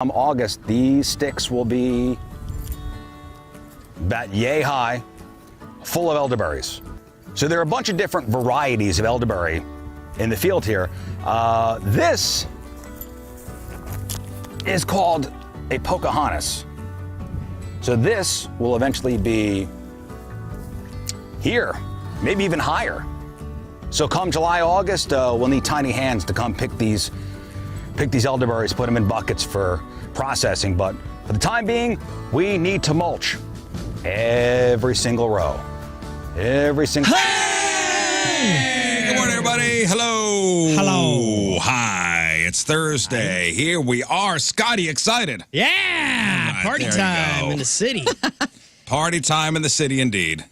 August, these sticks will be about yay high, full of elderberries. So there are a bunch of different varieties of elderberry in the field here. This is called a Pocahontas. So this will eventually be here, maybe even higher. So come July, August, we'll need tiny hands to come pick these elderberries, put them in buckets for processing. But for the time being, we need to mulch every single row. Every single. Hey! Good morning, everybody. Hello. Hello. Hi. It's Thursday. Here we are. Scotty, excited? Yeah. Right, Party time in the city. Party time in the city, indeed.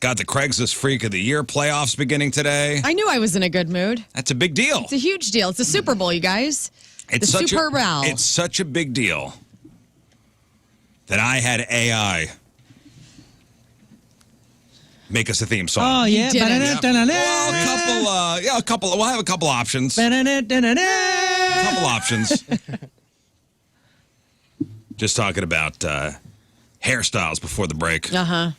Got the Craigslist Freak of the Year playoffs beginning today. I knew I was in a good mood. That's a big deal. It's a huge deal. It's a Super Bowl, you guys. It's the such Super Bowl. It's such a big deal that I had AI make us a theme song. Oh, yeah. did it. Well, we'll have a couple options. Couple options. Just talking about hairstyles before the break. Uh-huh.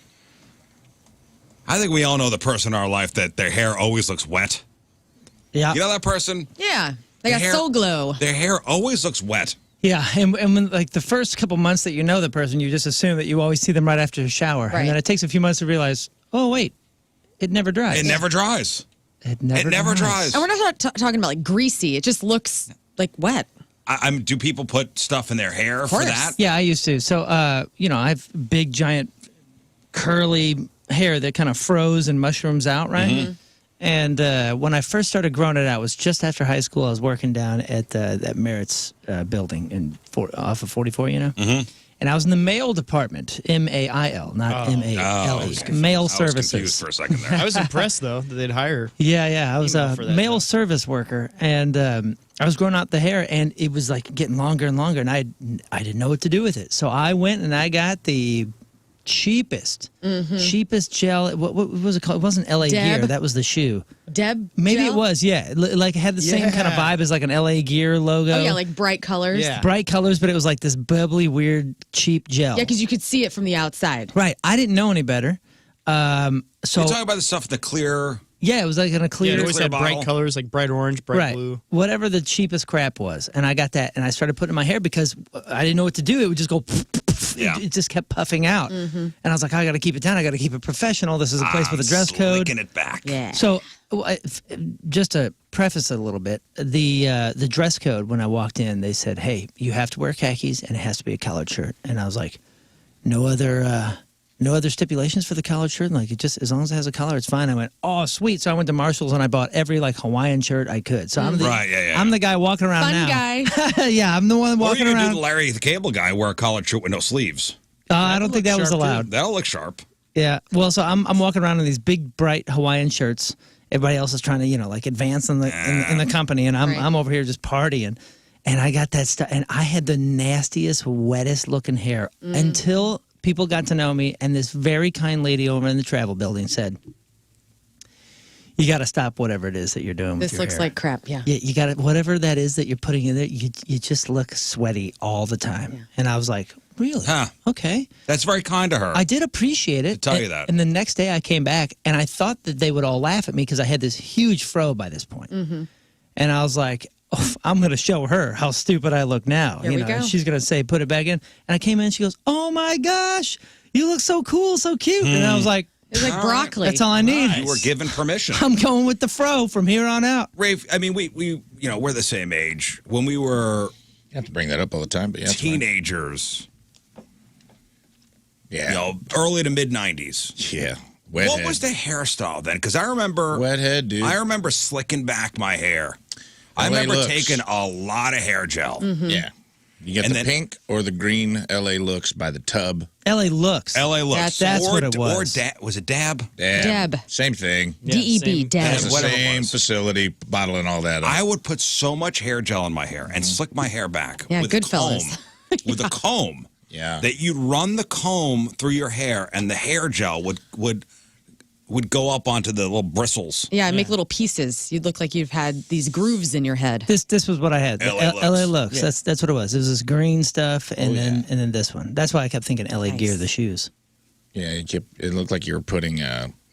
I think we all know the person in our life that their hair always looks wet. Yeah. You know that person? Yeah. They got Their hair- soul glow. Their hair always looks wet. Yeah. And when, like, the first couple months that you know the person, you just assume that you always see them right after a shower. Right. And then it takes a few months to realize, oh, wait, it never dries. It never dries. It never dries. And we're not talking about, like, greasy. It just looks, like, wet. Do people put stuff in their hair for course. that? Yeah, I used to. So, I have big, giant, curly hair that kind of froze and mushrooms out, right? Mm-hmm. And when I first started growing it out, it was just after high school. I was working down at that Merritt's building off of 44, you know? Mm-hmm. And I was in the mail department, M-A-I-L, not M-A-L-E, mail I was confused services. for a second there. I was impressed, though, that they'd hire. Yeah, I was Email a for that mail job. service worker, and I was growing out the hair, and it was like getting longer and longer, and I didn't know what to do with it. So I went and I got the cheapest gel. What was it called? It wasn't LA Deb? Gear. That was the shoe. Deb Maybe gel? it was. Yeah, like it had the same kind of Yeah. vibe as like an LA Gear logo. Oh, yeah, like bright colors. Yeah. bright colors, but it was like this bubbly, weird, cheap gel. Yeah, because you could see it from the outside. Right. I didn't know any better. So You're talking about the stuff, the clear. yeah, it was like in a Yeah, clear. it always clear had bright bottle. colors, like bright orange, bright right. blue. Whatever the cheapest crap was. And I got that and I started putting it in my hair because I didn't know what to do. It would just go Yeah. it just kept puffing out. And I was like, I got to keep it down. I got to keep it professional. This is a place with a dress code. Slicking it back. Yeah. So just to preface it a little bit, the dress code when I walked in, they said, "Hey, you have to wear khakis and it has to be a collared shirt." And I was like, "No other stipulations for the collared shirt? Like, it just, as long as it has a collar, it's fine." I went, "Oh, sweet." So I went to Marshall's and I bought every like Hawaiian shirt I could. So I'm the Right, yeah. I'm the guy walking around Fun now. guy. Yeah, I'm the one Or walking you could do around. the Larry the Cable Guy, wear a collared shirt with no sleeves. I don't think that was sharp, too. allowed. That'll look sharp. Yeah. Well, so I'm walking around in these big bright Hawaiian shirts. Everybody else is trying to, like advance in the company, and Right. I'm over here just partying. And I got that stuff, and I had the nastiest, wettest looking hair until people got to know me, and this very kind lady over in the travel building said, "You got to stop whatever it is that you're doing with This your looks hair. like crap, yeah. Yeah, you got to, whatever that is that you're putting in there, you just look sweaty all the time." Yeah. And I was like, "Really? Huh. Okay." That's very kind to her. I did appreciate it. To tell you And- that. And the next day I came back and I thought that they would all laugh at me because I had this huge fro by this point. Mm-hmm. And I was like, oh, I'm going to show her how stupid I look now. Here we go. She's going to say, "Put it back in." And I came in and she goes, "Oh my gosh, you look so cool, so cute." And I was like, It's like broccoli. that's all I need. You were given permission. I'm going with the fro from here on out. Rafe, I mean, we we're the same age. When we were You have to bring that up all the time, but yeah, it's fine. teenagers, Yeah. early to mid 90s. Yeah. Wet What head. was the hairstyle then? Because I remember Wet head, dude. I remember slicking back my hair. I LA remember looks. taking a lot of hair gel. Yeah. You get And the then- pink or the green LA looks by the tub. LA looks. LA looks. That's or, what it was. Or was it Dab? Deb. Same thing. DEB, same- Deb. It's the whatever it same was. facility, bottling all that up. I would put so much hair gel in my hair and slick my hair back Yeah, with a Goodfellas. comb. With a comb. Yeah. That you'd run the comb through your hair and the hair gel would would go up onto the little bristles. Yeah, make little pieces. You'd look like you've had these grooves in your head. This was what I had. LA looks. Yeah. That's what it was. It was this green stuff, and then this one. That's why I kept thinking LA Gear, the shoes. Yeah, it looked like you were putting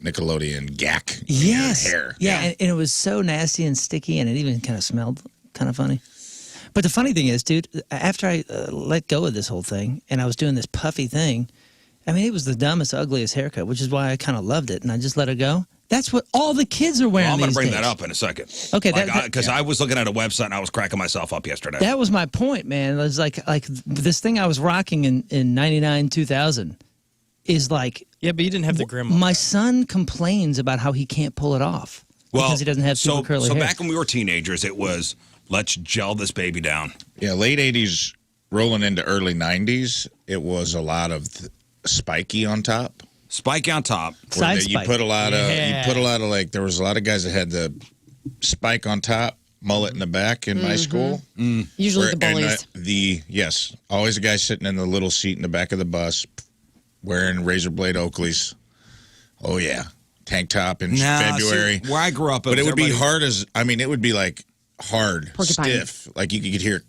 Nickelodeon gack in Yes. your hair. Yeah, and it was so nasty and sticky, and it even kind of smelled kind of funny. But the funny thing is, dude, after I let go of this whole thing, and I was doing this puffy thing, I mean, it was the dumbest, ugliest haircut, which is why I kind of loved it, and I just let it go. That's what all the kids are wearing. Well, I'm going these to bring days. that up in a second. Okay, because I was looking at a website and I was cracking myself up yesterday. That was my point, man. It was like this thing I was rocking in 99, 2000 is like. Yeah, but you didn't have the grandma. My son complains about how he can't pull it off because he doesn't have super curly hair. So back when we were teenagers, it was let's gel this baby down. Yeah, late 80s rolling into early 90s, it was a lot of spiky on top. Spike on top. Side You spike. put a lot of Yeah. like there was a lot of guys that had the spike on top, mullet in the back in my school. Usually the bullies. Yes, always a guy sitting in the little seat in the back of the bus wearing razor blade Oakleys. Oh yeah, tank top in February. See, where I grew up, But it would be everybody- hard it would be like hard, Porcupine. stiff. Like you could hear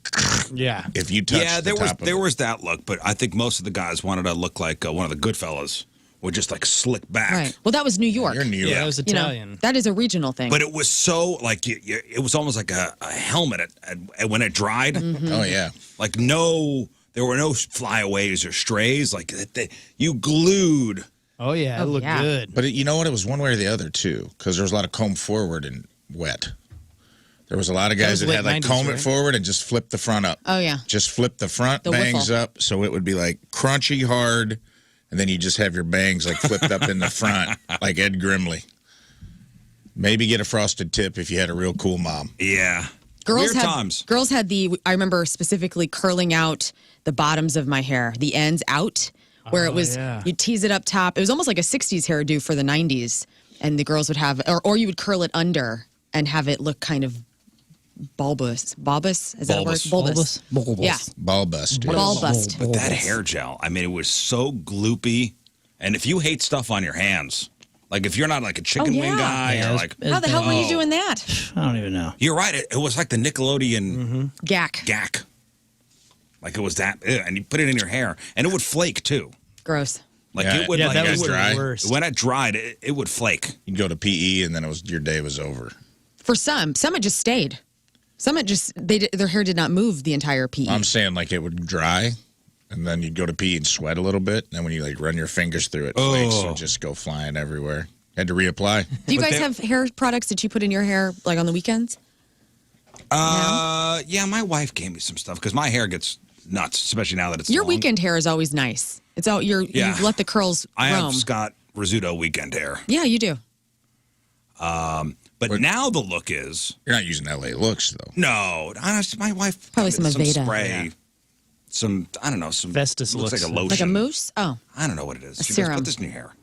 Yeah. if you touched Yeah, the top of there it. was that look, but I think most of the guys wanted to look like one of the Goodfellas, with just like slick back. Right. Well, that was New York. You're in New York. Yeah, it was You know, Italian. that is a regional thing. But it was so like it was almost like a helmet when it dried. Oh yeah. Like there were no flyaways or strays. Like you glued. Oh, yeah. It looked yeah. good. But you know what? It was one way or the other too, because there was a lot of comb forward and wet. There was a lot of guys was that late had like 90s, comb it right? forward and just flip the front up. Oh, yeah. Just flip the front The bangs wiffle. up, so it would be like crunchy hard, and then you just have your bangs like flipped up in the front, like Ed Grimley. Maybe get a frosted tip if you had a real cool mom. Yeah. Girls Weird had times. girls had I remember specifically curling out the bottoms of my hair, the ends out, where it was yeah. you tease it up top. It was almost like a 60s hairdo for the 90s, and the girls would have or you would curl it under and have it look kind of bulbous. Bulbous? Is that a word? Bulbous. Yeah. Ball bust. dude. Ball bust. But that hair gel, I mean, it was so gloopy. And if you hate stuff on your hands, like if you're not like a chicken Oh, wing yeah. guy, Yeah, or it was- like, How the hell were you doing that? I don't even know. you're right. It was like the Nickelodeon Gack. gack. Like it was that, and you put it in your hair, and it would flake too. Gross. Like Yeah, it would, Yeah, like, that it was would- the dry. worst. when it dried, it would flake. You'd go to PE, and then your day was over. For some it just stayed. Some it just their hair did not move the entire PE. I'm saying like it would dry, and then you'd go to pee and sweat a little bit, and then when you like run your fingers through it, flakes would just go flying everywhere. Had to reapply. Do you guys have hair products that you put in your hair like on the weekends? Yeah, my wife gave me some stuff because my hair gets nuts, especially now that it's Your long. weekend hair is always nice. It's all you let the curls I have roam. Scott Rizzuto weekend hair, Yeah, you do. but now the look is You're not using LA looks though. no. Honestly, my wife Probably got me some Aveda. spray, Yeah. some I don't know, some Festus looks like a looks. lotion, Like a mousse? Oh, I don't know what it is. She goes, serum. put this in your hair.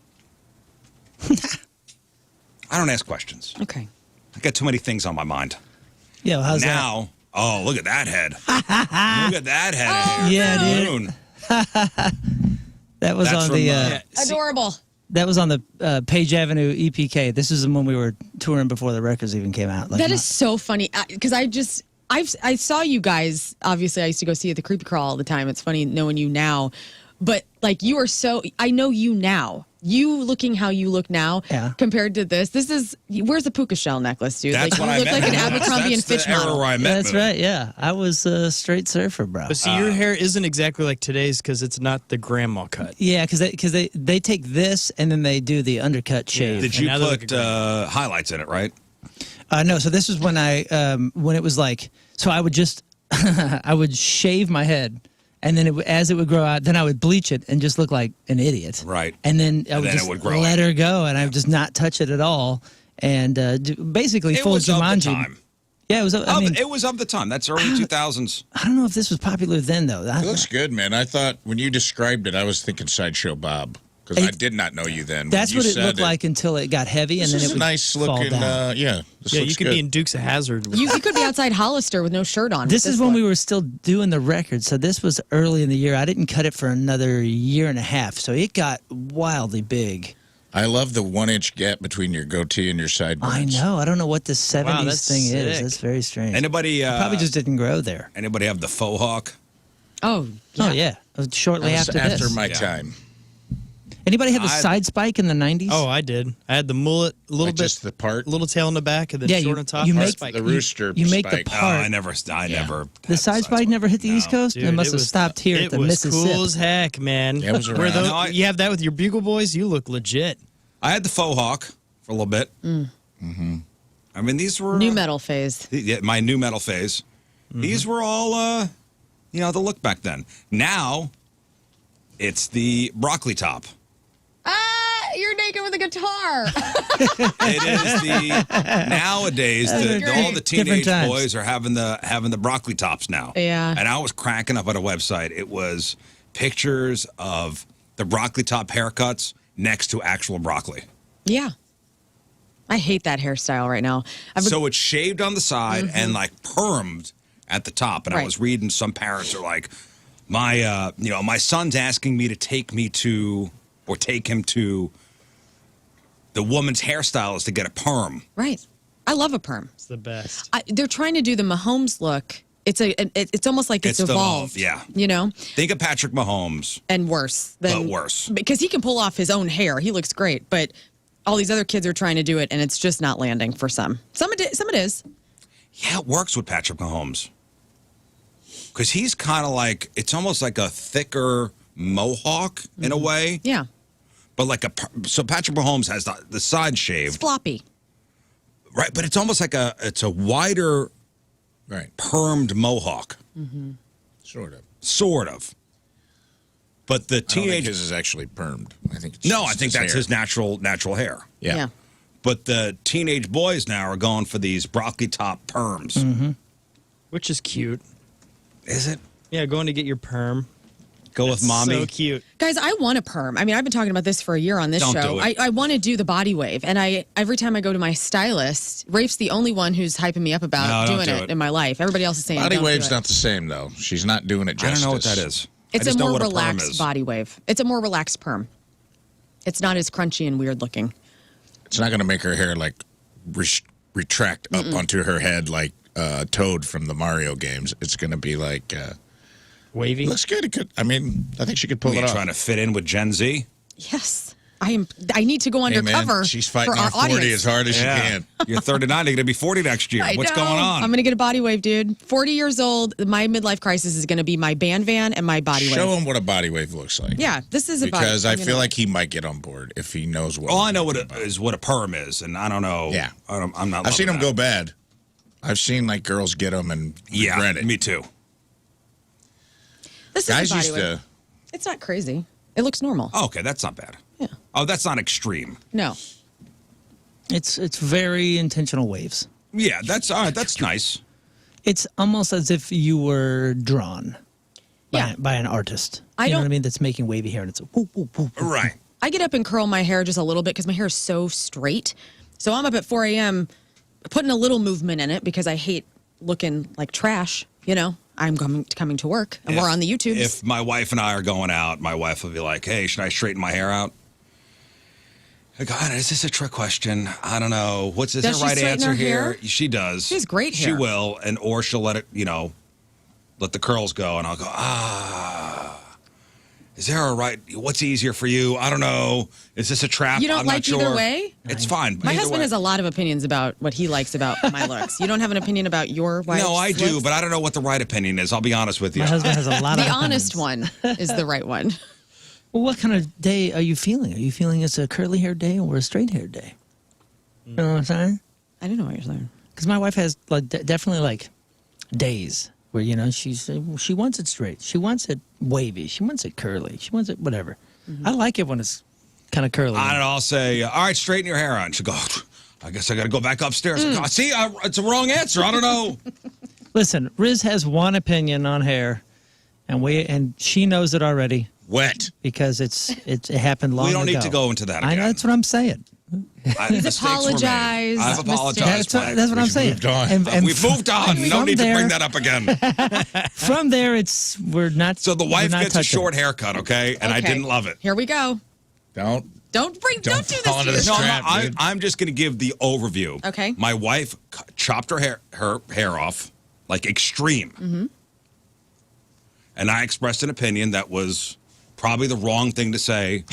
I don't ask questions. okay. I got too many things on my mind. Yeah, well, how's that? Now, oh, look at that head. Look at that head. of hair. Yeah, dude. Moon. That was That's on from, the Adorable. that was on the Page Avenue EPK. This is when we were touring before the records even came out. Like, That is so funny because I saw you guys. Obviously, I used to go see you at the Creepy Crawl all the time. It's funny knowing you now, but like you are so. I know you now. You looking how you look now Yeah. compared to this. This is where's the puka shell necklace, dude? That's like when you I look met like an Moon. Abercrombie and That's the Fitch era model. where I met That's Moon. right. Yeah, I was a straight surfer, bro. But see, your hair isn't exactly like today's because it's not the grandma cut. Yeah, because they take this and then they do the undercut shave. Did And you now they look put great. highlights in it, right? No, so this is when when it was like, so I would just I would shave my head, and then as it would grow out, then I would bleach it and just look like an idiot. Right. And then I would then it just would grow let in. her go, and I would just not touch it at all, and basically It full was of the Jumanji. time. Yeah, it was. I mean, It was of the time. That's early 2000s. I don't know if this was popular then though. It looks good, man. I thought when you described it, I was thinking Sideshow Bob because I did not know you then. That's When what you it said looked like until it got heavy, and This then is it a would nice fall looking. down. Yeah, this Yeah, looks you could good. be in Dukes of Hazzard. With You could be outside Hollister with no shirt on. This with is when look. we were still doing the record, so this was early in the year. I didn't cut it for another year and a half, so it got wildly big. I love the 1-inch gap between your goatee and your sideburns. I know. I don't know what this 70s that's thing is. sick. That's very strange. Anybody? Probably just didn't grow there. Anybody have the faux hawk? Oh, Oh, yeah. Shortly That was after after this. my time. Anybody have the I- side spike in the 90s? Oh, I did. I had the mullet, a little Like bit, just the part. little tail in the back, and then Yeah, short you- on top. you and make- spike. The rooster you make the spike. part- I never. The had side spike never hit the East Coast? Dude, it must have was- stopped here it at the was Mississippi. cool as heck, man. Yeah, it was Where around. those- No, I- you have that with your bugle boys, you look legit. I had the faux hawk for a little bit. Mm-hmm. I mean, these were new metal phase. Yeah, my new metal phase. These were all, the look back then. Now, it's the broccoli top. You're naked with a guitar. It is the nowadays. All the Different teenage times. boys are having the broccoli tops now. Yeah. And I was cracking up at a website. It was pictures of the broccoli top haircuts next to actual broccoli. Yeah. I hate that hairstyle right now. So it's shaved on the side and like permed at the top. And I Right. was reading some parents are like, my son's asking me to take him to the woman's hairstylist to get a perm. Right. I love a perm. It's the best. They're trying to do the Mahomes look. It's almost like it's It's evolved. yeah. You know, Think of Patrick Mahomes. and worse. But worse. Because he can pull off his own hair. He looks great, but all these other kids are trying to do it, and it's just not landing for some. Some it is. Yeah, it works with Patrick Mahomes. Because he's kind of like, it's almost like a thicker mohawk in a way. Yeah. But so Patrick Mahomes has the side It's shaved. floppy. Right, but it's almost like it's a wider Right. permed mohawk. Sort of. Sort of. But the I don't think teenage... his is actually permed. I think it's No, just I think that's hair. his natural hair. Yeah. But the teenage boys now are going for these broccoli top perms. Which is cute. Is it? Yeah, going to get your perm. Go with mommy. So cute. Guys, I want a perm. I mean, I've been talking about this for a year on this Don't show. do it. I want to do the body wave. And every time I go to my stylist, Rafe's the only one who's hyping me up about No, don't doing do it it. in my life. Everybody else is saying Body don't do wave's it. not the same, though. She's not doing it I justice. don't know what that is. It's I a just know more what perm relaxed is. body wave. It's a more relaxed perm. It's not as crunchy and weird looking. It's not going to make her hair, like, retract up onto her head like Toad from the Mario games. It's going to be like... Wavy. looks good. It could. I mean, I think she could pull Are you it off. trying to fit in with Gen Z? Yes. I need to go Hey, man, undercover. she's fighting for our on 40 audience. as hard as she can. You're 39. You're going to be 40 next year. I What's know. going on? I'm going to get a body wave, dude. 40 years old. My midlife crisis is going to be my band van and my body Show wave. him what a body wave looks like. Yeah, this is a body Because I I'm feel gonna- like he might get on board if he knows what. All we're I know talking about. is what a perm is, and I don't know. Yeah. I'm not. I've seen loving them that. go bad. I've seen like girls get them and Yeah, regret it. me too. This Guys is a body used wave. to. It's not crazy. It looks normal. Oh, okay, that's not bad. Yeah. Oh, that's not extreme. No. It's very intentional waves. Yeah, that's all right. That's nice. It's almost as if you were drawn Yeah. by an artist. I You know what I don't- mean? That's making wavy hair, and it's a whoop, whoop, whoop, whoop. Right. I get up and curl my hair just a little bit because my hair is so straight. So I'm up at 4 a.m. putting a little movement in it because I hate looking like trash. You know, I'm coming to work and we're on the YouTubes. If my wife and I are going out, my wife will be like, "Hey, should I straighten my hair out?" God, is this a trick question? I don't know. Is Does there she a right straighten answer her here? hair? She does. She has great She hair. will, or she'll let it, let the curls go, and I'll go, is there a right? What's easier for you? I don't know. Is this a trap? You don't I'm like not either sure. way? It's fine. My either husband way. has a lot of opinions about what he likes about my looks. You don't have an opinion about your wife's No, I do, looks? but I don't know what the right opinion is. I'll be honest with you. My husband has a lot of The honest opinions. one is the right one. Well, what kind of day are you feeling? Are you feeling it's a curly hair day or a straight hair day? You know what I'm saying? I don't know what you're saying. Because my wife has definitely like days where she wants it straight, she wants it wavy, she wants it curly, she wants it whatever. I like it when it's kind of curly. I don't know. I'll say, all right, straighten your hair out. And she'll go, I guess I got to go back upstairs. I go, See, it's a wrong answer. I don't know. Listen, Riz has one opinion on hair, and she knows it already Wet. because it happened long We ago. don't need to go into that again. I know, that's what I'm saying. Mistakes were made. apologized. I've apologized. That's what I'm saying. moved on. We've moved on. No from need to bring there- that up again. From there, we're not. So the we're wife not gets a touching short it. haircut, okay? And I Okay. didn't love it. Here we go. Don't Don't do this fall to into this yourself. trap. Dude. I'm just going to give the overview. Okay. My wife chopped her hair off, like extreme. Mm-hmm. And I expressed an opinion that was probably the wrong thing to say.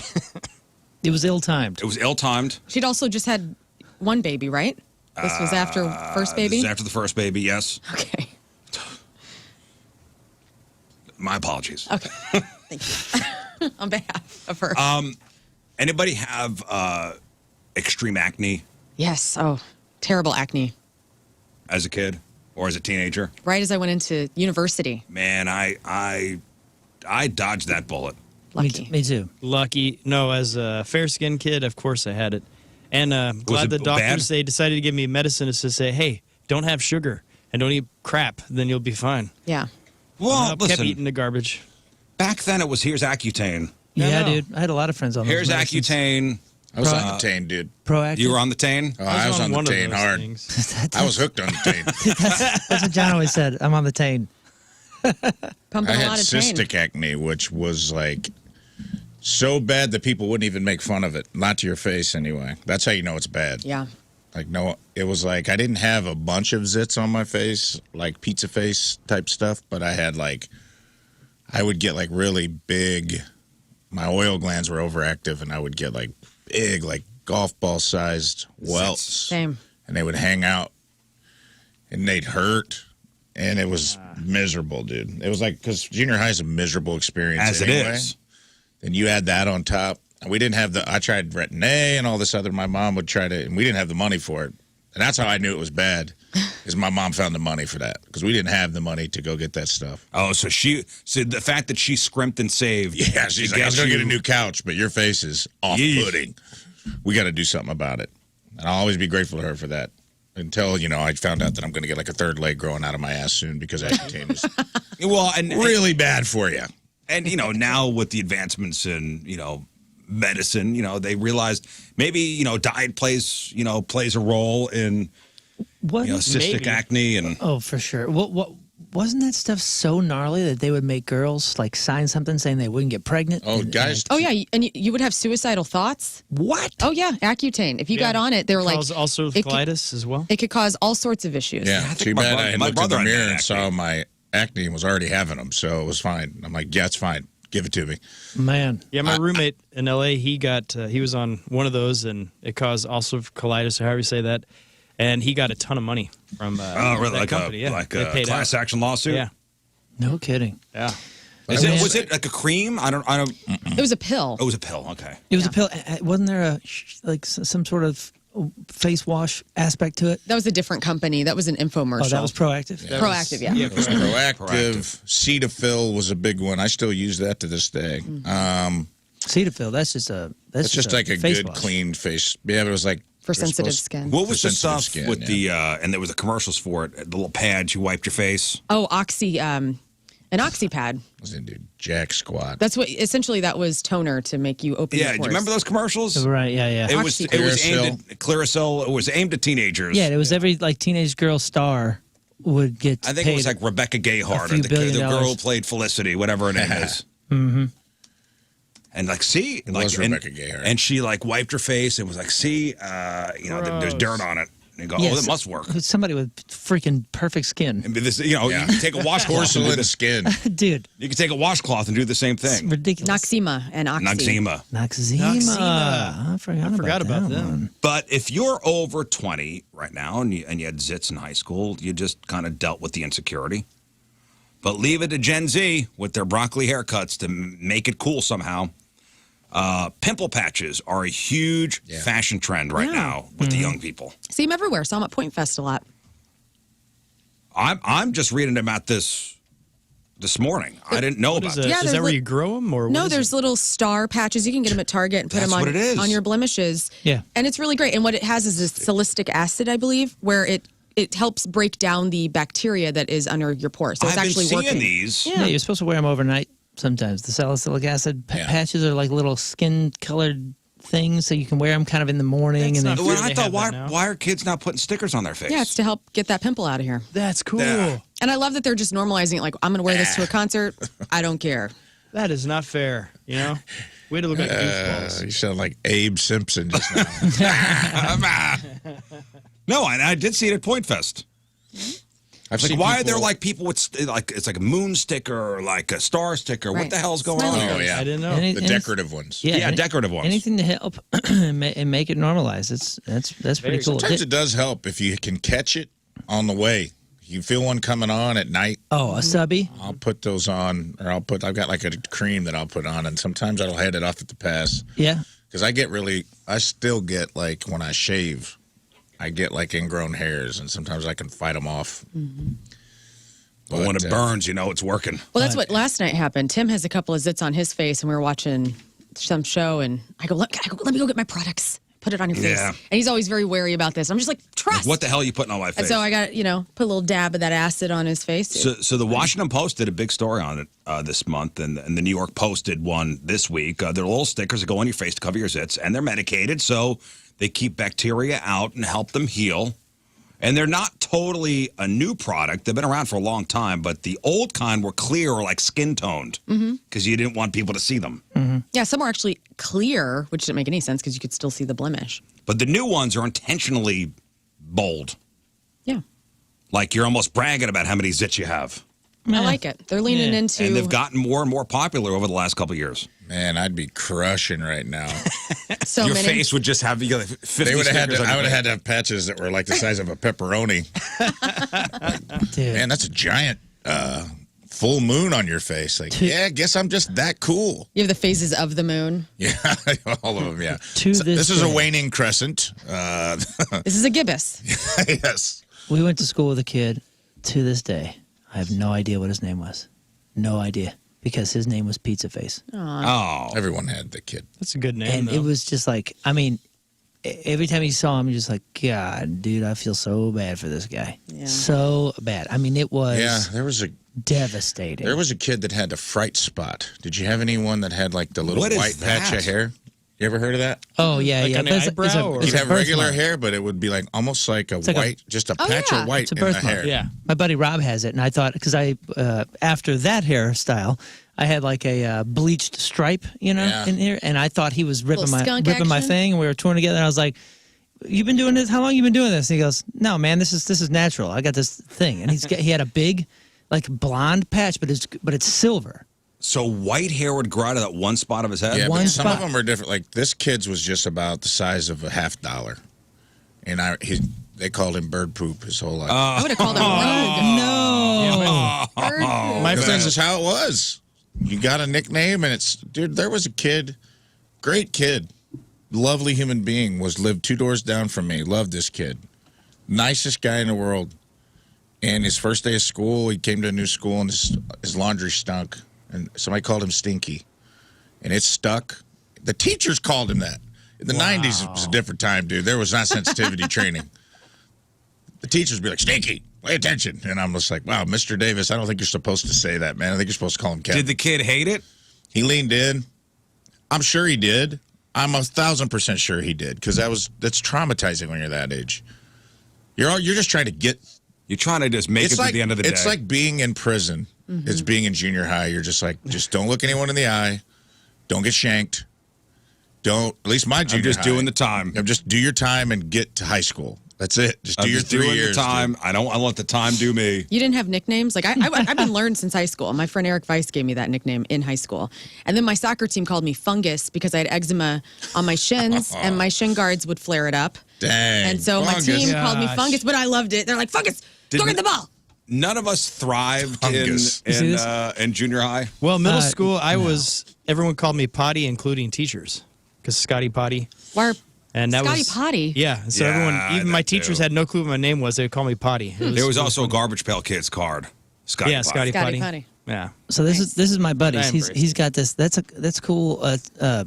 It was ill-timed. It was ill-timed. She'd also just had one baby, right? This was after first baby? This is after the first baby, yes. Okay. My apologies. Okay. Thank you. On behalf of her. Anybody have extreme acne Yes. Oh, terrible acne. as a kid or as a teenager? Right as I went into university. Man, I dodged that bullet. Lucky. Me too. Lucky. No, as a fair-skinned kid, of course I had it. And glad it the doctors, bad? they decided to give me medicine to say, hey, don't have sugar and don't eat crap, then you'll be fine. Yeah. Well, Kept listen, eating the garbage. back then it was here's Accutane. Yeah, no. dude. I had a lot of friends on those Here's medicines. Accutane. I was on the Taint, dude. Proactive. You were on the Tane? Oh, I was on the one of Taint those hard. things. I was hooked on the Taint. That's what John always said. I'm on the Taint. Pumping I a had lot of pain. cystic acne, which was like so bad that people wouldn't even make fun of it. Not to your face, anyway. That's how you know it's bad. Yeah. Like, no, it was like I didn't have a bunch of zits on my face, like pizza face type stuff, but I had like, I would get like really big, my oil glands were overactive, and I would get like big, like golf ball sized welts. Same. And they would hang out and they'd hurt. And it was miserable, dude. It was like, because junior high is a miserable experience As anyway. it is. And you add that on top. And we didn't have I tried Retin-A and all this other, my mom would try to, and we didn't have the money for it. And that's how I knew it was bad, is my mom found the money for that. Because we didn't have the money to go get that stuff. Oh, so the fact that she scrimped and saved. Yeah, she's like, I was going to get a new couch, but your face is off-putting. We got to do something about it. And I'll always be grateful to her for that. Until, I found out that I'm going to get like a third leg growing out of my ass soon because Accutane is Well, and really bad for you. And, now with the advancements in, medicine, they realized maybe, diet plays a role in, What? cystic Maybe. acne and. Oh, for sure. What? Wasn't that stuff so gnarly that they would make girls like sign something saying they wouldn't get pregnant? Oh, guys. Oh, yeah. And you would have suicidal thoughts. What? Oh, yeah. Accutane. If you got on it, they were like. Cause also it could- colitis as well. It could cause all sorts of issues. Yeah, I think too my bad brother- I had my looked in the brother had mirror and acne. saw my acne and was already having them, so it was fine. I'm like, yeah, it's fine. Give it to me. Man. Yeah, my roommate in LA, he was on one of those, and it caused ulcerative colitis, or however you say that, and he got a ton of money from Really? that Like company. Yeah, a they paid class out. action lawsuit? Yeah, No kidding. yeah. Was it like a cream? I don't. It was a pill. Oh, it was a pill. Okay. It was a pill. Wasn't there some sort of face wash aspect to it? That was a different company. That was an infomercial. Oh, that was proactive. Proactive, yeah. It was proactive. Cetaphil was a big one. I still use that to this day. Cetaphil. That's just a. It's just like a face good, wash. clean face. Yeah, but it was like For it was sensitive supposed- skin. What was For the sensitive stuff skin, with the, and there was a commercials for it, the little pads you wiped your face? Oh, an oxypad. I didn't do jack squat. That's what, essentially, that was toner to make you open Yeah, your do you pores. remember those commercials? Right. Yeah. Yeah. It was aimed at Clearasil. It was aimed at teenagers. Yeah. It was every like teenage girl star would get. I think it was like Rebecca Gayheart, few or the billion girl who dollars. played Felicity, whatever her name is. Mm-hmm. And like, see, like, was Rebecca Gayheart. and she like wiped her face and was like, see, there's dirt on it. And you go, Yes. oh, that must work. Somebody with freaking perfect skin, And this, Yeah. you can take a washcloth and do Porcelain this. skin. dude. You can take a washcloth and do the same It's thing. ridiculous. Noxema and Oxy. Noxema. Noxema. I forgot about that them. one. But if you're over 20 right now and you had zits in high school, you just kind of dealt with the insecurity. But leave it to Gen Z with their broccoli haircuts to make it cool somehow. Pimple patches are a huge fashion trend right now with the young people. See them everywhere. Saw them at Point Fest a lot. I'm just reading about this morning. I didn't know about Is, this. Yeah, is there's that where li- you grow them, or No, what is there's it? little star patches. You can get them at Target and put That's them what it is. on your blemishes. Yeah. And it's really great. And what it has is this salicylic acid, I believe, where it helps break down the bacteria that is under your pores. So it's I've been actually seeing working. these. Yeah, you're supposed to wear them overnight sometimes. The salicylic acid patches are like little skin-colored things, so you can wear them kind of in the morning. That's And not then, fair. Well, I They thought, have why, that now. why are kids not putting stickers on their face? Yeah, it's to help get that pimple out of here. That's cool. Yeah. And I love that they're just normalizing it. Like, I'm going to wear this to a concert. I don't care. That is not fair. You know, way to look like goofballs. You sound like Abe Simpson just now. No, and I did see it at Point Fest. I've Like, seen why are people- there like people with like it's like a moon sticker or like a star sticker? What Right. the hell's going Smiley on? Oh here? yeah, I didn't know. the decorative ones. Yeah, decorative ones. Anything to help and make it normalized. That's pretty cool. Sometimes it does help if you can catch it on the way. You feel one coming on at night. Oh, a subby. I'll put those on, or I've got like a cream that I'll put on, and sometimes I'll head it off at the pass. Yeah. Because I still get like when I shave, I get like ingrown hairs, and sometimes I can fight them off. But when it burns, you know it's working. Well, that's what last night happened. Tim has a couple of zits on his face, and we were watching some show, and I go, let me go get my products. Put it on your face. Yeah. And he's always very wary about this. I'm just like, trust. Like, what the hell are you putting on my face? And so I got, put a little dab of that acid on his face. So the Washington Post did a big story on it this month, and the New York Post did one this week. They're little stickers that go on your face to cover your zits, and they're medicated, so they keep bacteria out and help them heal. And they're not totally a new product. They've been around for a long time, but the old kind were clear or like skin-toned because you didn't want people to see them. Yeah, some are actually clear, which didn't make any sense because you could still see the blemish. But the new ones are intentionally bold. Yeah. Like you're almost bragging about how many zits you have. I like it. They're leaning into. And they've gotten more and more popular over the last couple of years. Man, I'd be crushing right now. so Your many. face would just have 50 They would have had stickers to, on I your would have face. had to have patches that were like the size of a pepperoni. Dude. Man, that's a giant full moon on your face. Like, yeah, I guess I'm just that cool. You have the phases of the moon. Yeah, all of them. Yeah. To So this this is a day. waning crescent. This is a gibbous. Yes. We went to school with a kid. To this day, I have no idea what his name was. No idea. Because his name was Pizza Face. Oh. Everyone had the kid. That's a good name. And though. it was just like, I mean, every time you saw him, you're just like, God, dude, I feel so bad for this guy. Yeah. So bad. I mean, it was Yeah, there was devastating. a kid that had a fright spot. Did you have anyone that had like the little What is white patch that? of hair? You ever heard of that? Oh, yeah, Like yeah. on the But eyebrow, or- it's You'd a have regular birthmark. hair, but it would be like almost like a like white, just a Oh, patch yeah. of white It's a in the birthmark. hair. Yeah. My buddy Rob has it, and I thought, because after that hairstyle, I had like a bleached stripe, Yeah. in here, and I thought he was ripping Little my skunk my action? thing, and we were touring together, and I was like, "You've been doing this? How long you been doing this?" And he goes, "No, man, this is natural. I got this thing," and he had a big, like blonde patch, but it's silver. So white hair would grow out of that one spot of his head? Yeah, One but some of spot. them are different. Like this kid's was just about the size of a $50, and they called him bird poop his whole life. I would have called him No. Bird poop. My Because friend, that's just how it was. You got a nickname, and dude. There was a kid, great kid, lovely human being. Lived 2 doors down from me. Loved this kid, nicest guy in the world. And his first day of school, he came to a new school, and his laundry stunk, and somebody called him Stinky, and it stuck. The teachers called him that. In the '90s, it was a different time, dude. There was not sensitivity training. The teachers would be like, Stinky, pay attention. And I'm just like, wow, Mr. Davis, I don't think you're supposed to say that, man. I think you're supposed to call him Kevin. Did the kid hate it? He leaned in. I'm sure he did. I'm 1,000% sure he did, because that's traumatizing when you're that age. You're just trying to get. You're trying to just make it to the end of the day. It's like being in prison. It's being in junior high. You're just like, just don't look anyone in the eye. Don't get shanked. Don't. At least my junior I'm just high. doing the time. Just do your time and get to high school. That's it. Just do I'm your just 3 doing years. the time. dude. I don't want to let the time do me. You didn't have nicknames? Like, I've been learned since high school. My friend Eric Weiss gave me that nickname in high school. And then my soccer team called me Fungus because I had eczema on my shins and my shin guards would flare it up. Dang. And so my Fungus. team called me Gosh. Fungus, but I loved it. They're like, Fungus, go get the ball. None of us thrived Fungus. You see in, this? in junior high. well, middle Uh, school, everyone called me Potty, including teachers, because Scotty Potty. Or And that Scotty was Potty. Yeah, so Yeah, everyone, even my that teachers, too. had no clue what my name was. They would call me Potty. There was also a Garbage Pail Kids card. Scotty yeah, Potty. Scotty Scotty Potty. Potty. Yeah. So this is my buddy's. I He's embraced got this. That's cool.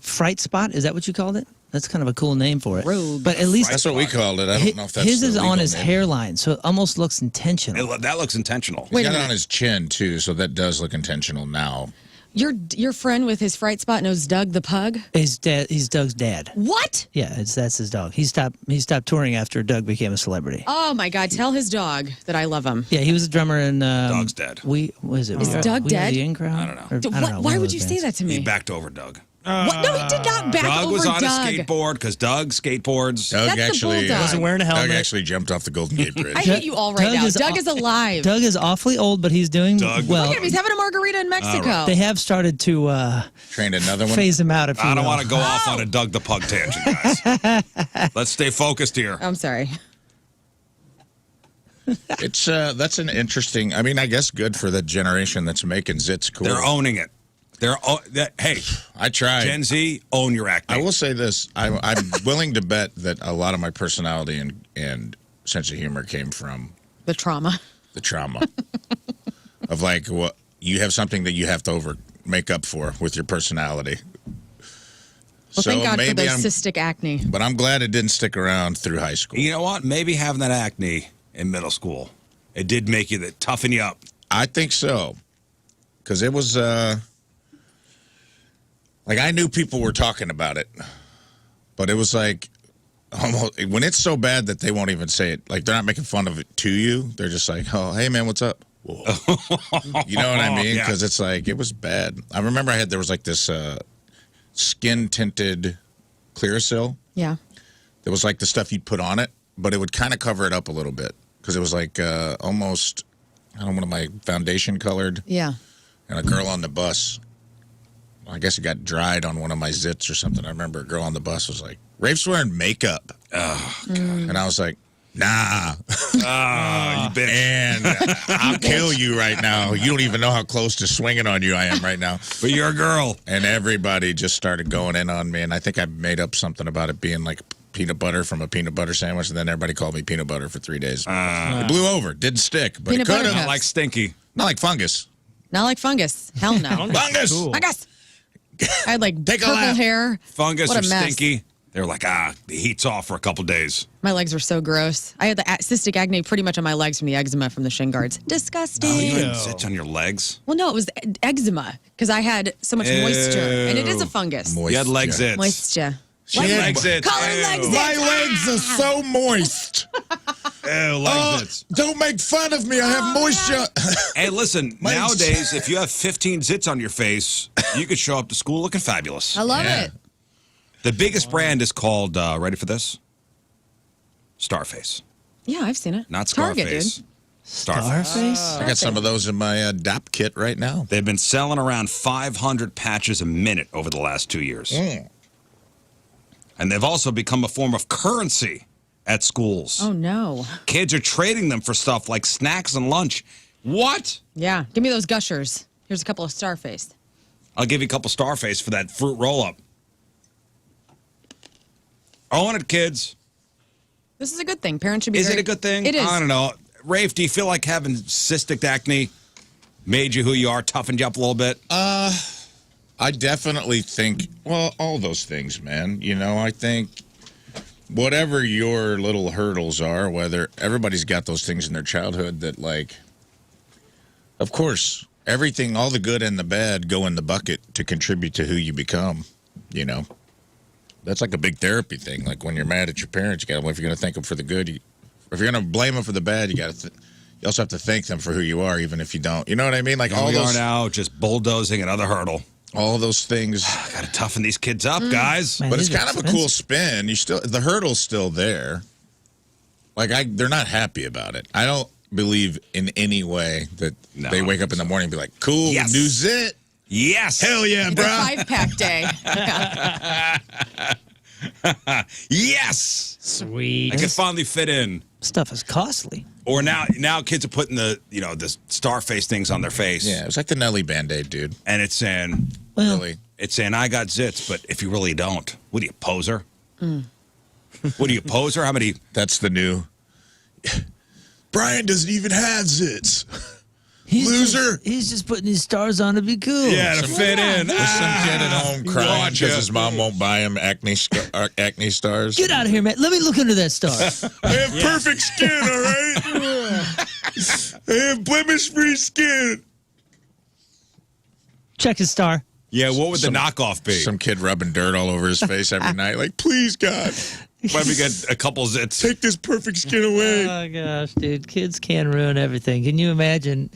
Fright spot. Is that what you called it? That's kind of a cool name for it. Rogue. But at least That's what we called it. I don't know if that's his the is on legal his name. hairline, so it almost looks intentional. That looks intentional. He's Wait a got it minute. on his chin, too, so that does look intentional now. Your friend with his fright spot knows Doug the pug? He's Doug's dad. What? Yeah, that's his dog. He stopped touring after Doug became a celebrity. Oh my God! Tell his dog that I love him. Yeah, he was a drummer in. Doug's dead. Is Doug dead? The In-Crowd? I don't know. Or- I don't know, Why one of would those you say bands. that to me? He backed over Doug. What? No, he did not back Doug over was on Doug. a skateboard because Doug skateboards. Doug That's the actually bulldog. Wasn't wearing a helmet. Doug actually jumped off the Golden Gate Bridge. I hate you all right Doug now. is Doug aw- is alive. Doug is awfully old, but he's doing Doug. well. Look at him. He's having a margarita in Mexico. They have started to Trained another one. phase him out. If you I don't will. want to go off on a Doug the Pug tangent, guys. Let's stay focused here. I'm sorry. It's that's an interesting. I mean, I guess good for the generation that's making zits cool. They're owning it. Hey, I tried. Gen Z, own your acne. I will say this: I'm willing to bet that a lot of my personality and sense of humor came from The trauma. the trauma of like what you have something that you have to make up for with your personality. Well, thank God for maybe those cystic acne. But I'm glad it didn't stick around through high school. You know what? Maybe having that acne in middle school, it did make you toughen you up. I think so, because it was like I knew people were talking about it, but it was like almost when it's so bad that they won't even say it. Like they're not making fun of it to you. They're just like, "Oh, hey man, what's up?" Whoa. You know what I mean? Yeah. Because it's like it was bad. I remember there was like this skin tinted Clearasil. Yeah. There was like the stuff you'd put on it, but it would kind of cover it up a little bit because it was like almost I don't know, one of my foundation colored. Yeah. And a girl on the bus, I guess it got dried on one of my zits or something. I remember a girl on the bus was like, Rafe's wearing makeup. Oh, God. And I was like, nah. Oh, you bitch. And I'll kill you right now. You don't even know how close to swinging on you I am right now. But you're a girl. And everybody just started going in on me. And I think I made up something about it being like peanut butter from a peanut butter sandwich. And then everybody called me peanut butter for 3 days. It blew over. Didn't stick. But Peanut it could butter have. cups. Like stinky. Not like fungus. Not like fungus. Hell no. Fungus! Cool. Fungus. I had like Take a purple lap. hair. Fungus What or a mess. stinky. They were like, the heat's off for a couple days. My legs were so gross. I had the cystic acne pretty much on my legs from the eczema from the shin guards. Disgusting. Oh, you had Ew. zits on your legs? Well, no, it was eczema because I had so much moisture, and it is a Ew. fungus. You had leg zits. Moisture. She had Leg zits. Call it Ew. leg zits. My legs are so moist. Ew, leg zits. Don't make fun of me. I have moisture. Hey, listen, Legs. nowadays, if you have 15 zits on your face, you could show up to school looking fabulous. I love Yeah. it. The biggest brand is called, ready for this? Starface. Yeah, I've seen it. Not Target, Scarface. dude. Starface? I got some of those in my DAP kit right now. They've been selling around 500 patches a minute over the last 2 years. And they've also become a form of currency at schools. Oh no. Kids are trading them for stuff like snacks and lunch. What? Yeah, give me those gushers. Here's a couple of Starface. I'll give you a couple Starface for that fruit roll-up. Own it, kids. This is a good thing. Parents should be. Is very, it a good thing? It is. I don't know. Rafe, do you feel like having cystic acne made you who you are, toughened you up a little bit? I definitely think, well, all those things, man. You know, I think whatever your little hurdles are, whether everybody's got those things in their childhood that, like, of course, everything, all the good and the bad go in the bucket to contribute to who you become, you know. That's like a big therapy thing. Like when you're mad at your parents, you got to, if you're going to thank them for the good, if you're going to blame them for the bad, you got to, you also have to thank them for who you are, even if you don't. You know what I mean? Like Here all we are those, now just bulldozing another hurdle. all those things. Got to toughen these kids up, guys. Man, But it's these are kind of a expensive. cool spin. You still, the hurdle's still there. Like they're not happy about it. I don't believe in any way that No, they I wake don't up in the morning and be like, "Cool, Yes. new zit, Yes. hell yeah, It's a bro." 5-pack day. Yes. Sweet. I can finally fit in. Stuff is costly. Or now kids are putting the Starface things on their face. Yeah, it was like the Nelly Band-Aid, dude. And it's saying, Well, Really. it's saying I got zits, but if you really don't, what are you, poser? What are you, poser? How many? That's the new. Brian doesn't even have zits. he's Loser. he's just putting these stars on to be cool. Yeah, to fit in. There's some kid at home crying Gotcha. because his mom won't buy him acne stars. Get out of here, man. Let me look under that star. I have perfect skin, all right? I have blemish-free skin. Check his star. Yeah, what would the knockoff be? Some kid rubbing dirt all over his face every night. Like, please, God, Let me get a couple zits. take this perfect skin away. Oh gosh, dude, kids can ruin everything. Can you imagine?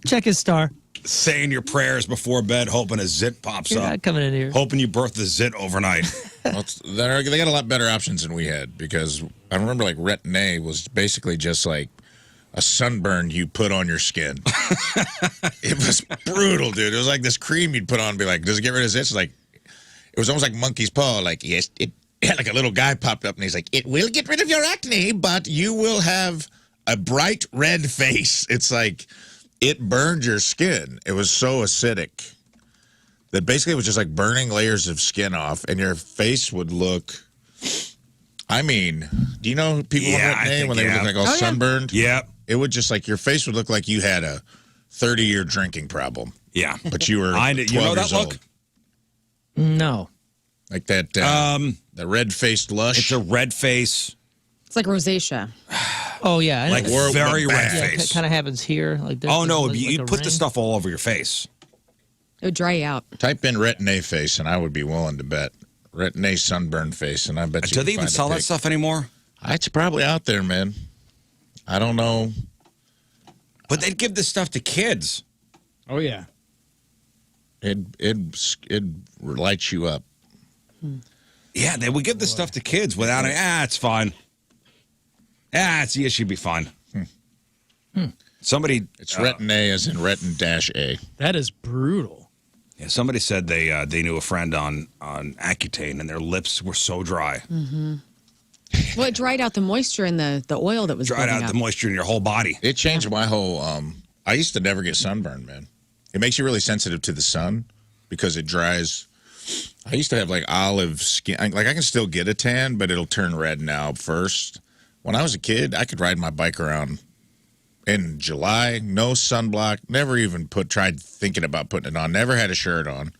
Check his star. Saying your prayers before bed, hoping a zit pops You're up. not coming in here. Hoping you birth the zit overnight. Well, they got a lot better options than we had because I remember like retin-A was basically just like a sunburn you put on your skin. It was brutal, dude. It was like this cream you'd put on and be like, does it get rid of zits? Like, it was almost like monkey's paw. Like, yes, it had like a little guy popped up and he's like, it will get rid of your acne, but you will have a bright red face. It's like, it burned your skin. It was so acidic that basically it was just like burning layers of skin off, and your face would look. I mean, do you know people Yeah, on I retin-A think, when they would yeah. look like all yeah. sunburned? Yep. It would just like your face would look like you had a 30-year drinking problem, Yeah. but you were 12 you know that years look? old. No. Like that, the red-faced lush. It's a red face, It's like rosacea. Oh yeah. I know. like Or very look red bad. Yeah, face. it kind of happens here. Like there's Oh, no, like you a put the ring. stuff all over your face. It would dry you out. Type in retin-A face, and I would be willing to bet retin-A sunburned face, and I bet you. Do can they even find a sell that pic. stuff anymore? It's probably out there, man. I don't know. But they'd give this stuff to kids. Oh yeah. It lights you up. Yeah, they would give this stuff to kids without it's fine. It should be fine. Somebody, It's retin-A as in retin-A. That is brutal. yeah, somebody said they knew a friend on Accutane and their lips were so dry. Well, it dried out the moisture in the oil that was Dried building out up. the moisture in your whole body. It changed my whole. I used to never get sunburn, man. It makes you really sensitive to the sun because it dries. I used to have like olive skin. Like I can still get a tan, but it'll turn red now first. When I was a kid, I could ride my bike around in July, no sunblock, never even tried thinking about putting it on, never had a shirt on.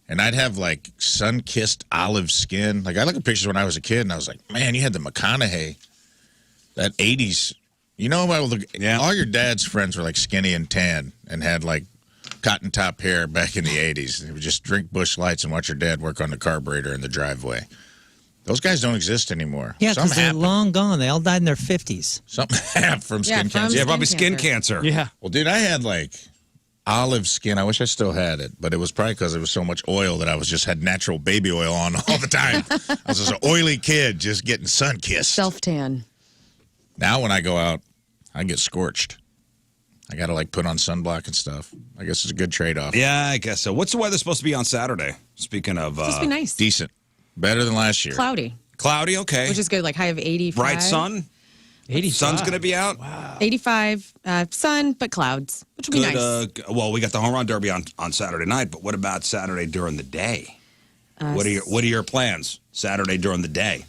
And I'd have like sun-kissed olive skin. Like I look at pictures when I was a kid and I was like, man, you had the McConaughey, that 80s. You know, all your dad's friends were like skinny and tan and had like cotton top hair back in the 80s. They would just drink Busch Lights and watch your dad work on the carburetor in the driveway. Those guys don't exist anymore. Yeah, Some because they're happened. long gone. They all died in their 50s. Something happened from Yeah, skin from cancer. Yeah, Skin probably skin cancer. cancer. Yeah. Well, dude, I had like olive skin. I wish I still had it, but it was probably because there was so much oil that I had natural baby oil on all the time. I was just an oily kid just getting sun kissed. Self tan. Now when I go out, I get scorched. I got to like put on sunblock and stuff. I guess it's a good trade-off. Yeah, I guess so. What's the weather supposed to be on Saturday? Speaking of Supposed to be nice. Decent. Better than last year. Cloudy, cloudy, okay. which is good. Like high of 85. Bright sun. 85. Sun's going to be out. 85 sun, but clouds, which will be nice. Well, we got the home run derby on Saturday night, but what about Saturday during the day? What are your plans Saturday during the day?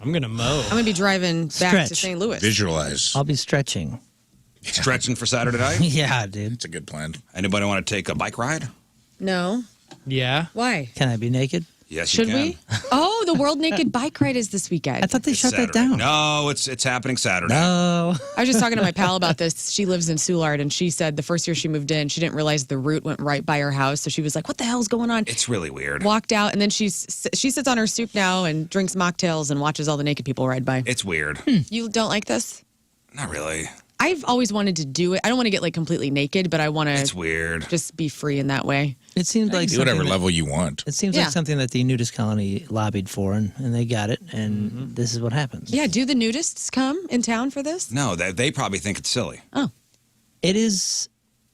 I'm gonna mow. I'm going to be driving back to Stretch. St. Louis. Visualize. I'll be stretching. Stretching for Saturday night? Yeah, dude. It's a good plan. Anybody want to take a bike ride? No. Yeah. Why? Can I be naked? Yes, Should you can. we? Oh, the World Naked Bike Ride is this weekend. I thought they It's shut that Saturday. down. No, it's happening Saturday. No. I was just talking to my pal about this. She lives in Soulard, and she said the first year she moved in, she didn't realize the route went right by her house. So she was like, what the hell's going on? It's really weird. Walked out, and then she sits on her stoop now and drinks mocktails and watches all the naked people ride by. It's weird. You don't like this? Not really. I've always wanted to do it. I don't want to get like completely naked, but I want It's to weird. just be free in that way. It seems like Do whatever something that- level you want. It seems Yeah. like something that the nudist colony lobbied for, and they got it, and this is what happens. Yeah, do the nudists come in town for this? No, they probably think it's silly. Oh, It is.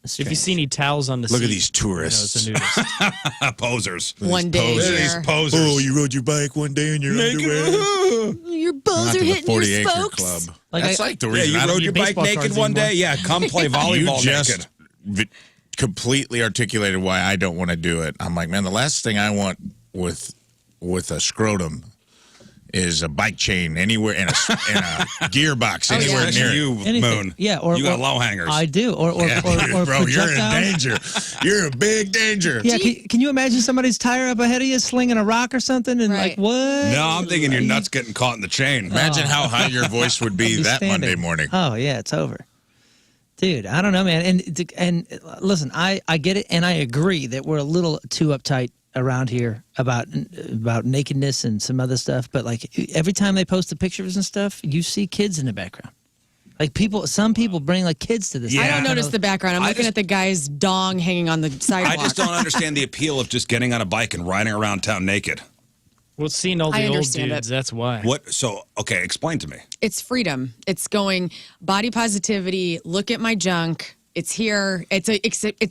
If you see any towels on the Look seat, at these you know tourists. it's a nudist. Posers. one day. posers. here. Posers. Oh, you rode your bike one day in your underwear. Your balls Not are to the hitting 40 your acre spokes. club. Like That's I- like the Yeah, reason you I rode don't your need bike baseball naked cards one day? anymore. Yeah, come play volleyball you just naked. completely articulated why I don't want to do it. I'm like, man, the last thing I want with a scrotum is a bike chain anywhere in a gearbox anywhere Especially near it. you, Anything. Moon. Yeah, or you got or- low hangers. I do, or Yeah, or bro, you're in projectiles. danger. You're in big danger. Yeah, can you imagine somebody's tire up ahead of you, slinging a rock or something, and Right. like what? No, I'm thinking your nuts getting caught in the chain. Imagine how high your voice would be I'd be that standing. Monday morning. Oh yeah, it's over, Dude, I don't know, man. And listen, I get it, and I agree that we're a little too uptight around here about nakedness and some other stuff. But like every time they post the pictures and stuff, you see kids in the background. Like some people bring like kids to this. I don't notice the background. I'm looking at the guy's dong hanging on the sidewalk. I just don't understand the appeal of just getting on a bike and riding around town naked. Well, seeing all the old dudes, that's why. What? So, okay, explain to me. It's freedom. It's going body positivity. Look at my junk. It's here. It's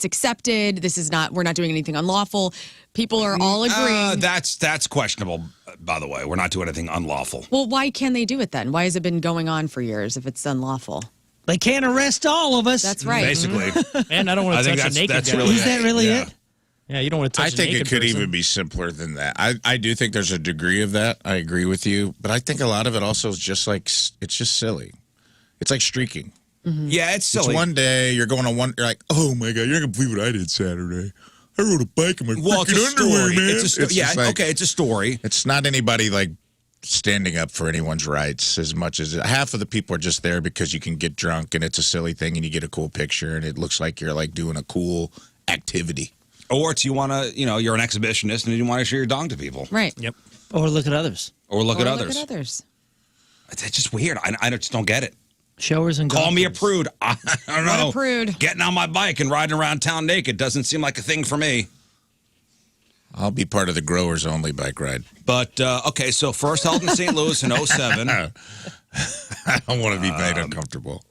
accepted. This is not. We're not doing anything unlawful. People are all agreeing. That's questionable. By the way, we're not doing anything unlawful. Well, why can they do it then? Why has it been going on for years if it's unlawful? They can't arrest all of us. That's right. Basically, Man, I don't want to touch a naked guy. really Is that really it? Yeah, you don't want to touch I think a naked it could person. even be simpler than that. I do think there's a degree of that. I agree with you. But I think a lot of it also is just like, it's just silly. It's like streaking. Yeah, it's silly. It's one day, you're going on one, you're like, oh my God, you're not going to believe what I did Saturday. I rode a bike in my freaking underwear, man. It's a story. It's not anybody like standing up for anyone's rights as much as half of the people are just there because you can get drunk and it's a silly thing and you get a cool picture and it looks like you're like doing a cool activity. Or it's you want to, you're an exhibitionist and you want to show your dong to people. Right. Yep. Or look at others. Or look at Look others. at others. It's just weird. I just don't get it. Showers and Call me a golfers. prude. I don't know. What a prude. Getting on my bike and riding around town naked doesn't seem like a thing for me. I'll be part of the growers only bike ride. But, okay, so first held in St. Louis in 07. I don't want to be made uncomfortable.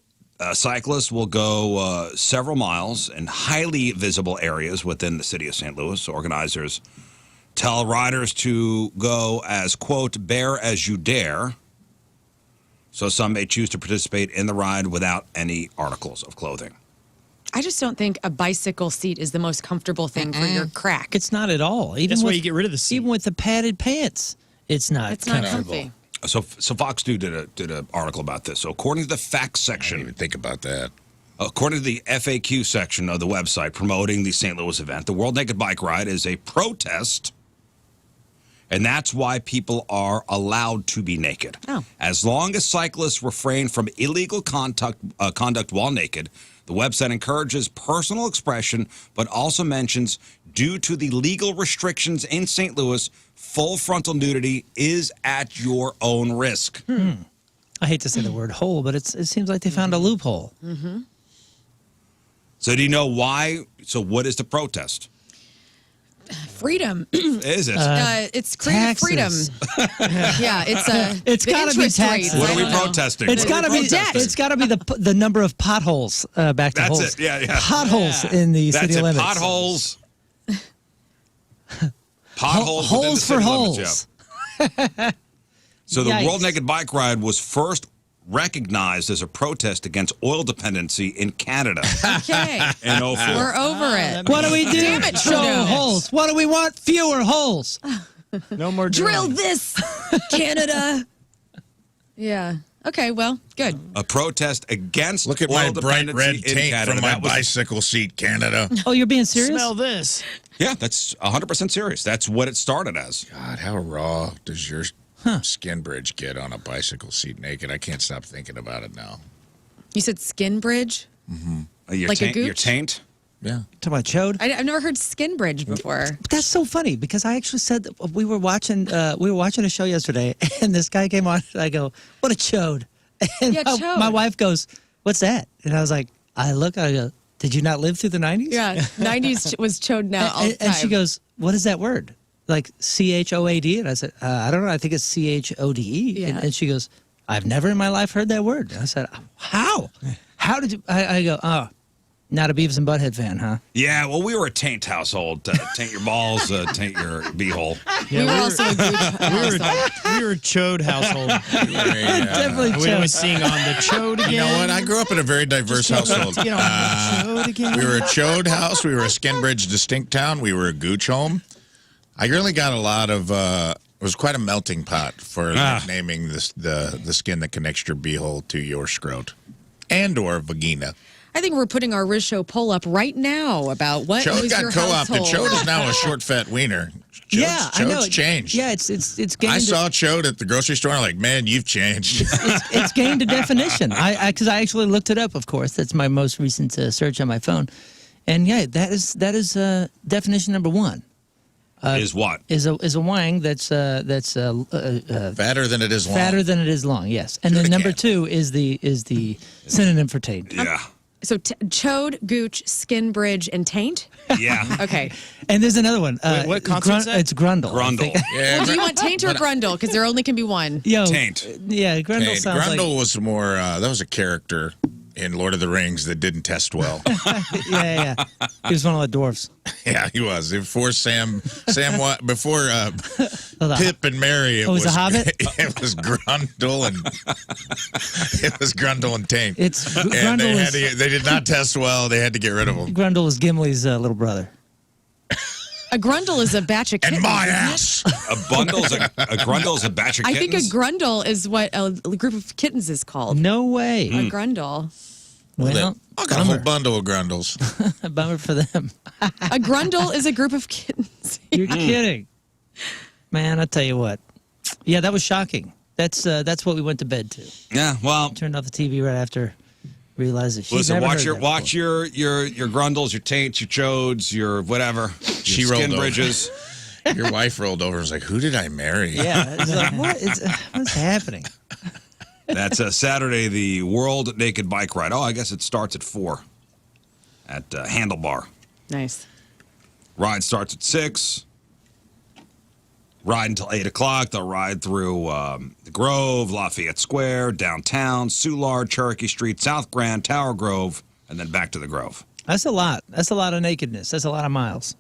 Cyclists will go several miles in highly visible areas within the city of St. Louis. Organizers tell riders to go as, quote, bare as you dare. So some may choose to participate in the ride without any articles of clothing. I just don't think a bicycle seat is the most comfortable thing for your crack. It's not at all. Even That's why with, you get rid of the seat. Even with the padded pants, it's not. It's not comfortable. comfy. So Fox News did an article about this. So according to the facts I didn't section, even think about that. according to the FAQ section of the website promoting the St. Louis event, the World Naked Bike Ride is a protest, and that's why people are allowed to be naked. Oh. As long as cyclists refrain from illegal conduct while naked, the website encourages personal expression, but also mentions, due to the legal restrictions in St. Louis, full frontal nudity is at your own risk. I hate to say the word hole, but it seems like they found a loophole. So do you know why? So what is the protest? Freedom. Is it? It's creative taxes. freedom. Yeah, It's the gotta be interest taxes. rates. what I are we don't know. protesting? It's What are got to we be protesting? it's got to be the number of potholes back to That's holes. it. Yeah. Potholes in the That's city it. limits. Potholes. Potholes. within the Holes for city limits, holes. yeah. So the Yikes. World Naked Bike Ride was first recognized as a protest against oil dependency in Canada Okay. in 04. We're over it. What do we do? Damn it, Show Trudeau. holes. What do we want? Fewer holes. No more Drill drilling. this, Canada. Yeah. Okay, well, good. A protest against Look at oil my bright dependency red in taint Canada. from my That was- bicycle seat, Canada. Oh, you're being serious? Smell this. Yeah, that's 100% serious. That's what it started as. God, how raw does your skin bridge get on a bicycle seat naked? I can't stop thinking about it now. You said skin bridge? Your Like a taint, your gooch? taint. Yeah. Talking about chode. I've never heard skin bridge before. But that's so funny because I actually said that we were watching a show yesterday, and this guy came on. And I go, "What a chode!" And Yeah, chode. my wife goes, "What's that?" And I was like, I go, "Did you not live through the '90s?" Yeah, 90s was chode now all the time. And she goes, "What is that word? Like CHOAD?" And I said, "I don't know. I think it's CHODE." Yeah. And she goes, "I've never in my life heard that word." And I said, "How? How did you?" I go, "Oh, not a Beavis and Butthead fan, huh?" Yeah, well, we were a taint household. Taint your balls, taint your beehole. Yeah, we were also a gooch household. we were a chode household. Definitely We chode. always sing on the chode again. You know what? I grew up in a very diverse household. Get on the chode again. We were a chode house. We were a Skinbridge distinct town. We were a gooch home. I really got a lot of. It was quite a melting pot for naming the skin that connects your beehole to your scrot and or vagina. I think we're putting our Riz Show poll up right now about what Chode was got your co-opted. household. Chode is now a short, fat wiener. I know. Chode's changed. Yeah, it's gained. I saw Chode at the grocery store. I'm like, man, you've changed. It's gained a definition. Because I actually looked it up. Of course, that's my most recent search on my phone, and yeah, that is definition number one. Is what? Is a wang that's Fatter than it is long. fatter than it is long. Yes, and then number two is the synonym for taint. Yeah. So Chode, Gooch, Skin Bridge, and Taint? Yeah. Okay. And there's another one. Wait, what concept is that? It's Grundle. I Grundle. think. Yeah, Well, do you want Taint or Grundle? Because there only can be one. Yo, Taint. Yeah, Grundle Taint. sounds Grundle like. was more. That was a character in Lord of the Rings that didn't test well. Yeah. He was one of the dwarfs. Yeah, he was. Before before Hold on. Pip and Merry, it Oh, was a Hobbit? It was Grundle and Taint. It's And Grundle. they did not test well. They had to get rid of them. Grundle is Gimli's little brother. A Grundle is a batch of kittens. And my isn't it? ass. A grundle's a batch of I kittens. think a Grundle is what a group of kittens is called. No way. A Grundle. Well, I got a whole bundle of Grundles. a bummer for them. A Grundle is a group of kittens. You're kidding, man. I tell you what. Yeah, that was shocking. That's what we went to bed to. Yeah. Well, Turned off the TV right after. Realized that she's listen. never Watch heard that watch your grundles, your taints, your chodes, your whatever. She your rolled skin over. bridges. Your wife rolled over and was like, who did I marry? before. Yeah, it's like what's happening? That's Saturday, the World Naked Bike Ride. Oh, I guess it starts at 4 at Handlebar. Nice. Ride starts at 6. Ride until 8 o'clock. They'll ride through the Grove, Lafayette Square, downtown, Soulard, Cherokee Street, South Grand, Tower Grove, and then back to the Grove. That's a lot. That's a lot of nakedness. That's a lot of miles.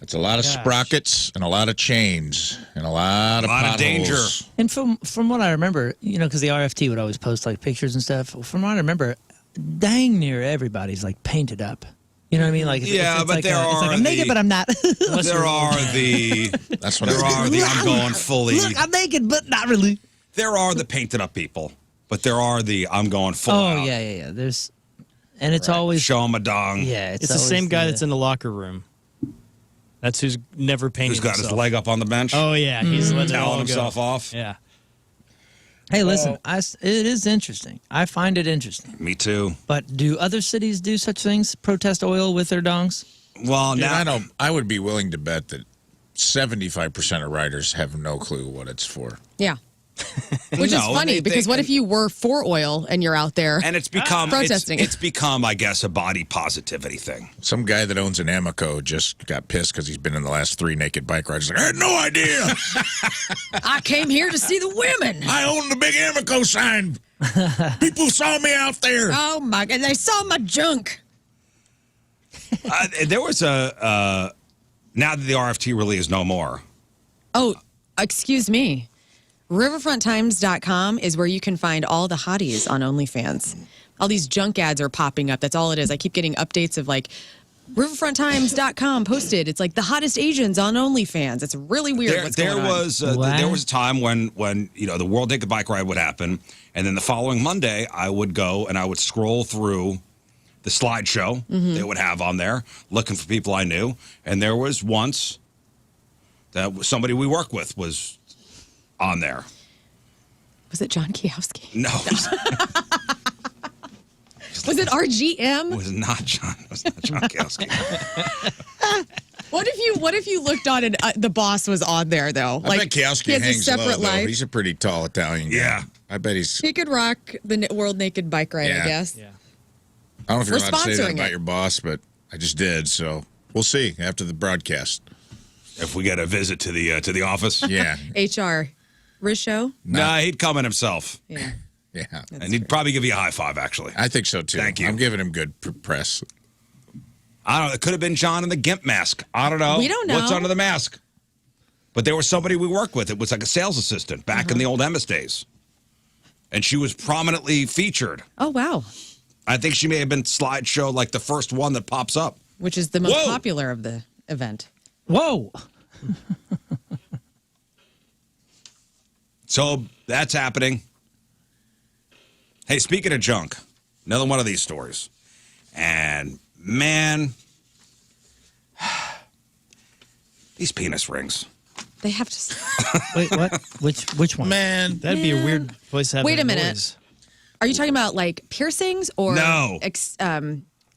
It's a lot of Gosh. sprockets and a lot of chains and a lot of potholes. danger. And from what I remember, because the RFT would always post like pictures and stuff. From what I remember, dang near everybody's like painted up. You know what I mean? Like Yeah, but like there it's like are I'm naked, the- but I'm not. There are the That's what there I are the I'm going fully. Look, I'm naked, but not really. There are the painted up people, but there are the I'm going full Oh out. yeah. There's, and it's always Show 'em a dong. yeah. It's the always same guy that's in the locker room. That's who's never painted Who's got his himself. leg up on the bench? Oh, yeah. He's letting it all Telling go. himself off. Yeah. Hey, listen, it is interesting. I find it interesting. Me too. But do other cities do such things? Protest oil with their dongs? Well, Dude, now I would be willing to bet that 75% of riders have no clue what it's for. Yeah. Which is No, funny they- because what if you were for oil and you're out there? and it's become Protesting. It's become, I guess, a body positivity thing. Some guy that owns an Amoco just got pissed because he's been in the last 3 naked bike rides. He's like, I had no idea. I came here to see the women. I own the big Amoco sign. People saw me out there. Oh my God! They saw my junk. There was a now that the RFT really is no more. Oh, excuse me. Riverfronttimes.com is where you can find all the hotties on OnlyFans. All these junk ads are popping up. That's all it is. I keep getting updates of like Riverfronttimes.com posted. It's like the hottest Asians on OnlyFans. It's really weird. What's There going on. was Wow. there was a time when the World Naked Bike Ride would happen, and then the following Monday I would go and I would scroll through the slideshow they would have on there, looking for people I knew, and there was once that somebody we work with was on there. Was it John Kiowski? No, Was it RGM? it was not John. It was not John Kowski. What if you looked on and the boss was on there though? I bet Kowski he has a hangs low, separate though. life. He's a pretty tall Italian guy. Yeah. I bet he's... He could rock the World Naked Bike Ride, Yeah. I guess. Yeah. I don't know if you're We're allowed to say that sponsoring about it. your boss, but I just did, so we'll see after the broadcast. If we get a visit to the office, Yeah. HR. Riz Show? nah, he'd come in himself, Yeah. Yeah. and he'd probably give you a high five. Actually, I think so, too. Thank you. I'm giving him good press. I don't know. It could have been John in the gimp mask. I don't know. We don't what's know. under the mask. But there was somebody we worked with. It was like a sales assistant back in the old Emmis days, and she was prominently featured. Oh, wow. I think she may have been slideshow like the first one that pops up. Which is the most Whoa. popular of the event. Whoa! So that's happening. Hey, speaking of junk, Another one of these stories. And, man, these penis rings. They have to. Wait, what? Which one? Man, That'd be a weird place to have Wait that a minute. noise. Are you talking about like piercings or No.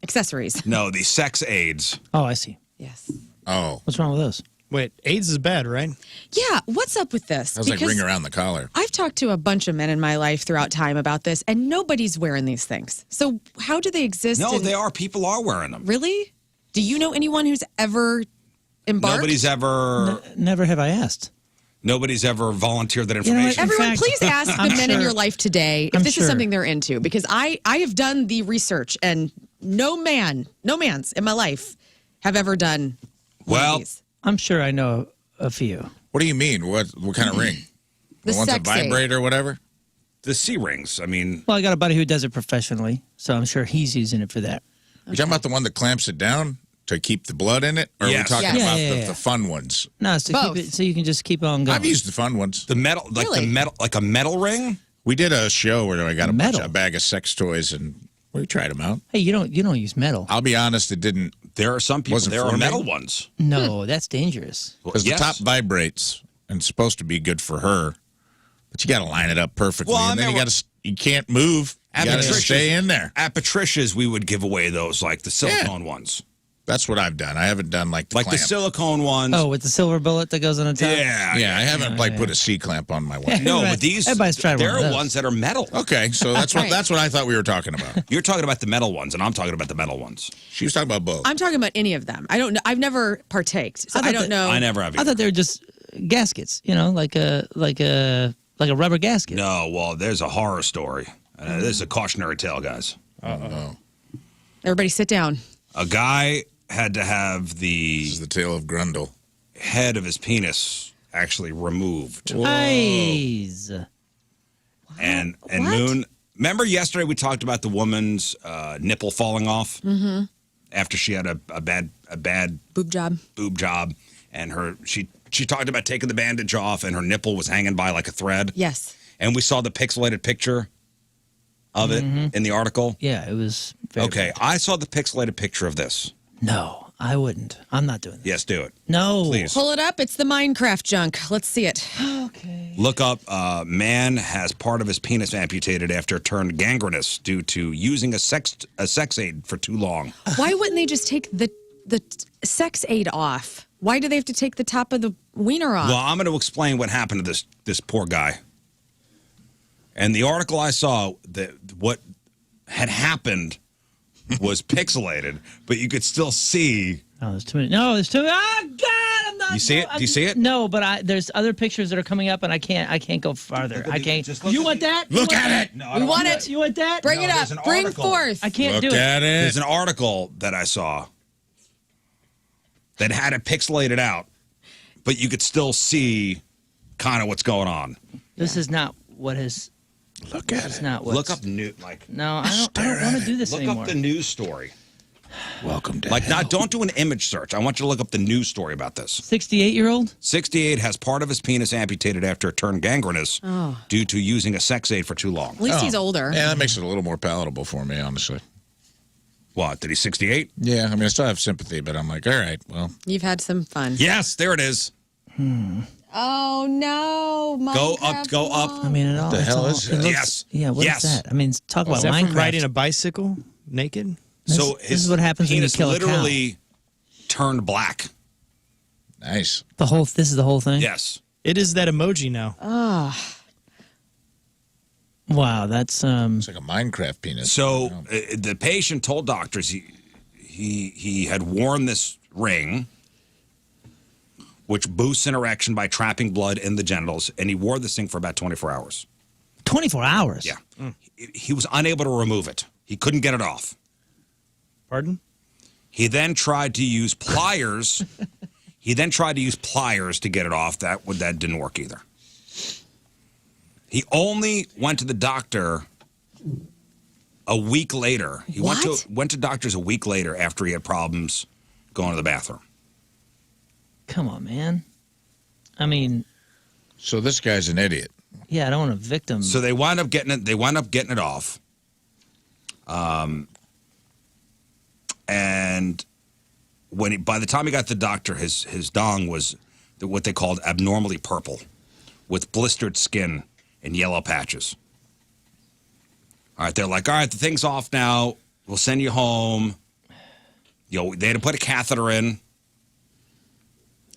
accessories? No, the sex aids. Oh, I see. Yes. oh, What's wrong with those? Wait, AIDS is bad, right? Yeah. What's up with this? that was like ring around the collar. I've talked to a bunch of men in my life throughout time about this, and nobody's wearing these things. So how do they exist? No, in- they are. People are wearing them. Really? Do you know anyone who's ever embarked? Nobody's ever Never have I asked. volunteered that You know what? information. Everyone, fact, please ask the I'm men in sure- your life today if I'm this is sure. something they're into, because I have done the research, and no mans in my life have ever done one of Well, these. I'm sure I know a few. What do you mean? What kind of ring? The ones that sex aid. vibrate or whatever? the C rings. I mean, Well, I got a buddy who does it professionally, so I'm sure he's using it for that. You talking about the one that clamps it down to keep the blood in it? Or Yes. are we talking Yes. about Yeah. the fun ones? No, it's to Both. keep it so you can just keep on going. I've used the fun ones. the metal, like Really? the metal, like a metal ring. We did a show where I got Metal. a bag of sex toys and we tried them out. Hey, you don't use metal. I'll be honest, it didn't, There are some people. Wasn't There for are me. metal ones. No, that's dangerous. because Yes. the top vibrates and it's supposed to be good for her, but you got to line it up perfectly. Well, I and then remember- you can't move. You At got to Patricia's- stay in there. At Patricia's, we would give away those, like the silicone ones, That's what I've done. I haven't done like the like the clamp. silicone ones. Oh, with the silver bullet that goes on the top? yeah, Yeah, I haven't like put a C clamp on my wife. No, Everybody- but these everybody's tried there one of are those. ones that are metal. Okay, so that's Right. what I thought we were talking about. You're talking about the metal ones, and I'm talking about the metal ones. She was talking about both. I'm talking about any of them. I don't know. I've never partaked, so I thought I don't that- know. I never have. I thought they were just gaskets, like a rubber gasket. No, well, there's a horror story. This is a cautionary tale, guys. Everybody, sit down. A guy had to have This the is the tale of Grundle. head of his penis actually removed. Eyes. And What? Moon, remember yesterday we talked about the woman's nipple falling off after she had a bad Boob job. boob job, and she talked about taking the bandage off, and her nipple was hanging by like a thread. Yes. And we saw the pixelated picture of it in the article. Yeah, it was very Okay, bad. I saw the pixelated picture of this. No, I wouldn't. I'm not doing that. Yes, do it. No. Please. Pull it up. It's the Minecraft junk. Let's see it. Okay. Look up, man has part of his penis amputated after it turned gangrenous due to using a sex aid for too long. Why wouldn't they just take the sex aid off? Why do they have to take the top of the wiener off? Well, I'm going to explain what happened to this poor guy. And the article I saw, that what had happened was pixelated, but you could still see. No, there's too many. No, there's too many. Oh God, I'm not. You see it? Do you see it? No, but there's other pictures that are coming up, and I can't go farther. I can't. just look You at want the- that? Look You want at that? it. No, I we don't want do it. that. You want that? Bring No, it up. there's an Bring article. forth. I can't Look do it. at it. There's an article that I saw that had it pixelated out, but you could still see kind of what's going on. This is not what is. Look at It's it. not what. Look up new, like No, I don't Stare want at to do this look anymore. up the news story. Welcome to Like, hell. not don't do an image search. I want you to look up the news story about this. 68-year-old. 68 has part of his penis amputated after it turned gangrenous due to using a sex aid for too long. At least he's older. Yeah, that makes it a little more palatable for me, honestly. What? Did he 68? Yeah, I mean, I still have sympathy, but I'm like, all right, well, You've had some fun. Yes, there it is. Oh no! Go up, Minecraft go up. wall. I mean, it all. the it's hell all- is it it? looks- Yes. Yeah. What is Yes. that? I mean, talk about Is that Minecraft. from riding a bicycle naked? So this his is what happens when you penis kill a cow. literally turned black. nice. This is the whole thing. Yes. It is that emoji now. Wow, that's It's like a Minecraft penis. So the patient told doctors he had worn this ring, which boosts an erection by trapping blood in the genitals, and he wore this thing for about 24 hours. 24 hours. Yeah. He was unable to remove it. He couldn't get it off. Pardon? He then tried to use pliers. To get it off. That didn't work either. He only went to the doctor a week later. He What? went to doctors a week later after he had problems going to the bathroom. Come on, man. I mean, So this guy's an idiot. yeah, I don't want to victim. So they wound up getting it. They wound up getting it off. And by the time he got to the doctor, his dong was what they called abnormally purple, with blistered skin and yellow patches. All right, they're like, all right, the thing's off now. We'll send you home. They had to put a catheter in,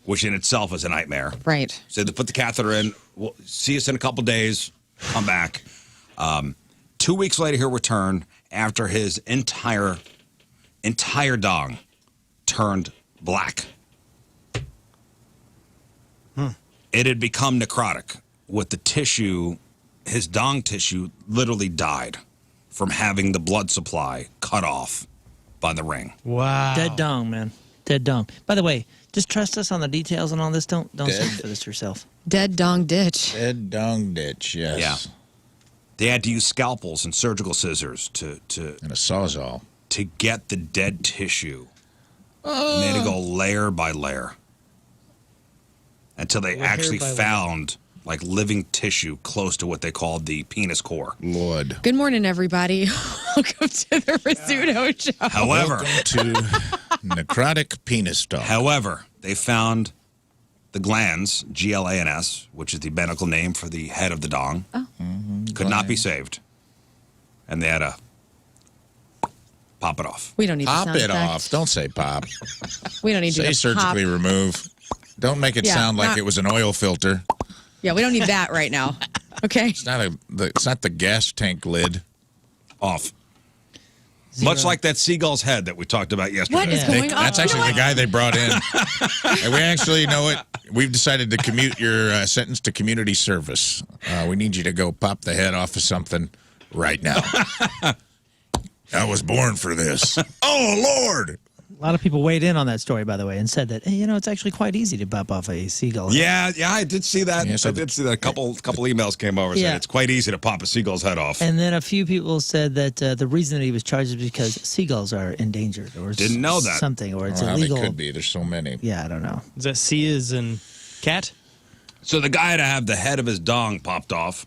which in itself is a nightmare. Right. So they put the catheter in. We'll see us in a couple days. Come back. 2 weeks later, he'll return after his entire dong turned black. It had become necrotic with the tissue. His dong tissue literally died from having the blood supply cut off by the ring. Wow. Dead dong, man. Dead dong. By the way, just trust us on the details and all this. Don't search for this yourself. Dead dong ditch. Dead dong ditch, yes. Yeah. They had to use scalpels and surgical scissors to And a sawzall. to get the dead tissue. And they had to go layer by layer until they actually found like living tissue close to what they called the penis core. Lord. Good morning, everybody. Welcome to the Rizzuto Show. However, Welcome to necrotic penis dog. However, they found the glands, GLANS, which is the medical name for the head of the dong, could not be saved. And they had to pop it off. We don't need Pop the sound it effect. off. Don't say pop. We don't need Say to surgically pop. remove. Don't make it Yeah, sound like not- it was an oil filter. Yeah, we don't need that right now. Okay. It's not the gas tank lid. Off. Much like that seagull's head that we talked about yesterday. What is going on? That's actually the guy they brought in. And we actually know it. We've decided to commute your sentence to community service. We need you to go pop the head off of something right now. I was born for this. Oh, Lord. A lot of people weighed in on that story, by the way, and said that, hey, it's actually quite easy to pop off a seagull. Yeah, I did see that. Yeah, so I did see that. A couple emails came over saying Yeah. it's quite easy to pop a seagull's head off. And then a few people said that the reason that he was charged is because seagulls are endangered, or Didn't know that. something, or it's Well, illegal. they could be. There's so many. Yeah, I don't know. Is that C is in cat? So the guy had to have the head of his dong popped off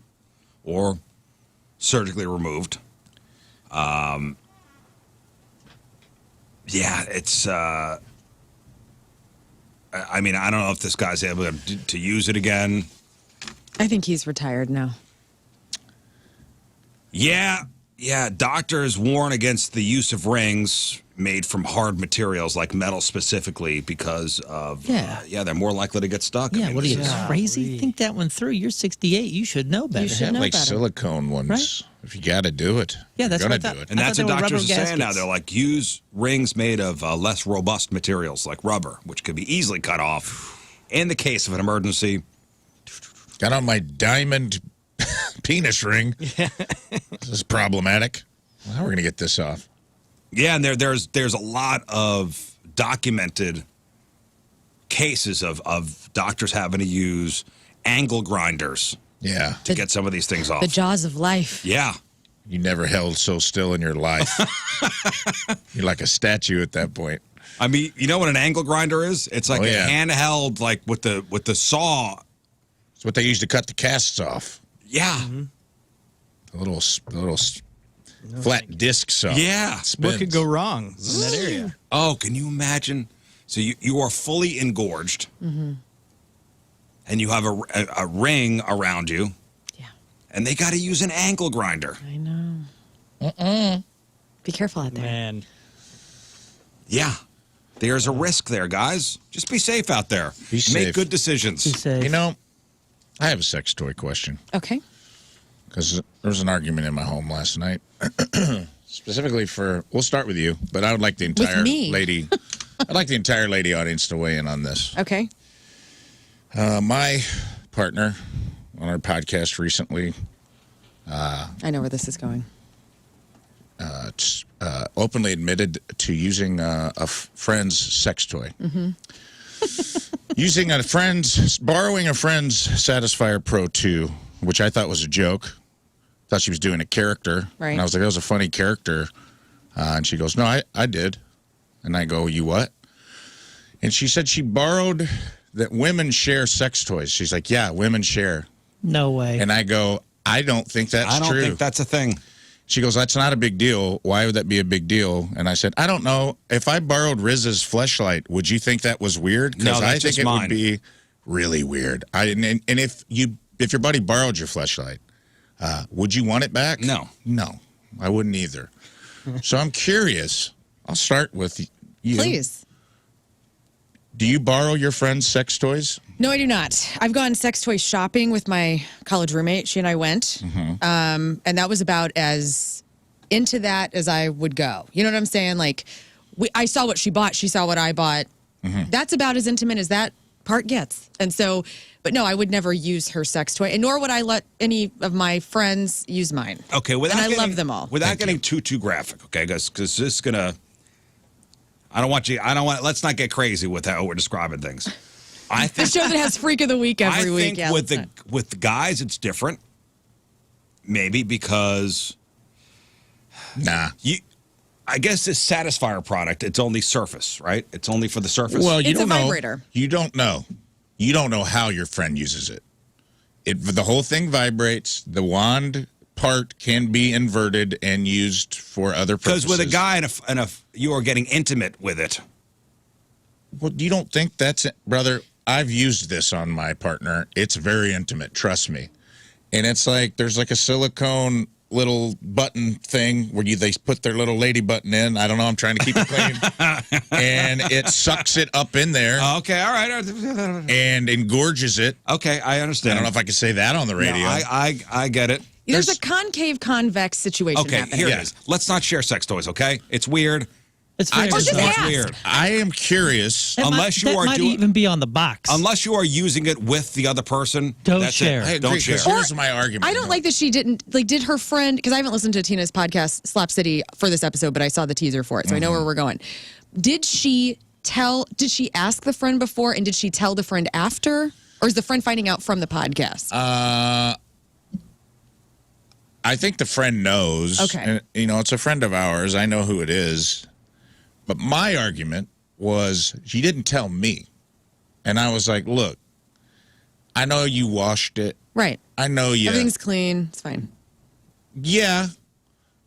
or surgically removed. Yeah, it's. I mean, I don't know if this guy's able to use it again. I think he's retired now. Yeah. Doctors warn against the use of rings made from hard materials like metal specifically because of. Yeah. They're more likely to get stuck. Yeah, I mean, what are you, this is- crazy? Think that one through. You're 68. You should know better. You should Have know like better. silicone ones. Right? If you got to do it. Yeah, that's you're what I gonna thought. do it. And I that's thought what they were doctors are rubber saying now. gaskets. They're like, use rings made of less robust materials like rubber, which could be easily cut off in the case of an emergency. Got on my diamond penis ring. This is problematic. Well, how are we going to get this off? Yeah, and there's a lot of documented cases of doctors having to use angle grinders Yeah. to get some of these things off. The jaws of life. Yeah. You never held so still in your life. You're like a statue at that point. I mean, you know what an angle grinder is? It's like Oh, a yeah. handheld, like with the saw. It's what they use to cut the casts off. Yeah. The little flat disc saw. Yeah. Spins. What could go wrong in that area? Oh, can you imagine? So you are fully engorged, and you have a ring around you, Yeah, and they got to use an angle grinder. I know. Be careful out there. Man. Yeah. There's a risk there, guys. Just be safe out there. Be Make safe. good decisions. He said, You know, I have a sex toy question. Okay. Because there was an argument in my home last night. Specifically we'll start with you, but I would like the entire me? lady, I'd like the entire lady audience to weigh in on this. Okay. My partner on our podcast recently I know where this is going. openly admitted to using a friend's sex toy. Borrowing a friend's Satisfier Pro 2, which I thought was a joke. Thought she was doing a character. Right. And I was like, that was a funny character. And she goes, no, I did. And I go, you what? And she said she borrowed that women share sex toys. She's like, yeah, women share. no way. And I go, I don't think that's I don't true. think that's a thing. She goes, that's not a big deal. Why would that be a big deal? And I said, I don't know. If I borrowed Riz's fleshlight, would you think that was weird? No, Because that's I think just it mine. would be really weird. And if your buddy borrowed your fleshlight, would you want it back? No. No, I wouldn't either. So I'm curious. I'll start with you. Please. Do you borrow your friends' sex toys? No, I do not. I've gone sex toy shopping with my college roommate. She and I went. And that was about as into that as I would go. You know what I'm saying? Like, I saw what she bought. She saw what I bought. That's about as intimate as that part gets. And so, but no, I would never use her sex toy, and nor would I let any of my friends use mine. Okay, and I love them all. Without getting too graphic, okay, because this is gonna. I don't want. Let's not get crazy with how we're describing things. I The think show that has Freak of the Week every week. think Yeah, with let's the guys, it's different. Maybe because Nah. I guess this Satisfier product, it's only surface, right? It's only for the surface. Well, you It's a don't know. vibrator. You don't know. You don't know how your friend uses it. The whole thing vibrates. The wand part can be inverted and used for other purposes. because with a guy and you are getting intimate with it. Well, you don't think that's it, brother? I've used this on my partner. It's very intimate, trust me. And it's like there's like a silicone little button thing where they put their little lady button in. I don't know. I'm trying to keep it clean. And it sucks it up in there Okay, all right. and engorges it. Okay, I I understand. don't know if I can say that on the No, radio. I get it. There's a concave convex situation Okay, happening. here Yeah. it is. Let's not share sex toys, okay? It's weird. It's I very just bizarre. want- It's ask. weird. I am curious. That unless might, you that are might doing- even be on the box. Unless you are using it with the other person. Don't that's share. It. I agree, Don't share. 'cause here's my argument. I don't like that she didn't did her friend, because I haven't listened to Tina's podcast Slap City for this episode, but I saw the teaser for it, so I know where we're going. Did she ask the friend before, and did she tell the friend after, or is the friend finding out from the podcast? I think the friend knows. Okay. And, it's a friend of ours. I know who it is. But my argument was she didn't tell me. And I was like, look, I know you washed it. Right. I know you. Everything's clean. It's fine. Yeah.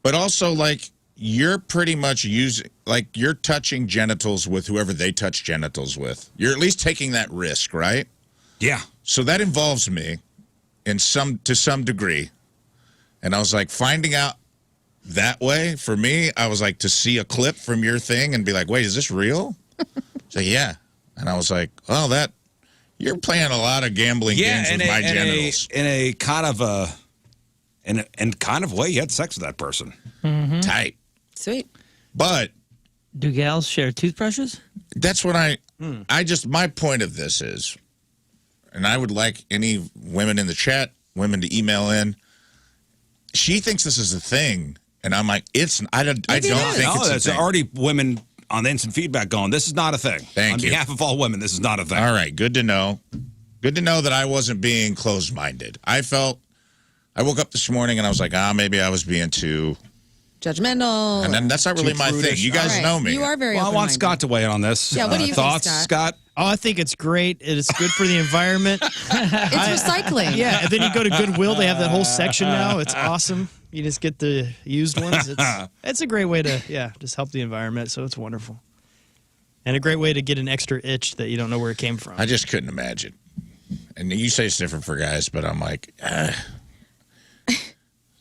But also, like, you're pretty much you're touching genitals with whoever they touch genitals with. You're at least taking that risk, right? Yeah. So that involves me to some degree. And I was like, finding out that way, for me, I was like, to see a clip from your thing and be like, wait, is this real? So, yeah. And I was like, well, you're playing a lot of gambling games with my genitals. In a kind of kind of way, you had sex with that person. Tight. Sweet. But Do gals share toothbrushes? that's what my point of this is, and I would like any women in the chat, women to email in. She thinks this is a thing, and I'm like, I don't think No, it's a there's thing. already women on the instant feedback going, this is not a thing. Thank on you. behalf of all women, this is not a thing. All right, good to know. Good to know that I wasn't being closed-minded. I woke up this morning and I was like, maybe I was being too, Judgmental. and then that's not really my thing. prudish. You guys All right. know me. You are very Well, I want open-minded. Scott to weigh in on this. Yeah, what do you think, thoughts, Scott? Oh, I think it's great. It's good for the environment. It's recycling. Yeah, and then you go to Goodwill. They have that whole section now. It's awesome. You just get the used ones. It's a great way to, just help the environment. So it's wonderful. And a great way to get an extra itch that you don't know where it came from. I just couldn't imagine. And you say it's different for guys, but I'm like,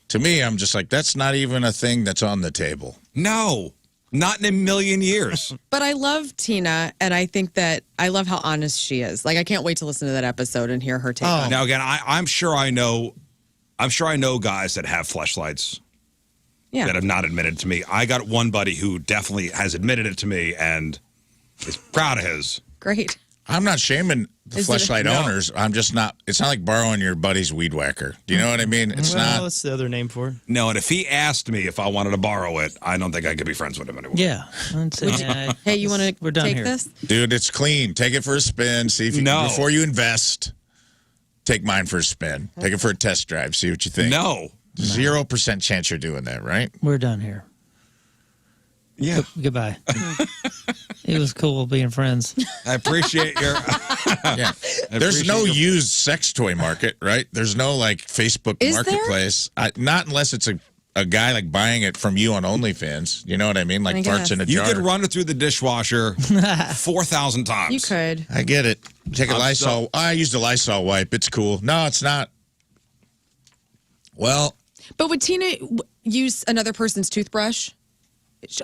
to me, I'm just like, that's not even a thing that's on the table. No, not in a million years. But I love Tina, and I think that I love how honest she is. Like, I can't wait to listen to that episode and hear her take on it. Now, again, I'm sure I know guys that have fleshlights Yeah. that have not admitted to me. I got one buddy who definitely has admitted it to me and is proud of his. Great. I'm not shaming the Is it- fleshlight No. owners. I'm just not. It's not like borrowing your buddy's weed whacker. Do you know what I mean? It's well, not. that's the other name for it. No, and if he asked me if I wanted to borrow it, I don't think I could be friends with him anymore. Yeah. I'd say, yeah, Hey, you want we're to done take here. this? Dude, it's clean. Take it for a spin. See if you No. before you invest. Take mine for a spin. Take it for a test drive. See what you think. No. 0% chance you're doing that, right? We're done here. Yeah. Goodbye. It was cool being friends. I appreciate your. Yeah. There's no appreciate used sex toy market, right? There's no like Facebook Is there? marketplace. Not unless it's a guy like buying it from you on OnlyFans. You know what I mean? Like I farts guess. in a You jar. could run it through the dishwasher 4,000 times. You could. I get it. Take a I'm Lysol. I used a Lysol wipe. It's cool. No, it's not. Well, But would Tina use another person's toothbrush?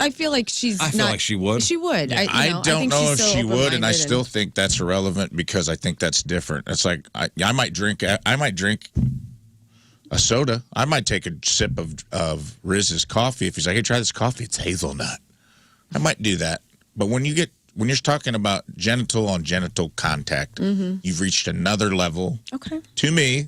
I feel like she's I feel not, like she would. She would. I don't think know she's if so she would, and I open-minded still think that's irrelevant because I think that's different. It's like I might drink a soda. I might take a sip of Riz's coffee if he's like, "Hey, try this coffee. It's hazelnut." I might do that. But when you're talking about genital on genital contact, you've reached another level. Okay. To me,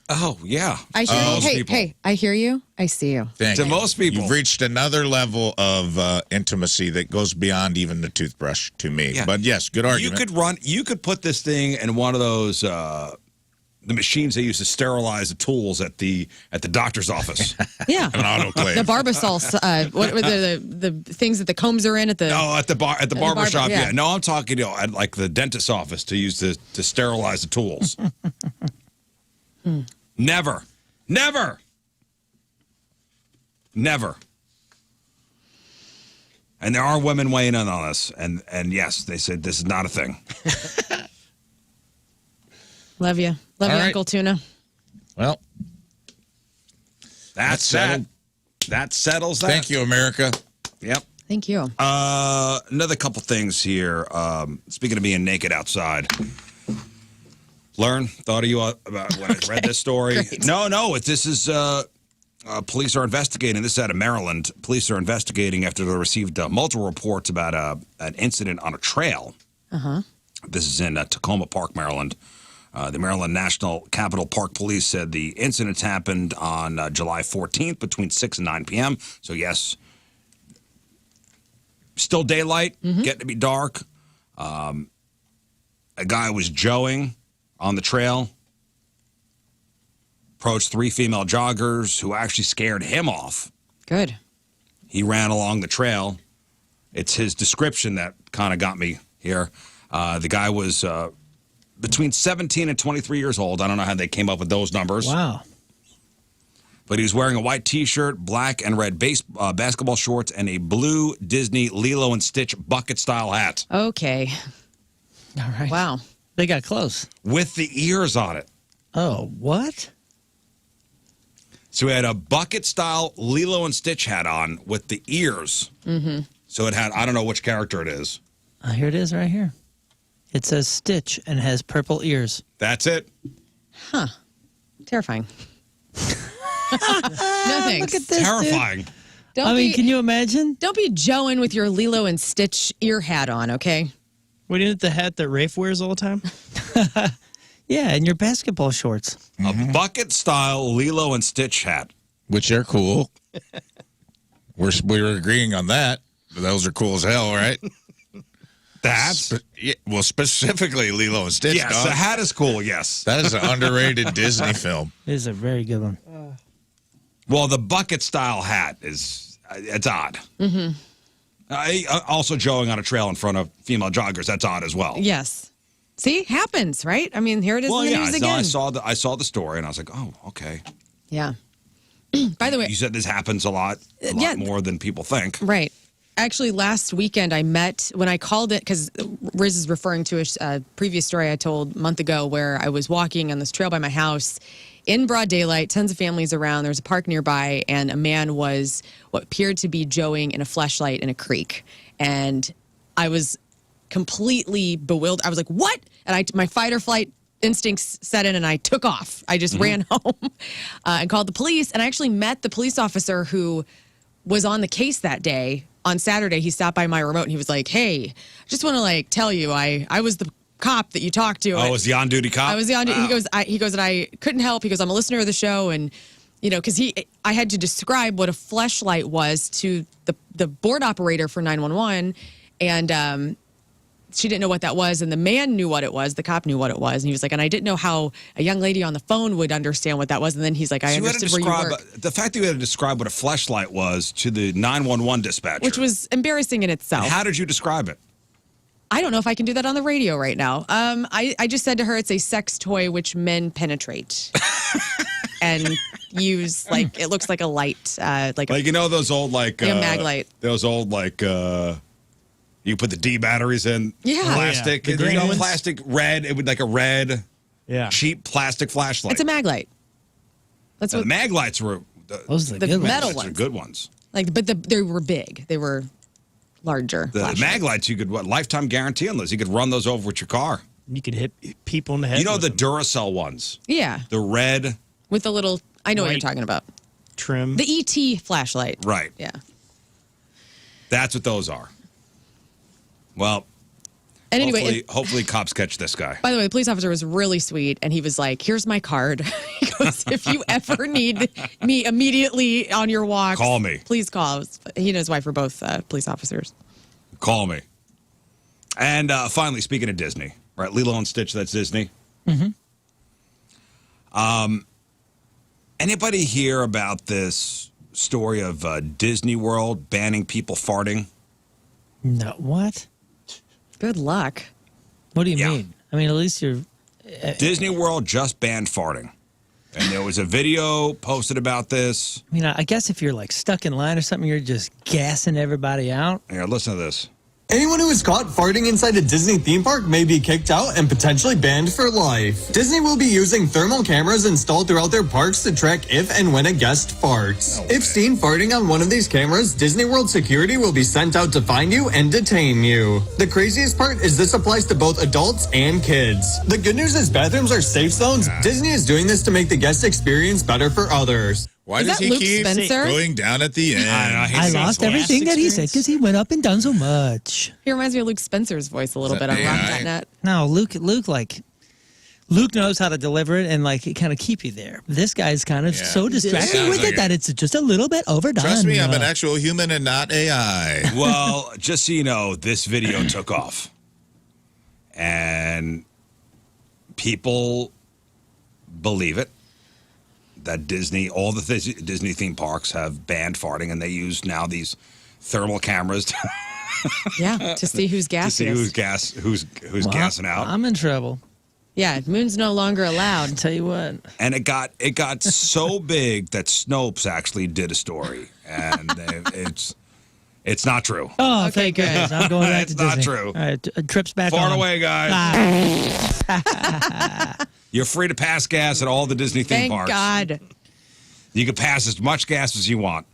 Oh, yeah. I hear most you. Hey, people. hey, I hear you. I see you. thank To you. most people. You've reached another level of intimacy that goes beyond even the toothbrush to me. Yeah. But yes, good argument. You could put this thing in one of those the machines they use to sterilize the tools at the doctor's office. Yeah. An autoclave. The Barbasol, what were the things that the combs are in at the? Oh, at the barber shop, yeah. yeah. No, I'm talking at like the dentist's office to use to sterilize the tools. Never. And there are women weighing in on this, and yes, they said this is not a thing. Love you, All right. Uncle Tuna. Well, That's settled. That settles that. thank you, America. Yep. Thank you. Another couple things here. Speaking of being naked outside, Lern, thought of you about when I read this story. Great. No. This is police are investigating. This is out of Maryland. Police are investigating after they received multiple reports about an incident on a trail. This is in Tacoma Park, Maryland. The Maryland National Capital Park Police said the incident happened on July 14th between 6 and 9 p.m. So, yes, still daylight, getting to be dark. A guy was joeing on the trail, approached 3 female joggers who actually scared him off. Good. He ran along the trail. It's his description that kind of got me here. The guy was between 17 and 23 years old. I don't know how they came up with those numbers. Wow. But he was wearing a white T-shirt, black and red basketball shorts, and a blue Disney Lilo and Stitch bucket-style hat Okay. All right. Wow. They got close. with the ears on it. Oh, what? So he had a bucket-style Lilo and Stitch hat on with the ears. Mm-hmm. So it had, I don't know which character it is. Here it is right here. It says Stitch and has purple ears. That's it. Terrifying. No thanks. Look at this, Terrifying. Don't I mean, be, can you imagine? don't be joeing with your Lilo and Stitch ear hat on, okay? What isn't it the hat that Rafe wears all the time? Yeah, and your basketball shorts. A bucket-style Lilo and Stitch hat. Which are cool. We're agreeing on that. Those are cool as hell, right? That's Well, specifically Lilo and Stitch. yes. dog. The hat is cool. Yes. That is an underrated Disney film. It is a very good one. Well, the bucket-style hat is it's odd. Mm-hmm. Also, joeing on a trail in front of female joggers. That's odd as well. Yes. See, happens, right? I mean, here it is Well, in the yeah. news So again. I saw the story and I was like, oh, okay. Yeah. By the way, You said this happens a lot yeah. more than people think. right. Actually, last weekend I met, when I called it, because Riz is referring to a previous story I told a month ago where I was walking on this trail by my house in broad daylight, tons of families around. There was a park nearby, and a man was what appeared to be joeing in a fleshlight in a creek. And I was completely bewildered. I was like, what? And my fight or flight instincts set in, and I took off. I just ran home and called the police. And I actually met the police officer who was on the case that day. On Saturday, he stopped by my remote and he was like, hey, I just want to tell you, I was the cop that you talked to. Oh, was the on-duty cop? I was the on. Wow. He goes, and I couldn't help. He goes, I'm a listener of the show, and because I had to describe what a fleshlight was to the board operator for 911, and she didn't know what that was, and the man knew what it was. The cop knew what it was, and he was like, and I didn't know how a young lady on the phone would understand what that was. And then he's like, I So you had to understood where you describe work, the fact that you had to describe what a fleshlight was to the 911 dispatcher. which was embarrassing in itself. How did you describe it? I don't know if I can do that on the radio right now. I just said to her, it's a sex toy which men penetrate. And use like it looks like a light, like you know those old like a mag light. Those old like you put the D batteries in Yeah. plastic, The green ones? plastic red. It would like a red cheap plastic flashlight. It's a mag light. That's Now, what the mag lights were Those are the good ones. metal lights are ones. good ones. like, but they were big. They were larger. The flashlights. mag lights you could lifetime guarantee on those. You could run those over with your car. You could hit people in the head. You know with the them. Duracell ones, Yeah, the red, with the little. I know what you're White. talking about. trim. The ET flashlight. right? Yeah. That's what those are. Well, And anyway, hopefully cops catch this guy. by the way, the police officer was really sweet, and he was like, "Here's my card." He goes, "If you ever need me immediately on your walks, Call me. Please call." He and his wife were both police officers. Call me. And finally, speaking of Disney, right? Lilo and Stitch, that's Disney. Mm-hmm. Anybody hear about this story of Disney World banning people farting? No, what? Good luck. What do you Yeah. mean? I mean, at least you're. Disney World just banned farting. And there was a video posted about this. I mean, I guess if you're like stuck in line or something, you're just gassing everybody out. Here, listen to this. Anyone who is caught farting inside a Disney theme park may be kicked out and potentially banned for life. Disney will be using thermal cameras installed throughout their parks to track if and when a guest farts. If seen farting on one of these cameras, Disney World security will be sent out to find you and detain you. The craziest part is this applies to both adults and kids. The good news is bathrooms are safe zones. Disney is doing this to make the guest experience better for others. Why Is does that he Luke keep Spencer? going down at the end? I lost everything that he said because he went up and done so much. He reminds me of Luke Spencer's voice a little Is that bit on AI? Rock.net. No, Luke knows how to deliver it and like kind of keep you there. This guy's kind of Yeah. so distracted Sounds with like it that it's just a little bit overdone. Trust me, I'm an actual human and not AI. Well, just so you know, this video took off. And people believe it. That Disney, all the Disney theme parks have banned farting, and they use now these thermal cameras to Yeah, to see who's see gaseous. who's gassing out. I'm in trouble. Yeah, Moon's no longer allowed. Tell you what. And it got so big that Snopes actually did a story, and it's not true. Oh, Okay, thank goodness. I'm going back to It's not Disney. true. All right, trips back Far on. away, guys. You're free to pass gas at all the Disney theme Thank parks. God. You can pass as much gas as you want.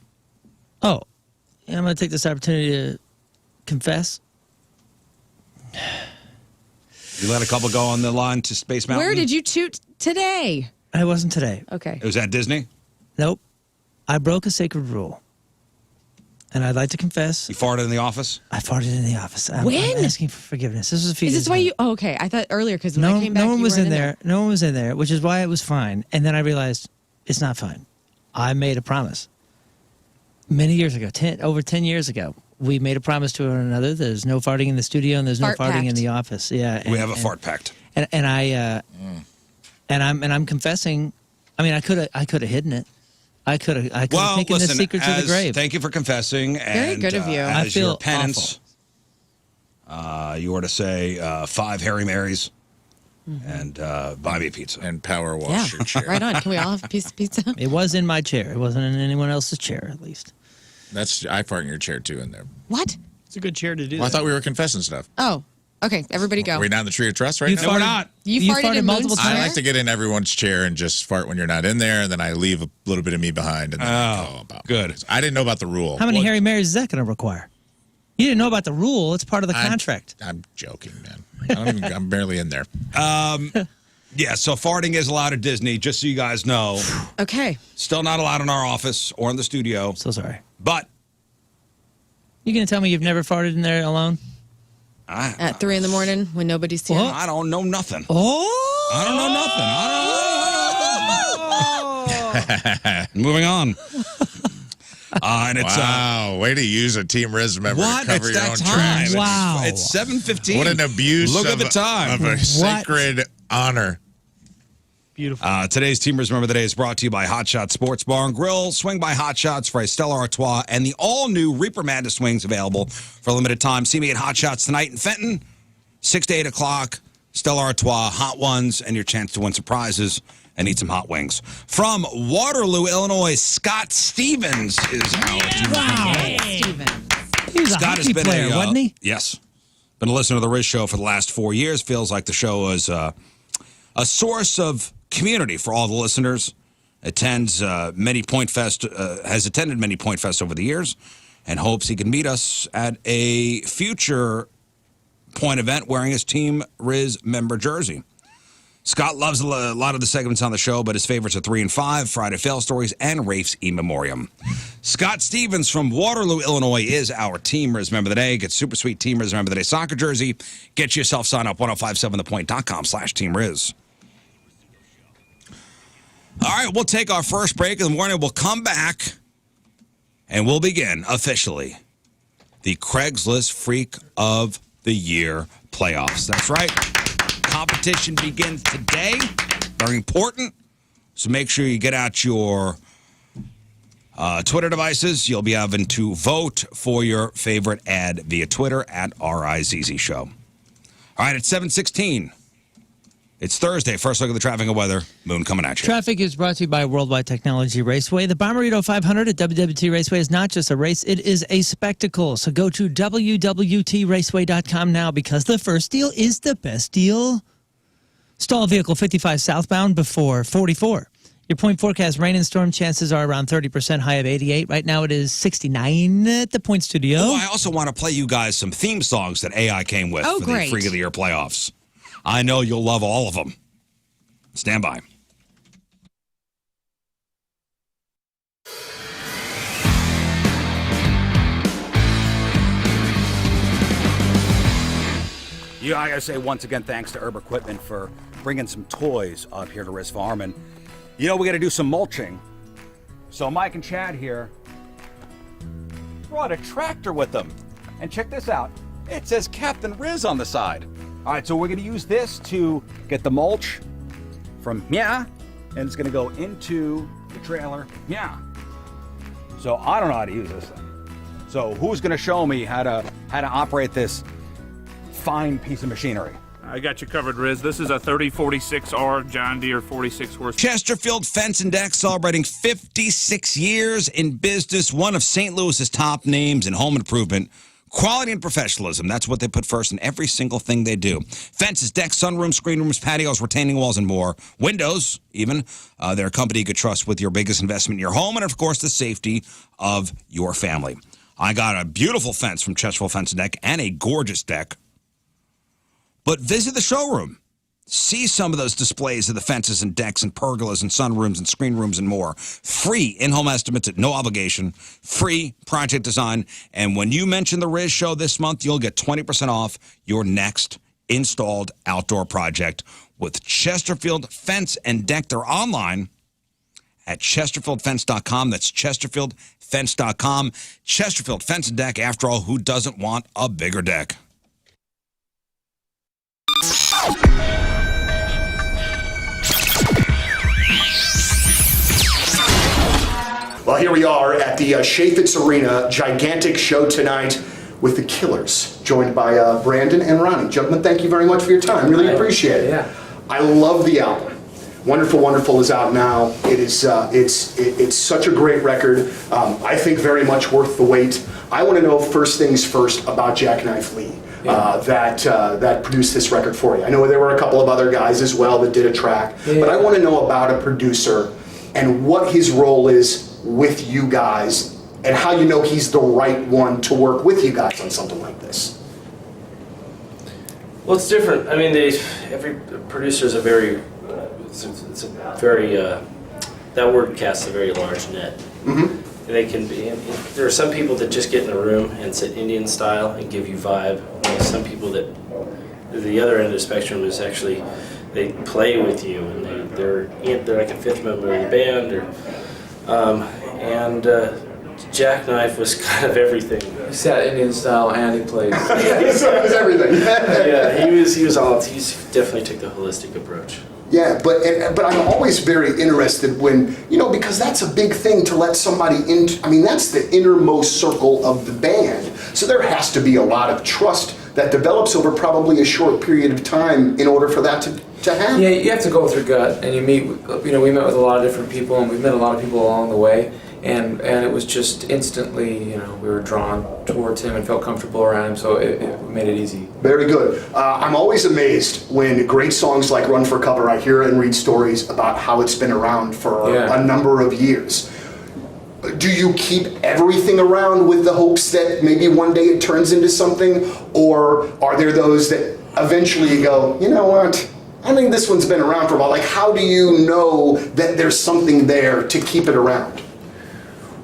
Oh, and I'm going to take this opportunity to confess. You let a couple go on the line to Space Mountain? Where did you toot today? I wasn't today. Okay. It was at Disney? Nope. I broke a sacred rule. And I'd like to confess, You farted in the office? I farted in the office. I'm When? asking for forgiveness. This was a few Is days this why ago. you? Oh, okay. I thought earlier because when No, I came back, no one you was weren't in there. No one was in there, which is why it was fine. And then I realized it's not fine. I made a promise many years ago, over 10 years ago. We made a promise to one another. There's no farting in the studio and there's Fart no farting in pact. the office. Yeah, We have a fart pact. And I'm confessing. I mean, I could have hidden it. I could have Well, taken listen, the secret to the grave. thank you for confessing. Very and, good of you. I As your feel penance, you were to say 5 Harry Marys and buy me a pizza. And power Yeah. wash your chair. Right on. Can we all have a piece of pizza? It was in my chair. It wasn't in anyone else's chair, at least. I fart in your chair too in there. What? It's a good chair to do Well, I that. thought we were confessing stuff. Oh, okay. Everybody go. Are we down the tree of trust right You now? No, we're not. You You farted farted in multiple Moon's times? I chair? like to get in everyone's chair and just fart when you're not in there, and then I leave a little bit of me behind. And then I go about good. I didn't know about the rule. How many Harry Marys is that going to require? You didn't know about the rule. It's part of the I'm- contract. I'm joking, man. I'm barely in there. Yeah, so farting is allowed at Disney, just so you guys know. Okay. Still not allowed in our office or in the studio. So sorry. But You going to tell me you've never farted in there alone? At 3 in the morning when nobody's here. I don't know nothing. Oh! I don't know nothing. Moving on. And it's Wow, way to use a Team Riz member what? to cover It's your that own time. tracks. Wow. It's 7:15. What an abuse Look of, at the time. of a sacred honor. Beautiful. Today's Team Riz Remember the Day is brought to you by Hot Shots Sports Bar and Grill. Swing by Hot Shots for a Stella Artois and the all-new Reaper Madness wings available for a limited time. See me at Hot Shots tonight in Fenton, 6 to 8 o'clock. Stella Artois hot ones, and your chance to win some prizes and eat some hot wings. From Waterloo, Illinois, Scott Stevens is our Steven. He was a Scott has hockey been player, wasn't he? Yes. Been a listener to the Riz Show for the last 4 years. Feels like the show is a source of community for all the listeners. Attends many Point Fest, has attended many Point Fests over the years, and hopes he can meet us at a future Point event wearing his Team Riz member jersey. Scott loves a lot of the segments on the show, but his favorites are 3 and 5, Friday Fail Stories, and Rafe's In Memoriam. Scott Stevens from Waterloo, Illinois is our Team Riz member of the day. Get super sweet Team Riz member of the day soccer jersey. Get yourself signed up, 1057thepoint.com/Team Riz. All right, we'll take our first break in the morning. We'll come back, and we'll begin officially the Craigslist Freak of the Year playoffs. That's right. Competition begins today. Very important. So make sure you get out your Twitter devices. You'll be having to vote for your favorite ad via Twitter at RIZZ Show. All right, it's 7:16. It's Thursday. First look at the traffic and weather. Moon coming at you. Traffic is brought to you by Worldwide Technology Raceway. The Bommarito 500 at WWT Raceway is not just a race, it is a spectacle. So go to WWTRaceway.com now because the first deal is the best deal. Stall vehicle 55 southbound before 44. Your point forecast rain and storm chances are around 30%, high of 88. Right now it is 69 at the Point Studio. Oh, I also want to play you guys some theme songs that AI came with for the Freak of the Year playoffs. I know you'll love all of them. Stand by. Yeah, I gotta say once again, thanks to Herb Equipment for bringing some toys up here to Riz Farm. And we gotta do some mulching. So Mike and Chad here brought a tractor with them. And check this out. It says Captain Riz on the side. All right, so we're gonna use this to get the mulch from and it's gonna go into the trailer. So I don't know how to use this thing. So who's gonna show me how to operate this fine piece of machinery? I got you covered, Riz. This is a 3046R John Deere 46 horse. Chesterfield Fence and Deck celebrating 56 years in business. One of St. Louis's top names in home improvement. Quality and professionalism, that's what they put first in every single thing they do. Fences, decks, sunrooms, screen rooms, patios, retaining walls, and more. Windows, even. They're a company you could trust with your biggest investment in your home and, of course, the safety of your family. I got a beautiful fence from Chesterfield Fence and Deck and a gorgeous deck. But visit the showroom. See some of those displays of the fences and decks and pergolas and sunrooms and screen rooms and more. Free in-home estimates at no obligation. Free project design. And when you mention the Riz Show this month, you'll get 20% off your next installed outdoor project with Chesterfield Fence and Deck. They're online at chesterfieldfence.com. That's chesterfieldfence.com. Chesterfield Fence and Deck. After all, who doesn't want a bigger deck? Well, here we are at the Chaffetz Arena, gigantic show tonight with the Killers, joined by Brandon and Ronnie. Gentlemen, thank you very much for your time. Really appreciate it. Yeah. I love the album. Wonderful, Wonderful is out now. It is it's such a great record. I think very much worth the wait. I want to know first things first about Jackknife Lee. That produced this record for you. I know there were a couple of other guys as well that did a track, but I want to know about a producer and what his role is with you guys and how you know he's the right one to work with you guys on something like this. Well, it's different. I mean, every producer is a very, it's a very, that word casts a very large net. Mm-hmm. They can be, there are some people that just get in a room and sit Indian style and give you vibe. And some people that, the other end of the spectrum is actually, they play with you and they're like a fifth member of the band. Jackknife was kind of everything. He sat Indian style and he played. He was everything. Yeah, he definitely took the holistic approach. Yeah, but I'm always very interested when, because that's a big thing to let somebody in. I mean, that's the innermost circle of the band. So there has to be a lot of trust that develops over probably a short period of time in order for that to happen. Yeah, you have to go with your gut, and you meet. We met with a lot of different people, and we met a lot of people along the way, and it was just instantly, we were drawn towards him and felt comfortable around him, so it made it easy. Very good. I'm always amazed when great songs like Run for Cover, I hear and read stories about how it's been around for a number of years. Do you keep everything around with the hopes that maybe one day it turns into something? Or are there those that eventually you go, you know what? I think this one's been around for a while. Like, how do you know that there's something there to keep it around?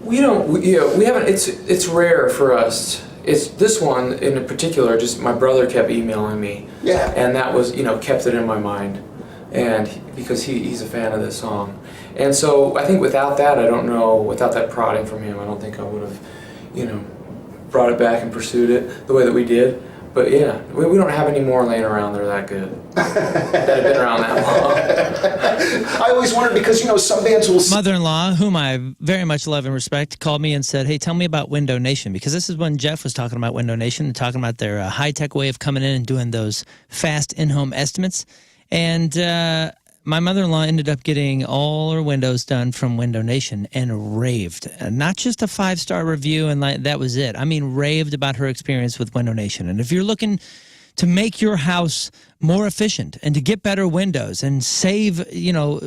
We haven't. It's rare for us. It's this one in particular. Just my brother kept emailing me. Yeah. And that was, kept it in my mind, and because he's a fan of this song, and so I think without that, I don't know. Without that prodding from him, I don't think I would have, brought it back and pursued it the way that we did. But yeah, we don't have any more laying around that are that good. that have been around that long. I always wondered because, some bands will... Mother-in-law, whom I very much love and respect, called me and said, hey, tell me about Window Nation, because this is when Jeff was talking about Window Nation and talking about their high-tech way of coming in and doing those fast in-home estimates. And my mother-in-law ended up getting all her windows done from Window Nation and raved. Not just a 5-star review and that was it. I mean, raved about her experience with Window Nation. And if you're looking to make your house more efficient and to get better windows and save,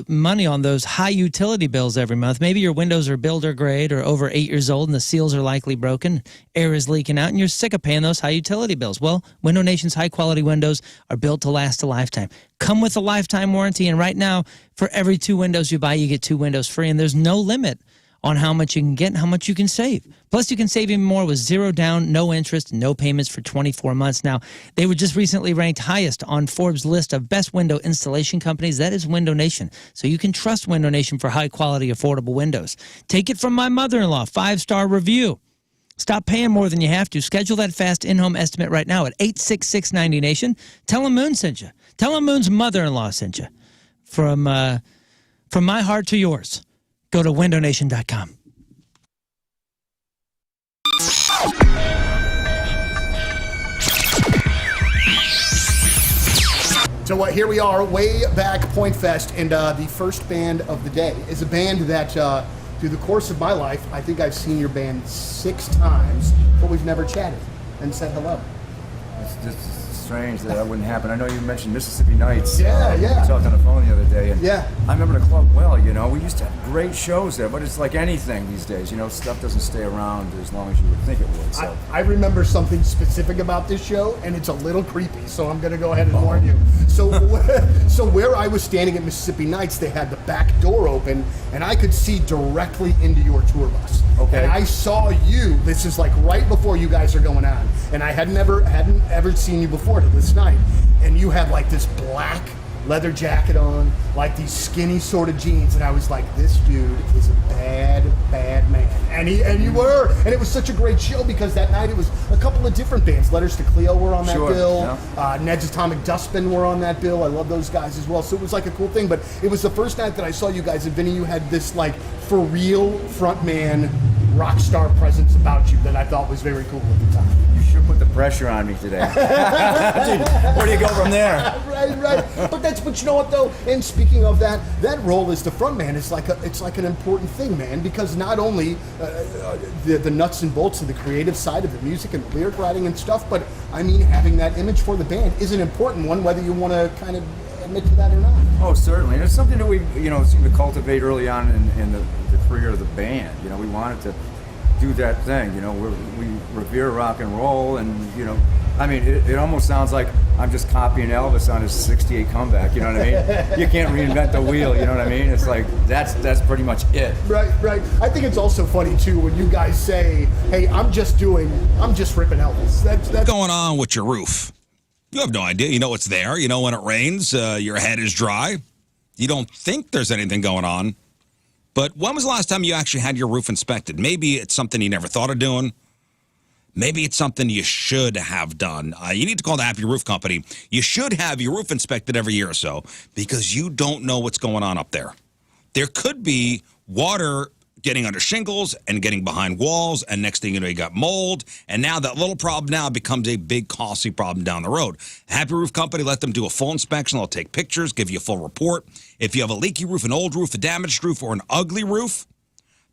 money on those high utility bills every month, maybe your windows are builder grade or over 8 years old and the seals are likely broken, air is leaking out, and you're sick of paying those high utility bills. Well, Window Nation's high quality windows are built to last a lifetime. Come with a lifetime warranty, and right now, for every 2 windows you buy, you get 2 windows free, and there's no limit on how much you can get and how much you can save. Plus, you can save even more with 0 down, no interest, no payments for 24 months. Now, they were just recently ranked highest on Forbes' list of best window installation companies. That is Window Nation. So you can trust Window Nation for high-quality, affordable windows. Take it from my mother-in-law, 5-star review. Stop paying more than you have to. Schedule that fast in-home estimate right now at 866-90-NATION. Tell them Moon sent you. Tell them Moon's mother-in-law sent you. From my heart to yours. Go to windownation.com. So here we are, way back Point Fest, and the first band of the day is a band that, through the course of my life, I think I've seen your band 6 times, but we've never chatted and said hello. It's just strange that wouldn't happen. I know you mentioned Mississippi Nights. Yeah. We talked on the phone the other day, and yeah. I remember the club well. We used to have great shows there, but it's like anything these days. Stuff doesn't stay around as long as you would think it would. So I remember something specific about this show, and it's a little creepy, so I'm going to go ahead and warn you. So where I was standing at Mississippi Nights, they had the back door open, and I could see directly into your tour bus. Okay. And I saw you. This is like right before you guys are going on, and I hadn't ever seen you before till this night, and you had like this black leather jacket on, like these skinny sort of jeans, and I was like, this dude is a bad man. And you were, and it was such a great show because that night it was a couple of different bands. Letters to Cleo were on that bill. Yeah. Ned's Atomic Dustbin were on that bill. I love those guys as well. So it was like a cool thing, but it was the first night that I saw you guys, and Vinny, you had this like for real frontman rock star presence about you that I thought was very cool at the time. You sure put the pressure on me today. Dude, where do you go from there? Right. But you know what though? And speaking of that role as the frontman is like an important thing, man, because not only the nuts and bolts of the creative side of the music and the lyric writing and stuff, but I mean having that image for the band is an important one, whether you want to kind of admit to that or not. Oh, certainly. And it's something that we seem to cultivate early on in the career of the band. We wanted to do that thing. We revere rock and roll, and I mean, it almost sounds like I'm just copying Elvis on his '68 comeback. You know what I mean? You can't reinvent the wheel. You know what I mean? It's like that's pretty much it. Right. I think it's also funny too when you guys say, "Hey, I'm just ripping Elvis." That's going on with your roof. You have no idea. You know it's there. You know when it rains, your head is dry. You don't think there's anything going on. But when was the last time you actually had your roof inspected? Maybe it's something you never thought of doing. Maybe it's something you should have done. You need to call the Happy Roof Company. You should have your roof inspected every year or so because you don't know what's going on up there. There could be water getting under shingles and getting behind walls, and next thing you know, you got mold, and now that little problem now becomes a big, costly problem down the road. Happy Roof Company, let them do a full inspection. They'll take pictures, give you a full report. If you have a leaky roof, an old roof, a damaged roof, or an ugly roof,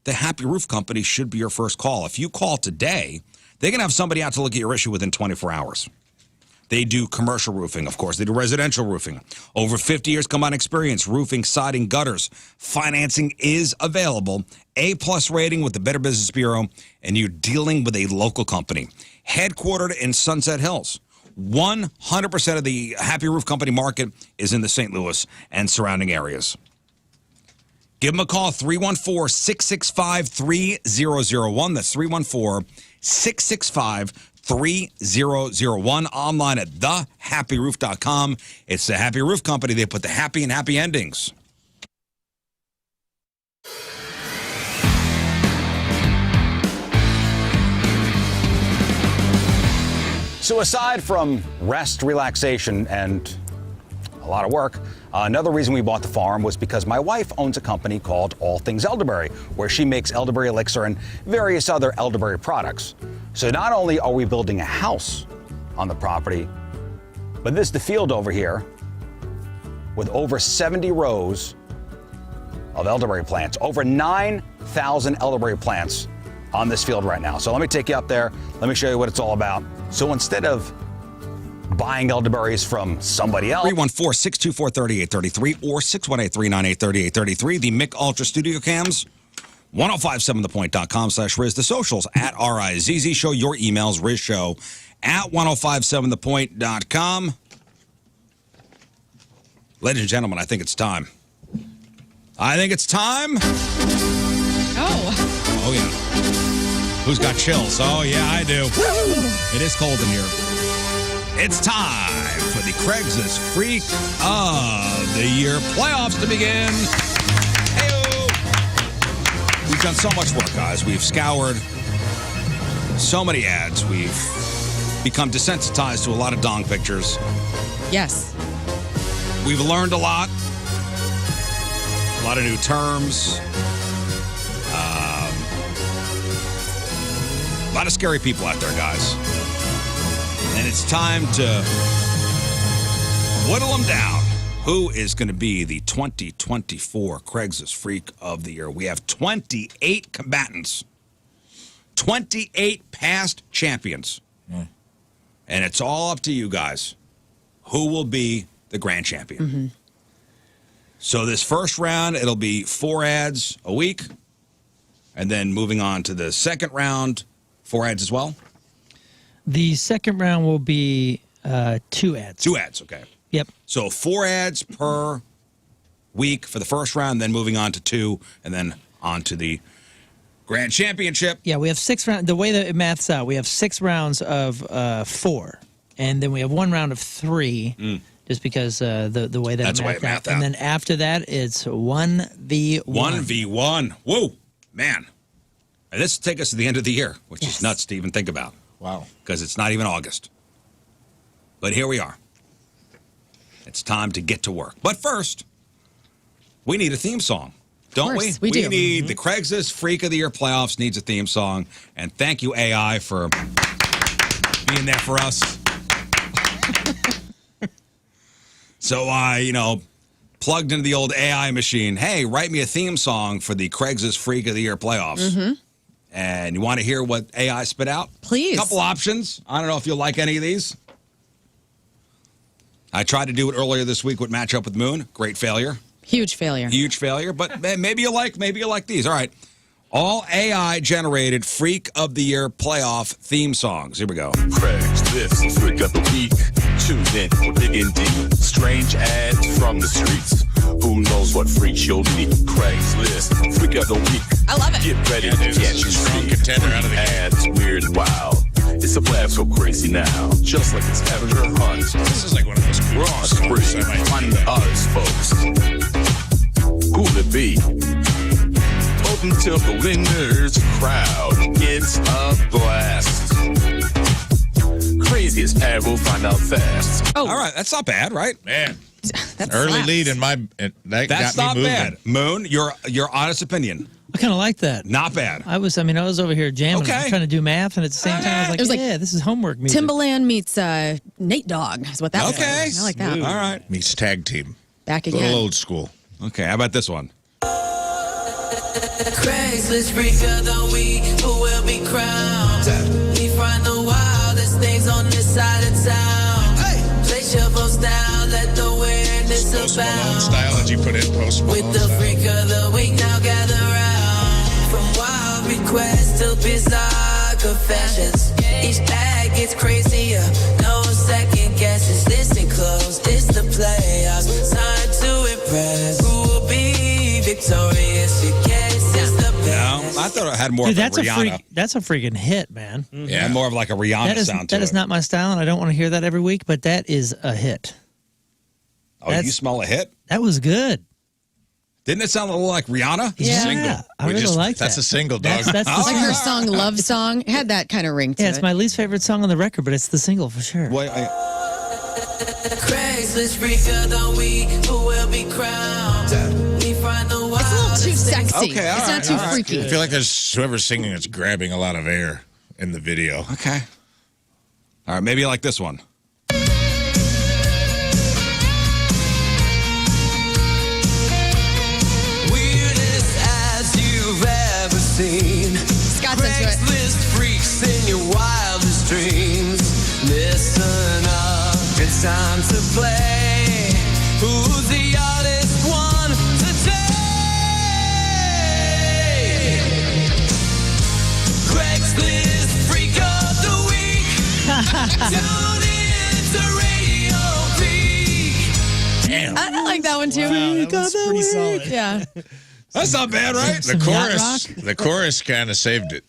the Happy Roof Company should be your first call. If you call today, they can have somebody out to look at your issue within 24 hours. They do commercial roofing, of course. They do residential roofing. Over 50 years combined experience, roofing, siding, gutters. Financing is available. A-plus rating with the Better Business Bureau, and you're dealing with a local company. Headquartered in Sunset Hills. 100% of the Happy Roof Company market is in the St. Louis and surrounding areas. Give them a call, 314-665-3001. That's 314-665-3001. Online at thehappyroof.com. It's the Happy Roof Company. They put the happy in happy endings. So aside from rest, relaxation, and a lot of work, another reason we bought the farm was because my wife owns a company called All Things Elderberry, where she makes elderberry elixir and various other elderberry products. So not only are we building a house on the property, but this is the field over here with over 70 rows of elderberry plants, over 9,000 elderberry plants on this field right now. So let me take you up there. Let me show you what it's all about. So instead of buying elderberries from somebody else. 314-624-3833 or 618-398-3833. The Mick Ultra Studio Cams. 1057thepoint.com/Riz. The socials at RIZZ Show. Your emails, RizShow at 1057thepoint.com. Ladies and gentlemen, I think it's time. Oh, yeah. Who's got chills? Oh, yeah, I do. It is cold in here. It's time for the Craigslist Freak of the Year playoffs to begin. Hey-o! We've done so much work, guys. We've scoured so many ads. We've become desensitized to a lot of dong pictures. Yes. We've learned a lot of new terms. A lot of scary people out there, guys. And it's time to whittle them down. Who is going to be the 2024 Craigslist Freak of the Year? We have 28 combatants, 28 past champions. And it's all up to you guys. Who will be the grand champion? Mm-hmm. So this first round, it'll be 4 ads a week. And then moving on to the second round, 4 ads as well? The second round will be 2 ads. 2 ads, okay. Yep. So 4 ads per week for the first round, then moving on to 2, and then on to the grand championship. Yeah, we have 6 rounds. The way that it maths out, we have 6 rounds of 4, and then we have 1 round of 3, just because the way that That's the way it maths out. And then after that, it's 1v1. 1v1. Whoa, man. And this will take us to the end of the year, which is nuts to even think about. Wow. Because it's not even August. But here we are. It's time to get to work. But first, we need a theme song, don't we? We do. We need the Craigslist Freak of the Year playoffs needs a theme song. And thank you, AI, for being there for us. So I, plugged into the old AI machine. Hey, write me a theme song for the Craigslist Freak of the Year playoffs. Mm-hmm. And you want to hear what AI spit out? Please. A couple options. I don't know if you'll like any of these. I tried to do it earlier this week with Match Up with Moon. Great failure. Huge failure. Huge failure. But maybe you like these. All right. All AI generated Freak of the Year playoff theme songs. Here we go. Craigslist Freak of the Week. Tune in for digging deep. Strange ads from the streets. Who knows what freaks you'll meet? Craigslist Freak of the Week. I love it. Get ready to get you strong contender out of the ads. Weird and wild. It's a blast so crazy now. Just like it's scavenger hunt. This is like one of those We're on a spree. Finding us, folks. Who'll it be? Vote until the winner's crowd gets a blast. Craziest ad, we'll find out fast. Oh. All right. That's not bad, right? Man. That's Early slaps. lead in my that That's got not me moving. bad. Moon, your honest opinion. I kind of like that. Not bad. I was over here jamming, Okay. trying to do math, and at the same time, I was like, It was this is homework music. Timbaland meets Nate Dogg is what that was. Okay. I like that. All right. Meets tag team. Back A little again. old school. Okay, how about this one? Craigslist freak of the week, who will be crowned? We find the wildest things on this side of town. Place your votes down, let the weirdness Post Malone abound. style that you put in Post Malone With the style. freak of the week, now gather round. From wild requests to bizarre confessions, each ad gets crazier, no second guesses. Listen close, this the playoffs, time to impress. Who will be victorious? You guess it's the best. No, I thought it had more Dude, of that's a a Rihanna. that's a freaking hit, man. Yeah, more of like a Rihanna sound to that it. is not my style, and I don't want to hear that every week. But that is a hit. Oh, you smell a hit? That was good. Didn't it sound a little like Rihanna? Yeah, Single. I really like that. That's a single, dog. That's the Like her single. song Love Song. It had that kind of ring to Yeah, it. it's my least favorite song on the record, but it's the single for sure. Well, Craigslist freak of the week, who will be crowned? We find the It's a little too wildest sexy. Okay, all it's not right, too all right. freaky. I feel like there's whoever's singing is grabbing a lot of air in the video. Okay. All right, maybe you like this one. weirdest as you've ever seen. Scott's into it. Craigslist freaks in your wildest dreams. Listen up, it's time to play. Who's the oddest one today? Craigslist freak of the week. Tune in to Radio Peak. Damn. I like that one too. Wow, that was pretty solid. Yeah. That's not bad, right? The chorus kind of saved it.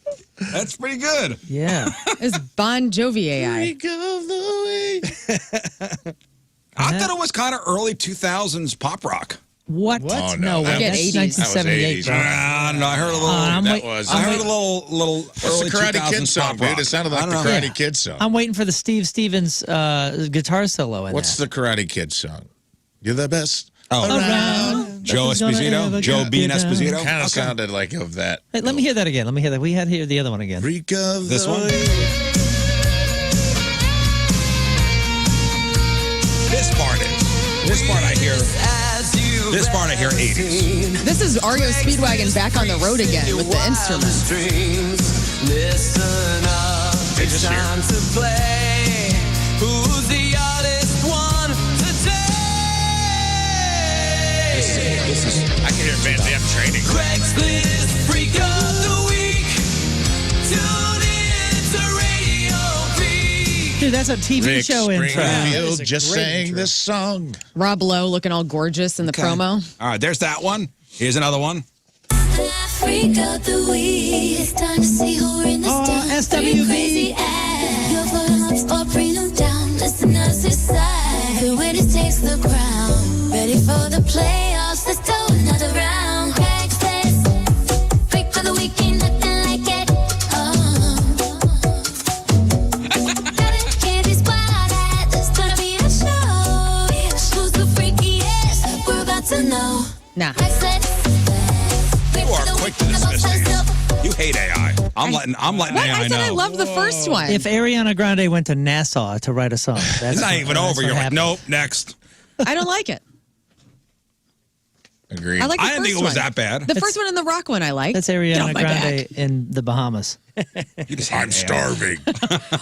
That's pretty good. Yeah. It's Bon Jovi AI. I thought it was kind of early 2000s pop rock. What? Oh, no, way. that That's was- 1978, that was 80s. bro. I don't know. I heard a little. I'm That wait- was. I heard a little What's early the Karate 2000s Kid song, pop rock. dude? It sounded I like the don't know. Karate Yeah. Kid song. I'm waiting for the Steve Stevens guitar solo in What's that. the Karate Kid song? You're the best. Oh, Around. Joe Nothing's gonna Esposito? ever Joe get Bean down. Esposito? Kind of Okay. sounded like of that. Hey, let me hear that again. Let me hear that. We had to hear the other one again. Freak of This the one? week. This part I hear. This part I hear 80s. This is REO Speedwagon back on the road again with the instruments. Listen up, it's time to play. Who's the oddest one today? This is. I can hear Van Damme training. Craigslist freak of the week. Tune in to Radio Peak. Dude, that's a TV Rick show intro. Springfield a just great sang intro. this song. Rob Lowe looking all gorgeous in the promo. All right, there's that one. Here's another one. Freak of the week. It's time to see who we're in this Oh, town. SWV. Three crazy ass. Your photos or bring them down. Listeners decide. The winners takes the crown. Ready for the playoffs. Let's do another round. Craigslist. Freak of the week. Ain't nothing like it. Gotta get this wild at. There's gonna be a show. Who's the freakiest? We're about to know. Nah. Craigslist. You are quick to dismiss these. You hate AI. I'm letting What? AI I know. said I love the first one. If Ariana Grande went to Nassau to write a song, that's It's not even that's over. what You're like, happened. nope, next. I don't like it. Agreed. I like the I didn't first think it was one. that bad. The first one and the rock one I like. That's Get Ariana off my Grande in the Bahamas. You just I'm hate AI. starving.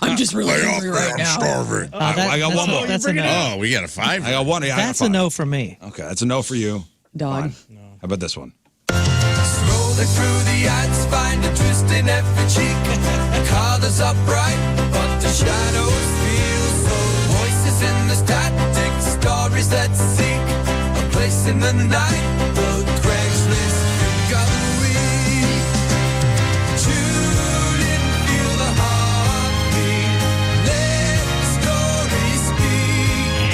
I'm just really Lay off angry me, right I'm now. starving. I got one more. That's a no. Oh, we got a 5. I got one. Yeah, I got That's a five. no from me. Okay, that's a no for you. Dog. Fine. How about this one? Scrolling through the ads, find a twist in every cheek. The colors are bright, but the shadows feel so. Voices in the static, stories that seek a place in the night. The Craigslist freak of the week. Tune in, feel the heartbeat. Let the story speak.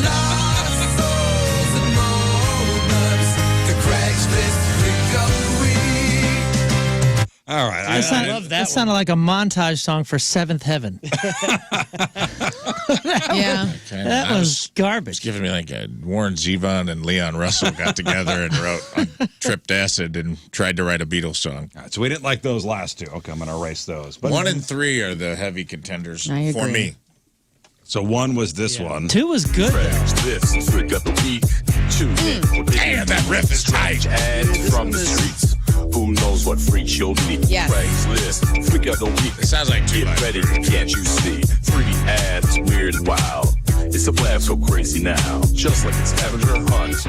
Lost souls and moments. The Craigslist freak of the week. All right. That sounded, love that that sounded like a montage song for Seventh Heaven. That Yeah. That was garbage. It's giving me like a Warren Zevon and Leon Russell got together and tripped acid and tried to write a Beatles song. All right, so we didn't like those last two. Okay, I'm going to erase those. But 1 and 3 are the heavy contenders I for agree. me. So 1 was this one. 2 was good. This trick of the week. Tune in. Damn, that riff is tight. Ad from the streets. Who knows what freaks you'll meet? Yes. Craigslist. Freak of the week. It sounds like too Get much. ready, can't you see? 3 ads, weird and wild. It's a blast so crazy now. Just like a scavenger hunt.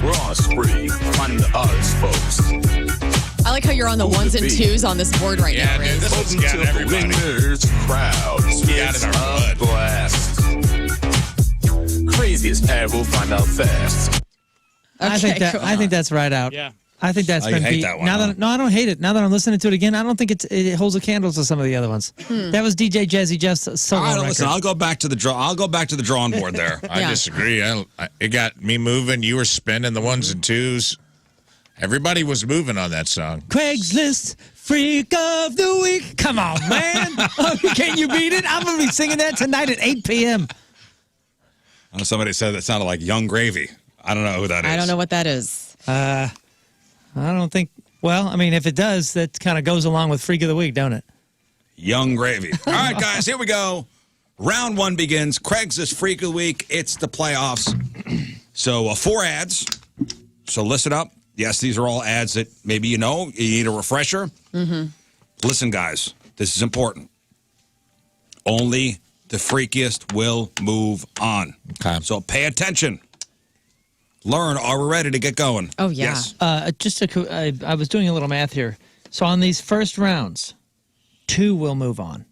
We're on a spree, finding the others, folks. I like how you're on the ones and twos on this board right now, Dude, Riz. this one's got Until the everybody. winners crowd gets in our a blast. Craziest ad we'll find out fast. I think Okay, that cool. I think that's right out. Yeah. I think that's Oh, you been hate beat. that one, Now huh? that no, I don't hate it. Now that I'm listening to it again, I don't think it holds a candle to some of the other ones. That was DJ Jazzy Jeff's solo All right, record. listen, I'll go back to the drawing board there. I Yeah. disagree. It got me moving. You were spinning the 1s and 2s. Everybody was moving on that song. Craigslist Freak of the Week. Come on, man. Can you beat it? I'm going to be singing that tonight at 8 p.m. Somebody said that sounded like Young Gravy. I don't know who that is. I don't know what that is. I don't think, well, I mean, if it does, that kind of goes along with Freak of the Week, don't it? Young Gravy. All right, guys, here we go. Round 1 begins. Craigslist Freak of the Week. It's the playoffs. So 4 ads. So listen up. Yes, these are all ads that maybe you know. You need a refresher. Mm-hmm. Listen, guys, this is important. Only the freakiest will move on. Okay. So pay attention. Learn, are we ready to get going? Oh, yeah. Yes. I was doing a little math here. So on these first rounds, 2 will move on.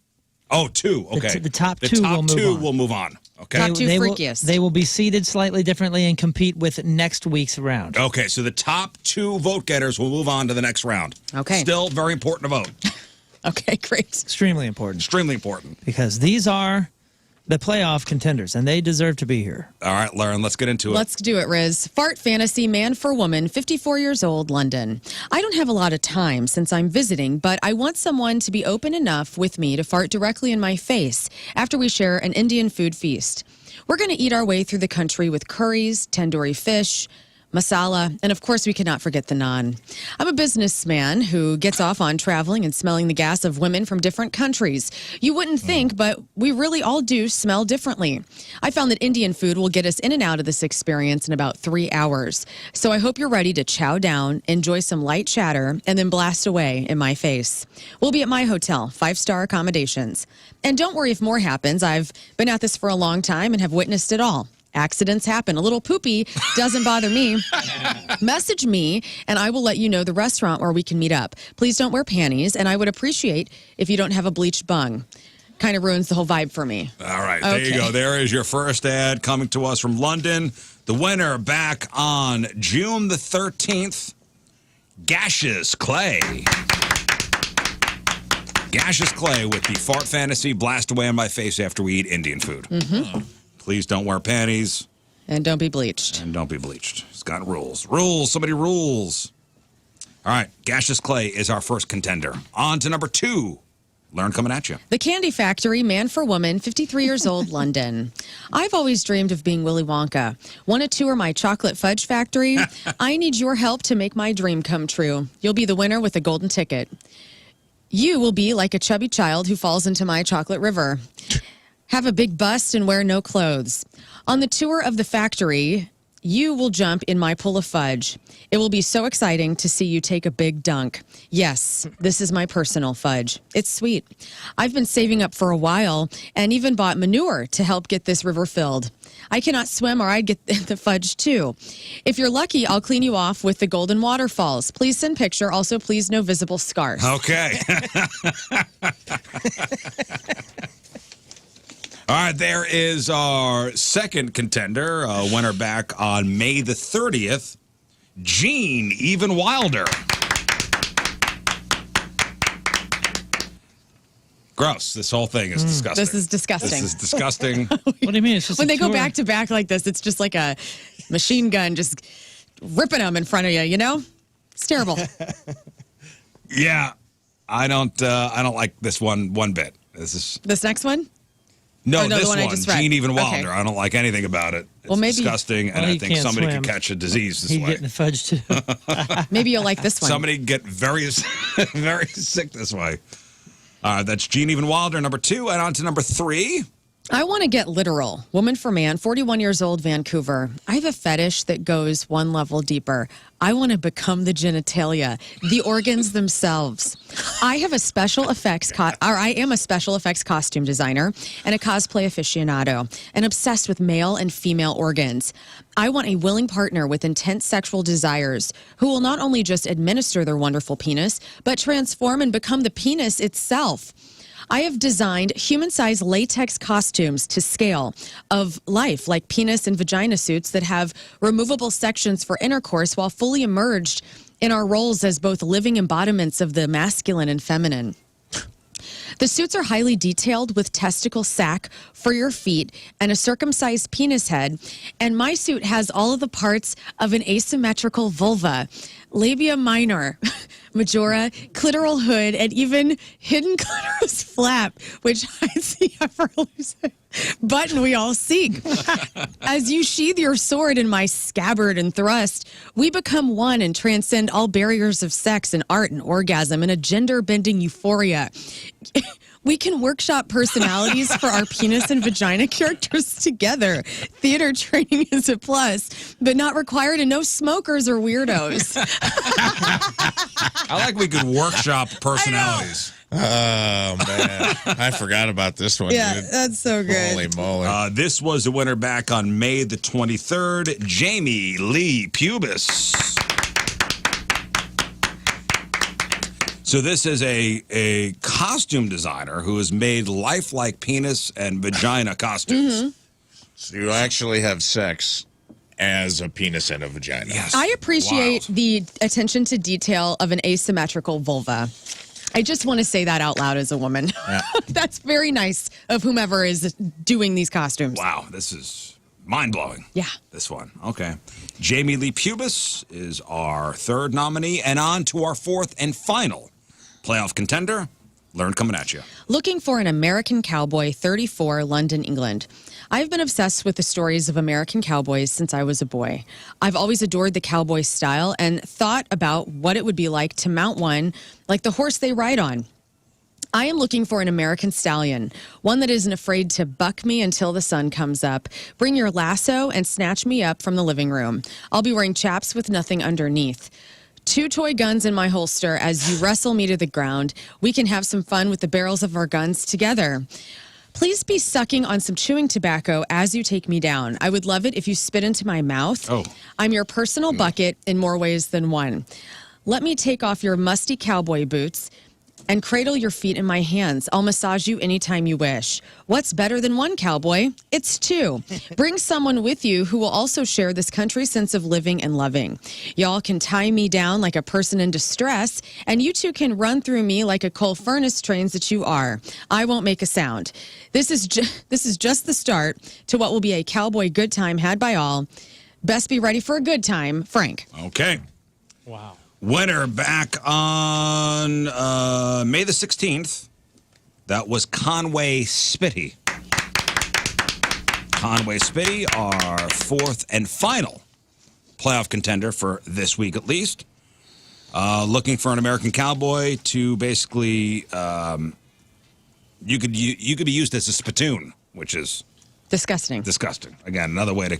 Oh, 2. Okay. The top two will move on. will move on. Okay. Top two They will- freakiest. They will be seated slightly differently and compete with next week's round. Okay, so the top 2 vote getters will move on to the next round. Okay. Still very important to vote. Okay, great. Extremely important Extremely important. because these are the playoff contenders and they deserve to be here. All right, Lern, let's get into it. Let's do it, Riz. Fart fantasy, man for woman, 54 years old, London. I don't have a lot of time since I'm visiting, but I want someone to be open enough with me to fart directly in my face after we share an Indian food feast. We're going to eat our way through the country with curries, tandoori fish, masala, and of course we cannot forget the naan. I'm a businessman who gets off on traveling and smelling the gas of women from different countries. You wouldn't think, but we really all do smell differently. I found that Indian food will get us in and out of this experience in about 3 hours. So I hope you're ready to chow down, enjoy some light chatter, and then blast away in my face. We'll be at my hotel, 5-star accommodations. And don't worry if more happens. I've been at this for a long time and have witnessed it all. Accidents happen. A little poopy doesn't bother me. Message me, and I will let you know the restaurant where we can meet up. Please don't wear panties, and I would appreciate if you don't have a bleached bung. Kind of ruins the whole vibe for me. All right, there you Okay. go. There is your first ad coming to us from London. The winner back on June the 13th, Gaseous Clay. Gaseous Clay with the fart fantasy blast away on my face after we eat Indian food. Mm-hmm. Please don't wear panties. And don't be bleached. And don't be bleached. It's got rules. Rules. Somebody rules. All right. Gaseous Clay is our first contender. On to number 2. Learn coming at you. The Candy Factory, man for woman, 53 years old, London. I've always dreamed of being Willy Wonka. Want to tour my chocolate fudge factory? I need your help to make my dream come true. You'll be the winner with a golden ticket. You will be like a chubby child who falls into my chocolate river. Have a big bust and wear no clothes. On the tour of the factory, you will jump in my pool of fudge. It will be so exciting to see you take a big dunk. Yes, this is my personal fudge. It's sweet. I've been saving up for a while and even bought manure to help get this river filled. I cannot swim or I'd get the fudge too. If you're lucky, I'll clean you off with the golden waterfalls. Please send picture. Also, please no visible scars. Okay. All right, there is our second contender, winner back on May the 30th, Gene Even Wilder. Gross. This whole thing is disgusting. This is disgusting. This is disgusting. What do you mean? It's just When a they go tour. back to back like this, it's just like a machine gun just ripping them in front of you, you know? It's terrible. Yeah, I don't like this one bit. This is This next one? No, Or no, the this one I one, just read. Gene Even Okay. Wilder. I don't like anything about it. It's Well, maybe- disgusting, and Well, I he think can't somebody swim. could catch a disease this He's way. getting the fudge too. Maybe you'll like this one. Somebody get very, very sick this way. That's Gene Even Wilder, number 2. And on to number 3. I want to get literal. Woman for man, 41 years old, Vancouver. I have a fetish that goes one level deeper. I want to become the genitalia, the organs themselves. I am a special effects costume designer and a cosplay aficionado, and obsessed with male and female organs. I want a willing partner with intense sexual desires who will not only just administer their wonderful penis, but transform and become the penis itself. I have designed human-sized latex costumes to scale of life, like penis and vagina suits that have removable sections for intercourse while fully immersed in our roles as both living embodiments of the masculine and feminine. The suits are highly detailed with testicle sac for your feet and a circumcised penis head. And my suit has all of the parts of an asymmetrical vulva, labia minor, majora, clitoral hood, and even hidden clitoris flap, which hides the upper elusive button we all seek. As you sheathe your sword in my scabbard and thrust, we become one and transcend all barriers of sex and art and orgasm in a gender-bending euphoria. We can workshop personalities for our penis and vagina characters together. Theater training is a plus, but not required, and no smokers or weirdos. I like we could workshop personalities. Oh, man. I forgot about this one, Yeah, dude. that's so good. Holy moly. This was the winner back on May the 23rd, Jamie Lee Pubis. So this is a costume designer who has made lifelike penis and vagina costumes. So you actually have sex as a penis and a vagina. Yes. I appreciate the attention to detail of an asymmetrical vulva. I just want to say that out loud as a woman. Yeah. That's very nice of whomever is doing these costumes. Wow, this is mind-blowing. Yeah. This one. Okay. Jamie Lee Pubis is our 3rd nominee. And on to our 4th and final playoff contender, Lern coming at you. Looking for an American cowboy, 34, London, England. I've been obsessed with the stories of American cowboys since I was a boy. I've always adored the cowboy style and thought about what it would be like to mount one like the horse they ride on. I am looking for an American stallion, one that isn't afraid to buck me until the sun comes up. Bring your lasso and snatch me up from the living room. I'll be wearing chaps with nothing underneath. 2 toy guns in my holster as you wrestle me to the ground. We can have some fun with the barrels of our guns together. Please be sucking on some chewing tobacco as you take me down. I would love it if you spit into my mouth. Oh. I'm your personal bucket in more ways than one. Let me take off your musty cowboy boots and cradle your feet in my hands. I'll massage you anytime you wish. What's better than 1 cowboy? It's 2. Bring someone with you who will also share this country's sense of living and loving. Y'all can tie me down like a person in distress, and you 2 can run through me like a coal furnace trains that you are. I won't make a sound. This is just the start to what will be a cowboy good time had by all. Best be ready for a good time, Frank. Okay. Wow. Winner back on May the 16th. That was Conway Spitty. Conway Spitty, our 4th and final playoff contender for this week at least. Looking for an American cowboy to basically, you could be used as a spittoon, which is Disgusting. disgusting. Again, another way to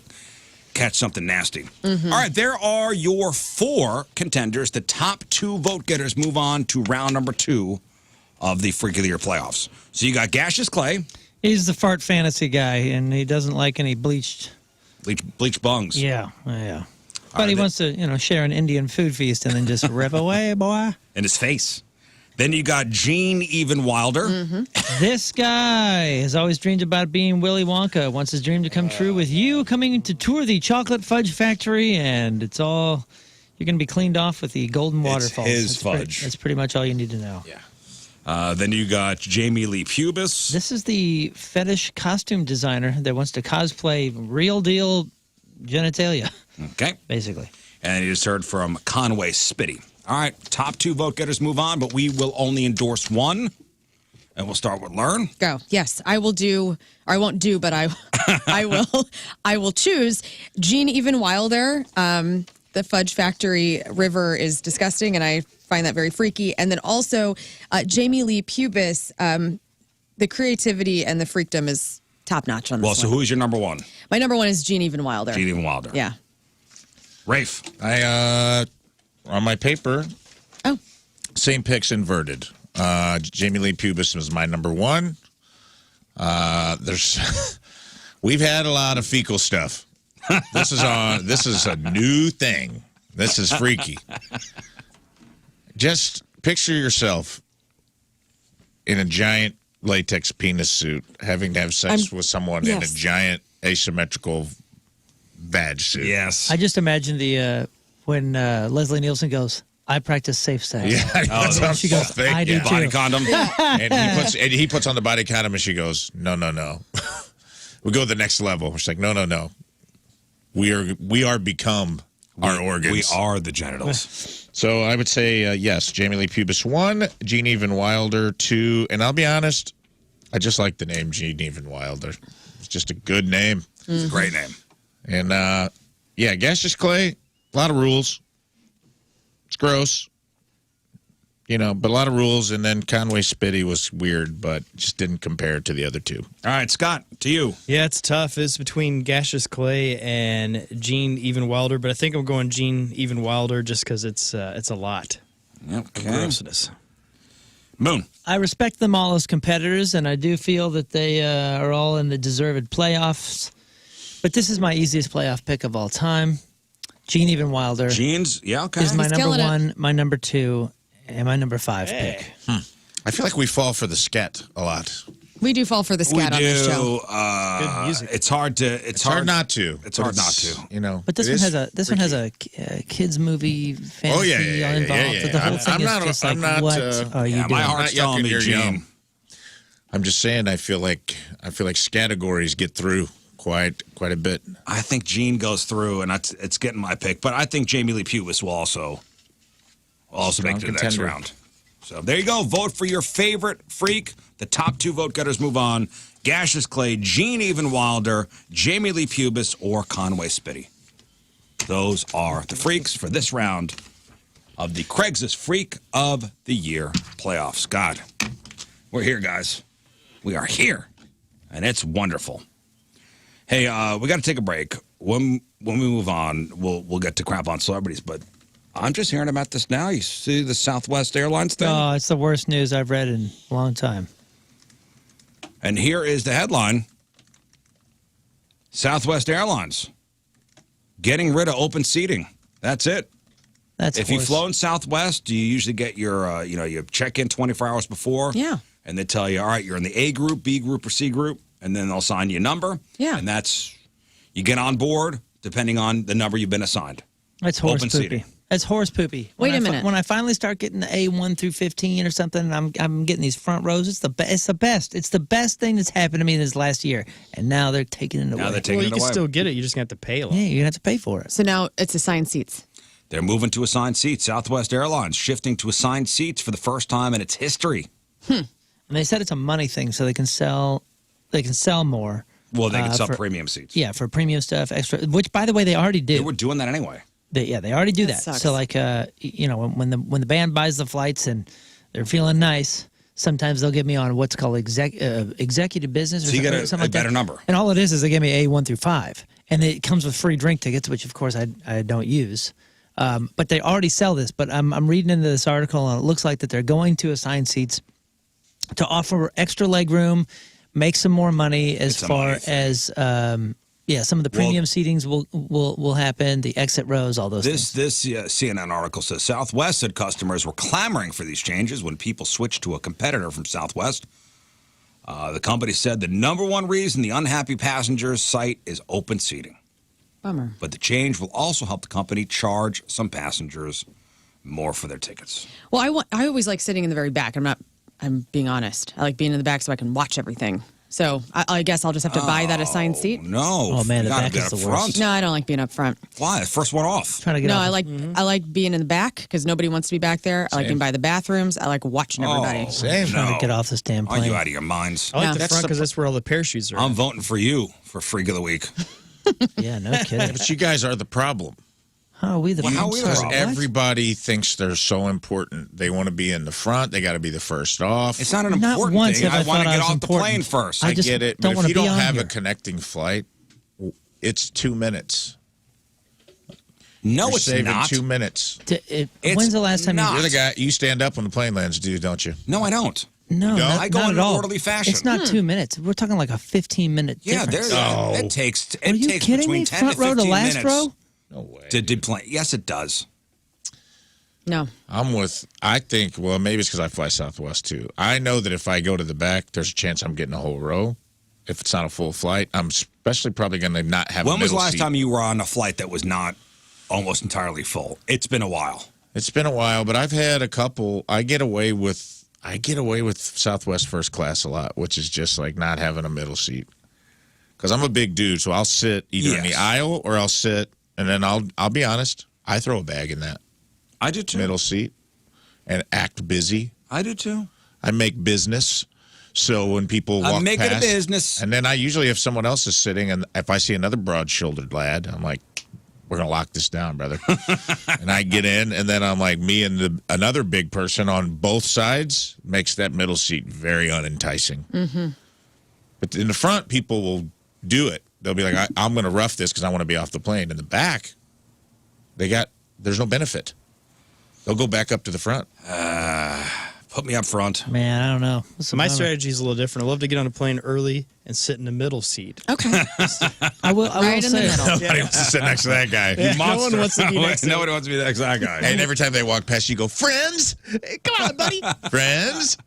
catch something nasty. All right, there are your 4 contenders. The top 2 vote getters move on to round number 2 of the Freak of the Year playoffs. So you got Gaseous Clay. He's the fart fantasy guy, and he doesn't like any bleached. Bleach bungs. Yeah. But he wants to, share an Indian food feast and then just rip away, boy. In his face. Then you got Gene Even Wilder. This guy has always dreamed about being Willy Wonka. Wants his dream to come true with you coming to tour the chocolate fudge factory, and you're going to be cleaned off with the golden waterfalls. His fudge. That's pretty much all you need to know. Yeah. Then you got Jamie Lee Pubis. This is the fetish costume designer that wants to cosplay real deal genitalia. Okay. Basically. And you just heard from Conway Spitty. All right, top 2 vote getters move on, but we will only endorse 1. And we'll start with Lern. Go. Yes, I will do, or I won't do, but I will choose Gene Even Wilder. The Fudge Factory River is disgusting, and I find that very freaky. And then also Jamie Lee Pubis, the creativity and the freakdom is top notch on this Well, so one. who's your number one? My number one is Gene Even Wilder. Gene Even Wilder. Yeah. Rafe. On my paper, same picks inverted. Jamie Lee Pubis was my number one. We've had a lot of fecal stuff. This is a new thing. This is freaky. Just picture yourself in a giant latex penis suit having to have sex with someone in a giant asymmetrical vag suit. Yes. I just imagine when Leslie Nielsen goes, I practice safe sex. Yeah, she goes, I do too. Body condom. And he puts on the body condom, and she goes, no. We go to the next level. She's like, no. We are become our organs. We are the genitals. So I would say yes, Jamie Lee Pubis 1, Gene Even Wilder 2, and I'll be honest, I just like the name Gene Even Wilder. It's just a good name. It's a great name. And gaseous clay, a lot of rules. It's gross, but a lot of rules. And then Conway Spitty was weird, but just didn't compare to the other two. All right, Scott, to you. Yeah, it's tough. It's between Gaseous Clay and Gene Even Wilder, but I think I'm going Gene Even Wilder just because it's a lot of grossness. Moon. I respect them all as competitors, and I do feel that they are all in the deserved playoffs. But this is my easiest playoff pick of all time. Gene Even Wilder. Gene's, okay. Is my He's number killing it. one, my number two, and my number 5 pick. I feel like we fall for the scat a lot. We do fall for the scat on this show. Good music. It's hard to. It's hard not to. It's hard not to. But this one has a kids movie fantasy involved. But the whole thing is just like, what are you doing? My heart's telling me Gene. I'm just saying. I feel like categories get through quite a bit. I think Gene goes through, and it's getting my pick. But I think Jamie Lee Pubis will also make it to the next contender. round. So there you go. Vote for your favorite freak. The top 2 vote getters move on. Gaseous Clay, Gene Even Wilder, Jamie Lee Pubis, or Conway Spitty. Those are the freaks for this round of the Craigslist Freak of the Year playoffs. God, we're here, guys. We are here, and it's wonderful. Hey, we got to take a break. When we move on, we'll get to crap on celebrities, but I'm just hearing about this now. You see the Southwest Airlines thing? Oh, it's the worst news I've read in a long time. And here is the headline. Southwest Airlines getting rid of open seating. That's it. If you flown Southwest, you usually get your, you check in 24 hours before. Yeah. And they tell you, all right, you're in the A group, B group, or C group. And then they'll assign you a number. Yeah. And you get on board depending on the number you've been assigned. That's horse Open poopy. seating. That's horse poopy. Wait a minute. When I finally start getting the A1 through 15 or something, and I'm getting these front rows. It's the best. It's the best thing that's happened to me this last year. And now they're taking it away. Now they're taking Well, it you can away. still get it. You just have to pay a lot. Yeah, you're gonna have to pay for it. So now it's assigned seats. They're moving to assigned seats. Southwest Airlines shifting to assigned seats for the first time in its history. And they said it's a money thing, so they can sell more. Well, they can sell for premium seats. Yeah, for premium stuff, extra. Which, by the way, they already do. They were doing that anyway. They already do that. sucks. So like, when the band buys the flights and they're feeling nice, sometimes they'll give me on what's called executive business. Or So you get something a like better that. number. And all it is they give me A1 through 5, and it comes with free drink tickets, which of course I don't use. But they already sell this. But I'm reading into this article, and it looks like that they're going to assign seats to offer extra leg room, make some more money as far as some of the premium seatings will happen, the exit rows, all those things. This CNN article says Southwest said customers were clamoring for these changes when people switched to a competitor from Southwest. The company said the number one reason the unhappy passengers cite is open seating. Bummer. But the change will also help the company charge some passengers more for their tickets. Well, I always like sitting in the very back. I'm being honest. I like being in the back so I can watch everything. So I guess I'll just have to buy that assigned seat. No. Oh, man, You the gotta back be is up the front. worst. No, I don't like being up front. Why? First one off. Trying to get No, off. I like being in the back because nobody wants to be back there. I like being by the bathrooms. I like watching everybody. Oh, Same. Trying to get off this damn Are plane. you out of your minds? I like No. the front because that's where all the parachutes are. I'm voting for you for Freak of the Week. Yeah, no kidding. But you guys are the problem. How are we the How are we the Because problem? everybody thinks they're so important. They want to be in the front. They got to be the first off. It's not an Not important once thing. have I I want thought to I get was off the important. plane first. I I just get it. don't But wanna if you be don't on have here. a connecting flight, it's 2 minutes. No, You're it's saving not. 2 minutes. It's When's the last time not. You're the guy. You stand up when the plane lands, don't you? No, I don't. No, No? not, I go not in at an all. orderly fashion. It's not 2 minutes. We're talking like a 15-minute Yeah, difference. it takes. It Are you takes kidding between me? 10 Front to row 15 to last minutes row? No way. to deplane. Yes, it does. No. I think, well, maybe it's because I fly Southwest too. I know that if I go to the back, there's a chance I'm getting a whole row. If it's not a full flight, I'm especially probably going to not have a When was the middle last seat. time you were on a flight that was not almost entirely full? It's been a while. It's been a while, but I've had a couple. I get away with Southwest first class a lot, which is just like not having a middle seat. Because I'm a big dude, so I'll sit either in the aisle or I'll sit, and then I'll be honest, I throw a bag in that. I do too. Middle seat and act busy. I do too. I make business. So when people walk make it a past, business. and then I usually, if someone else is sitting, and if I see another broad-shouldered lad, I'm like, we're gonna lock this down, brother. And I get in, and then I'm like, me and another big person on both sides makes that middle seat very unenticing. Mm-hmm. But in the front, people will do it. They'll be like, I'm gonna rough this because I want to be off the plane. In the back, there's no benefit. They'll go back up to the front. Put me up front. Man, I don't know. So my strategy is a little different. I love to get on a plane early and sit in the middle seat. Okay. I will Right in the say, middle. Nobody wants to sit next to that guy. Yeah, no one wants to be next to him. Nobody wants to be next to that guy. And every time they walk past, you go, friends? Come on, buddy. Friends?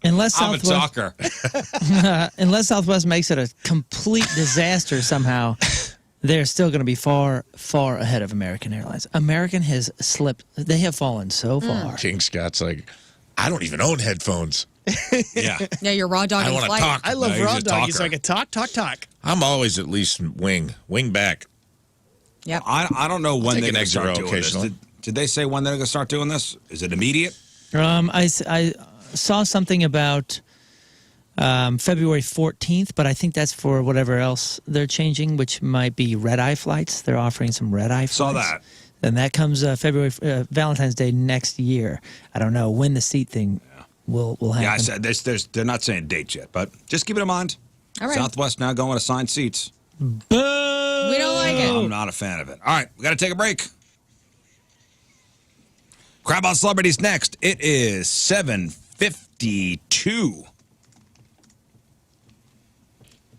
unless I'm a Southwest, talker. unless Southwest makes it a complete disaster somehow, they're still going to be far, far ahead of American Airlines. American has slipped. They have fallen so far. King Scott's like, I don't even own headphones. Yeah. Yeah, you're raw dogging I want to flight. talk. I love No, he's raw a doggies. So talker. I can talk. I'm always at least wing back. Yep. I don't know when take they're an going to extra start row doing this. occasionally. Did they say when they're going to start doing this? Is it immediate? I saw something about February 14th, but I think that's for whatever else they're changing, which might be red-eye flights. They're offering some red-eye flights. Saw that. And that comes Valentine's Day next year. I don't know when the seat thing will happen. Yeah, I said they're not saying dates yet, but just keep it in mind. All right. Southwest now going assigned seats. Boo! We don't like it. I'm not a fan of it. All right, we got to take a break. Crab on Celebrities next. It is 7:52.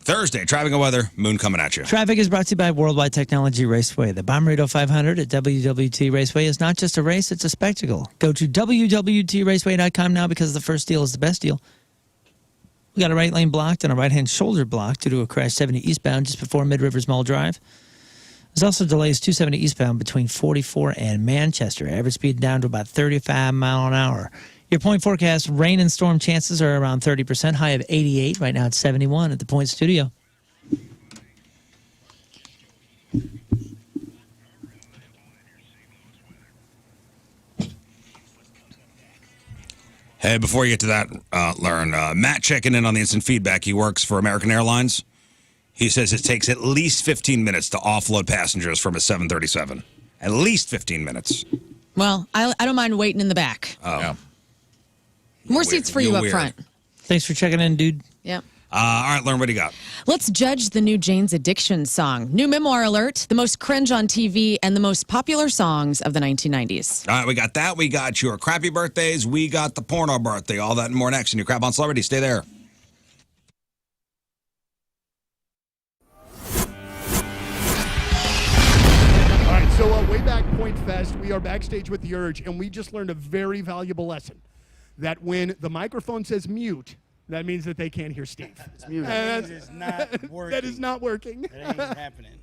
Thursday, traffic and weather, Moon coming at you. Traffic is brought to you by Worldwide Technology Raceway. The Bomberito 500 at WWT Raceway is not just a race, it's a spectacle. Go to WWTRaceway.com now because the first deal is the best deal. We got a right lane blocked and a right-hand shoulder blocked due to a crash 70 eastbound just before Mid-Rivers Mall Drive. There's also delays 270 eastbound between 44 and Manchester. Average speed down to about 35 mile an hour. Your point forecast, rain and storm chances are around 30%, high of 88. Right now it's 71 at the Point Studio. Hey, before you get to that, Lern, Matt checking in on the instant feedback. He works for American Airlines. He says it takes at least 15 minutes to offload passengers from a 737. At least 15 minutes. Well, I don't mind waiting in the back. Oh. Yeah. More seats for you You're up weird. front. Thanks for checking in, dude. Yep. All right, Lern, what do you got? Let's judge the new Jane's Addiction song. New memoir alert, the most cringe on TV, and the most popular songs of the 1990s. All right, we got that. We got your crappy birthdays. We got the porno birthday. All that and more next. And your Crab on Celebrity. Stay there. All right, so way back Point Fest, we are backstage with The Urge, and we just learned a very valuable lesson. That when the microphone says mute, that means that they can't hear Steve. It's muted. That is not working. That is not working. It ain't happening.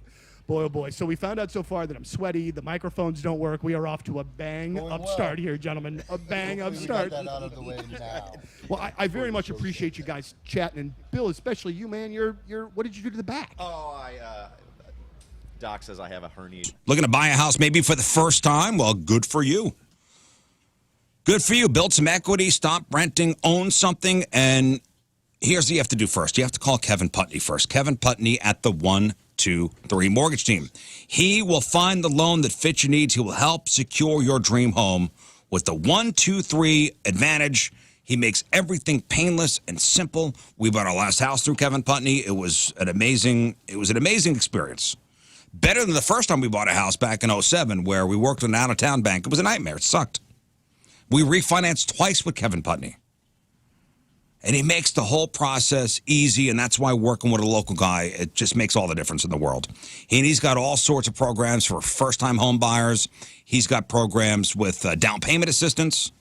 Boy, oh boy. So we found out so far that I'm sweaty. The microphones don't work. We are off to a bang up start here, gentlemen. A bang up start. We got that out of the way now. Well, I very much appreciate you guys chatting, and Bill, especially you, man. You're. What did you do to the back? Oh, Doc says I have a hernia. Looking to buy a house maybe for the first time? Well, good for you. Good for you. Build some equity, stop renting, own something, and here's what you have to do first. You have to call Kevin Putney first. Kevin Putney at the 123 Mortgage Team. He will find the loan that fits your needs. He will help secure your dream home with the 123 advantage. He makes everything painless and simple. We bought our last house through Kevin Putney. It was an amazing experience. Better than the first time we bought a house back in 07 where we worked with an out-of-town bank. It was a nightmare. It sucked. We refinanced twice with Kevin Putney. And he makes the whole process easy, and that's why working with a local guy, it just makes all the difference in the world. And he's got all sorts of programs for first-time home buyers. He's got programs with down payment assistance.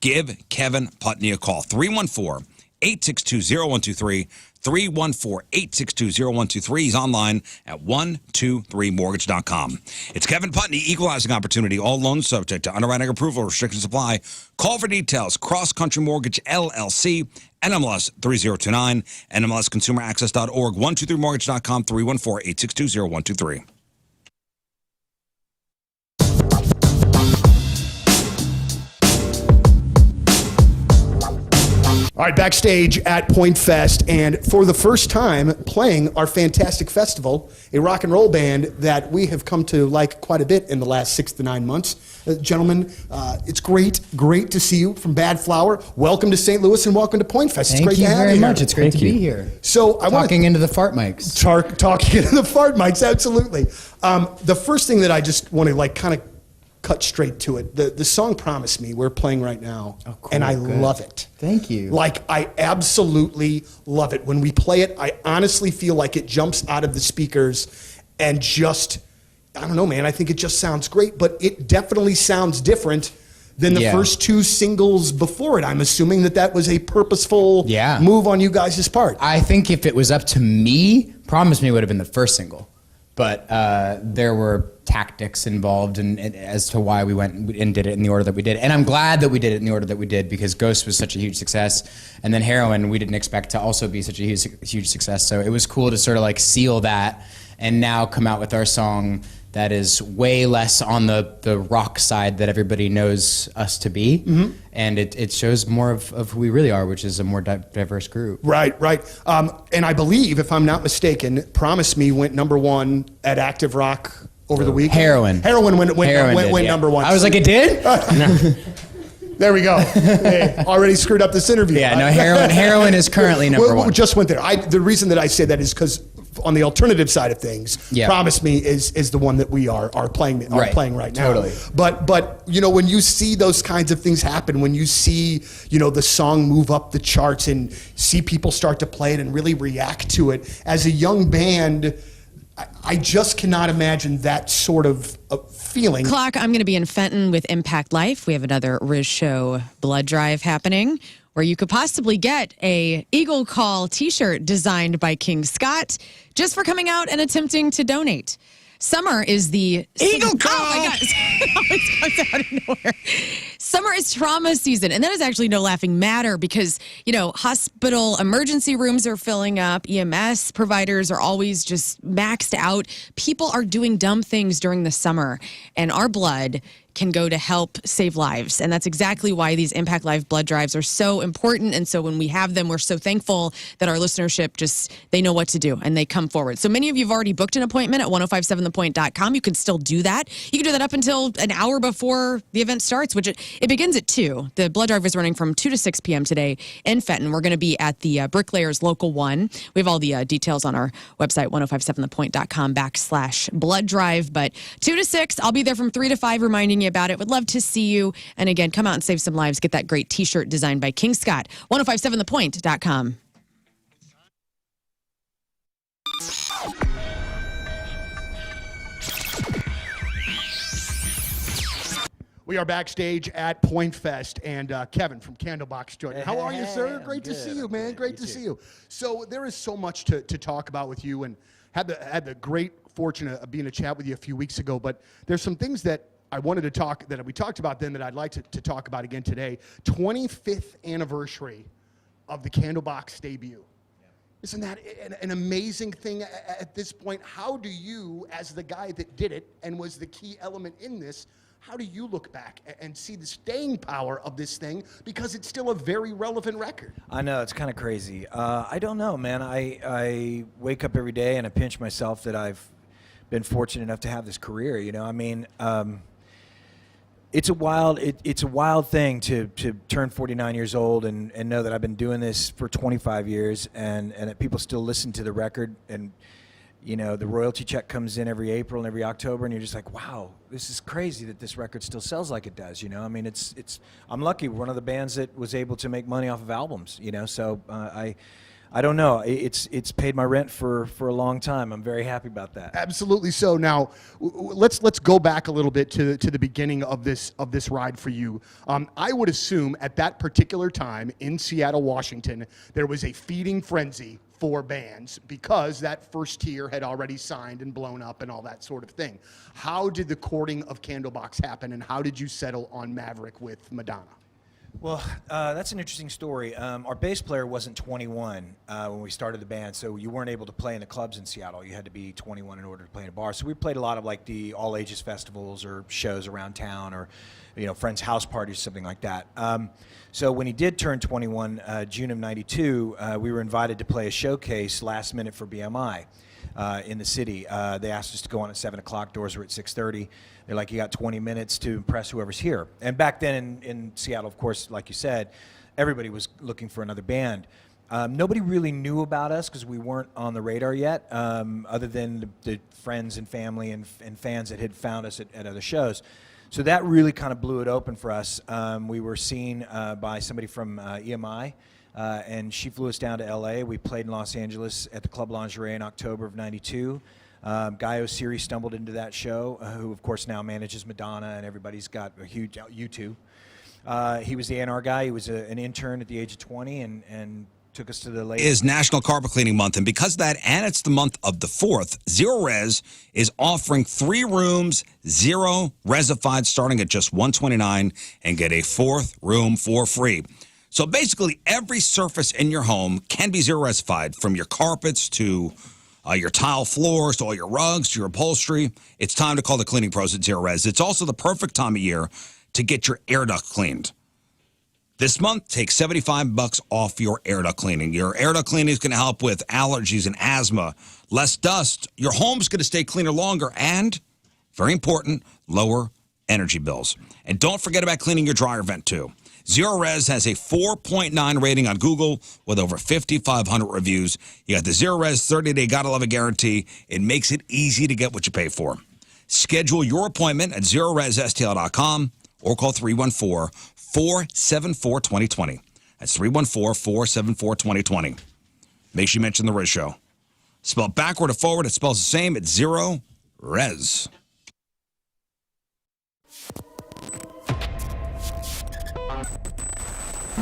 Give Kevin Putney a call, 314-862-0123, 314-862-0123. He's online at 123mortgage.com. It's Kevin Putney, equalizing opportunity. All loans subject to underwriting approval. Restrictions apply. Call for details. Cross Country Mortgage, LLC, NMLS 3029, NMLSconsumeraccess.org, 123mortgage.com, 314-862-0123. All right, backstage at Point Fest, and for the first time playing our fantastic festival, a rock and roll band that we have come to like quite a bit in the last 6 to 9 months. Gentlemen, it's great to see you from Bad Flower. Welcome to St. Louis and welcome to Point Fest. It's great to have you. Thank you very much. It's great to be here. So I talking into the fart mics. Talking into the fart mics, absolutely. The first thing that I just want to like kind of cut straight to it. The song Promise Me we're playing right now, and I love it. Thank you. Like, I absolutely love it. When we play it, I honestly feel like it jumps out of the speakers and just, I don't know, man, I think it just sounds great, but it definitely sounds different than the first two singles before it. I'm assuming that was a purposeful move on you guys' part. I think if it was up to me, Promise Me would have been the first single. But there were tactics involved and as to why we went and did it in the order that we did. And I'm glad that we did it in the order that we did because Ghost was such a huge success. And then Heroin, we didn't expect to also be such a huge success. So it was cool to sort of like seal that and now come out with our song that is way less on the rock side that everybody knows us to be. Mm-hmm. And it shows more of who we really are, which is a more diverse group. Right. And I believe, if I'm not mistaken, Promise Me went #1 at Active Rock over the week. Heroin went did, #1. I was like, it did? No. There we go. Hey, already screwed up this interview. Yeah, no, Heroin is currently #1. We just went there. The reason that I say that is because on the alternative side of things, Promise Me is the one that we are playing right now. Totally. But you know, when you see those kinds of things happen, when you see, you know, the song move up the charts and see people start to play it and really react to it, as a young band, I just cannot imagine that sort of feeling. Clock, I'm going to be in Fenton with Impact Life. We have another Riz Show blood drive happening, where you could possibly get a Eagle Call t-shirt designed by King Scott just for coming out and attempting to donate. Summer is the Eagle Call. Oh my God! It always comes out of nowhere. Summer is trauma season, and that is actually no laughing matter because, you know, hospital emergency rooms are filling up. EMS providers are always just maxed out. People are doing dumb things during the summer, and our blood can go to help save lives. And that's exactly why these Impact Live blood drives are so important. And so when we have them, we're so thankful that our listenership they know what to do and they come forward. So many of you have already booked an appointment at 1057thepoint.com. You can still do that. You can do that up until an hour before the event starts, which it begins at 2. The blood drive is running from 2 to 6 p.m. today in Fenton. We're going to be at the Bricklayers Local 1. We have all the details on our website, 1057thepoint.com/blood drive. But 2 to 6, I'll be there from 3 to 5 reminding you about it. Would love to see you. And again, come out and save some lives. Get that great t-shirt designed by King Scott. 1057thepoint.com. We are backstage at Point Fest, and Kevin from Candlebox joined. How are you, sir? Great to see you, man. Great to see you. So there is so much to talk about with you, and had the great fortune of being a chat with you a few weeks ago, but there's some things that I wanted to that we talked about then that I'd like to talk about again today. 25th anniversary of the Candlebox debut. Isn't that an amazing thing at this point? How do you, as the guy that did it and was the key element in this, how do you look back and see the staying power of this thing? Because it's still a very relevant record. I know, it's kind of crazy. I don't know, man. I wake up every day and I pinch myself that I've been fortunate enough to have this career, you know? I mean, it's a wild thing to turn 49 years old and know that I've been doing this for 25 years and that people still listen to the record, and you know, the royalty check comes in every April and every October, and you're just like, wow, this is crazy that this record still sells like it does, you know? I mean, I'm lucky. We're one of the bands that was able to make money off of albums, you know? So I don't know. It's paid my rent for a long time. I'm very happy about that. Absolutely so. Now, let's go back a little bit to the beginning of this ride for you. I would assume at that particular time in Seattle, Washington, there was a feeding frenzy for bands because that first tier had already signed and blown up and all that sort of thing. How did the courting of Candlebox happen, and how did you settle on Maverick with Madonna? Well, that's an interesting story. Our bass player wasn't 21 when we started the band, so you weren't able to play in the clubs in Seattle. You had to be 21 in order to play in a bar. So we played a lot of like the all-ages festivals or shows around town, or you know, friends' house parties, something like that. So when he did turn 21, June of '92, we were invited to play a showcase last minute for BMI in the city. They asked us to go on at 7 o'clock. Doors were at 6:30. They're like, you got 20 minutes to impress whoever's here. And back then in Seattle, of course, like you said, everybody was looking for another band. Nobody really knew about us because we weren't on the radar yet, other than the friends and family and fans that had found us at other shows. So that really kind of blew it open for us. We were seen by somebody from EMI, and she flew us down to LA. We played in Los Angeles at the Club Lingerie in October of '92. Guy Osiri stumbled into that show, who of course now manages Madonna, and everybody's got a huge U2. He was the A&R guy. He was an intern at the age of 20 and took us to the late. Is National Carpet Cleaning Month, and because of that, and it's the month of the 4th, Zero Res is offering 3 rooms, 0 resified, starting at just $129, and get a 4th room for free. So basically, every surface in your home can be zero resified, from your carpets to your tile floors, to all your rugs, to your upholstery. It's time to call the cleaning pros at Zero Res. It's also the perfect time of year to get your air duct cleaned. This month, take $75 off your air duct cleaning. Your air duct cleaning is going to help with allergies and asthma, less dust. Your home's going to stay cleaner longer, and, very important, lower energy bills. And don't forget about cleaning your dryer vent, too. Zero Res has a 4.9 rating on Google with over 5,500 reviews. You got the Zero Res 30-day gotta love it guarantee. It makes it easy to get what you pay for. Schedule your appointment at ZeroResSTL.com or call 314-474-2020. That's 314-474-2020. Make sure you mention the Riz Show. Spelled backward or forward, it spells the same. It's Zero Res.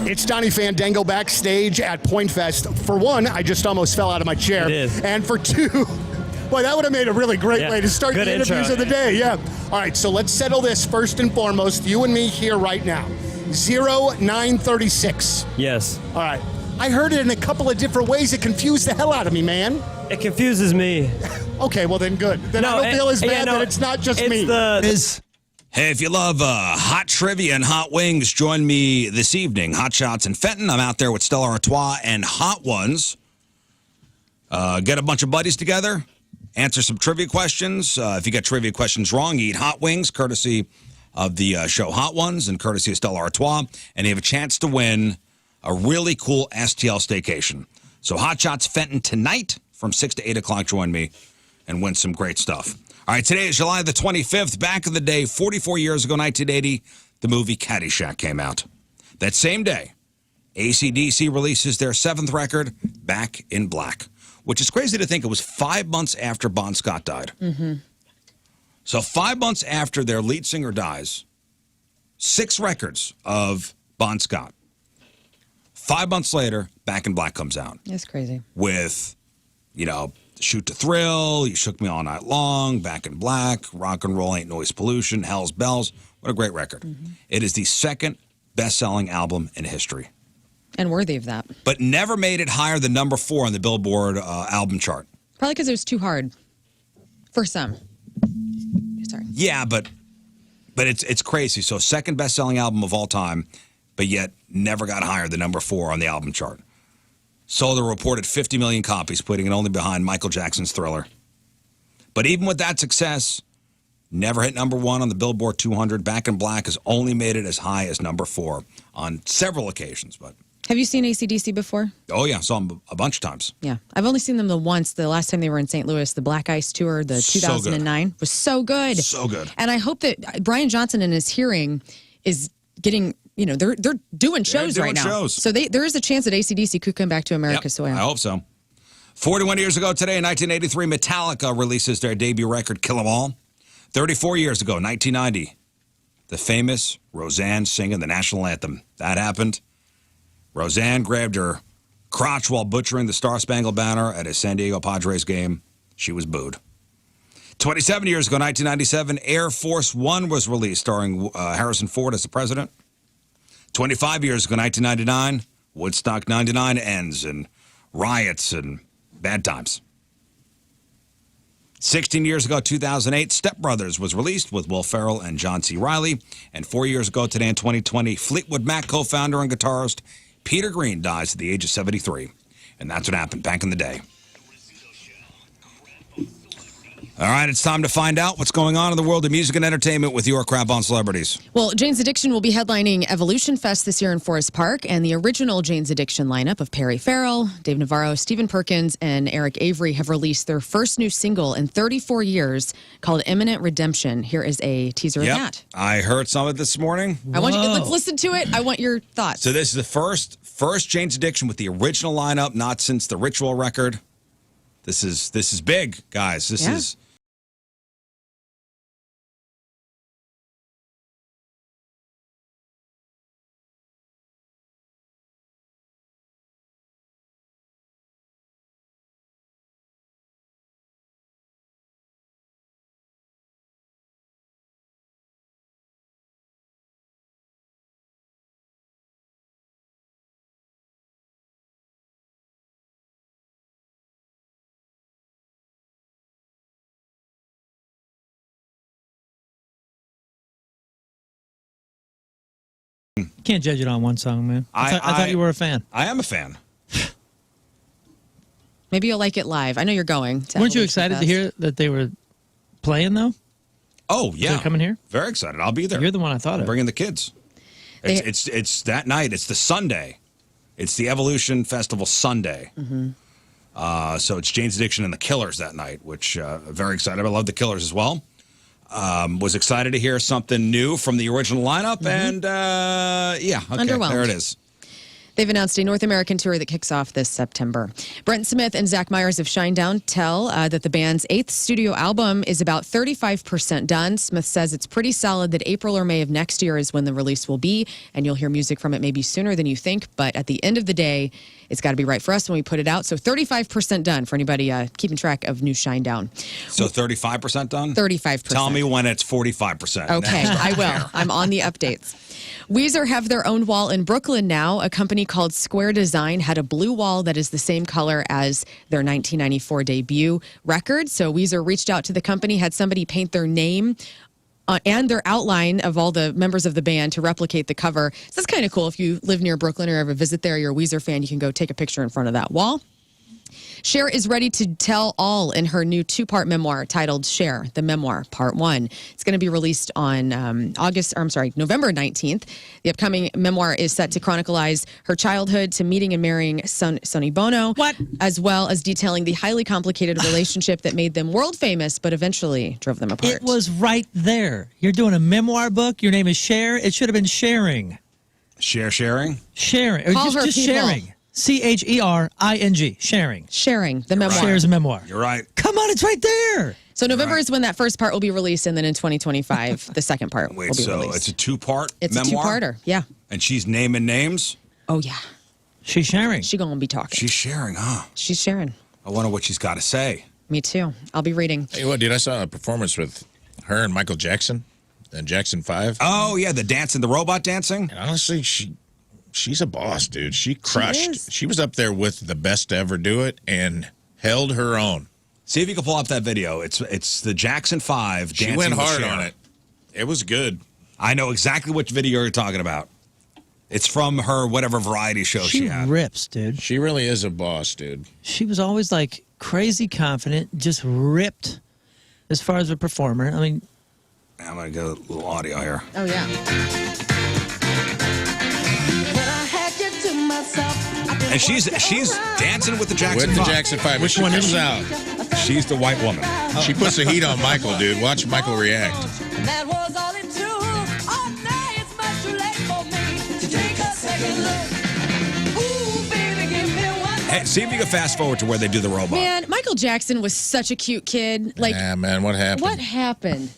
It's Donnie Fandango backstage at Point Fest. For one, I just almost fell out of my chair. It is. And for two, boy, that would have made a really great way to start Good the intro. interviews of the day. Yeah. All right, so let's settle this first and foremost. You and me here right now. 0936. Yes. All right. I heard it in a couple of different ways. It confused the hell out of me, man. It confuses me. Okay, well then good. Then I don't feel as bad that it's not just me. Hey, if you love hot trivia and hot wings, join me this evening. Hot Shots in Fenton. I'm out there with Stella Artois and Hot Ones. Get a bunch of buddies together, answer some trivia questions. If you get trivia questions wrong, you eat hot wings, courtesy of the show Hot Ones and courtesy of Stella Artois, and you have a chance to win a really cool STL staycation. So Hot Shots Fenton tonight from 6 to 8 o'clock. Join me and win some great stuff. All right, today is July the 25th. Back in the day, 44 years ago, 1980, the movie Caddyshack came out. That same day, AC/DC releases their 7th record, Back in Black, which is crazy to think it was 5 months after Bon Scott died. Mm-hmm. So 5 months after their lead singer dies, 6 records of Bon Scott. 5 months later, Back in Black comes out. That's crazy. With, you know, Shoot to Thrill, You Shook Me All Night Long, Back in Black, Rock and Roll Ain't Noise Pollution, Hell's Bells. What a great record. It is the second best-selling album in history. And worthy of that. But never made it higher than number 4 on the Billboard album chart. Probably because it was too hard for some. Sorry. Yeah, but it's crazy. So second best-selling album of all time, but yet never got higher than number 4 on the album chart. Sold a reported 50 million copies, putting it only behind Michael Jackson's Thriller. But even with that success, never hit number 1 on the Billboard 200. Back in Black has only made it as high as number 4 on several occasions. But Have you seen AC/DC before? oh yeah, saw them a bunch of times. Yeah. I've only seen them the once. The last time they were in St. Louis, the Black Ice Tour, the So good. 2009, was so good. So good. And I hope that Brian Johnson in his hearing is getting, they're doing shows doing right now. shows. So there is a chance that AC/DC could come back to America's soil. I hope so. 41 years ago today, in 1983, Metallica releases their debut record, Kill 'Em All. 34 years ago, 1990, the famous Roseanne singing the national anthem. That happened. Roseanne grabbed her crotch while butchering the Star-Spangled Banner at a San Diego Padres game. She was booed. 27 years ago, 1997, Air Force One was released, starring Harrison Ford as the president. 25 years ago, 1999, Woodstock 99 ends, and riots and bad times. 16 years ago, 2008, Step Brothers was released with Will Ferrell and John C. Reilly. And 4 years ago today in 2020, Fleetwood Mac co-founder and guitarist Peter Green dies at the age of 73. And that's what happened back in the day. All right, it's time to find out what's going on in the world of music and entertainment with your crap on celebrities. Well, Jane's Addiction will be headlining Evolution Fest this year in Forest Park, and the original Jane's Addiction lineup of Perry Farrell, Dave Navarro, Stephen Perkins, and Eric Avery have released their first new single in 34 years called Imminent Redemption. Here is a teaser of that. I heard some of it this morning. I want you to let's listen to it. I want your thoughts. So this is the first Jane's Addiction with the original lineup, not since the Ritual record. This is big, guys. This is. You can't judge it on one song, man. I thought you were a fan. I am a fan. Maybe you'll like it live. I know you're going. Weren't you excited to hear that they were playing, though? Oh, yeah. They're coming here? Very excited. I'll be there. You're the one I thought of. Bringing the kids. It's that night. It's the Sunday. It's the Evolution Festival Sunday. So it's Jane's Addiction and the Killers that night, which very excited. I love the Killers as well. Was excited to hear something new from the original lineup, and yeah, okay, Underwhelmed. there it is. They've announced a North American tour that kicks off this September. Brent Smith and Zach Myers of Shinedown tell that the band's 8th studio album is about 35% done. Smith says it's pretty solid that April or May of next year is when the release will be, and you'll hear music from it maybe sooner than you think, but at the end of the day, it's got to be right for us when we put it out. So 35% done for anybody keeping track of new Shinedown. So 35% done? 35%. Tell me when it's 45%. Okay, I will. I'm on the updates. Weezer have their own wall in Brooklyn now. A company called Square Design had a blue wall that is the same color as their 1994 debut record. So Weezer reached out to the company, had somebody paint their name and their outline of all the members of the band to replicate the cover. So that's kind of cool. If you live near Brooklyn or ever visit there, you're a Weezer fan, you can go take a picture in front of that wall. Cher is ready to tell all in her new 2-part memoir titled Cher, the Memoir, Part 1. It's going to be released on November 19th. The upcoming memoir is set to chronicleize her childhood to meeting and marrying Sonny Bono, as well as detailing the highly complicated relationship that made them world famous, but eventually drove them apart. It was right there. You're doing a memoir book. Your name is Cher. It should have been Sharing. Sharing? Sharing. Or Call just her people. Sharing. Chering. Sharing. Sharing, the memoir. Cher's a memoir. You're right. Come on, it's right there. So November is when that first part will be released, and then in 2025, the second part will be so released. it's a 2-part It's memoir? a 2-parter, yeah. And she's naming names? Oh, yeah. She's sharing. She's going to be talking. She's sharing, huh? She's sharing. I wonder what she's got to say. Me too. I'll be reading. Hey, what, dude? I saw a performance with her and Michael Jackson and Jackson 5. Oh, yeah, the dancing, the robot dancing. And honestly, she's a boss, dude. She crushed. She was up there with the best to ever do it and held her own. See if you can pull up that video. It's the Jackson 5 dancing. She went with hard Cher. on it. It was good. I know exactly which video you're talking about. It's from her whatever variety show she had. She rips, dude. She really is a boss, dude. She was always like crazy confident, just ripped as far as a performer. I mean, I'm going to get a little audio here. Oh, yeah. And she's dancing with the Jackson 5. With the Jackson 5. Which She one is comes she? out. She's the white woman. She puts the heat on Michael, dude. Watch Michael react. That was all it took. Oh, now it's much too late for me to take a second look. Ooh, baby, give me one. Hey, see if you can fast forward to where they do the robot. Man, Michael Jackson was such a cute kid. Like, Yeah, man, what happened? what happened?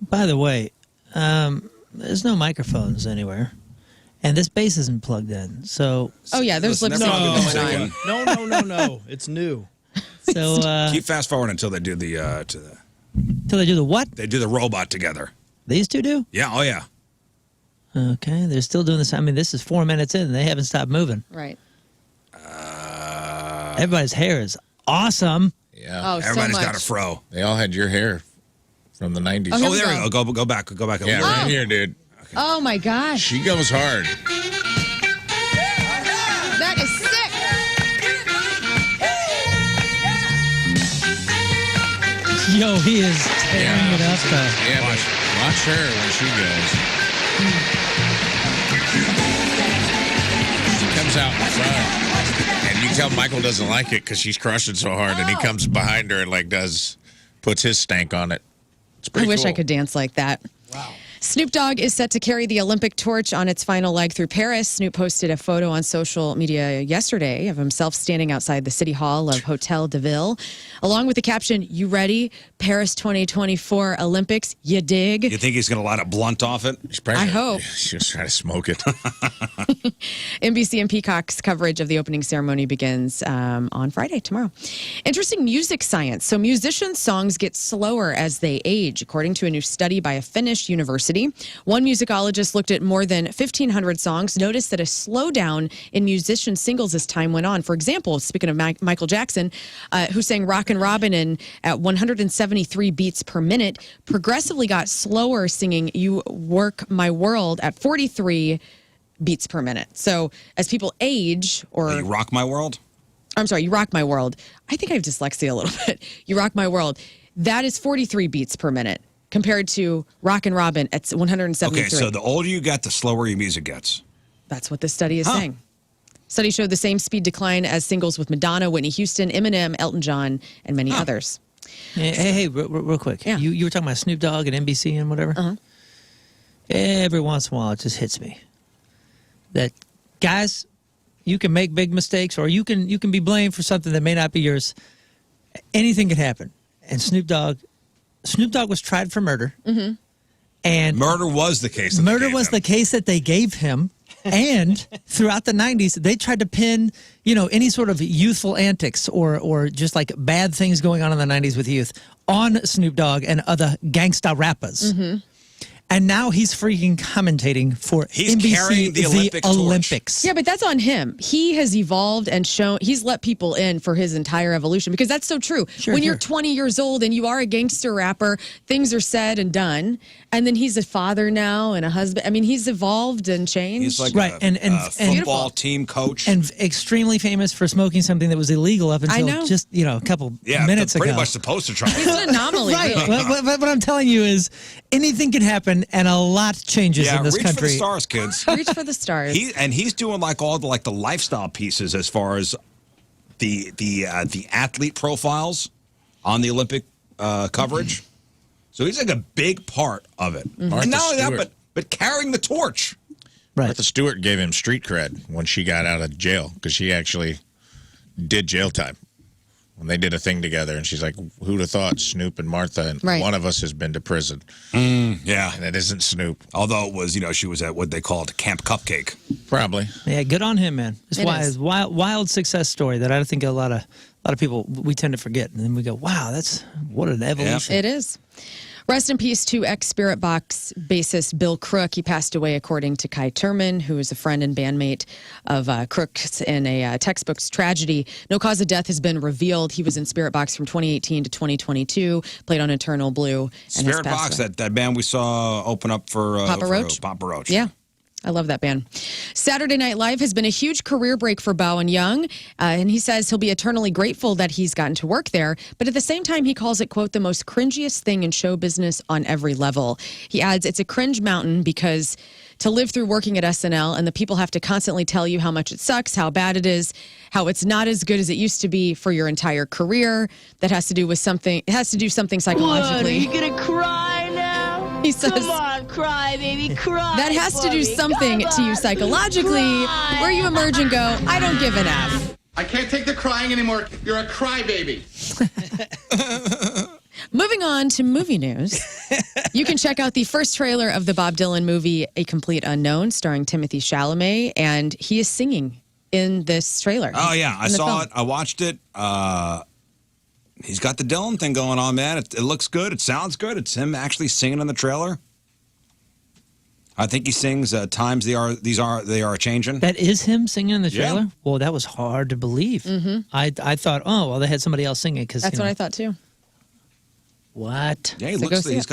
by the way, there's no microphones anywhere. And this bass isn't plugged in. So Oh, yeah, there's lip Listen, syncing everyone going knows on. No. It's new. So keep fast forward until they do the till they do the what? they do the robot together. These two do? Yeah, oh yeah. Okay, they're still doing this. I mean, this is 4 minutes in, and they haven't stopped moving. Right. Everybody's hair is awesome. Yeah. Oh, so Everybody's got a much. fro. They all had your hair from the 90s. Oh, here Oh, we there go. we go. Go back a Yeah, little. right here, dude. Oh, my gosh. She goes hard. That is sick. Yo, he is tearing it up, though. Yeah, but watch her when she goes. She comes out in front. And you can tell Michael doesn't like it because she's crushing so hard. And he comes behind her and puts his stank on it. It's I pretty wish I cool. could dance like that. Wow. Snoop Dogg is set to carry the Olympic torch on its final leg through Paris. Snoop posted a photo on social media yesterday of himself standing outside the City Hall of Hotel de Ville, along with the caption, "You ready? Paris 2024 Olympics, you dig?" You think he's going to light a blunt off it? I hope. She's trying to smoke it. NBC and Peacock's coverage of the opening ceremony begins on Friday, tomorrow. Interesting music science. So musicians' songs get slower as they age, according to a new study by a Finnish university. One musicologist looked at more than 1,500 songs, noticed that a slowdown in musician singles as time went on. For example, speaking of Michael Jackson, who sang Rockin' Robin at 173 beats per minute, progressively got slower singing You Work My World at 43 beats per minute. So as people age, or You rock my world? I'm sorry, You Rock My World. I think I have dyslexia a little bit. You Rock My World. That is 43 beats per minute compared to Rockin' Robin at 173. Okay, so the older you get, the slower your music gets. That's what this study is saying. Study showed the same speed decline as singles with Madonna, Whitney Houston, Eminem, Elton John, and many others. Hey, real quick. Yeah. You were talking about Snoop Dogg and NBC and whatever? Uh-huh. Every once in a while, it just hits me that, guys, you can make big mistakes, or you can be blamed for something that may not be yours. Anything could happen. And Snoop Dogg was tried for murder. Mm-hmm. And murder was the case. Murder was the case that they gave him. And throughout the 90s, they tried to pin, any sort of youthful antics or just like bad things going on in the 90s with youth on Snoop Dogg and other gangsta rappers. Mm-hmm. And now he's freaking commentating for He's NBC, carrying the Olympic torch. Olympics. Yeah, but that's on him. He has evolved and he's let people in for his entire evolution, because that's so true. Sure, when sure. you're 20 years old and you are a gangster rapper, things are said and done. And then he's a father now and a husband. I mean, he's evolved and changed. He's like Right, and football team coach. And extremely famous for smoking something that was illegal up until just, a couple minutes pretty ago. much the poster child. He's an anomaly. Right. Really. But what I'm telling you is anything can happen, and a lot changes in this reach country. for the stars, kids. Reach for the stars. He's doing like all the lifestyle pieces as far as the athlete profiles on the Olympic coverage. So he's like a big part of it. Martha And not only that, Stewart. but carrying the torch. Right. Martha Stewart gave him street cred when she got out of jail because she actually did jail time. when they did a thing together, and she's like, "Who'd have thought Snoop and Martha? And Right. one of us has been to prison." Yeah. And it isn't Snoop. Although it was, she was at what they called Camp Cupcake. Probably. Yeah, good on him, man. It's It wild, is. wild success story that I think a lot of people we tend to forget, and then we go, "Wow, that's what an evolution." It is. Rest in peace to ex-Spirit Box bassist Bill Crook. He passed away, according to Kai Turman, who is a friend and bandmate of Crook's in a textbook's tragedy. No cause of death has been revealed. He was in Spirit Box from 2018 to 2022, played on Eternal Blue. And has Spirit passed Box, away. that band we saw open up for Papa Roach? Papa Roach. Yeah. I love that band. Saturday Night Live has been a huge career break for Bowen Young, and he says he'll be eternally grateful that he's gotten to work there. But at the same time, he calls it, quote, the most cringiest thing in show business on every level. He adds, it's a cringe mountain because to live through working at SNL and the people have to constantly tell you how much it sucks, how bad it is, how it's not as good as it used to be for your entire career. That has to do with something, it has to do something psychologically. What, are you going to cry now? He says, come on, cry, baby, cry. that has to for do me. something Come to you on, psychologically, cry. where you emerge and go, I don't give an F. I can't take the crying anymore. You're a crybaby. Moving on to movie news. You can check out the first trailer of the Bob Dylan movie, A Complete Unknown, starring Timothée Chalamet, and he is singing in this trailer. Oh, yeah. I in the saw film. it. I watched it. He's got the Dylan thing going on, man. It looks good. It sounds good. It's him actually singing in the trailer. I think he sings "Times They Are Changing." That is him singing in the Yeah. trailer. Well, that was hard to believe. I thought, oh well, they had somebody else singing because That's what I thought too. What? Yeah, he So looks. go see He's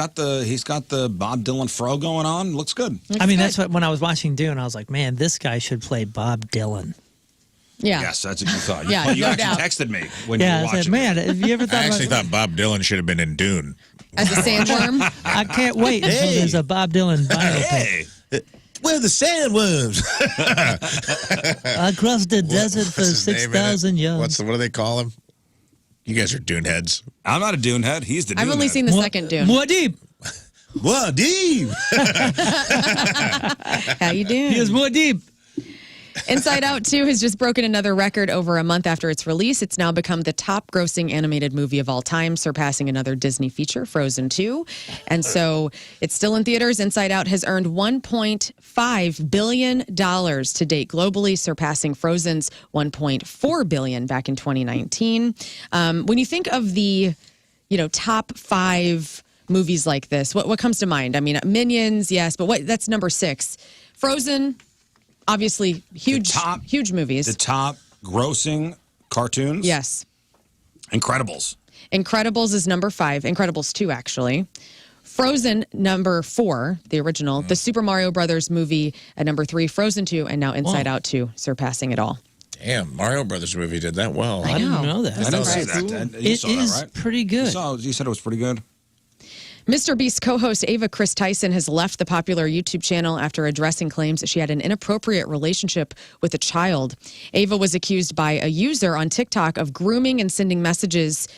got the Bob Dylan fro going on. Looks good. I mean, that's what when I was watching Dune, I was like, man, this guy should play Bob Dylan. Yeah. Yes, that's what you thought. You, Yeah, you no actually doubt. texted me when Yeah, you were I watching. said, man, have you ever I thought actually about thought Bob Dylan should have been in Dune. As a sandworm. I can't wait until there's a Bob Dylan biopic. Hey, Where are the sandworms? Across the desert for What's his name in it? 6,000 years. What do they call him? You guys are Dune heads. I'm not a Dune head. He's the Dune I've only head. seen the second Dune. More deep. What, deep? How you doing? He is more deep. Inside Out 2 has just broken another record over a month after its release. It's now become the top grossing animated movie of all time, surpassing another Disney feature, Frozen 2. And so it's still in theaters. Inside Out has earned $1.5 billion to date globally, surpassing Frozen's $1.4 billion back in 2019. When you think of the, top 5 movies like this, what comes to mind? I mean, Minions, yes, but that's number 6. Frozen, obviously, huge movies. The top grossing cartoons. Yes. Incredibles. Incredibles is number 5. Incredibles 2, actually. Frozen, number 4, the original. The Super Mario Brothers movie at number 3. Frozen 2, and now Inside Out 2, surpassing it all. Damn, Mario Brothers movie did that well. I didn't know that. I didn't see Right. that. You It saw that, is right? pretty good. You said it was pretty good. Mr. Beast co-host Ava Chris Tyson has left the popular YouTube channel after addressing claims that she had an inappropriate relationship with a child. Ava was accused by a user on TikTok of grooming and sending messages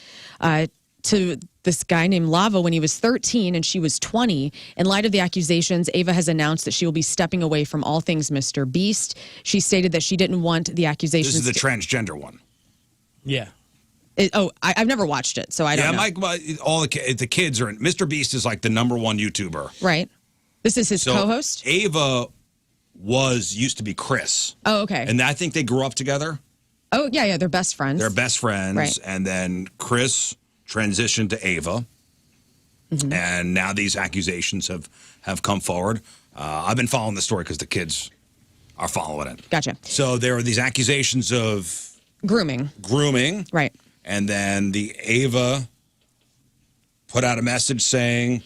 to this guy named Lava when he was 13 and she was 20. In light of the accusations, Ava has announced that she will be stepping away from all things Mr. Beast. She stated that she didn't want the accusations. This is the transgender one. Yeah. I've never watched it, so I don't know. Mike, all the kids are in. Mr. Beast is like the number one YouTuber. Right. This is his So co-host? Ava used to be Chris. Oh, okay. And I think they grew up together. Oh, yeah, they're best friends. They're best friends. Right. And then Chris transitioned to Ava. Mm-hmm. And now these accusations have come forward. I've been following the story because the kids are following it. Gotcha. So there are these accusations of Grooming. Right. And then the Ava put out a message saying,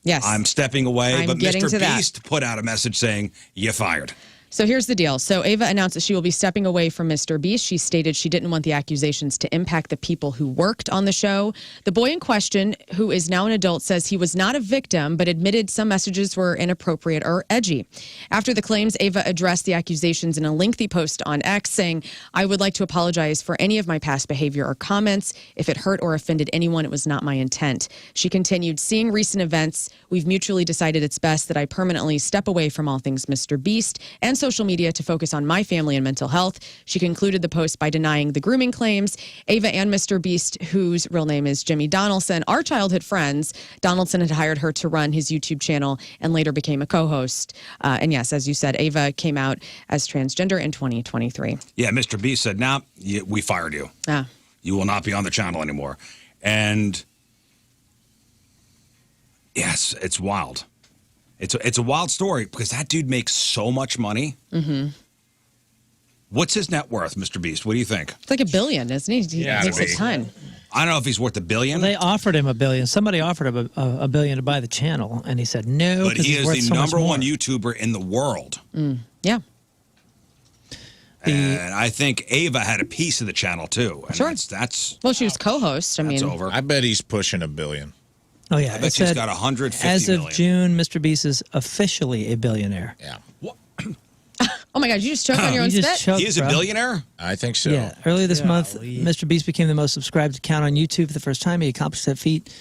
yes, I'm stepping away. I'm But getting Mr. to that. Beast put out a message saying, you're fired. So here's the deal. So Ava announced that she will be stepping away from Mr. Beast. She stated she didn't want the accusations to impact the people who worked on the show. The boy in question, who is now an adult, says he was not a victim, but admitted some messages were inappropriate or edgy. After the claims, Ava addressed the accusations in a lengthy post on X, saying, I would like to apologize for any of my past behavior or comments. If it hurt or offended anyone, it was not my intent. She continued, seeing recent events, we've mutually decided it's best that I permanently step away from all things Mr. Beast and social media to focus on my family and mental health. She concluded the post by denying the grooming claims. Ava and Mr. Beast, whose real name is Jimmy Donaldson, are childhood friends. Donaldson had hired her to run his YouTube channel and later became a co-host. And yes, as you said, Ava came out as transgender in 2023. Yeah, Mr. Beast said, "Nah, we fired you. Ah. You will not be on the channel anymore." And yes, it's wild. It's a wild story because that dude makes so much money. Mm-hmm. What's his net worth, Mr. Beast? What do you think? It's like $1 billion, isn't he? He makes a ton. I don't know if he's worth $1 billion. They offered him $1 billion. Somebody offered him $1 billion to buy the channel, and he said no. But he is worth the so much number more. one YouTuber in the world. Yeah. And I think Ava had a piece of the channel too. And Sure. That's Well, she was co-host. I that's mean, over. I bet he's pushing $1 billion. Oh yeah, I it bet she's said, got 150 as of million. June, Mr. Beast is officially a billionaire. Yeah. oh my God, you just choked on your own You just spit? choked, He is a bro. billionaire? I think so. Yeah, earlier this month, Mr. Beast became the most subscribed account on YouTube for the first time. He accomplished that feat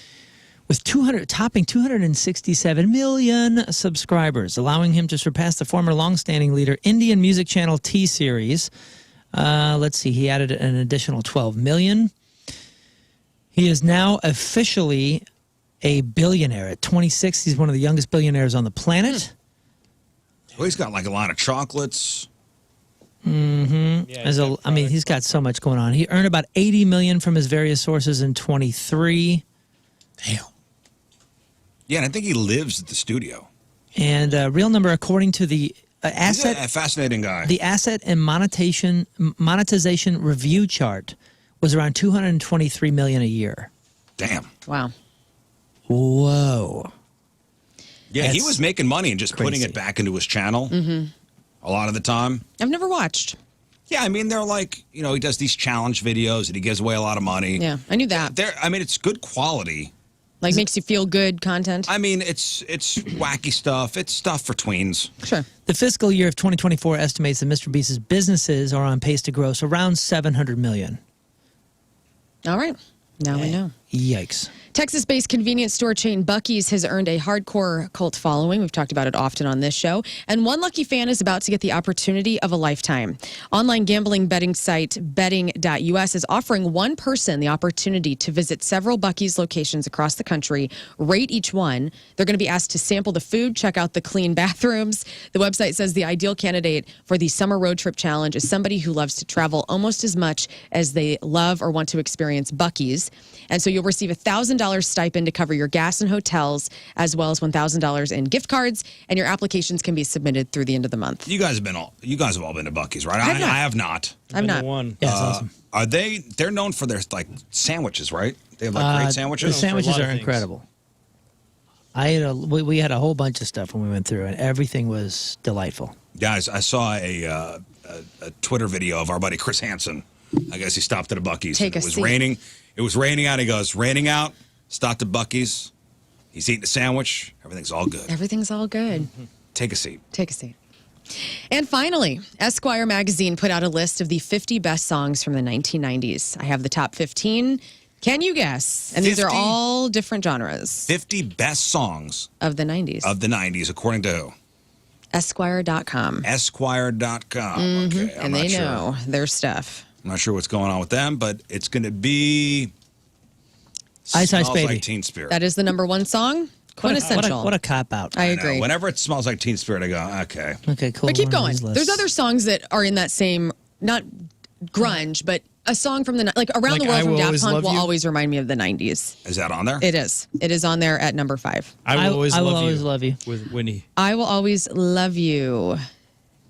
with topping 267 million subscribers, allowing him to surpass the former long-standing leader, Indian music channel T-Series. Let's see, he added an additional 12 million. He is now officially a billionaire. At 26, he's one of the youngest billionaires on the planet. Well, he's got like a line of chocolates. Mm-hmm. I mean, he's got so much going on. He earned about 80 million from his various sources in 23. Damn. Yeah, and I think he lives at the studio. And real number, according to the asset, He's a fascinating guy. the asset and monetization review chart was around 223 million a year. Damn. Wow. Whoa. Yeah, he That's was making money and just putting crazy. it back into his channel Mm-hmm. a lot of the time. I've never watched. Yeah, I mean, they're like, he does these challenge videos and he gives away a lot of money. Yeah, I knew that. I mean, it's good quality. Like makes you feel good content. I mean, it's wacky stuff. It's stuff for tweens. Sure. The fiscal year of 2024 estimates that Mr. Beast's businesses are on pace to gross around 700 million. All right. Now we know. Yikes. Texas-based convenience store chain Buc-ee's has earned a hardcore cult following. We've talked about it often on this show. And one lucky fan is about to get the opportunity of a lifetime. Online gambling betting site betting.us is offering one person the opportunity to visit several Buc-ee's locations across the country, rate each one. They're going to be asked to sample the food, check out the clean bathrooms. The website says the ideal candidate for the summer road trip challenge is somebody who loves to travel almost as much as they love or want to experience Buc-ee's. And so you'll receive $1,000 stipend to cover your gas and hotels, as well as $1,000 in gift cards. And your applications can be submitted through the end of the month. You guys have all been to Buc-ee's, right? I've not. I have not. I'm not. One. Yeah, it's awesome. Are they're known for their like sandwiches, right? They have like great The sandwiches. sandwiches lot of are things. incredible. We had a whole bunch of stuff when we went through, and everything was delightful. Guys, I saw a Twitter video of our buddy Chris Hansen. I guess he stopped at a Buc-ee's. Take and a it was seat. raining. It was raining out. He goes, raining out. Stopped at Buc-ee's. He's eating a sandwich. Everything's all good. Everything's all good. Take a seat. Take a seat. And finally, Esquire magazine put out a list of the 50 best songs from the 1990s. I have the top 15. Can you guess? And these are 50? all different genres 50 best songs of the 90s. of the 90s, according to who? Esquire.com. Esquire.com. Okay, I'm And not they sure. know their stuff. I'm not sure what's going on with them, but it's going to be Ice Ice Smells Baby. Like Teen Spirit. That is the number one song. Quintessential. What a cop out. I I know. agree. Whenever it smells like Teen Spirit, I go, okay. Okay, cool. But keep One of going. these lists. There's other songs that are in that same, not grunge, but a song from the, like Around Like the World I from Will Daft Always Punk Love will You? always remind me of the 90s. Is that on there? It is. It is on there at number 5. I will always I will love always you. love you. With Winnie. I Will Always Love You.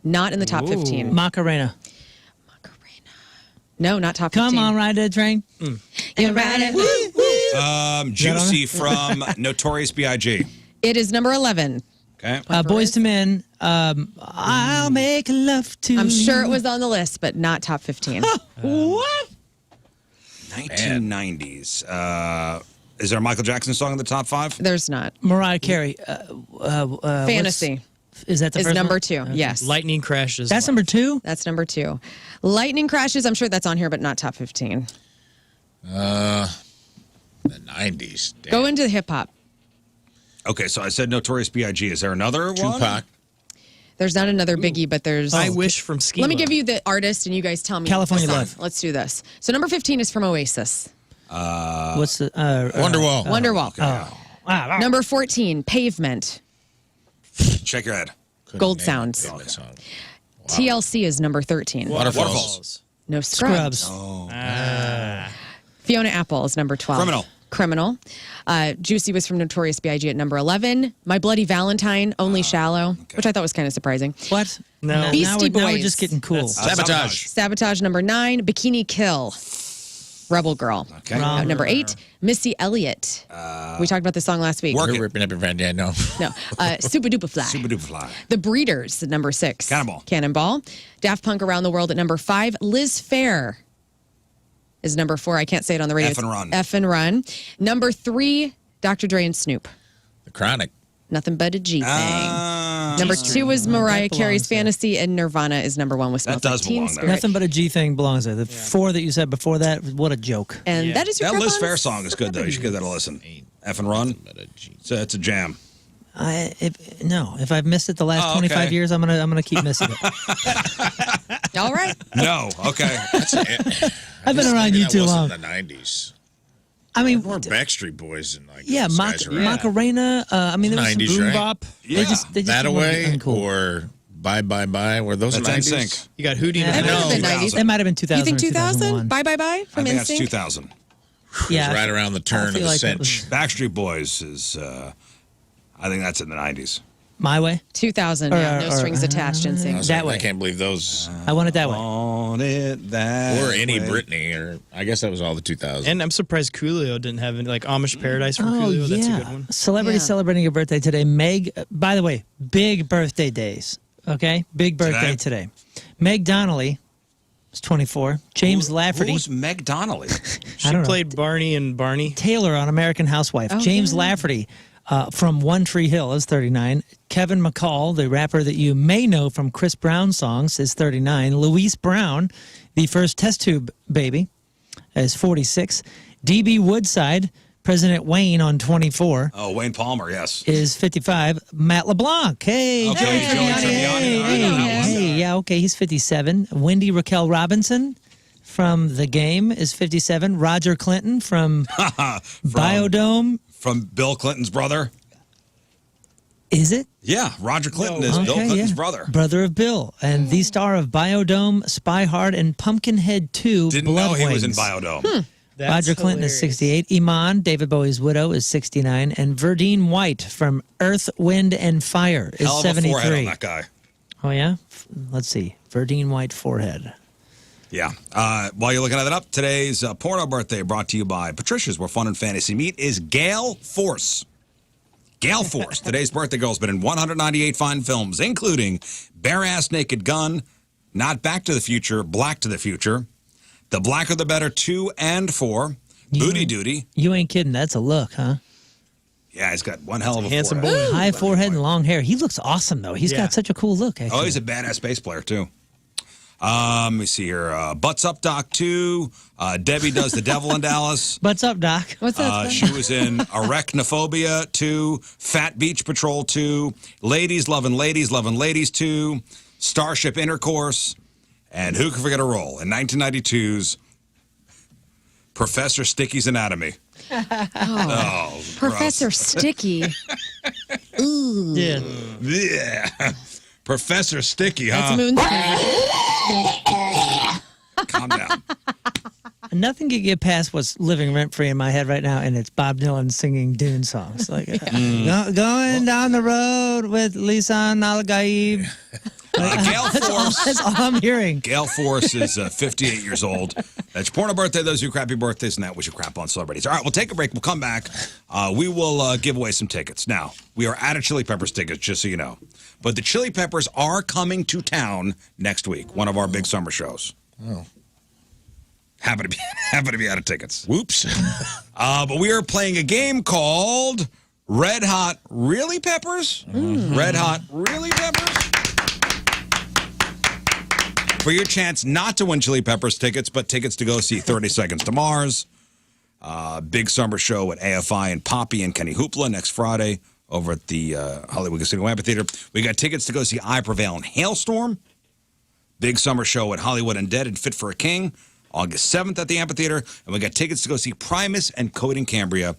Not in the top 15. Macarena. No, not top 15. Come on, ride that train. You're riding. Juicy from Notorious B.I.G. It is number 11. Okay. Boys to Men. I'll make love to I'm sure it you. was on the list, but not top 15. What? 1990s. Is there a Michael Jackson song in the top 5? There's not. Mariah Carey. Fantasy Is that the is first number one? 2. Okay. Yes. Lightning crashes. That's number 2? That's number 2. Lightning Crashes, I'm sure that's on here, but not top 15. The 90s. Damn. Go into hip hop. Okay, so I said Notorious B.I.G. Is there another one? Tupac. There's not another biggie, but there's. I Wish from Ski. Let me give you the artist, and you guys tell me. California the song. Love. Let's do this. So number 15 is from Oasis. What's the Wonderwall. Wonderwall. Wow. Number 14, Pavement. Shake your head. Gold name Sounds. that song. TLC is number 13. Waterfalls. No Scrubs. Fiona Apple is number 12. Criminal. Juicy was from Notorious B.I.G. at number 11. My Bloody Valentine, Only Shallow, which I thought was kind of surprising. What? No. Beastie Now we're Boys. just getting cool. Sabotage. Sabotage, number 9. Bikini Kill. Rebel Girl. Okay. Number 8. Missy Elliott. We talked about this song last week. Work it. Ripping up your friend. Yeah, no. No. Super Duper Fly. Super duper fly. The Breeders at number 6. Cannonball. Cannonball. Daft Punk Around the World at number 5. Liz Phair is number 4. I can't say it on the radio. F and Run. F and Run. Number 3, Dr. Dre and Snoop. The Chronic. Nothing but a G thing. Number 2 is Mariah Carey's Fantasy, and Nirvana is number 1 with Smells That does Like Teen belong there. Spirit. Nothing but a G thing belongs there. The 4 that you said before that, what a joke. And that is your That Liz crap on- Phair song is good, though. You should give that a listen. F and Run. It's a jam. If I've missed it the last 25 years, I'm gonna keep missing it. All right. No. Okay. I've been around you That too wasn't long. the 90s. I mean, More Backstreet Boys and like yeah, those guys around. Macarena. I mean, there was some 90s, boom right? bop. Yeah. They just That were Away uncool. or Bye Bye Bye. Were those That's 90s? NSYNC. You got Hootie. That and might have been 2000. 90s. It might have been 2000. You think or 2000? 2001. Bye Bye Bye from I think that's NSYNC? 2000. Yeah, It was right around the turn of feel the like that cinch. Backstreet Boys is, I think that's in the 90s. My Way. 2000, yeah. No strings attached and I sing. was That like, way. I can't believe those. I want it that way. On it that Or any way. Britney, or I guess that was all the 2000s. And I'm surprised Coolio didn't have any, like Amish Paradise from Oh, Coolio. That's yeah. a good one. Celebrity Yeah. celebrating your birthday today. Meg, by the way, big birthday days. Okay? Big birthday today. Meg Donnelly is 24. James Lafferty. Who's Meg Donnelly? She I don't know. played Barney and Barney. Taylor on American Housewife. James Lafferty from One Tree Hill is 39. Kevin McCall, the rapper that you may know from Chris Brown songs, is 39. Louise Brown, the first test tube baby, is 46. DB Woodside, President Wayne on 24, Oh, Wayne Palmer, yes. is 55. Matt LeBlanc, hey. Okay, Joey Joey Tribbiani, Tribbiani. hey, All right, that was, hey, yeah, okay, he's 57. Wendy Raquel Robinson from The Game is 57. Roger Clinton from Biodome. From Bill Clinton's brother. Is it? Yeah, Roger Clinton is Bill Okay, Clinton's yeah. brother. Brother of Bill. And the star of Biodome, Spy Hard, and Pumpkinhead 2, Didn't Blood know he was in Wings. Biodome. That's Roger Clinton is 68. Iman, David Bowie's widow, is 69. And Verdine White from Earth, Wind, and Fire is Hell of a 73. forehead on that guy. Oh, yeah? Let's see. Verdine White forehead. Yeah. While you're looking at that up, today's porno birthday brought to you by Patricia's, where fun and fantasy meet, is Gale Force. Gale Force. Today's birthday girl's been in 198 fine films, including Bare Ass Naked Gun, Not Back to the Future, Black to the Future, The Blacker the Better 2 and 4, Booty Duty. You ain't kidding. That's a look, huh? Yeah, he's got one hell of a handsome forehead. High forehead and long hair. He looks awesome, though. He's got such a cool look, actually. Oh, he's a badass bass player, too. Let me see here. Butts Up Doc 2. Debbie Does the Devil in Dallas. Butts Up Doc. What's that? She was in Arachnophobia 2, Fat Beach Patrol 2, Ladies Lovin' Ladies 2, Starship Intercourse, and who can forget a role in 1992's Professor Sticky's Anatomy. Oh, Professor Sticky. Ooh. Yeah. Yeah. Professor Sticky, huh? That's Moon. Calm down. Nothing can get past what's living rent free in my head right now, and it's Bob Dylan singing Dune songs. Like going down the road with Lisan Al-Gaib. Gale Force. That's all I'm hearing. Gale Force is 58 years old. That's your porno birthday. Those are your crappy birthdays, and that was your crap on celebrities. All right, we'll take a break. We'll come back. We will give away some tickets. Now, we are out of Chili Peppers tickets, just so you know. But the Chili Peppers are coming to town next week, one of our big summer shows. Oh. Happen to be out of tickets. Whoops. But we are playing a game called Red Hot Really Peppers? Red Hot Really Peppers? For your chance not to win Chili Peppers tickets, but tickets to go see 30 Seconds to Mars. Big summer show at AFI and Poppy and Kenny Hoopla next Friday over at the Hollywood Casino Amphitheater. We got tickets to go see I Prevail in Hailstorm. Big summer show at Hollywood Undead and Fit for a King, August 7th at the Amphitheater. And we got tickets to go see Primus and Cody and Cambria,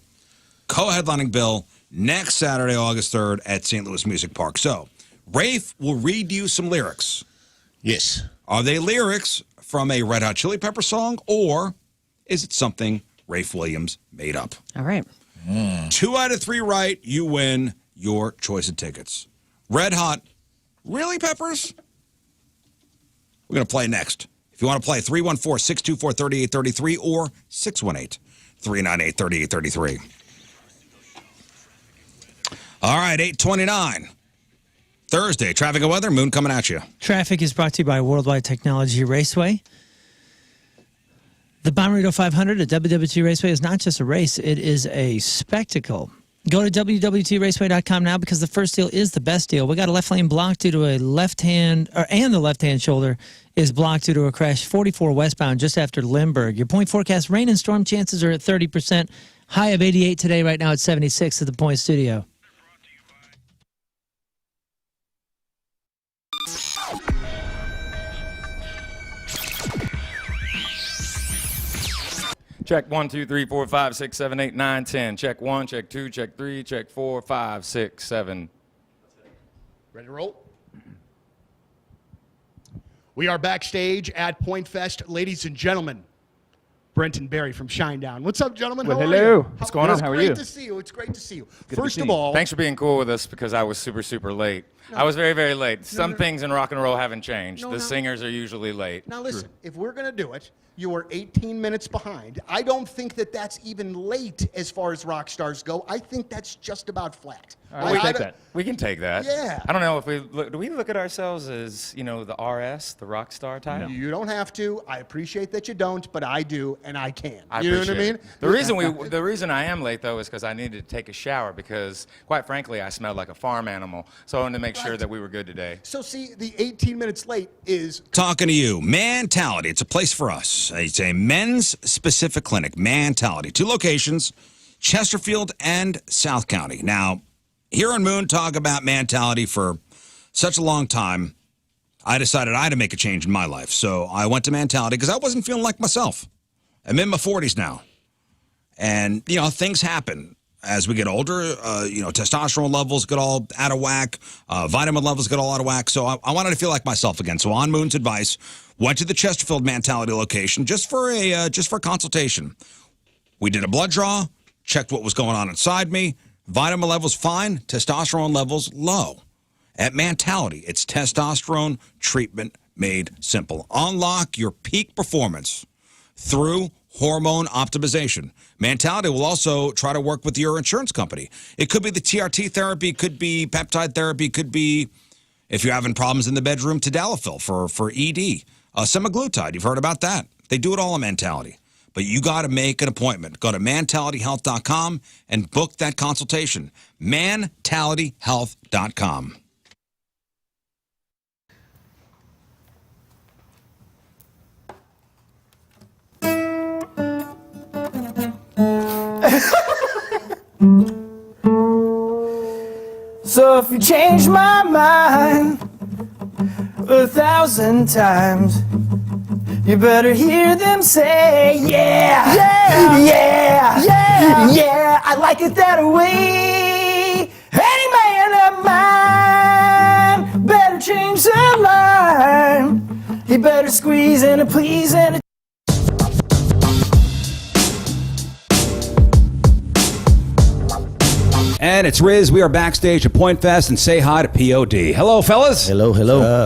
co-headlining bill next Saturday, August 3rd at St. Louis Music Park. So, Rafe will read you some lyrics. Yes. Are they lyrics from a Red Hot Chili Pepper song, or is it something Rafe Williams made up? All right. 2 out of 3 right, you win your choice of tickets. Red Hot, really, Peppers? We're going to play next. If you want to play, 314-624-3833 or 618-398-3833. All right, 8:29. Thursday, traffic and weather. Moon coming at you. Traffic is brought to you by Worldwide Technology Raceway. The Bommarito 500 at WWT Raceway is not just a race, it is a spectacle. Go to WWTRaceway.com now because the first deal is the best deal. We got a left lane blocked due to a and the left-hand shoulder is blocked due to a crash 44 westbound just after Lindbergh. Your point forecast, rain and storm chances are at 30%. High of 88 today, right now at 76 at the Point Studio. Check 1, 2, 3, 4, 5, 6, 7, 8, 9, 10. Check 1, check 2, check 3, check 4, 5, 6, 7. Ready to roll? We are backstage at Point Fest, ladies and gentlemen. Brent and Barry from Shinedown. What's up, gentlemen? Well, How are hello. you? What's going on? How are you? It's great to see you. It's great to see you. Good to First see of you. all, Thanks for being cool with us because I was super, super late. I was very, very late. Some things in rock and roll haven't changed. The singers are usually late. Now listen, if we're going to do it, you are 18 minutes behind. I don't think that that's even late as far as rock stars go. I think that's just about flat. All right, we'll take that. We can take that. Yeah. I don't know if do we look at ourselves as, the RS, the rock star type? You don't have to. I appreciate that you don't, but I do, and I can. I You know what I appreciate mean? it. The reason I am late though is because I needed to take a shower because, quite frankly, I smelled like a farm animal. So I wanted to make sure that we were good today. So see, the 18 minutes late is Talking to you, Mentality. It's a place for us. It's a men's specific clinic, Mentality. 2 locations, Chesterfield and South County. Now, here on Moon Talk about Mentality for such a long time, I decided I had to make a change in my life. So I went to Mentality because I wasn't feeling like myself. I'm in my 40s now. And, things happen. As we get older, testosterone levels get all out of whack, vitamin levels get all out of whack. So I wanted to feel like myself again. So on Moon's advice, went to the Chesterfield Mentality location just for a consultation. We did a blood draw, checked what was going on inside me. Vitamin levels fine, testosterone levels low. At Mentality, it's testosterone treatment made simple. Unlock your peak performance through hormone optimization. Mentality will also try to work with your insurance company. It could be the TRT therapy, could be peptide therapy, could be, if you're having problems in the bedroom, tadalafil for ED. Semaglutide, you've heard about that. They do it all in Mentality. But you got to make an appointment. Go to mentalityhealth.com and book that consultation. mentalityhealth.com. So if you change my mind 1,000 times, you better hear them say, yeah, yeah, yeah, yeah, yeah, I like it that way. Any man of mine better change their mind. He better squeeze and a please and a And it's Riz. We are backstage at Point Fest, and say hi to POD. Hello, fellas. Hello.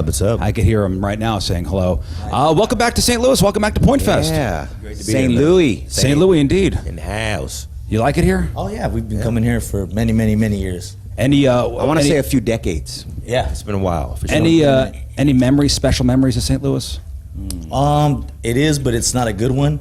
What's up? I can hear him right now saying hello. Welcome back to St. Louis. Welcome back to Point Fest. Yeah. Great to be St. Louis. St. Louis, indeed. In the house. You like it here? Oh, yeah. We've been coming here for many, many, many years. Any? I want to say a few decades. Yeah. It's been a while. For sure. Any memories, special memories of St. Louis? It is, but it's not a good one.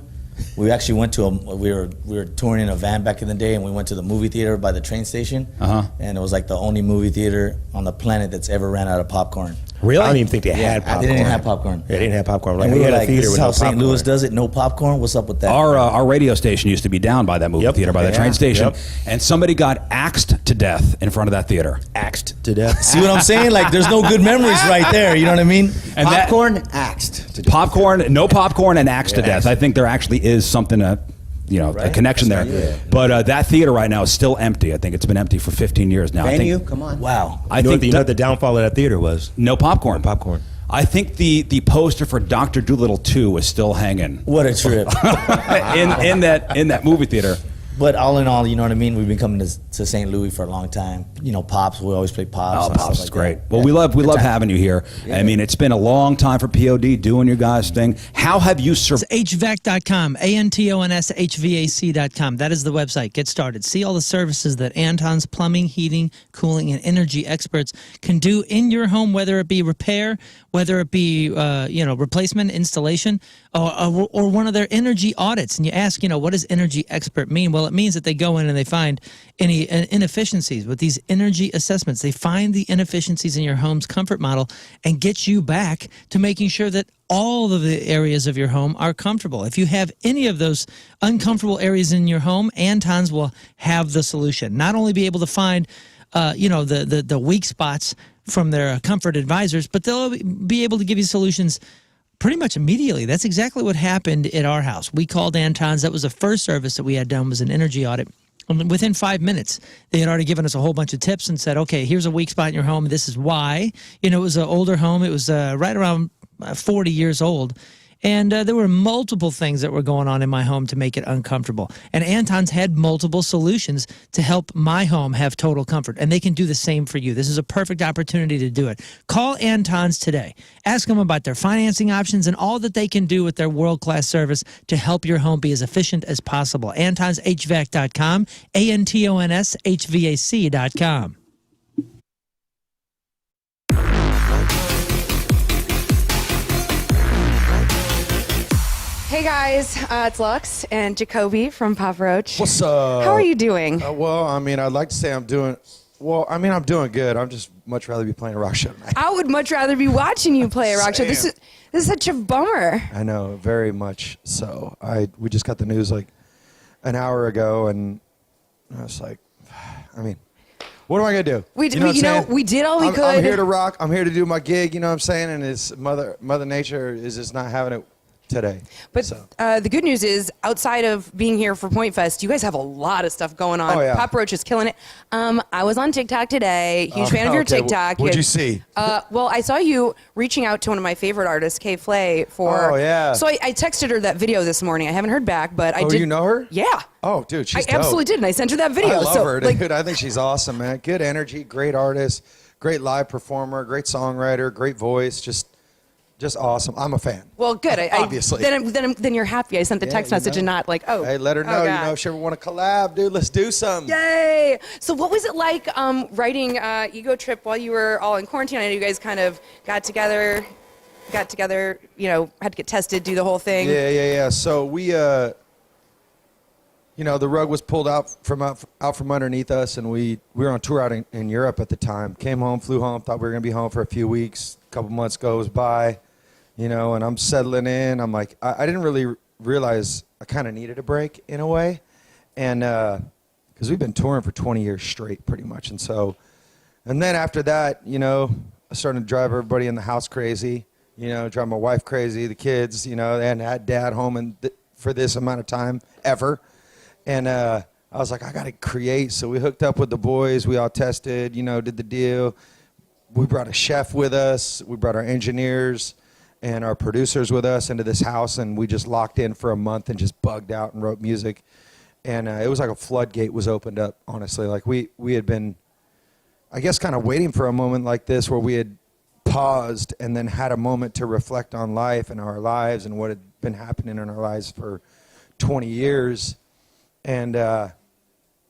We actually went to we were touring in a van back in the day, and we went to the movie theater by the train station. And it was like the only movie theater on the planet that's ever ran out of popcorn. Really? I don't even think they had popcorn. They didn't have popcorn. Yeah, they didn't have popcorn. Like, And we we were had a like, theater this is with how no St. Louis popcorn. does it. No popcorn. What's up with that? Our radio station used to be down by that movie theater, by the train station, and somebody got axed to death in front of that theater. Axed to death. See what I'm saying? Like, there's no good memories right there. You know what I mean? And popcorn axed. Popcorn, no popcorn, and axed to death. I think there actually is something, a connection there. But that theater right now is still empty. I think it's been empty for 15 years now. Venue? I think, Come on. Wow. I think you know what the downfall of that theater was? No popcorn. No popcorn. I think the poster for Dr. Dolittle 2 is still hanging. What a trip. in that movie theater. But all in all, you know what I mean? We've been coming to St. Louis for a long time. You know, Pops, we always play Pops. Oh, Pops is great. That. Well, we love having you here. Yeah. I mean, it's been a long time for POD doing your guys' thing. How have you survived? HVAC.com, ANTONSHVAC.com. That is the website. Get started. See all the services that Anton's plumbing, heating, cooling, and energy experts can do in your home, whether it be repair, whether it be replacement, installation, or one of their energy audits. And you ask, what does energy expert mean? Well, it means that they go in and they find any inefficiencies with these energy assessments. They find the inefficiencies in your home's comfort model and get you back to making sure that all of the areas of your home are comfortable. If you have any of those uncomfortable areas in your home, Anton's will have the solution. Not only be able to find the weak spots from their comfort advisors, but they'll be able to give you solutions pretty much immediately. That's exactly what happened at our house. We called Anton's. That was the first service that we had done, was an energy audit. And within 5 minutes, they had already given us a whole bunch of tips and said, okay, here's a weak spot in your home. This is why. It was an older home. It was right around 40 years old. And there were multiple things that were going on in my home to make it uncomfortable. And Anton's had multiple solutions to help my home have total comfort. And they can do the same for you. This is a perfect opportunity to do it. Call Anton's today. Ask them about their financing options and all that they can do with their world-class service to help your home be as efficient as possible. AntonsHVAC.com, ANTONSHVAC.com. Hey guys, it's Lux and Jacoby from Pop Roach. What's up? How are you doing? Well, I mean, I'd like to say I'm doing good. I'm just much rather be playing a rock show tonight. I would much rather be watching you play a rock show. This is such a bummer. I know, very much so. We just got the news like an hour ago, and I was like, I mean, what am I gonna do? We did all we could. I'm here to rock. I'm here to do my gig. You know what I'm saying? And it's Mother Nature is just not having it today. But the good news is, outside of being here for Point Fest, you guys have a lot of stuff going on. Oh, yeah. Pop Roach is killing it. I was on TikTok today. Huge fan of your TikTok. What'd you see? Well, I saw you reaching out to one of my favorite artists, Kay Flay, for. Oh, yeah. So I texted her that video this morning. I haven't heard back, but I did. Oh, you know her? Yeah. Oh, dude, she's I absolutely did, and I sent her that video. I love her, dude. I think she's awesome, man. Good energy, great artist, great live performer, great songwriter, great voice, just awesome. I'm a fan. Well, good. Obviously. Then you're happy. I sent the text message and not like, oh. Hey, let her know. If she ever want to collab, dude, let's do something. Yay! So what was it like writing Ego Trip while you were all in quarantine? I know you guys kind of got together, had to get tested, do the whole thing. Yeah. So we, the rug was pulled out from underneath us, and we were on tour out in Europe at the time. Came home, flew home, thought we were going to be home for a few weeks. A couple months goes by. And I'm settling in. I'm like, I didn't really realize I kind of needed a break in a way. And because we've been touring for 20 years straight pretty much. And then after that, I started to drive everybody in the house crazy, drive my wife crazy, the kids, they hadn't had dad home for this amount of time ever. And I was like, I got to create. So we hooked up with the boys. We all tested, did the deal. We brought a chef with us. We brought our engineers and our producers with us into this house, and we just locked in for a month and just bugged out and wrote music. And it was like a floodgate was opened up, honestly. Like we had been, I guess, kind of waiting for a moment like this where we had paused and then had a moment to reflect on life and our lives and what had been happening in our lives for 20 years. And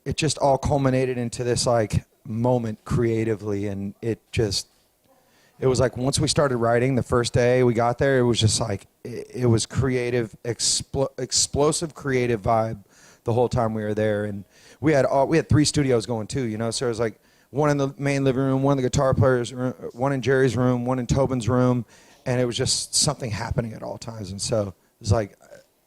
it just all culminated into this like moment creatively, and it was like once we started writing the first day we got there, it was just like it was creative, explosive creative vibe the whole time we were there. And we had 3 studios going too, so it was like one in the main living room, one in the guitar player's room, one in Jerry's room, one in Tobin's room, and it was just something happening at all times. And so it was like,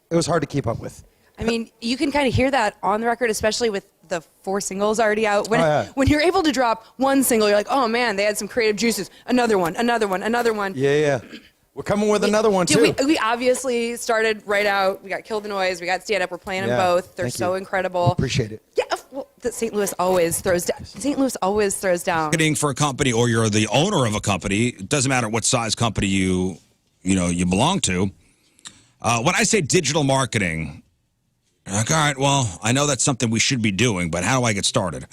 it was hard to keep up with. I mean, you can kind of hear that on the record, especially with the 4 singles already out. When you're able to drop one single, you're like, oh man, they had some creative juices. Another one. Yeah. We're coming with another one too. We obviously started right out. We got Kill the Noise. We got Stand Up. We're playing them both. They're so incredible. Appreciate it. Yeah. Well, St. Louis always throws down. St. Louis always throws down. Marketing for a company, or you're the owner of a company. It doesn't matter what size company you belong to. When I say digital marketing, like, all right, well, I know that's something we should be doing, but how do I get started?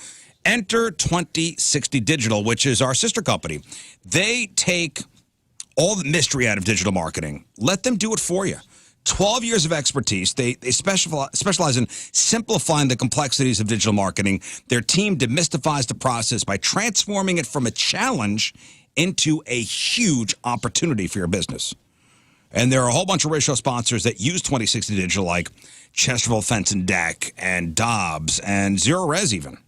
Enter 2060 Digital, which is our sister company. They take all the mystery out of digital marketing. Let them do it for you. 12 years of expertise. They specialize in simplifying the complexities of digital marketing. Their team demystifies the process by transforming it from a challenge into a huge opportunity for your business. And there are a whole bunch of radio sponsors that use 2060 Digital, like Chesterfield Fence and Deck and Dobbs and Zero Res even.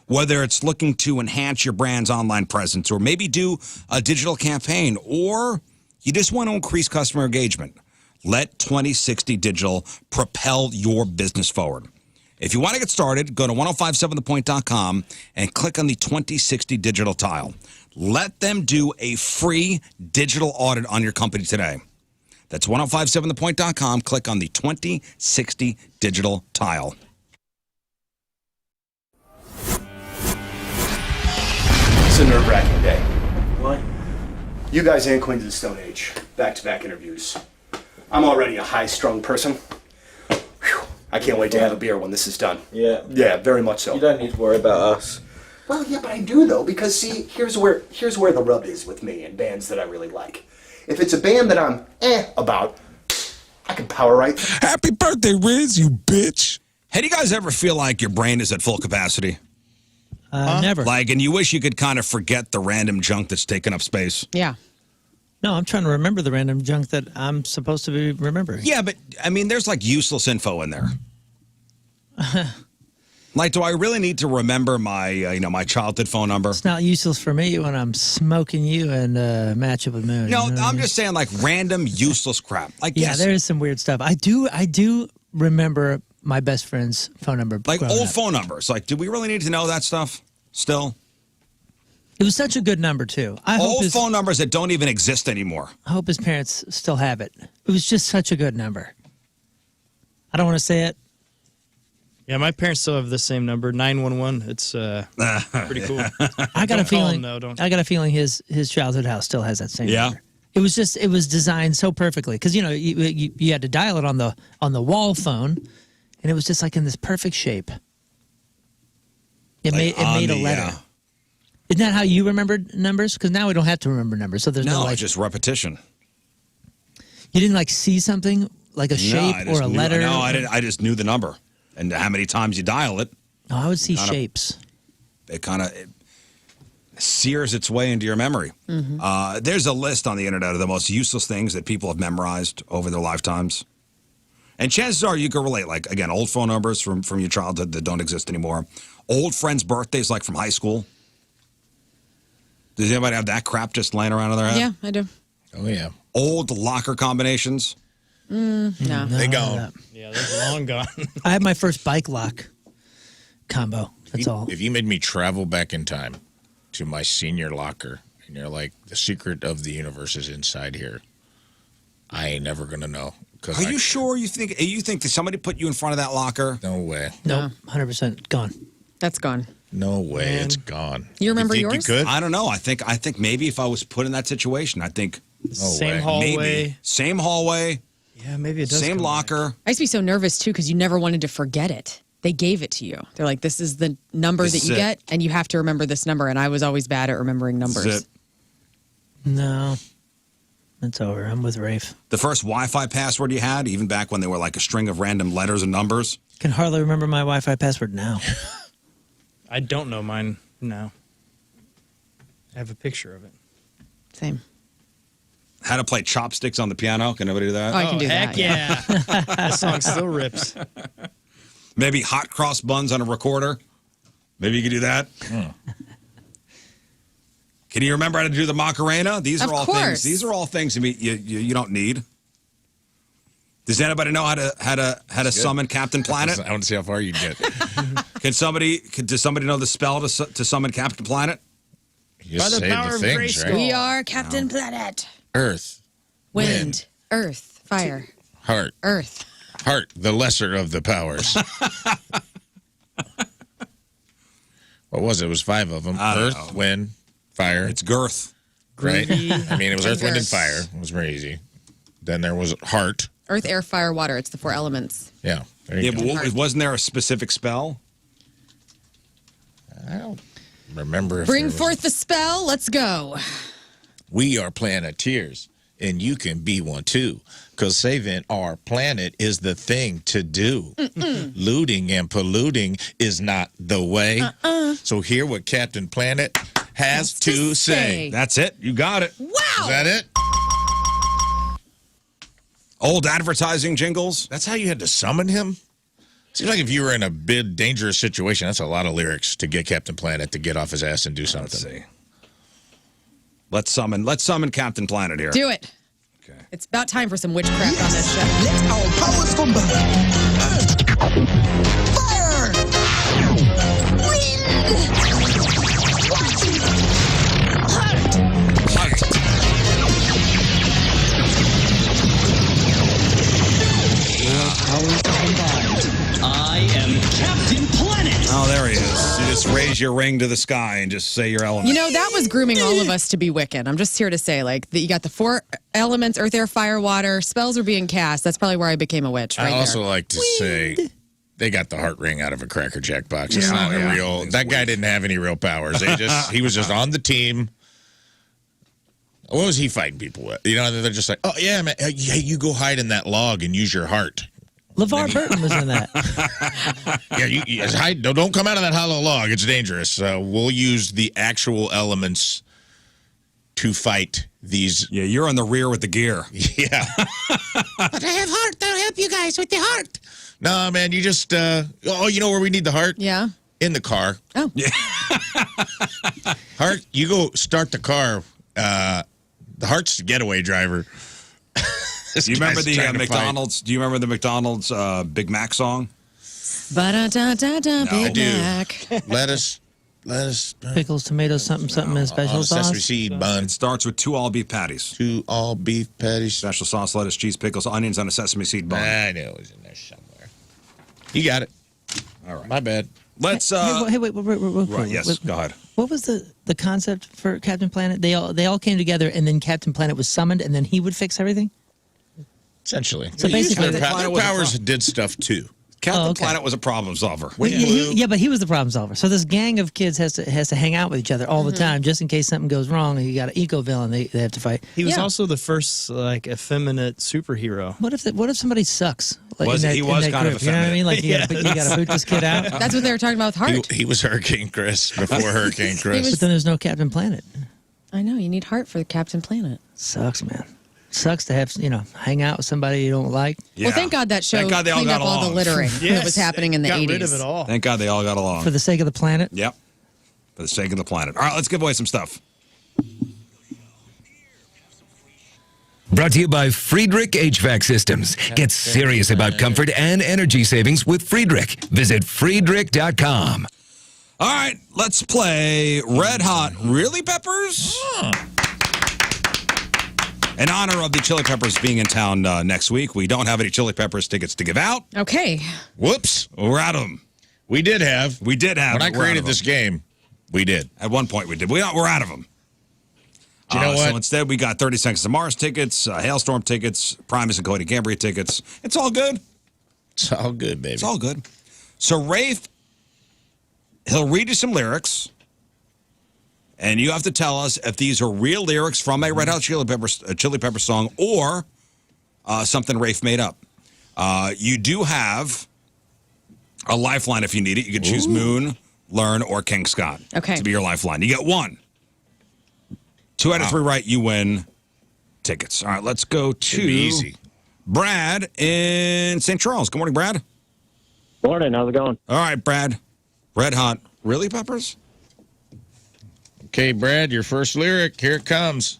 Whether it's looking to enhance your brand's online presence, or maybe do a digital campaign, or you just want to increase customer engagement, let 2060 Digital propel your business forward. If you want to get started, go to 1057thepoint.com and click on the 2060 Digital tile. Let them do a free digital audit on your company today. That's 1057thepoint.com. Click on the 2060 Digital tile. It's a nerve-wracking day. What? You guys and Queens of the Stone Age. Back-to-back interviews. I'm already a high-strung person. Whew. I can't wait to have a beer when this is done. Yeah. Yeah, very much so. You don't need to worry about us. Well, yeah, but I do, though, because, see, here's where the rub is with me and bands that I really like. If it's a band that I'm about, I can power right. Happy birthday, Riz, you bitch. Hey, do you guys ever feel like your brain is at full capacity? Never. Like, and you wish you could kind of forget the random junk that's taking up space? Yeah. No, I'm trying to remember the random junk that I'm supposed to be remembering. Yeah, but, I mean, there's like useless info in there. Like, do I really need to remember my, my childhood phone number? It's not useless for me when I'm smoking you and match up with Moon. No, you know what I I'm mean? just saying, like, random useless crap. Like, Yeah, yes, there is some weird stuff. I do remember my best friend's phone number. like growing old up. phone numbers. Like, do we really need to know that stuff still? It was such a good number, too. Old phone numbers that don't even exist anymore. I hope his parents still have it. It was just such a good number. I don't want to say it. Yeah, my parents still have the same number, 911. It's pretty cool. I got a feeling. Don't. I got a feeling his childhood house still has that same number. It was designed so perfectly because you had to dial it on the wall phone, and it was just like in this perfect shape. It made a letter. Isn't that how you remembered numbers? Because now we don't have to remember numbers, so there's no like just repetition. You didn't like see something like a shape or a letter. No, I didn't. I just knew the number and how many times you dial it. No, I would see shapes. It kind of sears its way into your memory. Mm-hmm. There's a list on the internet of the most useless things that people have memorized over their lifetimes. And chances are you can relate, like, again, old phone numbers from your childhood that don't exist anymore. Old friends' birthdays, like from high school. Does anybody have that crap just laying around in their head? Yeah, I do. Oh, yeah. Old locker combinations. No. They gone. Yeah, they're long gone. I had my first bike lock combo. That's all. If you made me travel back in time to my senior locker, and you're like, the secret of the universe is inside here, I ain't never going to know. Are you sure you think that somebody put you in front of that locker? No way. No, 100% gone. That's gone. No way, Man. it's gone. You remember think yours? You could? I don't know. I think maybe if I was put in that situation, I think Same hallway. maybe. Same hallway. Yeah, maybe it does. Same come locker. I used to be so nervous too because you never wanted to forget it. They gave it to you. They're like, this is the number This that is you it. get, and you have to remember this number. And I was always bad at remembering numbers. This is it. No, it's over. I'm with Rafe. The first Wi-Fi password you had, even back when they were like a string of random letters and numbers. Can hardly remember my Wi-Fi password now. I don't know mine now. I have a picture of it. Same. How to play chopsticks on the piano. Can anybody do that? Oh, I can do heck that. yeah. That song still rips. Maybe hot cross buns on a recorder. Maybe you could do that. Can you remember how to do the Macarena? These Of are all course. things. These are all things you don't need. Does anybody know how to summon Captain Planet? I want to see how far you get. Does somebody know the spell to summon Captain Planet? You just say the things, right? We are Captain Planet. Earth, Wind, earth, fire, heart, earth. heart, the lesser of the powers. What was it? It was 5 of them. Earth, wind, fire. It's girth. Right? Groovy. I mean, it was earth, wind, and Girth. fire. It was very easy. Then there was heart. Earth, air, fire, water. It's the 4 elements. Yeah. There you Yeah, go. but wasn't there a specific spell? I don't remember. If Bring there was- forth the spell. Let's go. We are Planeteers, and you can be one too. Because saving our planet is the thing to do. Looting and polluting is not the way. So hear what Captain Planet has to say. That's it. You got it. Wow. Is that it? Old advertising jingles. That's how you had to summon him? Seems like if you were in a big, dangerous situation, that's a lot of lyrics to get Captain Planet to get off his ass and do something. Let's see. Let's summon Captain Planet here. Do it. Okay. It's about time for some witchcraft on this show. Let our powers combine. Fire! Wind! Heart! I am Captain Planet. Oh, there he is. You just raise your ring to the sky and just say your element. You know, that was grooming all of us to be Wiccan. I'm just here to say, like, that you got the 4 elements, earth, air, fire, water. Spells are being cast. That's probably where I became a witch. Right I also there. like to say they got the heart ring out of a Cracker Jack box. It's not a real. That guy didn't have any real powers. He was just on the team. What was he fighting people with? You know, they're just like, oh yeah, man, hey, you go hide in that log and use your heart. LeVar Burton was in that. Yeah, you hide. Don't come out of that hollow log. It's dangerous. We'll use the actual elements to fight these. Yeah, you're on the rear with the gear. Yeah. But I have heart. That'll help you guys with the heart. No, man, you just. You know where we need the heart? Yeah. In the car. Oh. Yeah. Heart, you go start the car. The heart's the getaway driver. Do you remember guy's the trying to McDonald's? Do you remember the McDonald's Big Mac song? Ba-da-da-da-da, No. Big I do. Mac. Lettuce, Pickles, tomatoes, something, and special sauce. sesame seed bun. It starts with 2 all beef patties. 2 all beef patties. Special sauce, lettuce, cheese, pickles, onions on a sesame seed bun. I know it was in there somewhere. You got it. All right. My bad. Let's. Hey, wait, real quick. Right, yes, go ahead. What was the concept for Captain Planet? They all came together, and then Captain Planet was summoned, and then he would fix everything. Essentially. So basically, their powers did stuff too. Captain Planet was a problem solver. Yeah, but he was the problem solver. So this gang of kids has to hang out with each other all the time, just in case something goes wrong. And you got an eco villain they have to fight. He was also the first like effeminate superhero. What if somebody sucks? Like, He was kind of group, you know what I mean? Like you Yes. got to boot this kid out. That's what they were talking about with heart. He was Hurricane Chris before Hurricane Chris. But then there's no Captain Planet. I know. You need heart for the Captain Planet. Sucks, man. Sucks to have hang out with somebody you don't like. Well, thank God that show Thank God they all cleaned got up all the along. littering that was happening in the got 80s. rid of it all. Thank God they all got along. For the sake of the planet. Yep. For the sake of the planet. All right, let's give away some stuff. Brought to you by Friedrich HVAC Systems. Get serious about comfort and energy savings with Friedrich. Visit Friedrich.com. All right, let's play Red Hot Really Peppers. In honor of the Chili Peppers being in town next week, we don't have any Chili Peppers tickets to give out. Okay. Whoops. We're out of them. We did have. We did have. When I We're out created of this them. game, we did. At one point, we did. We're out of them. Do you know what? So instead, we got 30 Seconds to Mars tickets, Hailstorm tickets, Primus and Cody Cambria tickets. It's all good. It's all good, baby. It's all good. So Rafe, he'll read you some lyrics, and you have to tell us if these are real lyrics from a Red Hot Chili Pepper song or something Rafe made up. You do have a lifeline if you need it. You can choose Moon, Lern, or King Scott to be your lifeline. You get one. 2 out of 3 right, you win tickets. All right, let's go to easy. Brad in St. Charles. Good morning, Brad. Morning. How's it going? All right, Brad. Red Hot Really Peppers? Okay, Brad, your first lyric. Here it comes.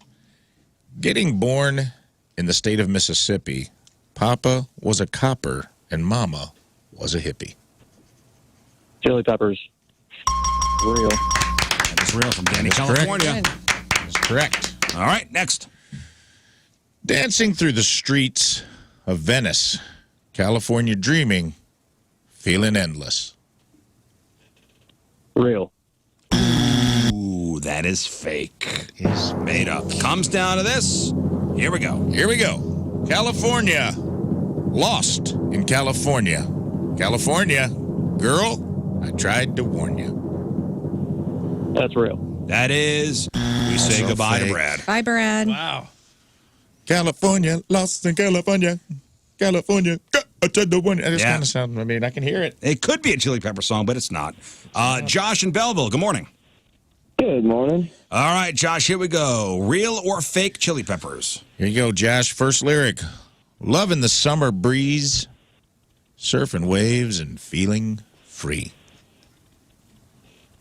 Getting born in the state of Mississippi, Papa was a copper and Mama was a hippie. Chili peppers. Real. That is real from Danny, That is California. That's correct. All right, next. Dancing through the streets of Venice, California dreaming, feeling endless. Real. Ooh, that is fake. Is made up. Comes down to this. Here we go. Here we go. California. Lost in California. California. Girl, I tried to warn you. That's real. That is. We say Also goodbye fake. to Brad. Bye, Brad. Wow. California. Lost in California. California. I tried to warn you. That just Yeah. kind of sounds, I mean, I can hear it. It could be a Chili Pepper song, but it's not. Josh in Belleville, good morning. Good morning. All right, Josh, here we go. Real or fake Chili Peppers? Here you go, Josh. First lyric. Loving the summer breeze, surfing waves, and feeling free.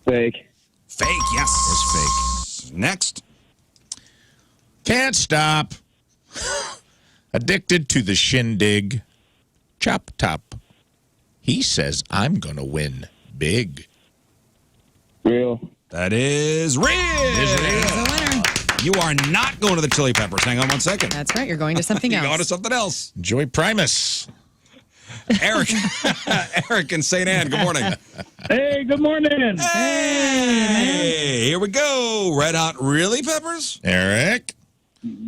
Fake. Fake, yes. It's fake. Next. Can't stop. Addicted to the shindig. Chop top. He says I'm going to win big. Real. That is real. The winner. You are not going to the Chili Peppers. Hang on one second. That's right. You're going to something You're else. going to something else. Enjoy Primus. Eric. Eric in St. Anne, good morning. Hey, good morning. Hey, here we go. Red Hot Really Peppers? Eric.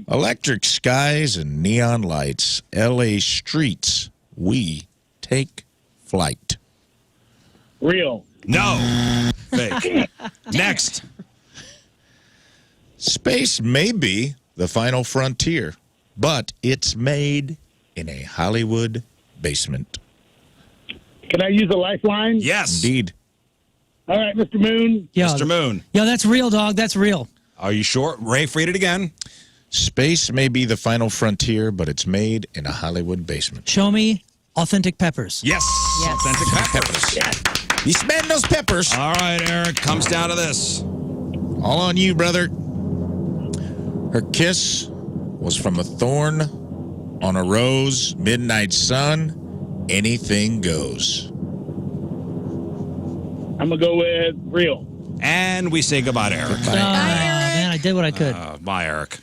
Electric skies and neon lights. L.A. streets. We take flight. Real. No. Fake. Next. Space may be the final frontier, but it's made in a Hollywood basement. Can I use a lifeline? Yes. Indeed. All right, Mr. Moon. Yo, Mr. Moon. Yo, that's real, dog. That's real. Are you sure? Rafe, read it again. Space may be the final frontier, but it's made in a Hollywood basement. Show me authentic peppers. Yes. Yes. Authentic peppers. You smell those peppers. All right, Eric. Comes down to this. All on you, brother. Her kiss was from a thorn on a rose, midnight sun, anything goes. I'm going to go with real. And we say goodbye to Eric. Man, I did what I could. Bye, Eric.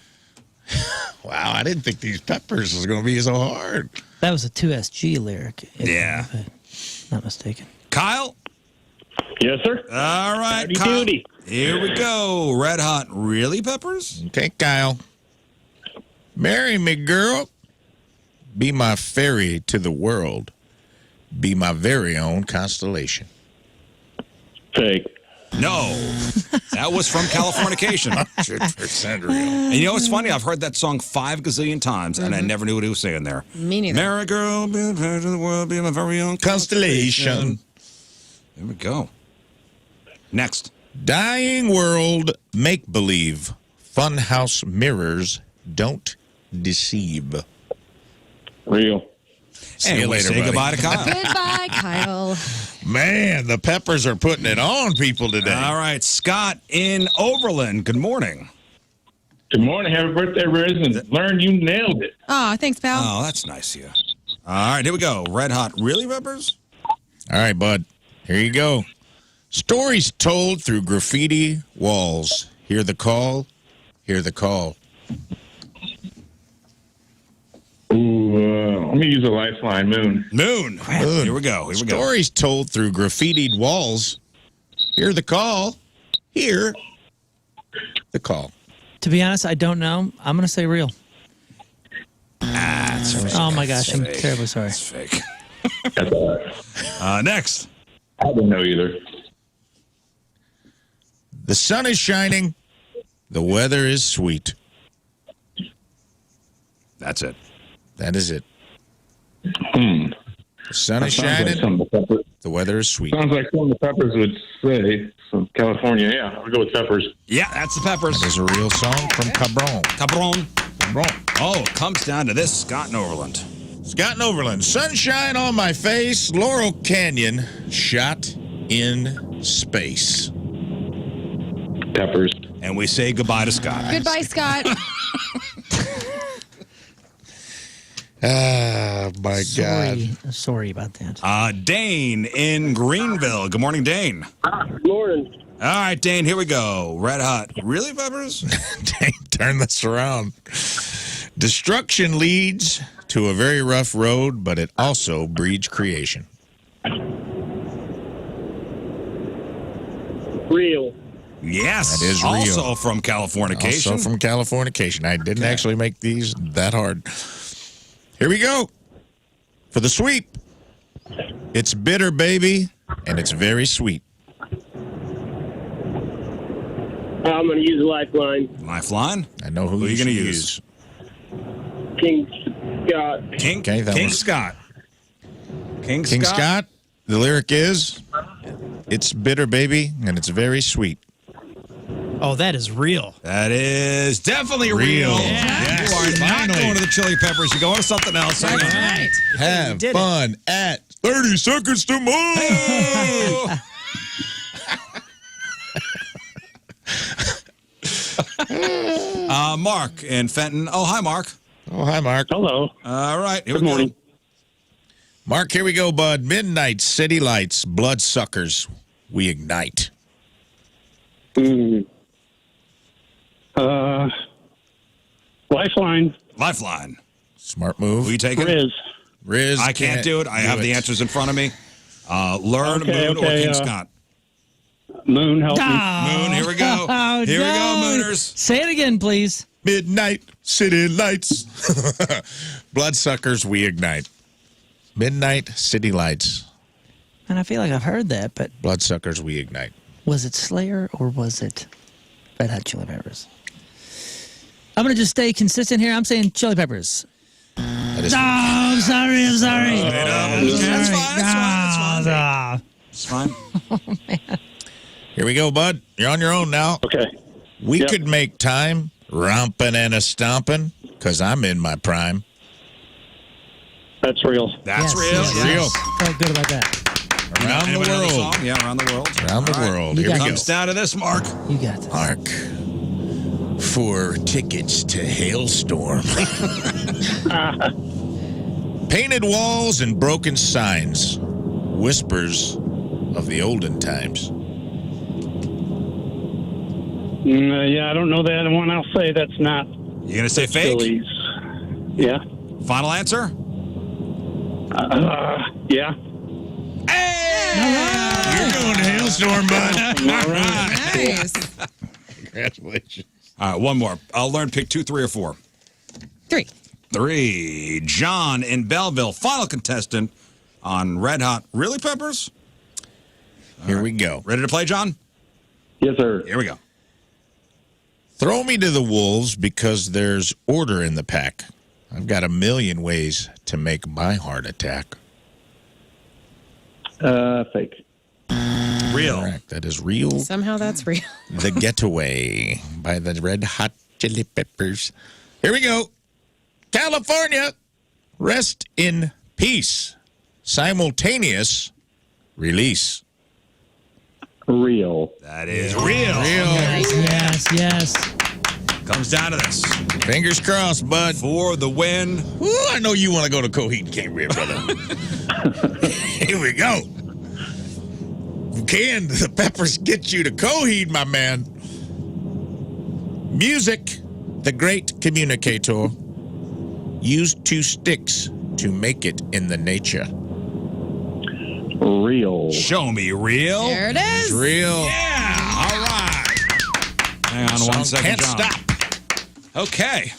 Wow, I didn't think these peppers was going to be so hard. That was a 2SG lyric. Yeah. I'm not mistaken. Kyle? Yes, sir. All right, Howdy Kyle. doody. Here we go. Red Hot Really Peppers? Okay, Kyle. Marry me, girl. Be my ferry to the world. Be my very own constellation. Fake. No. That was from Californication. 100% real. And you know what's funny? I've heard that song 5 gazillion times, and I never knew what he was saying there. Me neither. Marry girl, be a ferry to the world, be my very own Constellation. There we go. Next. Dying world, make believe. Funhouse mirrors don't deceive. Real. See And you we later, say buddy. goodbye to Kyle. Goodbye, Kyle. Man, the peppers are putting it on people today. All right, Scott in Overland. Good morning. Good morning. Happy birthday, Riz. And Lern, you nailed it. Oh, thanks, pal. Oh, that's nice of you. All right, here we go. Red Hot Really Peppers? All right, bud. Here you go. Stories told through graffiti walls. Hear the call. Hear the call. Ooh, let me use a lifeline. Moon. Moon. Here we go. Here we go. Stories told through graffitied walls. Hear the call. Hear the call. To be honest, I don't know. I'm going to say real. That's fake. Oh, my gosh. I'm Fake. terribly sorry. That's fake. That's all right. Next. I don't know either. The sun is shining. The weather is sweet. That's it. That is it. The sun is shining. The weather is sweet. Sounds like some of the peppers would say. From California, yeah. I'll go with peppers. Yeah, that's the Peppers. That is a real song from Cabron. Cabron. Oh, it comes down to this. Scott in Overland. Scott in Overland. Sunshine on my face. Laurel Canyon. Shot in space. Peppers. And we say goodbye to Scott. Goodbye, Scott. Ah, my God. Sorry about that. Dane in Greenville. Good morning, Dane. Good morning. All right, Dane, here we go. Red hot. Really, Peppers? Dane, turn this around. Destruction leads to a very rough road, but it also breeds creation. Real. Yes. That is real. Also from Californication. Also from Californication. I didn't actually make these that hard. Here we go. For the sweep. It's bitter, baby, and it's very sweet. I'm going to use a lifeline. Lifeline? I know who are you should going to use? King Scott. King Scott. King Scott. The lyric is, it's bitter, baby, and it's very sweet. Oh, that is real. That is definitely real. Yes, You are not finally. going to the Chili Peppers. You're going to something else. That's right. Have fun at 30 Seconds to Mars. Mark in Fenton. Oh, hi, Mark. Oh, hi, Mark. Hello. All right. Here Good we morning. go. Mark, here we go, bud. Midnight city lights, bloodsuckers, we ignite. Lifeline. Lifeline. Smart move. Who you taking? Riz. I can't do it. I have the answers in front of me. Learn, Okay, Moon, or okay, King Scott. Moon, help me. Moon, here we go. Oh, Here we go, no. Mooners. Say it again, please. Midnight city lights, bloodsuckers, we ignite. Midnight city lights, And I feel like I've heard that, but bloodsuckers, we ignite. was it Slayer or was it Red Hot Chili Peppers? I'm going to just stay consistent here. I'm saying Chili Peppers. That is I'm sorry. That's fine. It's fine. Here we go, bud. You're on your own now. Okay. We Yep. could make time romping and a stomping because I'm in my prime. That's real. That's Yes, real. yes, Real. Felt good about that. Around the Anybody know world. song? Yeah, around the world. Around the All right. world. You Here we got go. Comes down to this, Mark. You got this. Mark, for tickets to Hailstorm. Painted walls and broken signs. Whispers of the olden times. Yeah, I don't know that one. I'll say that's not. You gonna say fake? Phillies. Yeah. Final answer? Yeah. You're going to Hailstorm, bud. All right. Nice. Congratulations. All right, one more. I'll learn pick 2, 3, or 4. 3. 3. John in Belleville, final contestant on Red Hot. Really, Peppers? Here we go. Ready to play, John? Yes, sir. Here we go. Throw me to the wolves because there's order in the pack. I've got a million ways to make my heart attack. Fake. Real. Correct. That is real. Somehow that's real. The Getaway by the Red Hot Chili Peppers. Here we go. California, rest in peace. Simultaneous release. Real. That is real. Yes. Comes down to this. Fingers crossed, bud. For the win. Ooh, I know you want to go to Coheed and Cambria, brother. Here we go. Can the Peppers get you to Coheed, my man? Music, the great communicator, used 2 sticks to make it in the nature. Real. Show me real. There it is. It's real. Yeah. All right. Hang on Song one second, can't John. stop. Okay.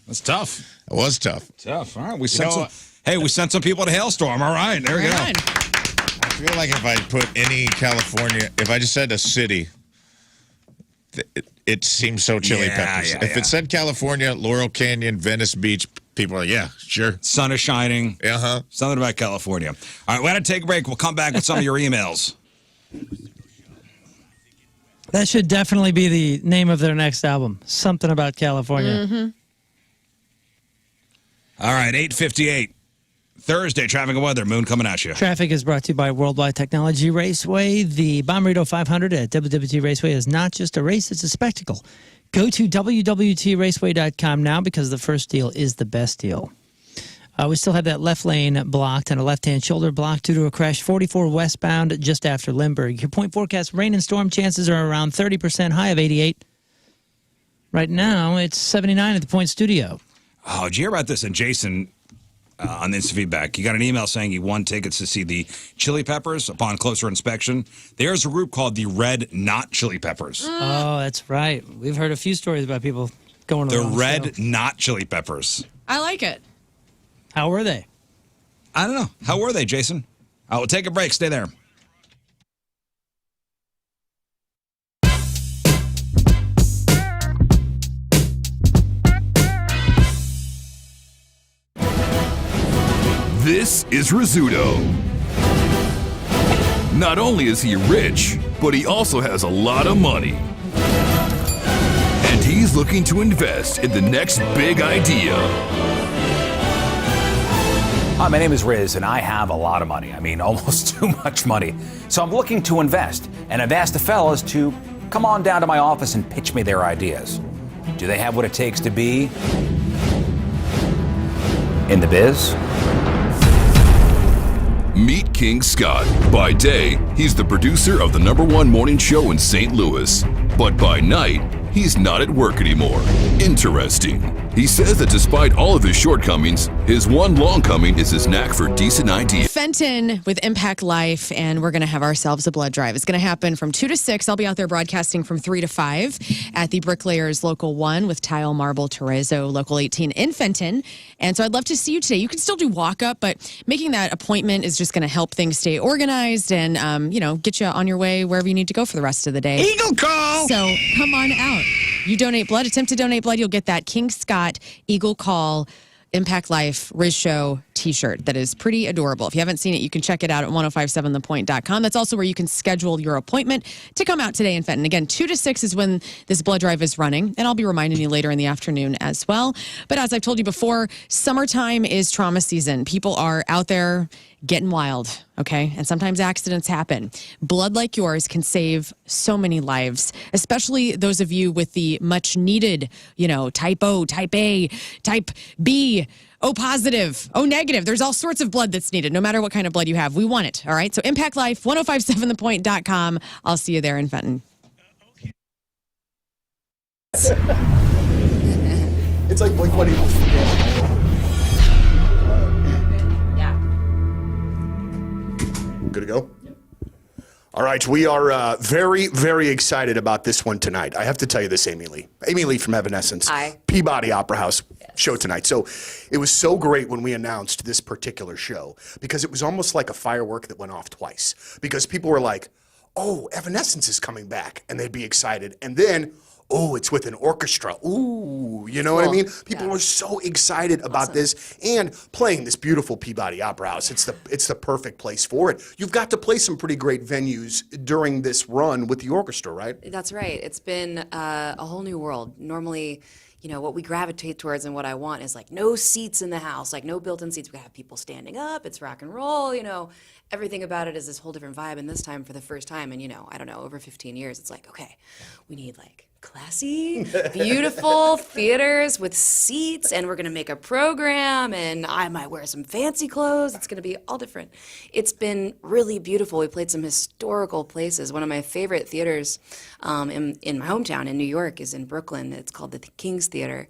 That's tough. It was tough. Tough. All right. We You sent know some. what? Hey, we sent some people to Hailstorm. All right. There we go. Right. I feel like if I put any California, if I just said a city, it seems so Chili Yeah, Peppers. yeah, If yeah. it said California, Laurel Canyon, Venice Beach, people are like, yeah, sure. Sun is shining. Uh-huh. Something about California. All right. We're going to take a break. We'll come back with some of your emails. That should definitely be the name of their next album. Something about California. Mm-hmm. All right. 8:58. Thursday, traffic and weather. Moon coming at you. Traffic is brought to you by Worldwide Technology Raceway. The Bommarito 500 at WWT Raceway is not just a race, it's a spectacle. Go to WWTRaceway.com now because the first deal is the best deal. We still have that left lane blocked and a left-hand shoulder blocked due to a crash 44 westbound just after Lindbergh. Your point forecast, rain and storm chances are around 30%, high of 88. Right now, it's 79 at the Point Studio. Oh, did you hear about this? And Jason, on the instant feedback, he got an email saying he won tickets to see the Chili Peppers upon closer inspection. There's a group called the Red Not Chili Peppers. Oh, that's right. We've heard a few stories about people going to The the wrong Red show. Not Chili Peppers. I like it. How were they? I don't know. How were they, Jason? I will take a break. Stay there. This is Rizzuto. Not only is he rich, but he also has a lot of money. And he's looking to invest in the next big idea. Hi, my name is Riz, and I have a lot of money. I mean, almost too much money. So I'm looking to invest, and I've asked the fellas to come on down to my office and pitch me their ideas. Do they have what it takes to be in the biz? Meet King Scott. By day, he's the producer of the #1 morning show in St. Louis. But by night, he's not at work anymore. Interesting. He says that despite all of his shortcomings, his one long coming is his knack for decent ideas. Fenton with Impact Life, and we're going to have ourselves a blood drive. It's going to happen from 2 to 6. I'll be out there broadcasting from 3 to 5 at the Bricklayers Local 1 with Tile, Marble, Terrazzo, Local 18 in Fenton. And so I'd love to see you today. You can still do walk-up, but making that appointment is just going to help things stay organized and, get you on your way wherever you need to go for the rest of the day. Eagle call! So come on out. You donate blood, attempt to donate blood, you'll get that King Scott Eagle Call Impact Life Riz Show t-shirt that is pretty adorable. If you haven't seen it, you can check it out at 1057thepoint.com. That's also where you can schedule your appointment to come out today in Fenton. Again, 2 to 6 is when this blood drive is running, and I'll be reminding you later in the afternoon as well. But as I've told you before, summertime is trauma season. People are out there getting wild, okay? And sometimes accidents happen. Blood like yours can save so many lives, especially those of you with the much needed, type O, type A, type B, O positive, O negative. There's all sorts of blood that's needed, no matter what kind of blood you have. We want it, all right? So Impact Life, 1057thepoint.com. I'll see you there in Fenton. It's like Blink-182. Good to go? All right, we are very, very excited about this one tonight. I have to tell you this, Amy Lee. Amy Lee from Evanescence. Hi. Peabody Opera House show tonight. So it was so great when we announced this particular show because it was almost like a firework that went off twice. Because people were like, oh, Evanescence is coming back. And they'd be excited. And then, oh, it's with an orchestra. Ooh, you know what I mean? People were so excited about this and playing this beautiful Peabody Opera House. It's the perfect place for it. You've got to play some pretty great venues during this run with the orchestra, right? That's right. It's been a whole new world. Normally, what we gravitate towards and what I want is like no seats in the house, like no built-in seats. We have people standing up. It's rock and roll, Everything about it is this whole different vibe. And this time, for the first time, and I don't know, over 15 years, it's like, okay, we need like classy, beautiful theaters with seats, and we're going to make a program, and I might wear some fancy clothes. It's going to be all different. It's been really beautiful. We played some historical places. One of my favorite theaters in my hometown in New York is in Brooklyn. It's called the King's Theater,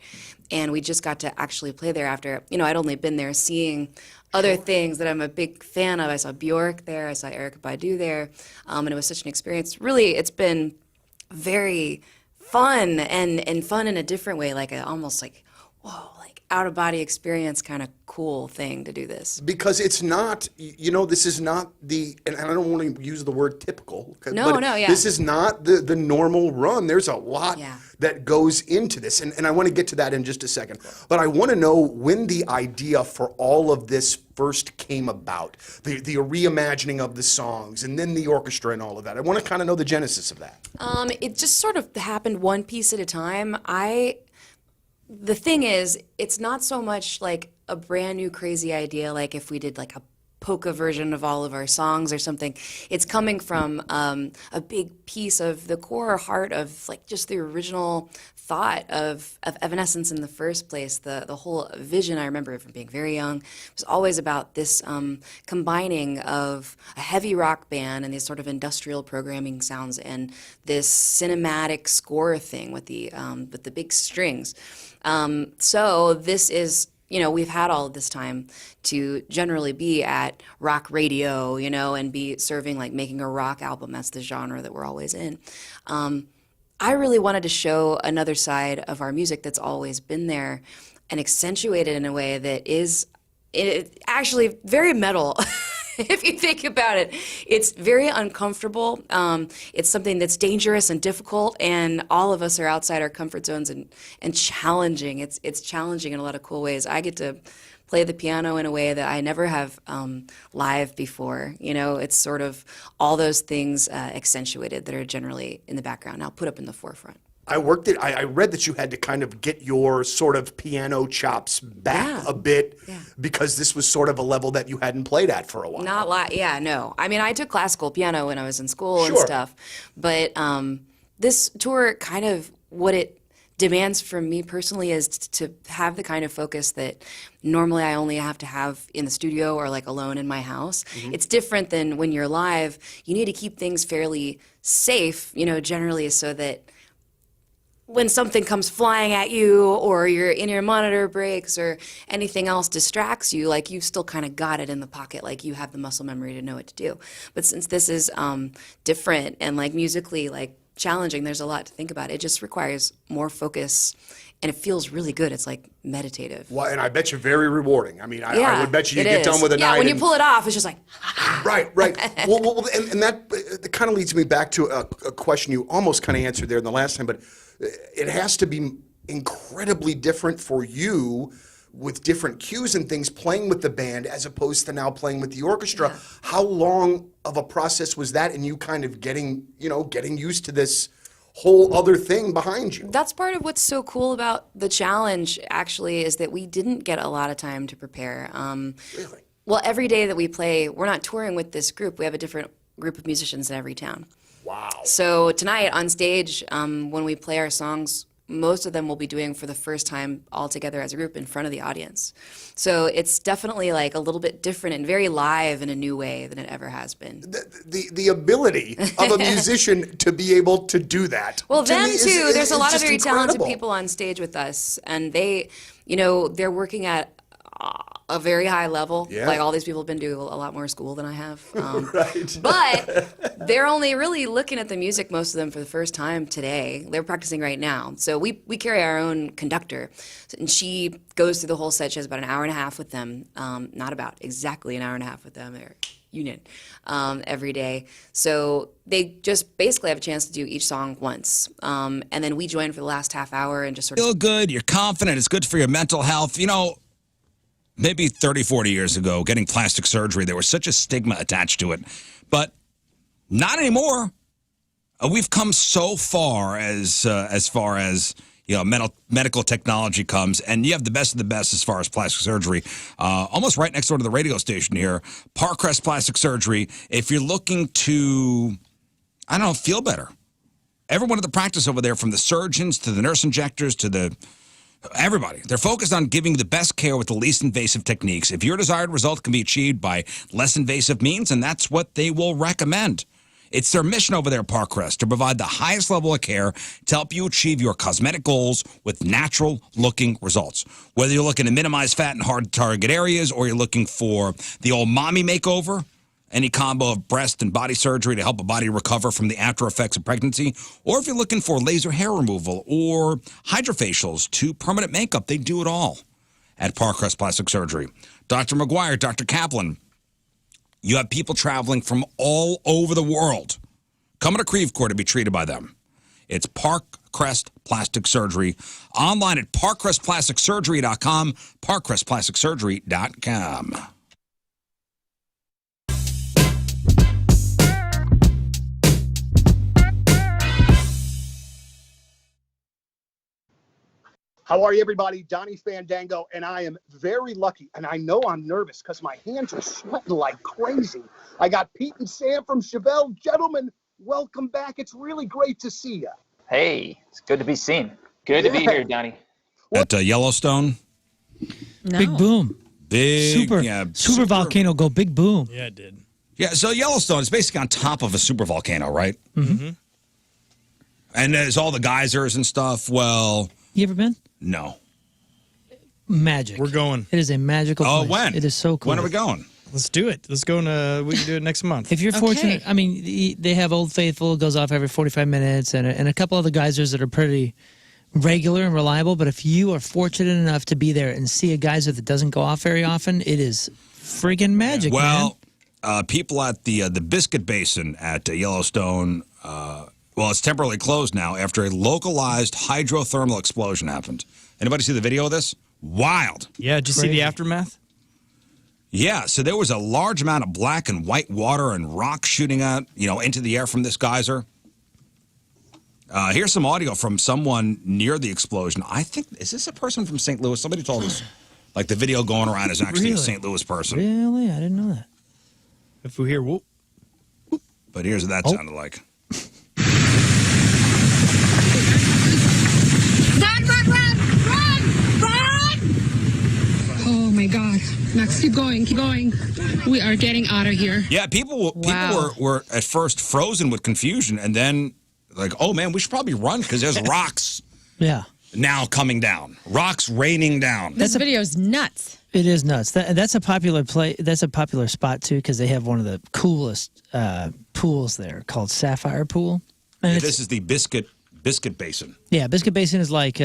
and we just got to actually play there after, I'd only been there seeing other things that I'm a big fan of. I saw Bjork there. I saw Erykah Badu there, and it was such an experience. Really, it's been very fun and fun in a different way, like almost like, whoa, like out-of-body experience kind of cool thing to do this. Because it's not, this is not and I don't want to use the word typical. This is not the normal run. There's a lot that goes into this, and I want to get to that in just a second. But I want to know when the idea for all of this first came about, the reimagining of the songs, and then the orchestra and all of that. I want to kind of know the genesis of that. It just sort of happened one piece at a time. the thing is, it's not so much like a brand new crazy idea, like if we did like a polka version of all of our songs or something. It's coming from a big piece of the core heart of like just the original thought of Evanescence in the first place. The whole vision, I remember from being very young, was always about this combining of a heavy rock band and these sort of industrial programming sounds and this cinematic score thing with the big strings. So this is, we've had all of this time to generally be at rock radio, and be serving, like making a rock album. That's the genre that we're always in. I really wanted to show another side of our music that's always been there and accentuate it in a way that is actually very metal. If you think about it, it's very uncomfortable. It's something that's dangerous and difficult, and all of us are outside our comfort zones and challenging. It's challenging in a lot of cool ways. I get to play the piano in a way that I never have live before. It's sort of all those things accentuated that are generally in the background, now put up in the forefront. I read that you had to kind of get your sort of piano chops back a bit because this was sort of a level that you hadn't played at for a while. No. I mean, I took classical piano when I was in school and stuff, but this tour kind of, what it demands from me personally is to have the kind of focus that normally I only have to have in the studio or like alone in my house. Mm-hmm. It's different than when you're live. You need to keep things fairly safe, generally, so that when something comes flying at you or your monitor breaks or anything else distracts you, like you've still kind of got it in the pocket, like you have the muscle memory to know what to do. But since this is different and like musically like challenging, there's a lot to think about. It just requires more focus, and it feels really good. It's like meditative. Well, and I bet you very rewarding. I mean, I would bet you get done with a night. Yeah, when you pull it off, it's just like... Right. well, and that kind of leads me back to a question you almost kind of answered there in the last time, but it has to be incredibly different for you with different cues and things playing with the band as opposed to now playing with the orchestra. Yeah. How long of a process was that in you kind of getting used to this whole other thing behind you? That's part of what's so cool about the challenge, actually, is that we didn't get a lot of time to prepare. Really? Well, every day that we play, we're not touring with this group. We have a different group of musicians in every town. Wow. So tonight on stage, when we play our songs, most of them will be doing for the first time all together as a group in front of the audience. So it's definitely like a little bit different and very live in a new way than it ever has been. The ability of a musician to be able to do that. Well, them too. There's a lot of very talented people on stage with us, and they, they're working at a very high level. Yeah. Like all these people have been doing a lot more school than I have. Right. But they're only really looking at the music, most of them, for the first time today. They're practicing right now. So we carry our own conductor, and she goes through the whole set. She has about an hour and a half with them. Not about, exactly an hour and a half with them. They're union every day. So they just basically have a chance to do each song once. And then we join for the last half hour and just sort of... Feel good, you're confident, it's good for your mental health. Maybe 30, 40 years ago, getting plastic surgery, there was such a stigma attached to it. But not anymore. We've come so far as far as medical technology comes, and you have the best of the best as far as plastic surgery. Almost right next door to the radio station here, Parkcrest Plastic Surgery. If you're looking to, feel better. Everyone at the practice over there, from the surgeons to the nurse injectors to everybody, they're focused on giving the best care with the least invasive techniques. If your desired result can be achieved by less invasive means, and that's what they will recommend. It's their mission over there at Parkcrest to provide the highest level of care to help you achieve your cosmetic goals with natural-looking results. Whether you're looking to minimize fat in hard-to-target areas or you're looking for the old mommy makeover, any combo of breast and body surgery to help a body recover from the after effects of pregnancy, or if you're looking for laser hair removal or hydrofacials to permanent makeup, they do it all at Parkcrest Plastic Surgery. Dr. McGuire, Dr. Kaplan, you have people traveling from all over the world coming to Creve Coeur to be treated by them. It's Parkcrest Plastic Surgery. Online at parkcrestplasticsurgery.com, parkcrestplasticsurgery.com. How are you, everybody? Donnie Fandango, and I am very lucky, and I know I'm nervous because my hands are sweating like crazy. I got Pete and Sam from Chevelle. Gentlemen, welcome back. It's really great to see you. Hey, it's good to be seen. Good to be here, Donnie. At Yellowstone. No. Big boom. Big, super volcano go big boom. Yeah, it did. Yeah, so Yellowstone is basically on top of a super volcano, right? Mm-hmm. And there's all the geysers and stuff. Well, You ever been? no. Magic. We're going. It is a magical Oh, place. when? It is so cool. When are we going? Let's do it. Let's go. We can do it next month. If you're fortunate, I mean, they have Old Faithful, goes off every 45 minutes, and a couple other geysers that are pretty regular and reliable. But if you are fortunate enough to be there and see a geyser that doesn't go off very often, it is friggin' magic, man. People at the Biscuit Basin at Yellowstone, it's temporarily closed now after a localized hydrothermal explosion happened. Anybody see the video of this? Wild. Yeah, did you see the aftermath? Yeah, so there was a large amount of black and white water and rock shooting out, into the air from this geyser. Here's some audio from someone near the explosion. I think, is this a person from St. Louis? Somebody told us, like, the video going around is actually a St. Louis person. Really? I didn't know that. If we hear whoop. But here's what that sounded like. Oh my God. Max, keep going, keep going. We are getting out of here. Yeah, people were at first frozen with confusion, and then like, oh man, we should probably run because there's rocks. Yeah. Now coming down, rocks raining down. This video's nuts. It is nuts. That's a popular play. That's a popular spot too because they have one of the coolest pools there called Sapphire Pool. And this is the Biscuit Basin. Yeah, Biscuit Basin is like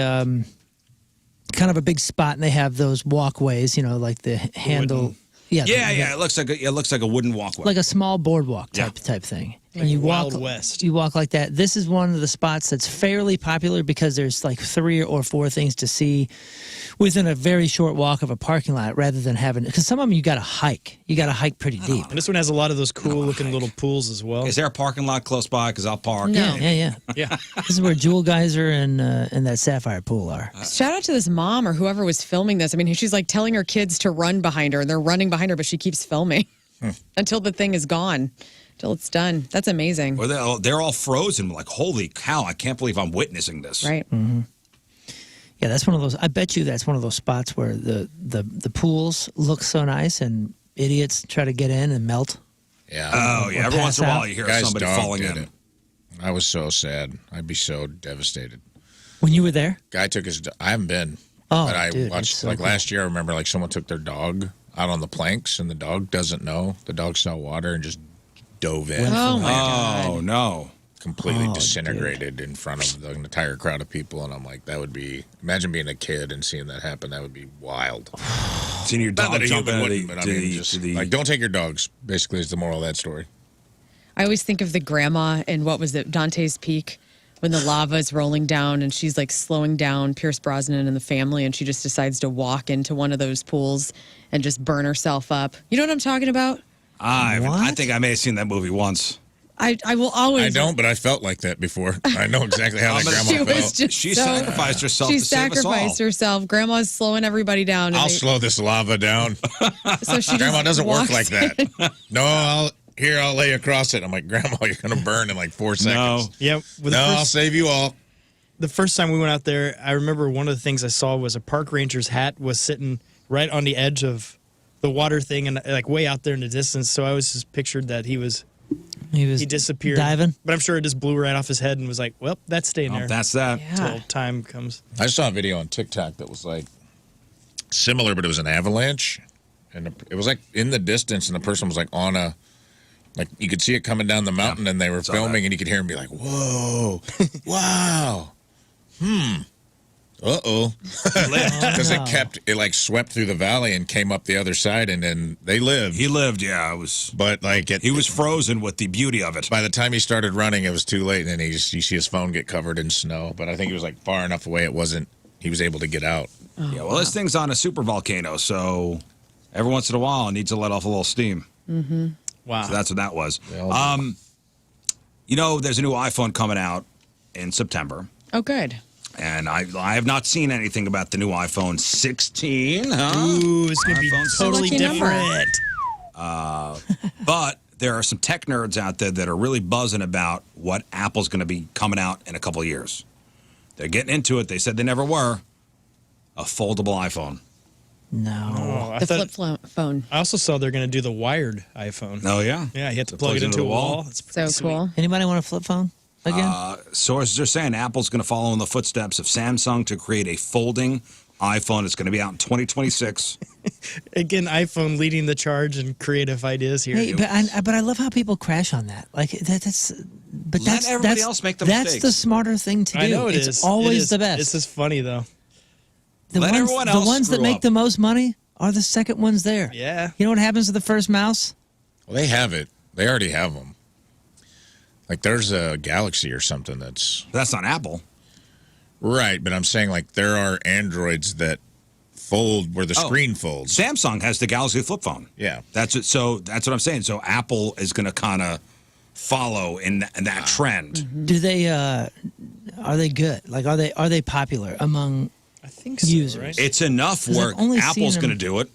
kind of a big spot, and they have those walkways. Like the handle. Yeah. It looks like a wooden walkway, like a small boardwalk type thing. And you walk Wild West. You walk like that. This is one of the spots that's fairly popular because there's like 3 or 4 things to see within a very short walk of a parking lot, rather than having, because some of them you got to hike. You got to hike pretty deep. And this one has a lot of those cool looking little pools as well. Is there a parking lot close by? Because I'll park. No. Yeah. This is where Jewel Geyser and that Sapphire Pool are. Shout out to this mom or whoever was filming this. I mean, she's like telling her kids to run behind her, and they're running behind her, but she keeps filming until the thing is gone. Till it's done. That's amazing. Well, they're all frozen. Like, holy cow, I can't believe I'm witnessing this. Right. Mm-hmm. Yeah, that's one of those. I bet you that's one of those spots where the pools look so nice and idiots try to get in and melt. Yeah. Oh, yeah. Every once in a while you hear Guy's somebody dog falling did in. it. I was so sad. I'd be so devastated. When you were there? Guy took his. I haven't been. Oh, but I dude, watched it's so like cool. last year. I remember like someone took their dog out on the planks, and the dog doesn't know. The dog saw water and just dove in. Oh my God. Oh no. Completely disintegrated in front of the entire crowd of people, and I'm like, that would be. Imagine being a kid and seeing that happen. That would be wild. Seeing your Not dog that a jump human in wouldn't, but I mean, just like, don't take your dogs. Basically, is the moral of that story. I always think of the grandma in what was it, Dante's Peak, when the lava is rolling down and she's like slowing down Pierce Brosnan and the family, and she just decides to walk into one of those pools and just burn herself up. You know what I'm talking about? I think I may have seen that movie once. I will always. I don't, but I felt like that before. I know exactly how that grandma felt. She sacrificed herself She to save us all. sacrificed herself. Grandma's slowing everybody down. and I'll they- slow this lava down. So she Grandma just doesn't work walks like that. No, I'll lay across it. I'm like, Grandma, you're gonna burn in like 4 seconds. Yeah. I'll save you all. The first time we went out there, I remember one of the things I saw was a park ranger's hat was sitting right on the edge of the water thing and like way out there in the distance. So I was just pictured that he disappeared. diving? But I'm sure it just blew right off his head and was like, well, that's staying there. That's that. Until time comes. I just saw a video on TikTok that was like similar, but it was an avalanche, and it was like in the distance, and the person was like on a, like you could see it coming down the mountain, and they were filming, and you could hear him be like, "Whoa, wow, uh-oh," because it like swept through the valley and came up the other side, and then they lived. He lived, yeah. It was, but like he was frozen with the beauty of it. By the time he started running, it was too late, and then you see his phone get covered in snow. But I think he was like far enough away; he was able to get out. Yeah, well, this thing's on a super volcano, so every once in a while it needs to let off a little steam. Mm-hmm. Wow. So that's what that was. There's a new iPhone coming out in September. Oh, good. And I have not seen anything about the new iPhone 16. Huh? Ooh, it's going to be totally Lucky number. different. But there are some tech nerds out there that are really buzzing about what Apple's going to be coming out in a couple of years. They're getting into it. They said they never were. A foldable iPhone. No. Oh, I The thought- flip phone. I also saw they're going to do the wired iPhone. Oh, yeah? Yeah, you have to So it plug plugs it into a wall. It's So pretty sweet. cool. Anybody want a flip phone again? Sources are saying Apple's going to follow in the footsteps of Samsung to create a folding iPhone. It's going to be out in 2026. Again, iPhone leading the charge and creative ideas here. Hey, but I love how people crash on that. Like that's Let everybody else make the that's mistakes. the smarter thing to do. I know it it's is. always It is. the best. This is funny though. Let everyone else the ones that screw make up. the most money are the second ones there. Yeah. You know what happens to the first mouse? Well, they have it. They already have them. Like there's a Galaxy or something that's not Apple. Right, but I'm saying like there are Androids that fold where the screen folds. Samsung has the Galaxy flip phone. Yeah. That's it. So that's what I'm saying. So Apple is going to kind of follow in that trend. Do they? Are they good? Like, are they popular among? I think users. right? It's enough 'Cause where I've only Apple's seen going to them- do it.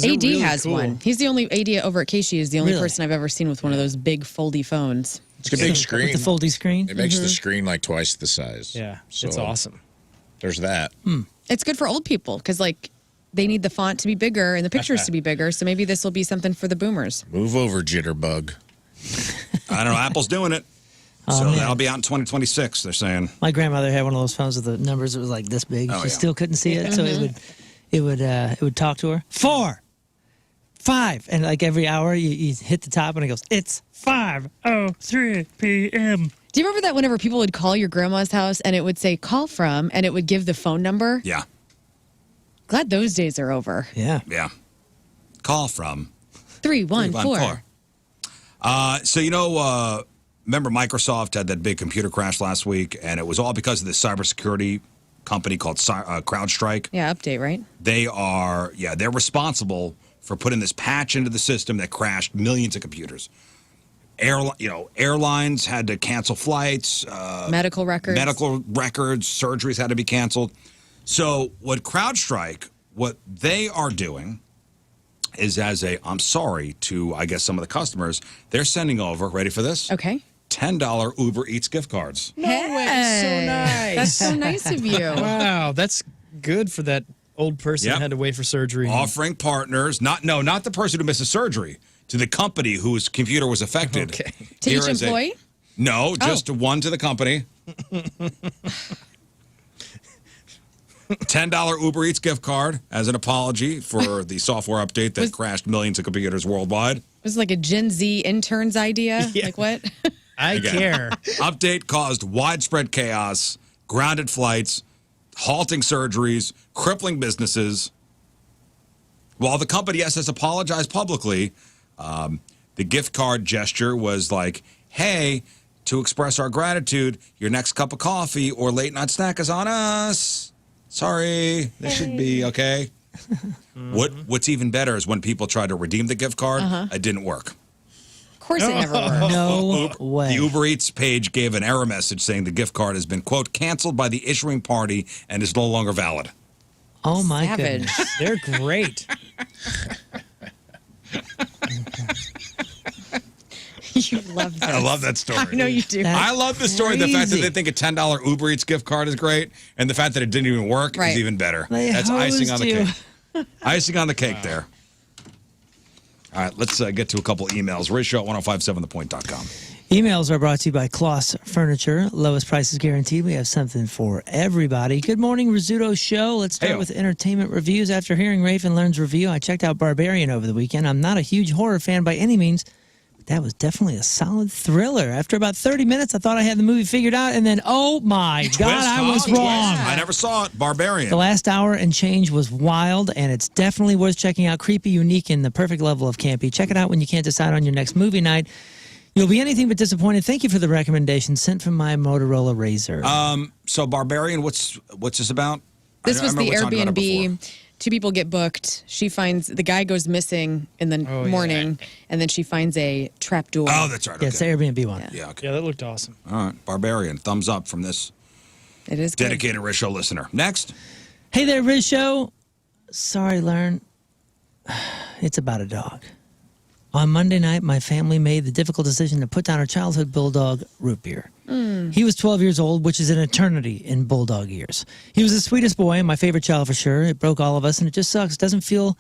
AD has one. He's the only AD over at Casey is the only Really? person I've ever seen with one of those big foldy phones. It's a big screen. With the foldy screen. It makes the screen like twice the size. Yeah, So it's awesome. There's that. It's good for old people because like they need the font to be bigger and the pictures to be bigger. So maybe this will be something for the boomers. Move over, Jitterbug. I don't know. Apple's doing it. Oh, So man. that'll be out in 2026, they're saying. My grandmother had one of those phones with the numbers that was like this big. Oh, She yeah. still couldn't see it, so it would talk to her. 4, 5, and like every hour you hit the top and it goes, it's 5:03 p.m. Do you remember that whenever people would call your grandma's house and it would say call from and it would give the phone number? Yeah. Glad those days are over. Yeah. Yeah. Call from 314. So, remember Microsoft had that big computer crash last week, and it was all because of this cybersecurity company called CrowdStrike. Yeah, update, right? They're responsible for putting this patch into the system that crashed millions of computers. Airlines had to cancel flights. Medical records. Surgeries had to be canceled. So what CrowdStrike, what they are doing is I'm sorry to, I guess, some of the customers, they're sending over, ready for this? Okay. $10 Uber Eats gift cards. No way. So nice. That's so nice of you. Wow, that's good for that old person Yep. that had to wait for surgery. Offering partners, not the person who misses surgery, to the company whose computer was affected. Okay. To Here each is employee? No, just one to the company. $10 Uber Eats gift card as an apology for the software update that crashed millions of computers worldwide. It was like a Gen Z intern's idea. Yeah. Like what? I Again, care. Update caused widespread chaos, grounded flights, halting surgeries, crippling businesses. While the company, yes, has apologized publicly, the gift card gesture was like, hey, to express our gratitude, your next cup of coffee or late night snack is on us. Sorry, this should be okay. What's even better is when people try to redeem the gift card, it didn't work. Of course it never worked. No way. The Uber Eats page gave an error message saying the gift card has been, quote, canceled by the issuing party and is no longer valid. Oh my Savage. goodness. They're great. You love this. I love that story. I know you do. That's I love the story. The fact that crazy. they think a $10 Uber Eats gift card is great, and the fact that it didn't even work Right. is even better. They That's icing on the hosed cake. Icing on the cake there. All right, let's get to a couple emails. Ratio at 1057thepoint.com. Emails are brought to you by Kloss Furniture. Lowest prices guaranteed. We have something for everybody. Good morning, Rizzuto Show. Let's start Heyo. with entertainment reviews. After hearing Rafe and Lern's review, I checked out Barbarian over the weekend. I'm not a huge horror fan by any means, but that was definitely a solid thriller. After about 30 minutes, I thought I had the movie figured out, and then, oh my God, Twist, I was twist. wrong. I never saw it. Barbarian. The last hour and change was wild, and it's definitely worth checking out. Creepy, unique, and the perfect level of campy. Check it out when you can't decide on your next movie night. You'll be anything but disappointed. Thank you for the recommendation sent from my Motorola Razr. So Barbarian, what's this about? This was the remember talking about it before. Airbnb. 2 people get booked. She finds the guy goes missing in the morning, and then she finds a trap door. Oh, that's right. Yeah, it's the Okay. Airbnb one. Yeah, okay. Yeah, that looked awesome. All right, Barbarian. Thumbs up from this It is good. Dedicated Riz Show listener. Next. Hey there, Riz Show. Sorry, Lern. It's about a dog. On Monday night, my family made the difficult decision to put down our childhood bulldog, Root Beer. He was 12 years old, which is an eternity in bulldog years. He was the sweetest boy and my favorite child for sure. It broke all of us, and it just sucks. It doesn't feel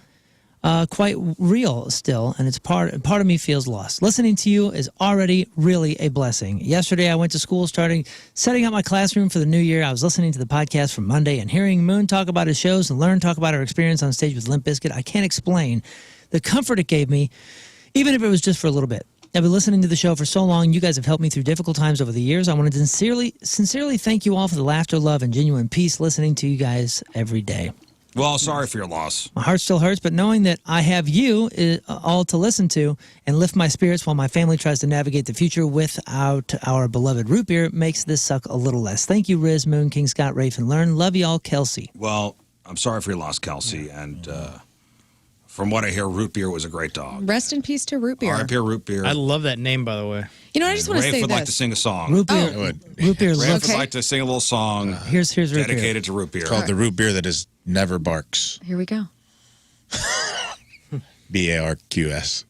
quite real still, and it's part of me feels lost. Listening to you is already really a blessing. Yesterday, I went to school setting up my classroom for the new year. I was listening to the podcast from Monday and hearing Moon talk about his shows and Lern talk about her experience on stage with Limp Bizkit. I can't explain the comfort it gave me, even if it was just for a little bit. I've been listening to the show for so long. You guys have helped me through difficult times over the years. I want to sincerely thank you all for the laughter, love, and genuine peace listening to you guys every day. Well, sorry for your loss. My heart still hurts, but knowing that I have you all to listen to and lift my spirits while my family tries to navigate the future without our beloved Root Beer makes this suck a little less. Thank you, Riz, Moon, King Scott, Rafe, and Lern. Love y'all, Kelsey. Well, I'm sorry for your loss, Kelsey, and from what I hear, Root Beer was a great dog. Rest in peace to Root Beer. R.I.P. Root Beer. I love that name, by the way. You know, I just want to Rafe say would this. like to sing a song. Root Beer, Root Beer Rafe looks... would like to sing a little song Here's Root Beer. dedicated to Root Beer. It's called the root beer that is never barks. Here we go. BARQS.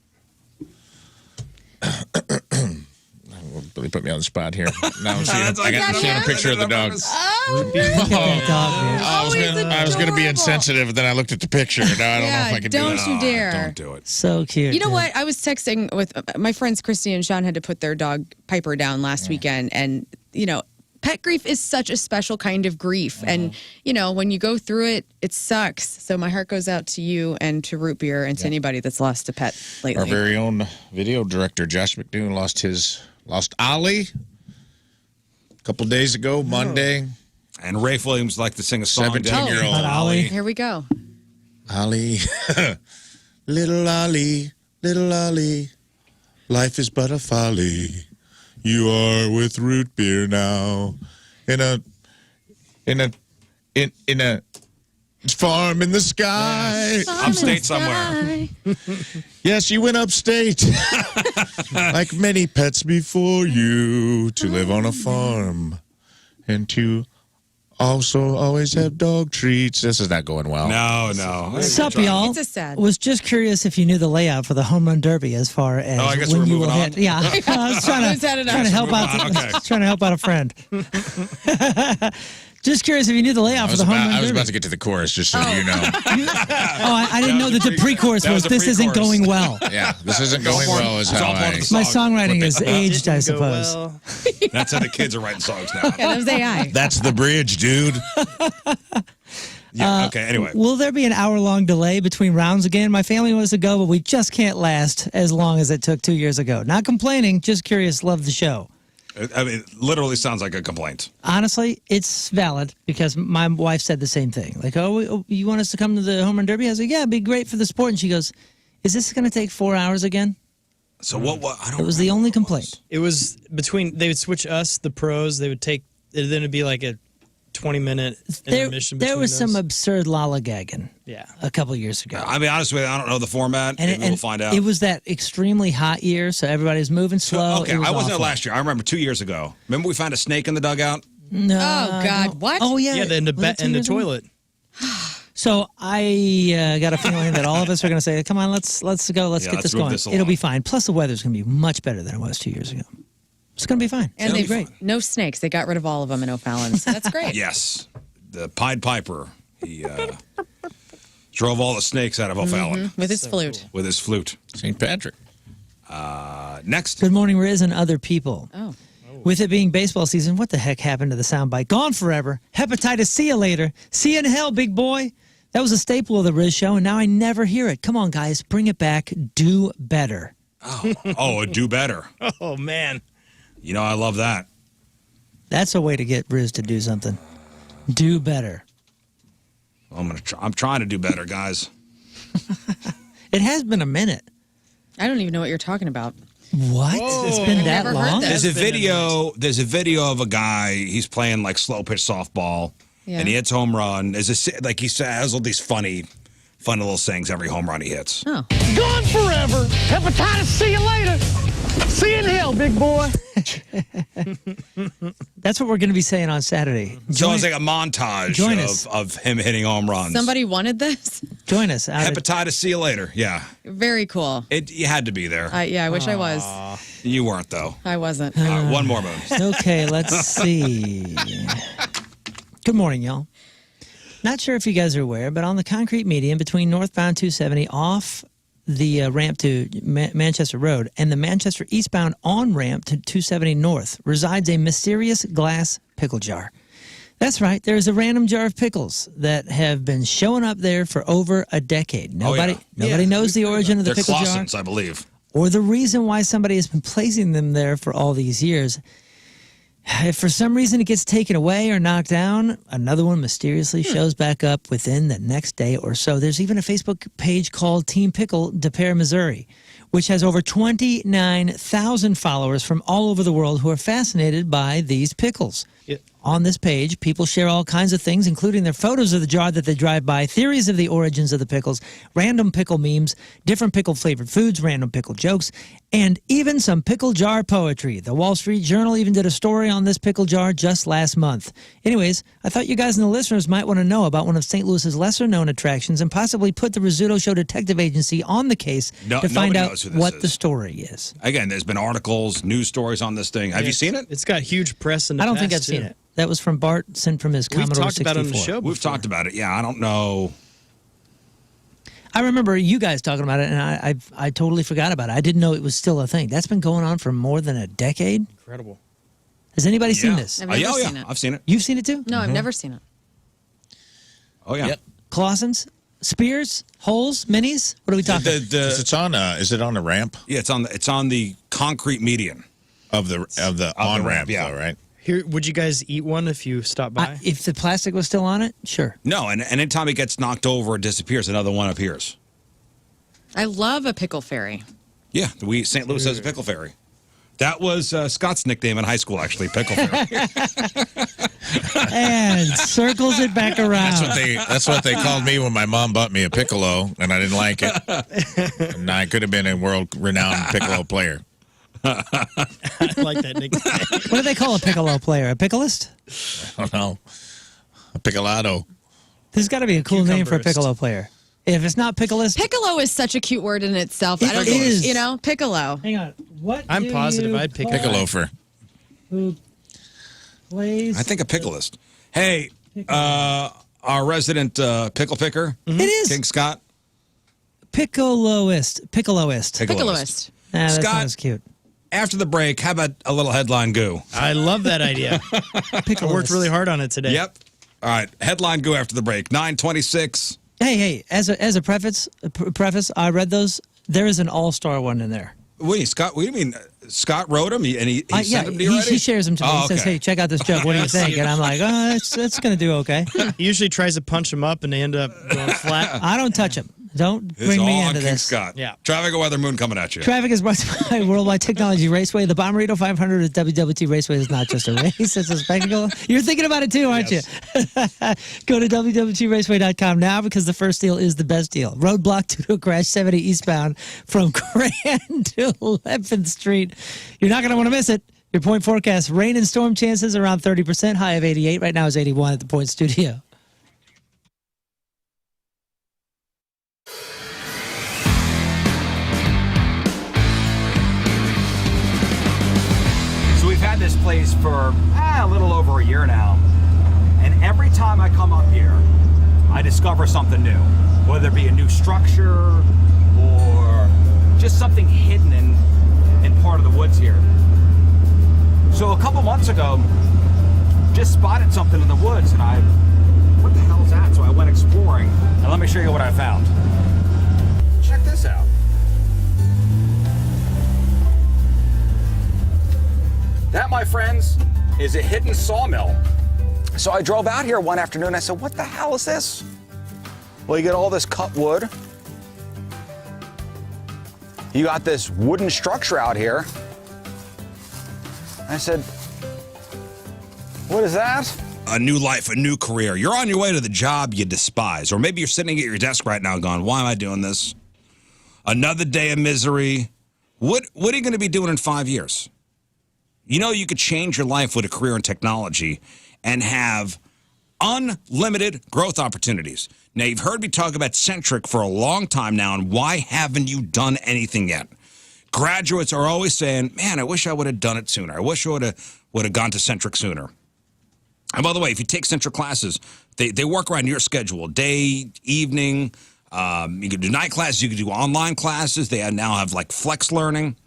Really put me on the spot here. Now I'm seeing a picture of the dog. I was going to be insensitive, then I looked at the picture. Now I don't know if I can do it. Don't you dare. Don't do it. So cute. You know what? I was texting with my friends Christy and Sean had to put their dog Piper down last weekend. And, you know, pet grief is such a special kind of grief. And, you know, when you go through it, it sucks. So my heart goes out to you and to Root Beer and to anybody that's lost a pet lately. Our very own video director, Josh McDoon, lost Ollie a couple days ago, Monday. And Rafe Williams liked to sing a song. 17-year-old Ollie. Here we go. Ollie, little Ollie, life is but a folly. You are with Root Beer now, in a farm in the sky. Upstate somewhere. Yes, you went upstate, like many pets before you, to live on a farm and to also always have dog treats. This is not going well. No. What's up, y'all? It's a sad. Was just curious if you knew the layout for the home run derby as far as I guess when we're you moving will on. hit. Yeah, I was trying to help out. Okay. Trying to help out a friend. Just curious if you knew the layout for the home run derby. I was about to get to the chorus, just so you know. I didn't know that the pre-chorus was this isn't going well. Yeah, this isn't going well. Is how My songwriting is aged, I suppose. That's how the kids are writing songs now. Yeah, that was AI. That's the bridge, dude. Yeah, okay, anyway. Will there be an hour-long delay between rounds again? My family wants to go, but we just can't last as long as it took 2 years ago. Not complaining, just curious, love the show. I mean, it literally sounds like a complaint. Honestly, it's valid because my wife said the same thing. Like, oh, you want us to come to the home run derby? I was like, yeah, it'd be great for the sport. And she goes, is this going to take 4 hours again? So what I don't It was the only complaint. It was they would switch us, the pros, they would take, then it'd be like a 20-minute intermission There was between some those. absurd lollygagging a couple years ago. I mean, honestly, I don't know the format. Maybe we'll find out. It was that extremely hot year, so everybody was moving slow. Okay, I wasn't there last year. I remember 2 years ago. Remember we found a snake in the dugout? No. Oh, God, what? Oh, yeah. Yeah, in the toilet. So I got a feeling that all of us are going to say, come on, let's go, let's get this move going. this It'll along. be fine. Plus, the weather's going to be much better than it was 2 years ago. It's going to be fine. And It'll they be great. no snakes. They got rid of all of them in O'Fallon. So that's great. Yes. The Pied Piper. He drove all the snakes out of O'Fallon. With his flute. With his flute. St. Patrick. Next. Good morning, Riz and other people. Oh. With it being baseball season, what the heck happened to the soundbite? Gone forever. Hepatitis, see you later. See you in hell, big boy. That was a staple of the Riz show, and now I never hear it. Come on, guys, bring it back. Do better. Oh, do better. Oh, man. You know, I love that. That's a way to get Riz to do something. Do better. I'm trying to do better, guys. It has been a minute. I don't even know what you're talking about. What? It's been I've that never heard long? this. There's a video of a guy, he's playing like slow pitch softball, Yeah. and he hits home run. He has all these funny little sayings every home run he hits. Oh. Gone forever. Hepatitis, see you later. See you in hell, big boy. That's what we're going to be saying on Saturday. So it's like a montage Join us. of him hitting home runs. Somebody wanted this? Join us. Hepatitis, see you later. Yeah. Very cool. You had to be there. Yeah, I wish I was. You weren't, though. I wasn't. All right, one more Moon. Okay, let's see. Good morning, y'all. Not sure if you guys are aware, but on the concrete median between northbound 270 off the ramp to Manchester Road and the Manchester eastbound on-ramp to 270 North resides a mysterious glass pickle jar. That's right, there's a random jar of pickles that have been showing up there for over a decade. Nobody knows the origin of the pickle jar. They're Claussens, I believe. Or the reason why somebody has been placing them there for all these years. If for some reason it gets taken away or knocked down, another one mysteriously shows back up within the next day or so. There's even a Facebook page called Team Pickle de Pere, Missouri, which has over 29,000 followers from all over the world who are fascinated by these pickles. On this page, people share all kinds of things, including their photos of the jar that they drive by, theories of the origins of the pickles, random pickle memes, different pickle-flavored foods, random pickle jokes, and even some pickle jar poetry. The Wall Street Journal even did a story on this pickle jar just last month. Anyways, I thought you guys and the listeners might want to know about one of St. Louis's lesser-known attractions and possibly put the Rizzuto Show Detective Agency on the case to find out what the story is. Again, there's been articles, news stories on this thing. Have you seen it? It's got huge press in the I don't past, think I've seen it. That was from Bart, sent from his Commodore 64. We've talked about it on the show before. We've talked about it. Yeah, I don't know. I remember you guys talking about it, and I totally forgot about it. I didn't know it was still a thing. That's been going on for more than a decade. Incredible. Has anybody seen this? I've never seen it. I've seen it. You've seen it too? No, I've never seen it. Oh, yeah. Yep. Claussens? Spears? Holes? Minis? What are we talking about? Is it on the ramp? Yeah, it's on the concrete median of the on ramp, yeah. though, right? Here, would you guys eat one if you stopped by? If the plastic was still on it, sure. No, and anytime it gets knocked over or disappears, another one appears. I love a pickle fairy. Yeah, St. Louis has a pickle fairy. That was Scott's nickname in high school, actually, pickle fairy. And circles it back around. That's what they called me when my mom bought me a piccolo, and I didn't like it. And I could have been a world-renowned piccolo player. I like that nickname. What do they call a piccolo player? A piccolist? I don't know. A piccolado. There's got to be a cool name for a piccolo player. If it's not piccolist. Piccolo is such a cute word in itself. I don't is. You know, piccolo. Hang on. What? I'm positive I'd pick Piccolofer. Who plays? I think a picklist. Hey, our resident pickle picker. It is. King Scott. Piccoloist. Piccoloist. That Scott, sounds cute. After the break, how about a little headline goo? I love that idea. I worked really hard on it today. Yep. All right, headline goo after the break. 9:26. Hey, as a preface, I read those. There is an all-star one in there. Wait, Scott, what do you mean? Scott wrote them and he sent them to you already? He shares them to me. Oh, He says, okay. hey, check out this joke. What do you think? And I'm like, oh, it's going to do okay. He usually tries to punch them up and they end up going flat. I don't touch them. Don't It's bring all me on into King this. Scott. Yeah. Traffic or weather, Moon coming at you. Traffic is brought to you by Worldwide Technology Raceway. The Bomberito 500 at WWT Raceway is not just a race, it's a spectacle. You're thinking about it too, aren't you? Go to WWTRaceway.com now because the first deal is the best deal. Roadblock due to a crash 70 eastbound from Grand to 11th Street. You're not going to want to miss it. Your point forecast, rain and storm chances around 30%, high of 88. Right now is 81 at the Point Studio. So we've had this place for a little over a year now, and every time I come up here, I discover something new, whether it be a new structure or just something hidden in part of the woods here. So a couple months ago, just spotted something in the woods, and what the hell is that? So I went exploring, and let me show you what I found. Check this out. That, my friends, is a hidden sawmill. So I drove out here one afternoon and I said, what the hell is this? Well, you get all this cut wood. You got this wooden structure out here. I said, what is that? A new life, a new career. You're on your way to the job you despise. Or maybe you're sitting at your desk right now going, why am I doing this? Another day of misery. What are you going to be doing in 5 years? You know you could change your life with a career in technology and have unlimited growth opportunities. Now, you've heard me talk about Centric for a long time now, and why haven't you done anything yet? Graduates are always saying, man, I wish I would have done it sooner. I wish I would have gone to Centric sooner. And by the way, if you take Centric classes, they work around your schedule, day, evening. You can do night classes. You can do online classes. They now have like flex learning.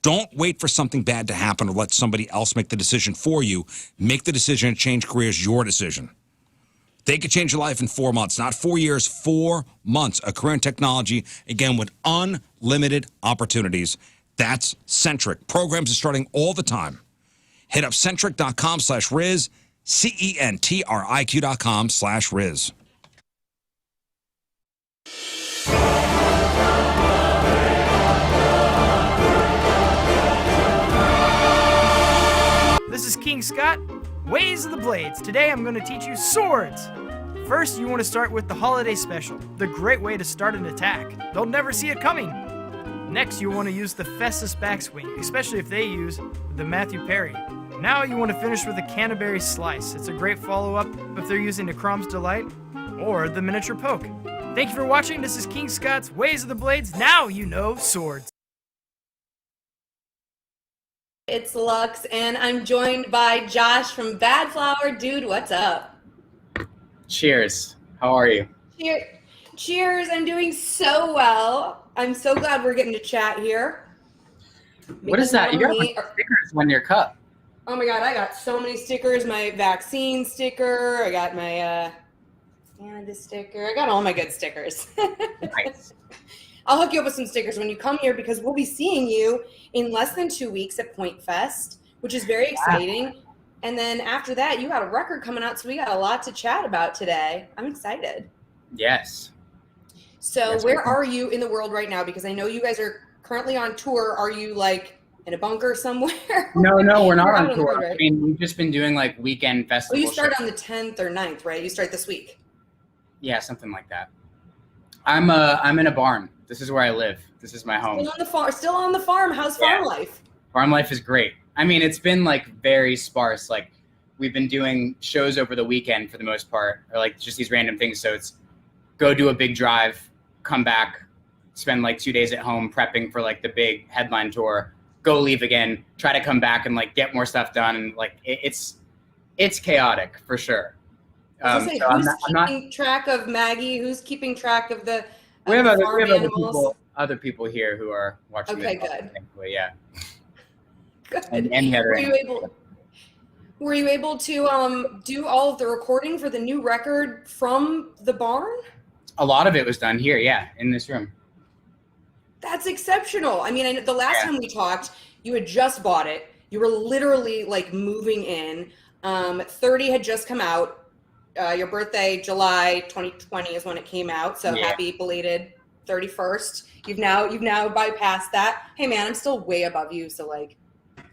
Don't wait for something bad to happen or let somebody else make the decision for you. Make the decision and change careers your decision. They could change your life in 4 months, not 4 years, 4 months. A career in technology, again, with unlimited opportunities. That's Centric. Programs are starting all the time. Hit up centric.com/Riz, CENTRIQ.com/Riz. This is King Scott, Ways of the Blades. Today I'm going to teach you swords. First, you want to start with the holiday special, the great way to start an attack. They'll never see it coming. Next, you want to use the Festus backswing, especially if they use the Matthew Perry. Now you want to finish with the Canterbury slice. It's a great follow-up if they're using the Crom's Delight or the miniature poke. Thank you for watching. This is King Scott's Ways of the Blades. Now you know swords. It's Lux, and I'm joined by Josh from Bad Flower. Dude, what's up? Cheers. How are you? Cheers. I'm doing so well. I'm so glad we're getting to chat here. What is that? You got stickers on your cup. Oh my God, I got so many stickers. My vaccine sticker. I got my Canada sticker. I got all my good stickers. Nice. I'll hook you up with some stickers when you come here because we'll be seeing you in less than 2 weeks at Point Fest, which is very exciting. Wow. And then after that, you got a record coming out, so we got a lot to chat about today. I'm excited. Yes. So where are you in the world right now? Because I know you guys are currently on tour. Are you like in a bunker somewhere? No, we're not on tour. Road, right? I mean, we've just been doing like weekend festivals. Well, you start on the 10th or 9th, right? You start this week. Yeah, something like that. I'm in a barn. This is where I live. This is my home. Still on the farm. How's farm life? Farm life is great. I mean, it's been like very sparse. Like we've been doing shows over the weekend for the most part, or like just these random things. So it's go do a big drive, come back, spend like 2 days at home prepping for like the big headline tour, go leave again, try to come back and like get more stuff done. And like it's chaotic for sure. Who's keeping track of Maggie? Who's keeping track of the we have other people here who are watching. Okay, good. Thankfully, yeah. Good. And the other were you able to do all of the recording for the new record from the barn? A lot of it was done here, yeah, in this room. That's exceptional. I mean, the last time we talked, you had just bought it. You were literally like moving in. 30 had just come out. Your birthday, July 2020 is when it came out. So happy belated 31st. You've now bypassed that. Hey man, I'm still way above you. So like,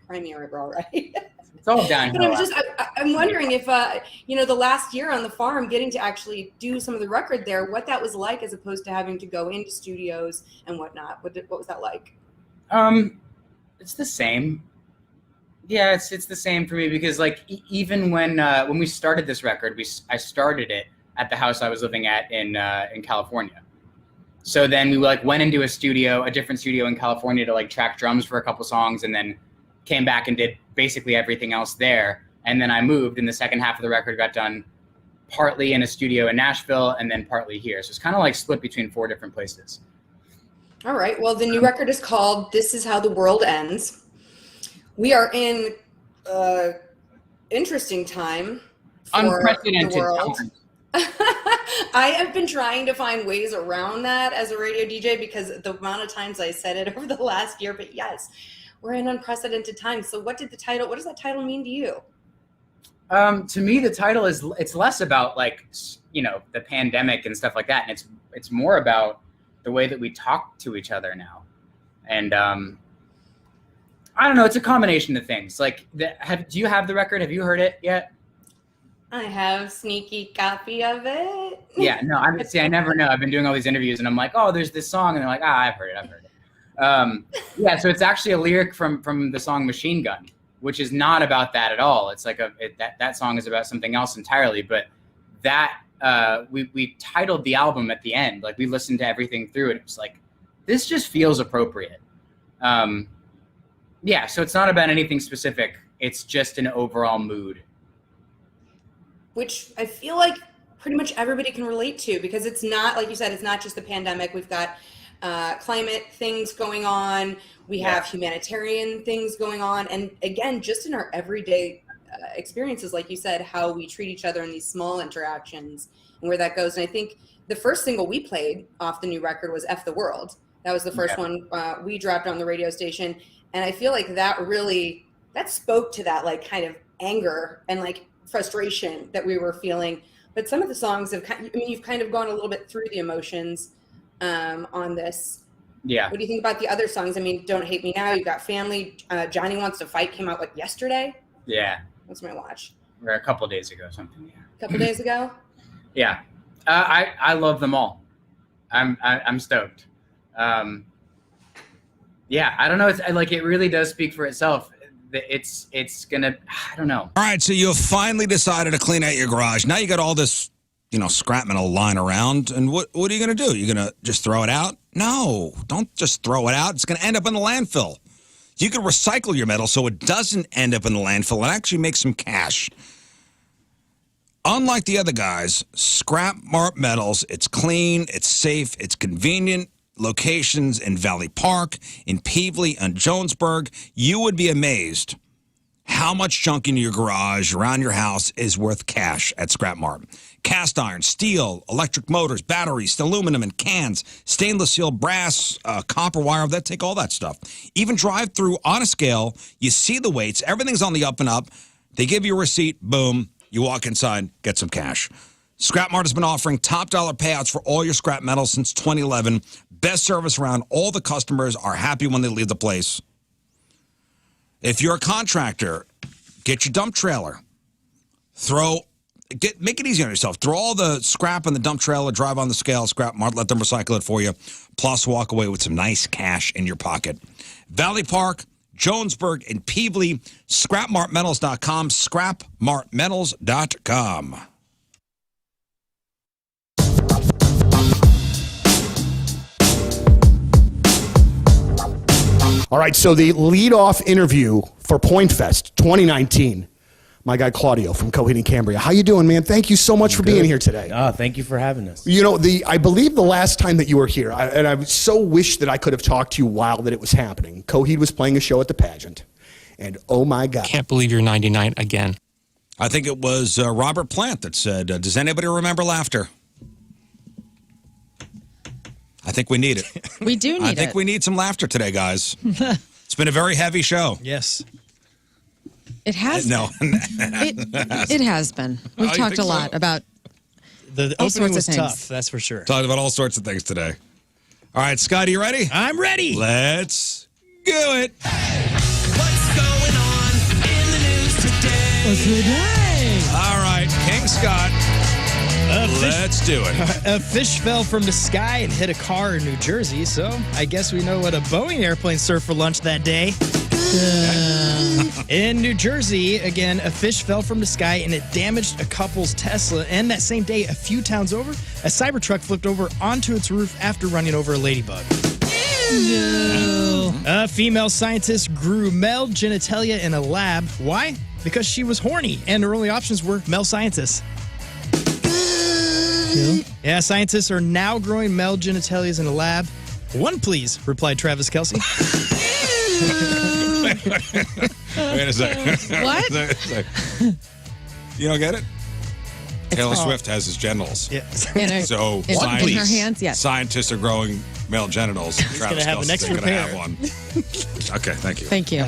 premiere it, bro, right? It's all downhill. But I'm wondering if the last year on the farm, getting to actually do some of the record there, what that was like as opposed to having to go into studios and whatnot. What was that like? It's the same. Yeah, it's the same for me because like even when we started this record, I started it at the house I was living at in California. So then we like went into a different studio in California to like track drums for a couple songs, and then came back and did basically everything else there. And then I moved, and the second half of the record got done partly in a studio in Nashville and then partly here. So it's kind of like split between 4 different places. All right. Well, the new record is called "This Is How the World Ends." We are in interesting time for unprecedented the world. time. I have been trying to find ways around that as a radio DJ because the amount of times I said it over the last year, but yes, we're in unprecedented times. So what does that title mean to you? To me, the title it's less about like, the pandemic and stuff like that. And it's more about the way that we talk to each other now. And, I don't know. It's a combination of things. Like, do you have the record? Have you heard it yet? I have sneaky copy of it. Yeah, no. I never know. I've been doing all these interviews, and I'm like, oh, there's this song, and they're like, I've heard it. Yeah, so it's actually a lyric from the song "Machine Gun," which is not about that at all. It's like that song is about something else entirely. But that we titled the album at the end. Like we listened to everything through, and it was like, this just feels appropriate. Yeah, so it's not about anything specific. It's just an overall mood. Which I feel like pretty much everybody can relate to, because it's not, like you said, it's not just the pandemic. We've got climate things going on. We have humanitarian things going on. And again, just in our everyday experiences, like you said, how we treat each other in these small interactions and where that goes. And I think the first single we played off the new record was F the World. That was the first one we dropped on the radio station. And I feel like that spoke to that like kind of anger and like frustration that we were feeling. But some of the songs you've kind of gone a little bit through the emotions on this. Yeah. What do you think about the other songs? I mean, Don't Hate Me Now, you've got Family, Johnny Wants to Fight came out like yesterday. Yeah. What's my watch? Or a couple days ago, something. Yeah. A couple days ago? Yeah. I love them all. I'm stoked. Yeah, I don't know. It's like, it really does speak for itself. It's gonna, I don't know. All right, so you finally decided to clean out your garage. Now you got all this, scrap metal lying around, and what are you gonna do? You gonna just throw it out? No, don't just throw it out. It's gonna end up in the landfill. You can recycle your metal so it doesn't end up in the landfill and actually make some cash. Unlike the other guys, Scrap Mart Metals, it's clean, it's safe, it's convenient. Locations in Valley Park, in Peevely, and Jonesburg. You would be amazed how much junk in your garage, around your house, is worth cash at Scrap Mart. Cast iron, steel, electric motors, batteries, aluminum and cans, stainless steel, brass, copper wire, they take all that stuff. Even drive through on a scale, you see the weights, everything's on the up and up. They give you a receipt, boom, you walk inside, get some cash. Scrap Mart has been offering top dollar payouts for all your scrap metal since 2011. Best service around. All the customers are happy when they leave the place. If you're a contractor, get your dump trailer. Make it easy on yourself. Throw all the scrap in the dump trailer, drive on the scale, Scrap Mart, let them recycle it for you. Plus, walk away with some nice cash in your pocket. Valley Park, Jonesburg, and Peevely, scrapmartmetals.com, scrapmartmetals.com. All right, so the lead-off interview for Point Fest 2019, my guy Claudio from Coheed and Cambria. How you doing, man? Thank you so much for being here today. Thank you for having us. I believe the last time that you were here, and I so wish that I could have talked to you while that it was happening. Coheed was playing a show at the pageant, and oh my God. Can't believe you're 99 again. I think it was Robert Plant that said, does anybody remember laughter? I think we need it. We do need it. I think we need some laughter today, guys. It's been a very heavy show. Yes. It has No. it has been. We've talked a lot about the all opening sorts was of things. tough, that's for sure. Talked about all sorts of things today. All right, Scott, are you ready? I'm ready. Let's do it. What's going on in the news today? What's today? All right, King Scott. Let's do it. A fish fell from the sky and hit a car in New Jersey, so I guess we know what a Boeing airplane served for lunch that day. In New Jersey, again, a fish fell from the sky and it damaged a couple's Tesla. And that same day, a few towns over, a Cybertruck flipped over onto its roof after running over a ladybug. No. A female scientist grew male genitalia in a lab. Why? Because she was horny, and her only options were male scientists. Yeah, scientists are now growing male genitalias in a lab. One, please, replied Travis Kelce. Wait a second. What? You don't get it? Taylor Swift has his genitals. Yeah. So in her hands, yes. Scientists are growing male genitals. Travis have an Kelce's extra gonna pair. have one. Okay, thank you. Thank you.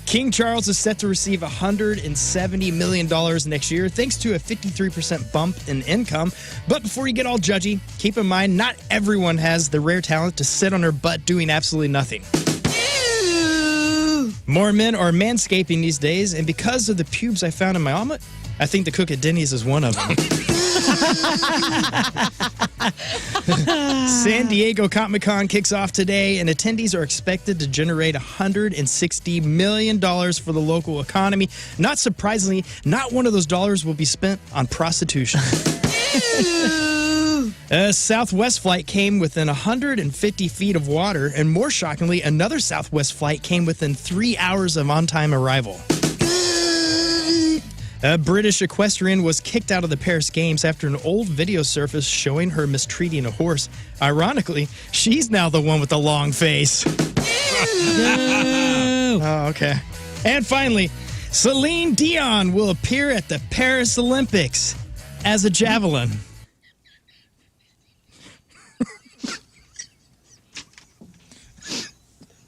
King Charles is set to receive $170 million next year, thanks to a 53% bump in income. But before you get all judgy, keep in mind, not everyone has the rare talent to sit on their butt doing absolutely nothing. More men are manscaping these days, and because of the pubes I found in my omelet, I think the cook at Denny's is one of them. San Diego Comic-Con kicks off today, and attendees are expected to generate $160 million for the local economy. Not surprisingly, not one of those dollars will be spent on prostitution. A Southwest flight came within 150 feet of water, and more shockingly, another Southwest flight came within 3 hours of on-time arrival. A British equestrian was kicked out of the Paris Games after an old video surfaced showing her mistreating a horse. Ironically, she's now the one with the long face. Oh, okay. And finally, Celine Dion will appear at the Paris Olympics as a javelin.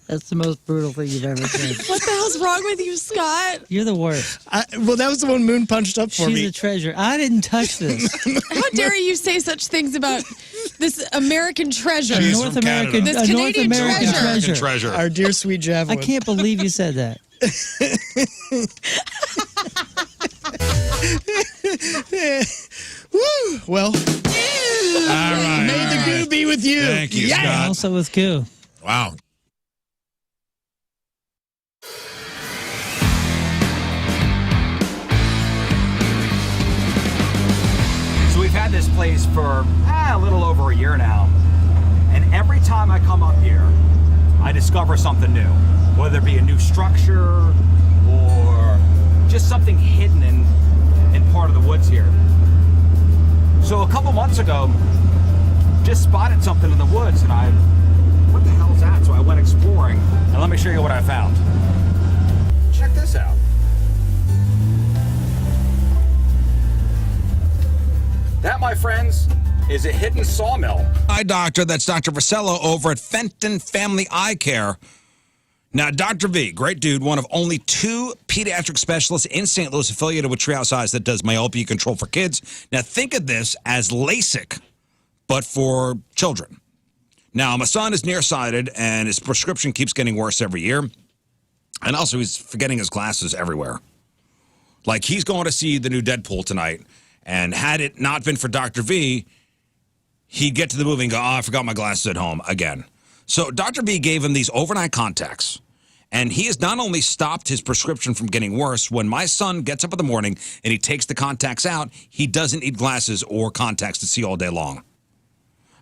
That's the most brutal thing you've ever said. What the hell's wrong with you, Scott? You're the worst. Well, that was the one Moon punched up for me. She's a treasure. I didn't touch this. How dare you say such things about this American treasure? A North American treasure. Our dear sweet javelin. I can't believe you said that. Woo! Well, All right. may the goo be with you. Thank you, Yeah. Scott. Also with goo. Wow. So we've had this place for a little over a year now. And every time I come up here, I discover something new. Whether it be a new structure or just something hidden in part of the woods here. So a couple months ago, just spotted something in the woods and what the hell is that? So I went exploring and let me show you what I found. Check this out. That, my friends, is a hidden sawmill. Eye doctor, that's Dr. Vasello over at Fenton Family Eye Care. Now, Dr. V, great dude, one of only 2 pediatric specialists in St. Louis affiliated with Treehouse Eyes that does myopia control for kids. Now, think of this as LASIK, but for children. Now, my son is nearsighted, and his prescription keeps getting worse every year. And also, he's forgetting his glasses everywhere. Like, he's going to see the new Deadpool tonight, and had it not been for Dr. V, he'd get to the movie and go, oh, I forgot my glasses at home again. So Dr. V gave him these overnight contacts, and he has not only stopped his prescription from getting worse, when my son gets up in the morning and he takes the contacts out, he doesn't need glasses or contacts to see all day long.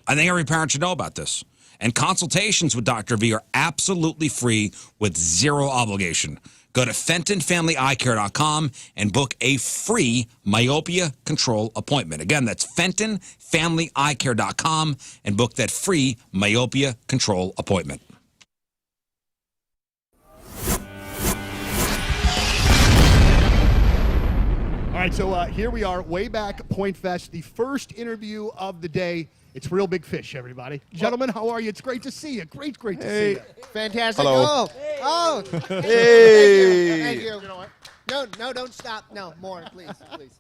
I think every parent should know about this. And consultations with Dr. V are absolutely free with zero obligation. Go to FentonFamilyEyeCare.com and book a free myopia control appointment. Again, that's FentonFamilyEyeCare.com and book that free myopia control appointment. All right, so here we are, way back at Point Fest, the first interview of the day. It's Real Big Fish, everybody. Gentlemen, how are you? It's great to see you. Great to see you. Fantastic. Hello. Oh. Hey. Thank you. No, don't stop. No, more, please,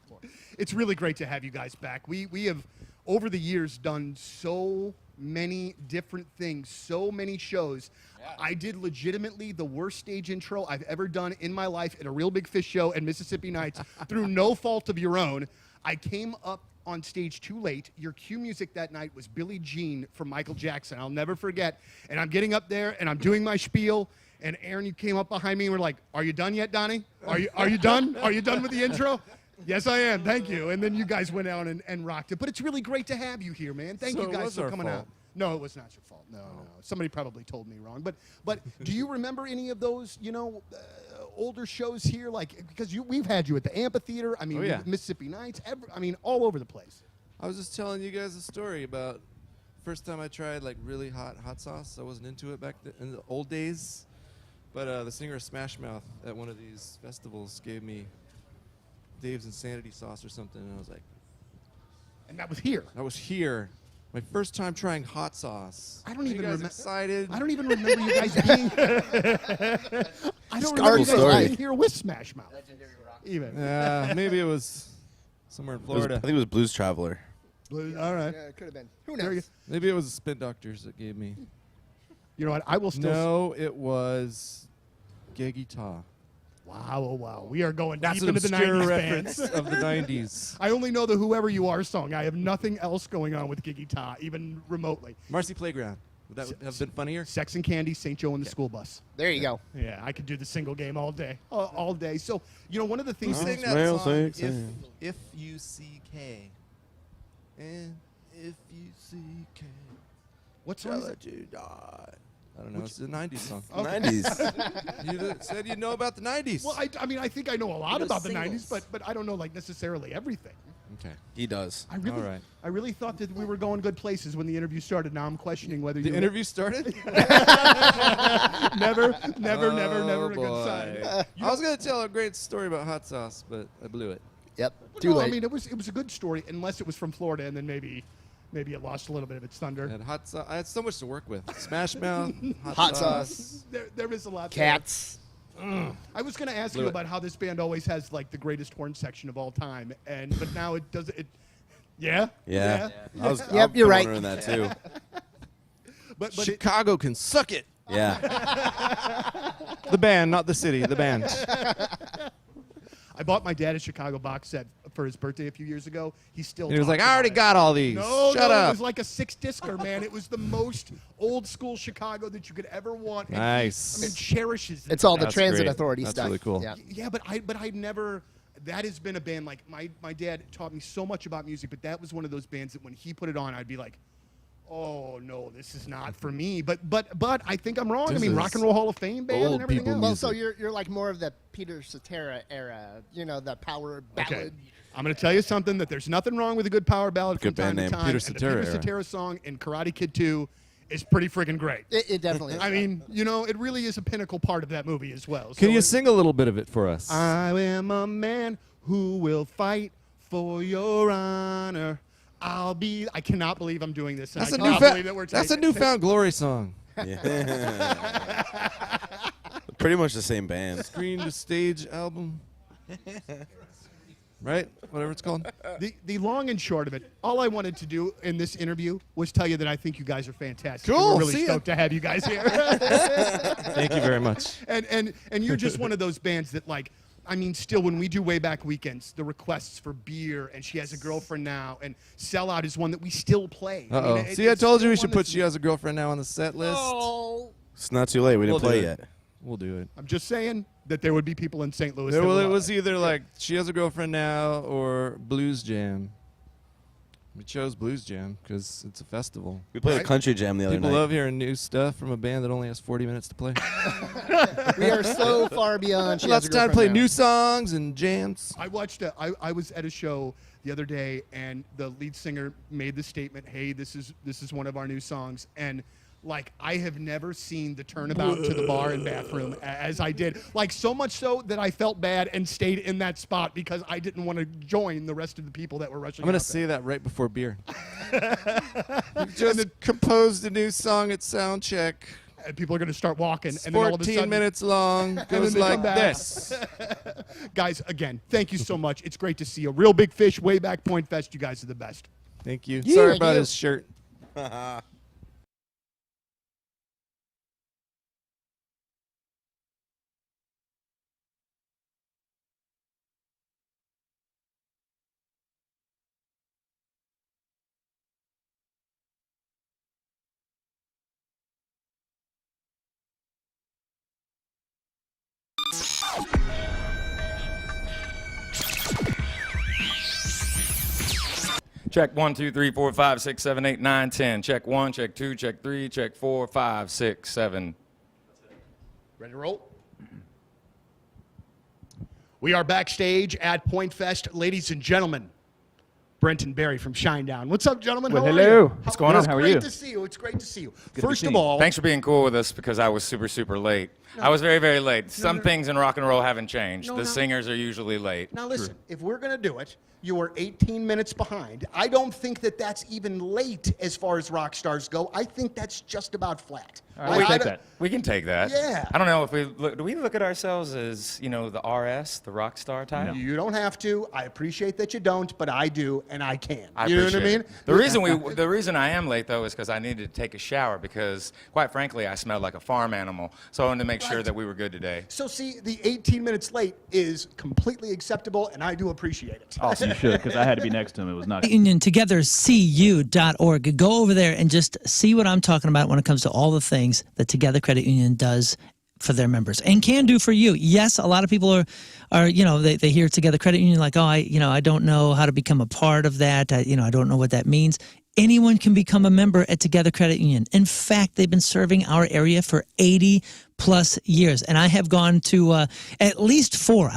more. It's really great to have you guys back. We have, over the years, done so many different things, so many shows. Yeah. I did legitimately the worst stage intro I've ever done in my life at a Real Big Fish show at Mississippi Nights through no fault of your own. I came up on stage too late. Your cue music that night was Billie Jean from Michael Jackson. I'll never forget. And I'm getting up there and I'm doing my spiel. And Aaron, you came up behind me and were like, "Are you done yet, Donnie? Are you done? Are you done with the intro?" Yes, I am. Thank you. And then you guys went out and rocked it. But it's really great to have you here, man. Thank you guys for coming out. No, it was not your fault. No. Somebody probably told me wrong. But do you remember any of those, older shows here? Like, because we've had you at the amphitheater. I mean, Mississippi Nights. All over the place. I was just telling you guys a story about first time I tried like really hot sauce. I wasn't into it back in the old days. But the singer of Smash Mouth at one of these festivals gave me Dave's Insanity sauce or something, and I was like... And that was here? That was here. My first time trying hot sauce. I don't even remember. Excited? I don't even remember you guys being... I don't remember you guys being here with Smash Mouth. Even. Yeah, maybe it was somewhere in Florida. I think it was Blues Traveler. All right. Yeah, it could have been. Who knows? Maybe it was the Spin Doctors that gave me... You know what? I will still... No, it was Gay Guitar. Wow, oh wow. We are going That's deep an into the obscure 90s reference bands. of the 90s. I only know the Whoever You Are song. I have nothing else going on with Gigi Ta, even remotely. Marcy Playground. Would that have been funnier? Sex and Candy, St. Joe and the School Bus. There you go. Yeah, I could do the single game all day. All day. So, one of the things... Who sang that song? If you see K. And if you see K. What song is it? You die. I don't know. It's a 90s song. Okay. 90s. You said you know about the 90s. Well, I mean, I think I know a lot You know about the singles. 90s, but I don't know, necessarily everything. Okay. He does. I really, All right. I really thought that we were going good places when the interview started. Now I'm questioning whether The you... interview started? never a good boy. sign. I was going to tell a great story about hot sauce, but I blew it. Yep. Well, no, I mean, it was a good story, unless it was from Florida, and then maybe it lost a little bit of its thunder. And hot sauce. I had so much to work with. Smash Mouth, Hot sauce. There is a lot. Cats. I was going to ask Blew you it. about how this band always has like the greatest horn section of all time, but now it does it. Yeah. Yeah. I was, Yep, I'm you're right. wondering that too. But Chicago can suck it. Yeah. The band, not the city. The band. I bought my dad a Chicago box set for his birthday a few years ago. He still. He was like, talks I already about it. got all these. No, Shut no, up. It was like a 6-discer, man. It was the most old school Chicago that you could ever want. And Nice. He, cherishes it. It's all the That's transit great. authority That's stuff. really cool. Yeah. Yeah, but I never. That has been a band like my dad taught me so much about music, but that was one of those bands that when he put it on, I'd be like, oh no, this is not for me. But I think I'm wrong. This I mean, is Rock and Roll Hall of Fame band old and everything people else. Well, music. so you're like more of the Peter Cetera era, the power ballad. Okay. I'm going to tell you something that there's nothing wrong with a good power ballad Good from time band to name. time. Peter and Cetera the Peter era. Cetera song in Karate Kid 2 is pretty friggin' great. It definitely is. I mean, it really is a pinnacle part of that movie as well. Can So you sing a little bit of it for us? I am a man who will fight for your honor. I cannot believe I'm doing this. And That's I a cannot believe that we're That's a newfound glory song. Yeah. Pretty much the same band. Screen to stage album. Right? Whatever it's called. The long and short of it, all I wanted to do in this interview was tell you that I think you guys are fantastic. Cool, We're really see ya. stoked to have you guys here. Thank you very much. And you're just one of those bands that still when we do Way Back Weekends, the requests for beer and She Has a Girlfriend Now and Sellout is one that we still play. Uh-oh. See, I told you we should put She Has a Girlfriend Now on the set list. Oh. It's not too late. We didn't We'll play do yet. it. We'll do it. I'm just saying that there would be people in St. Louis. Yeah, that well, would it love was either like She Has a Girlfriend Now or Blues Jam. We chose Blues Jam because it's a festival. We played a country jam the other People night. love hearing new stuff from a band that only has 40 minutes to play. We are so far beyond. She Lots Has of a time to play Girlfriend Now. new songs and jams. I watched I was at a show the other day and the lead singer made the statement, "Hey, this is one of our new songs." And I have never seen the turnabout to the bar and bathroom as I did. So much so that I felt bad and stayed in that spot because I didn't want to join the rest of the people that were rushing I'm going to out say that right before beer. We just composed a new song at sound check. And people are going to start walking. It's and then all of a 14 sudden, minutes long. and Goes then they like come back. this. Guys, again, thank you so much. It's great to see you. Real Big Fish, Way Back Point Fest. You guys are the best. Thank you. Yeah, Sorry thank about you. his shirt. Check 1, 2, 3, 4, 5, 6, 7, 8, 9, 10. Check 1, check 2, check 3, check 4, 5, 6, 7. Ready to roll? We are backstage at Point Fest. Ladies and gentlemen, Brent and Barry from Shinedown. What's up, gentlemen? Well, How are hello. you? What's going on? How are you? It's great to see you. It's great to see you. Good to be First seen. of all, Thanks for being cool with us because I was super, super late. I was very, very late. Some things in rock and roll haven't changed. No, The no. singers are usually late. now listen, if we're going to do it, you are 18 minutes behind. I don't think that that's even late as far as rock stars go. I think that's just about flat. All right, we can take that. Yeah. I don't know if do we look at ourselves as, the RS, the rock star type? You don't have to. I appreciate that you don't, but I do, and I can. I You know what I appreciate mean? it. The reason I am late though is because I needed to take a shower because, quite frankly, I smelled like a farm animal. So I wanted to make make sure that we were good today. So see, the 18 minutes late is completely acceptable, and I do appreciate it. Oh, you should, because I had to be next to him. It was not. Union togethercu.org. Go over there and just see what I'm talking about when it comes to all the things that Together Credit Union does for their members and can do for you. Yes, a lot of people are you know, they hear Together Credit Union like, oh, I don't know how to become a part of that. I don't know what that means. Anyone can become a member at Together Credit Union. In fact, they've been serving our area for 80 plus years. And I have gone to at least 4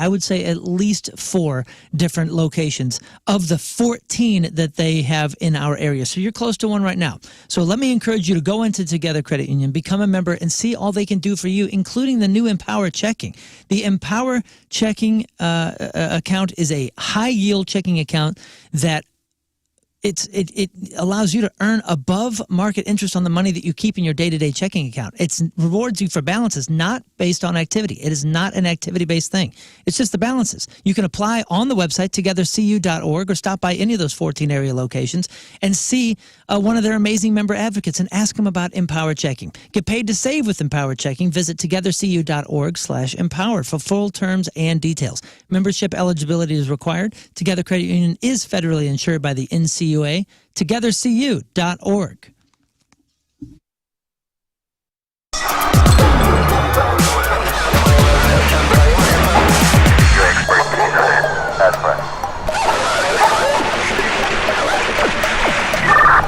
different locations of the 14 that they have in our area. So you're close to one right now. So let me encourage you to go into Together Credit Union, become a member, and see all they can do for you, including the new Empower Checking. The Empower Checking account is a high-yield checking account that it allows you to earn above market interest on the money that you keep in your day-to-day checking account. It rewards you for balances, not based on activity. It is not an activity-based thing. It's just the balances. You can apply on the website, togethercu.org, or stop by any of those 14 area locations and see one of their amazing member advocates and ask them about Empower Checking. Get paid to save with Empower Checking. Visit togethercu.org/empower for full terms and details. Membership eligibility is required. Together Credit Union is federally insured by the NCUA. togethercu.org.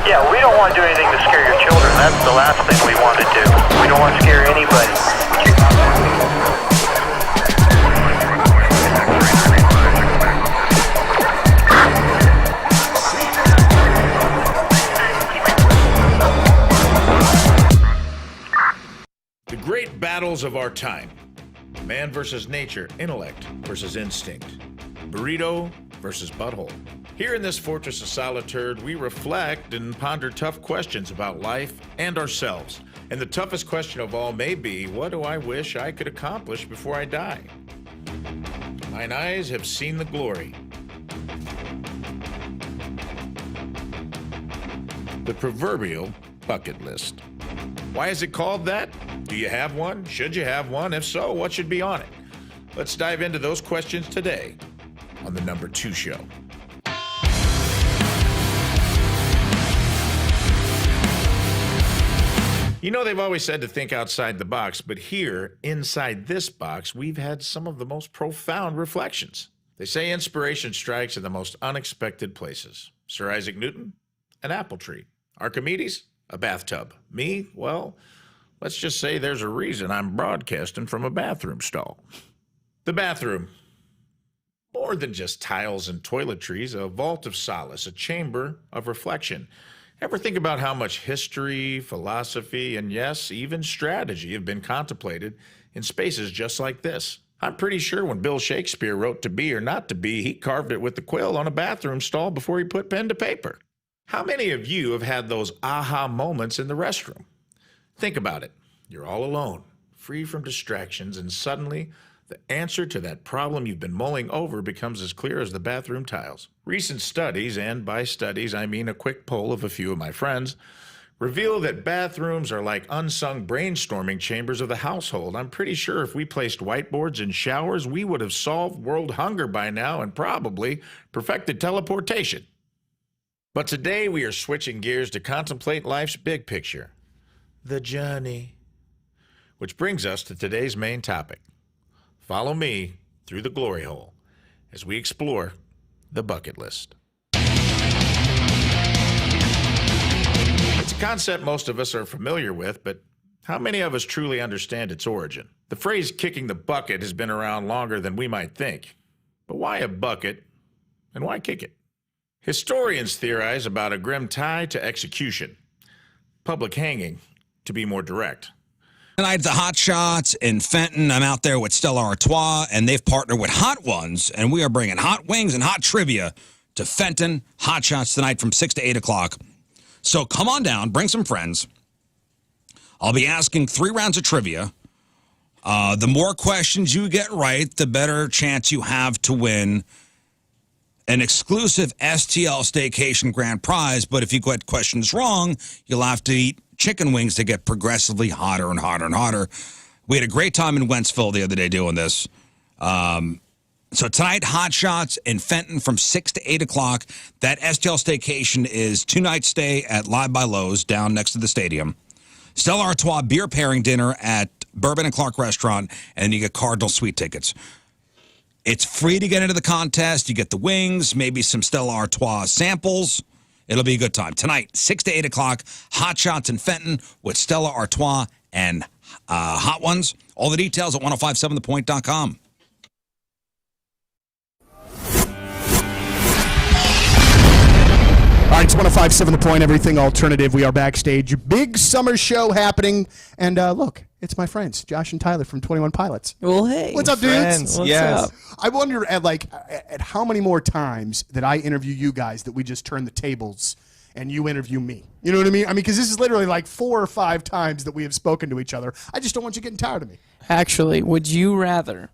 Yeah, we don't want to do anything to scare your children. That's the last thing we want to do. We don't want to scare anybody. The great battles of our time. Man versus nature, intellect versus instinct. Burrito versus butthole. Here in this fortress of solitude, we reflect and ponder tough questions about life and ourselves. And the toughest question of all may be, what do I wish I could accomplish before I die? Mine eyes have seen the glory. The proverbial bucket list. Why is it called that? Do you have one? Should you have one? If so, what should be on it? Let's dive into those questions today on the Number 2 Show. You know, they've always said to think outside the box, but here, inside this box, we've had some of the most profound reflections. They say inspiration strikes in the most unexpected places. Sir Isaac Newton, an apple tree. Archimedes, a bathtub. Me, well, let's just say there's a reason I'm broadcasting from a bathroom stall. The bathroom. More than just tiles and toiletries, a vault of solace, a chamber of reflection. Ever think about how much history, philosophy, and yes, even strategy have been contemplated in spaces just like this? I'm pretty sure when Bill Shakespeare wrote To Be or Not to Be, he carved it with the quill on a bathroom stall before he put pen to paper. How many of you have had those aha moments in the restroom? Think about it. You're all alone, free from distractions, and suddenly the answer to that problem you've been mulling over becomes as clear as the bathroom tiles. Recent studies, and by studies I mean a quick poll of a few of my friends, reveal that bathrooms are like unsung brainstorming chambers of the household. I'm pretty sure if we placed whiteboards in showers, we would have solved world hunger by now and probably perfected teleportation. But today we are switching gears to contemplate life's big picture, the journey. Which brings us to today's main topic. Follow me through the glory hole as we explore the bucket list. It's a concept most of us are familiar with, but how many of us truly understand its origin? The phrase kicking the bucket has been around longer than we might think. But why a bucket and why kick it? Historians theorize about a grim tie to execution. Public hanging, to be more direct. Tonight, the Hot Shots in Fenton. I'm out there with Stella Artois, and they've partnered with Hot Ones, and we are bringing hot wings and hot trivia to Fenton Hot Shots tonight from 6 to 8 o'clock. So come on down, bring some friends. I'll be asking 3 rounds of trivia. The more questions you get right, the better chance you have to win an exclusive STL Staycation grand prize. But if you get questions wrong, you'll have to eat chicken wings to get progressively hotter and hotter and hotter. We had a great time in Wentzville the other day doing this. So tonight, Hot Shots in Fenton from 6 to 8 o'clock. That STL staycation is 2-night stay at Live by Lowe's down next to the stadium. Stella Artois beer pairing dinner at Bourbon and Clark Restaurant, and you get Cardinal Suite tickets. It's free to get into the contest. You get the wings, maybe some Stella Artois samples. It'll be a good time. Tonight, 6 to 8 o'clock, Hot Shots in Fenton with Stella Artois and Hot Ones. All the details at 1057thepoint.com. All right, it's 105.7 The Point, everything alternative. We are backstage. Big summer show happening. And look, it's my friends, Josh and Tyler from 21 Pilots. Well, hey. What's up, dudes? Friends. What's up? I wonder at how many more times that I interview you guys that we just turn the tables and you interview me. You know what I mean? Because this is literally like 4 or 5 times that we have spoken to each other. I just don't want you getting tired of me. Actually, would you rather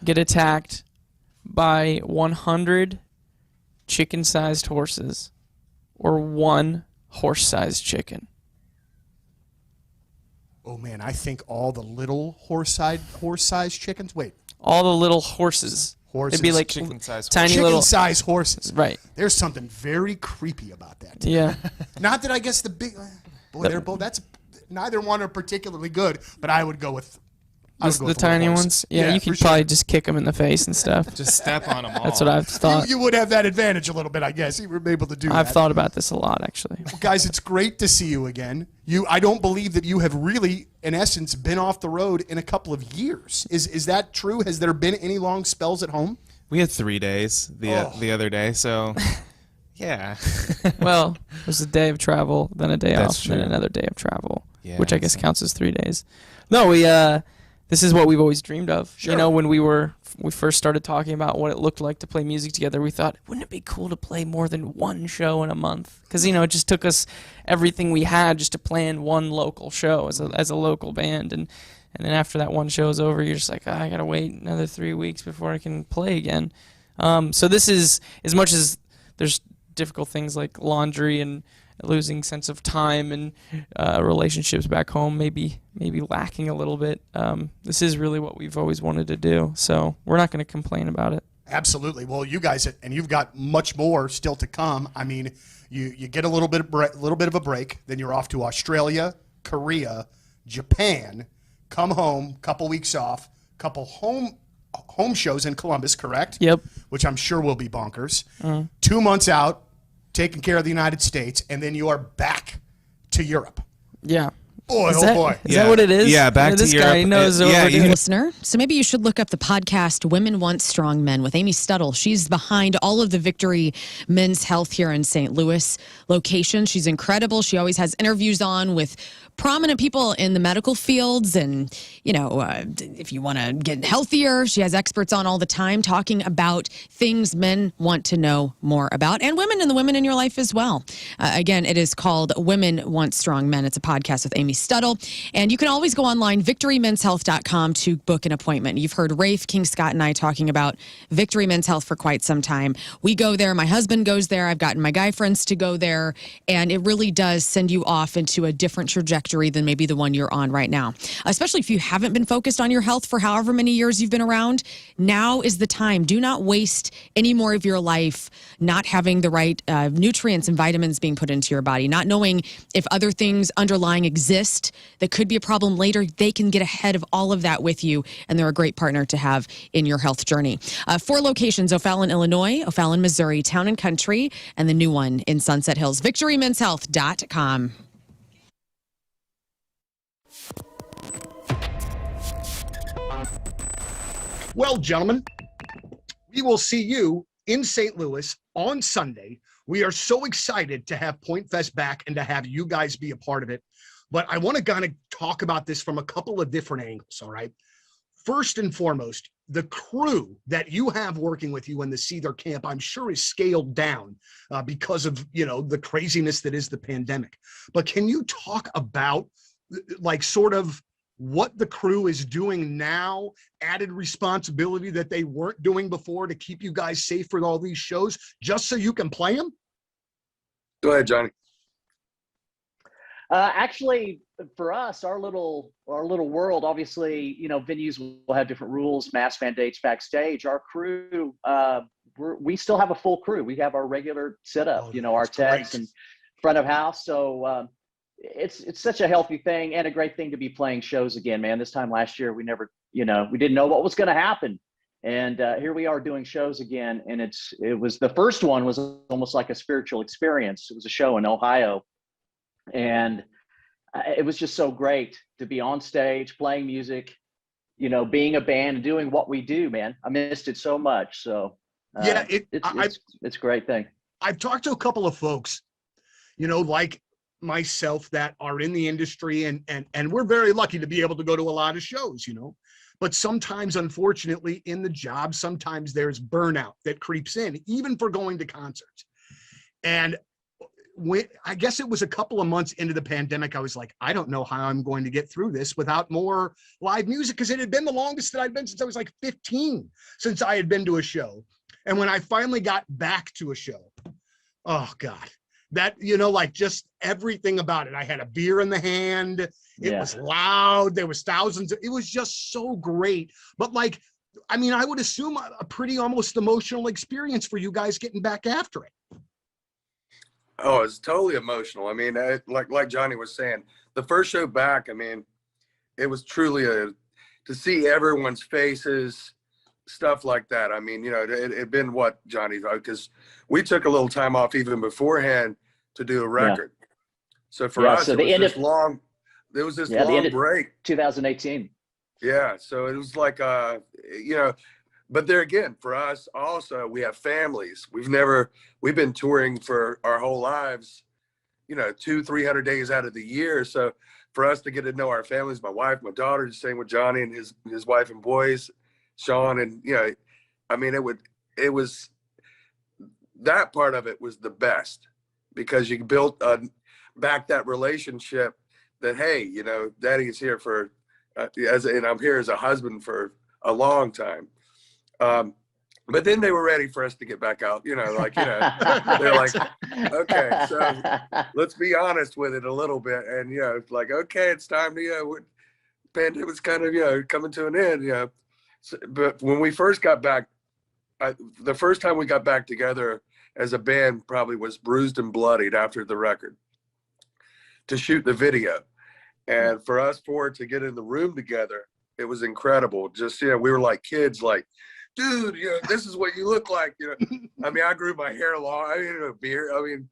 get attacked by 100 chicken-sized horses or 1 horse-sized chicken? Oh, man, I think all the little horse-sized chickens. Wait. All the little horses. Horses. It'd be like tiny little chicken-sized horses. Right. There's something very creepy about that. Yeah. Not that I guess the big boy, they're both. That's neither one are particularly good, but I would go with the tiny ones. Yeah, you could probably just kick them in the face and stuff. Just step on them all. That's what I've thought. You would have that advantage a little bit, I guess. You were able to do that. I've thought about this a lot, actually. Well, guys, it's great to see you again. I don't believe that you have really, in essence, been off the road in a couple of years. Is that true? Has there been any long spells at home? We had 3 days the other day, so yeah. Well, there's a day of travel, then a day That's off, true. then another day of travel, Yeah, which I guess counts as 3 days. No, this is what we've always dreamed of. Sure. You know, when we first started talking about what it looked like to play music together, we thought, wouldn't it be cool to play more than 1 show in a month? Because, it just took us everything we had just to plan 1 local show as a local band. And then after that 1 show is over, you're just like, I got to wait another 3 weeks before I can play again. So this is, as much as there's difficult things like laundry and losing sense of time and relationships back home, maybe lacking a little bit. This is really what we've always wanted to do, so we're not going to complain about it. Absolutely. Well, you guys, and you've got much more still to come. I mean, you get a little bit of a break, then you're off to Australia, Korea, Japan, come home, couple weeks off, couple home shows in Columbus, correct? Yep. Which I'm sure will be bonkers. 2 months out, taking care of the United States, and then you are back to Europe. Yeah. Boy, Is oh that- boy. Is that what it is? Yeah, back to this Europe. guy knows what we're doing. Listener. So maybe you should look up the podcast Women Want Strong Men with Amy Stuttle. She's behind all of the Victory Men's Health here in St. Louis location. She's incredible. She always has interviews on with prominent people in the medical fields, and if you want to get healthier, she has experts on all the time talking about things men want to know more about, and women and the women in your life as well. Again, it is called Women Want Strong Men. It's a podcast with Amy Stuttle, and you can always go online, victorymenshealth.com, to book an appointment. You've heard Rafe, King Scott, and I talking about Victory Men's Health for quite some time. We go there. My husband goes there. I've gotten my guy friends to go there, and it really does send you off into a different trajectory than maybe the one you're on right now. Especially if you haven't been focused on your health for however many years you've been around, now is the time. Do not waste any more of your life not having the right nutrients and vitamins being put into your body, not knowing if other things underlying exist that could be a problem later. They can get ahead of all of that with you, and they're a great partner to have in your health journey. 4 locations: O'Fallon, Illinois, O'Fallon, Missouri, Town and Country, and the new one in Sunset Hills. VictoryMen'sHealth.com. Well, gentlemen, we will see you in St. Louis on Sunday. We are so excited to have Point Fest back and to have you guys be a part of it. But I want to kind of talk about this from a couple of different angles, all right? First and foremost, the crew that you have working with you in the Seether camp, I'm sure is scaled down because of, the craziness that is the pandemic. But can you talk about, sort of what the crew is doing now, added responsibility that they weren't doing before to keep you guys safe for all these shows, just so you can play them? Go ahead, Johnny. Actually, for us, our little world, obviously, venues will have different rules, mask mandates backstage. Our crew, we still have a full crew. We have our regular setup, our techs and front of house. So it's such a healthy thing and a great thing to be playing shows again, man. This time last year, we never, we didn't know what was going to happen. And here we are doing shows again. And it was the first one was almost like a spiritual experience. It was a show in Ohio. And it was just so great to be on stage, playing music, being a band and doing what we do, man. I missed it so much. So it's a great thing. I've talked to a couple of folks, like myself that are in the industry and we're very lucky to be able to go to a lot of shows, but sometimes, unfortunately, in the job, sometimes there's burnout that creeps in, even for going to concerts. And I guess it was a couple of months into the pandemic, I was like, I don't know how I'm going to get through this without more live music, because it had been the longest that I'd been since I was like 15, since I had been to a show. And when I finally got back to a show, oh God, that, just everything about it. I had a beer in the hand. It was loud. There was thousands. It was just so great. But I would assume a pretty almost emotional experience for you guys getting back after it. Oh, it's totally emotional. I mean, like Johnny was saying, the first show back, it was truly to see everyone's faces, stuff like that. I mean, it'd been what, Johnny, because we took a little time off even beforehand to do a record. Yeah. So for us, it was this long break. 2018. Yeah. So it was like, but there again, for us also, we have families. We've been touring for our whole lives, 200-300 days out of the year. So for us to get to know our families, my wife, my daughter, same with Johnny and his wife and boys, Sean, and it was that part of it was the best, because you built back that relationship that, hey, Daddy is here for and I'm here as a husband for a long time. But then they were ready for us to get back out, they're like, okay, so let's be honest with it a little bit. And, it's like, okay, it's time to, pandemic's kind of, coming to an end, So, but when we first got back, the first time we got back together as a band probably was Bruised and Bloodied after the record to shoot the video. And for us four to get in the room together, it was incredible. Just, we were like kids, like, dude, this is what you look like. I grew my hair long. I didn't have a beard.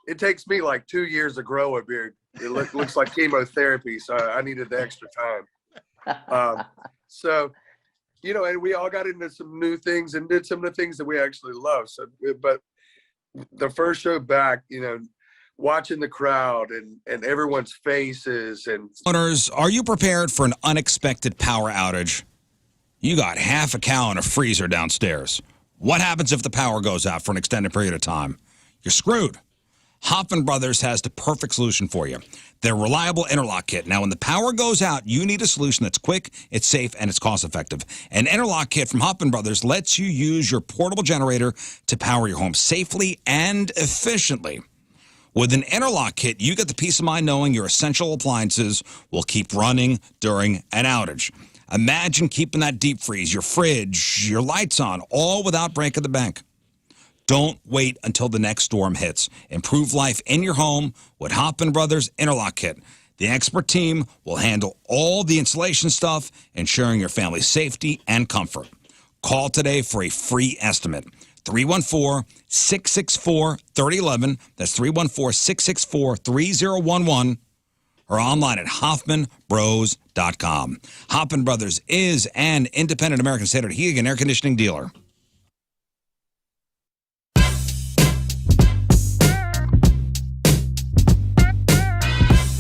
It takes me like 2 years to grow a beard. It looks like chemotherapy, so I needed the extra time. And we all got into some new things and did some of the things that we actually love. So, but the first show back, watching the crowd and everyone's faces and. Owners, are you prepared for an unexpected power outage? You got half a cow in a freezer downstairs. What happens if the power goes out for an extended period of time? You're screwed. Hoffman Brothers has the perfect solution for you. Their reliable interlock kit. Now, when the power goes out, you need a solution that's quick, it's safe, and it's cost-effective. An interlock kit from Hoffman Brothers lets you use your portable generator to power your home safely and efficiently. With an interlock kit, you get the peace of mind knowing your essential appliances will keep running during an outage. Imagine keeping that deep freeze, your fridge, your lights on, all without breaking the bank. Don't wait until the next storm hits. Improve life in your home with Hoffman Brothers Interlock Kit. The expert team will handle all the installation stuff, ensuring your family's safety and comfort. Call today for a free estimate. 314-664-3011. That's 314-664-3011. Or online at HoffmanBros.com. Hoffman Brothers is an independent American standard heating and air conditioning dealer.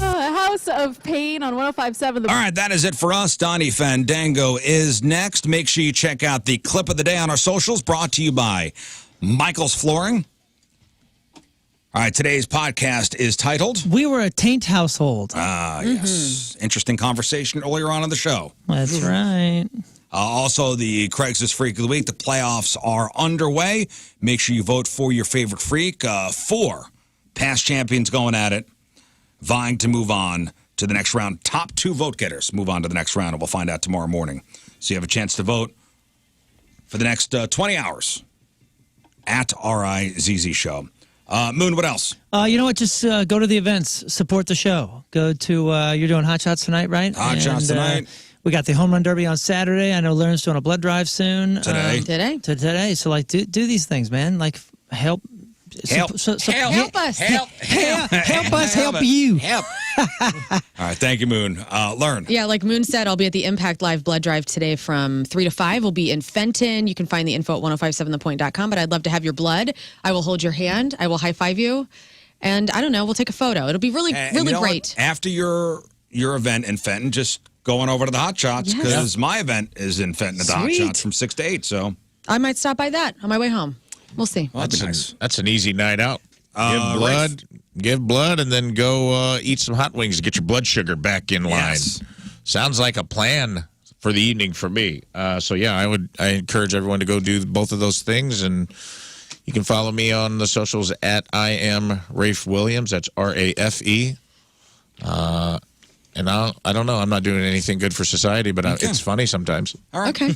House of Pain on 105.7. All right, that is it for us. Donnie Fandango is next. Make sure you check out the clip of the day on our socials, brought to you by Michael's Flooring. All right, today's podcast is titled... We Were a Taint Household. Yes. Interesting conversation earlier on in the show. That's right. Also, the Craigslist Freak of the Week. The playoffs are underway. Make sure you vote for your favorite freak. 4 past champions going at it. vying to move on to the next round. Top 2 vote getters move on to the next round, and we'll find out tomorrow morning. So you have a chance to vote for the next 20 hours at RIZZ Show. Moon, what else? You know what? Just go to the events, support the show. Go to, you're doing Hot Shots tonight, right? Hot Shots tonight. We got the Home Run Derby on Saturday. I know Lern's doing a blood drive soon. Today. So, like, do these things, man. Like, help. Help us. Help us. Help you. Help. All right. Thank you, Moon. Lern. Yeah, like Moon said, I'll be at the Impact Live Blood Drive today from 3 to 5. We'll be in Fenton. You can find the info at 1057thepoint.com, but I'd love to have your blood. I will hold your hand. I will high five you. And I don't know, we'll take a photo. It'll be really great. What? After your event in Fenton, just going over to the Hot Shots because my event is in Fenton at the Hot Shots from 6 to 8. So I might stop by that on my way home. We'll see. Well, that'd be nice. That's an easy night out. Give blood, and then go eat some hot wings to get your blood sugar back in line. Yes. Sounds like a plan for the evening for me. So yeah, I encourage everyone to go do both of those things, and you can follow me on the socials at I am Rafe Williams. That's RAFE. And I don't know. I'm not doing anything good for society, but it's funny sometimes. All right. Okay.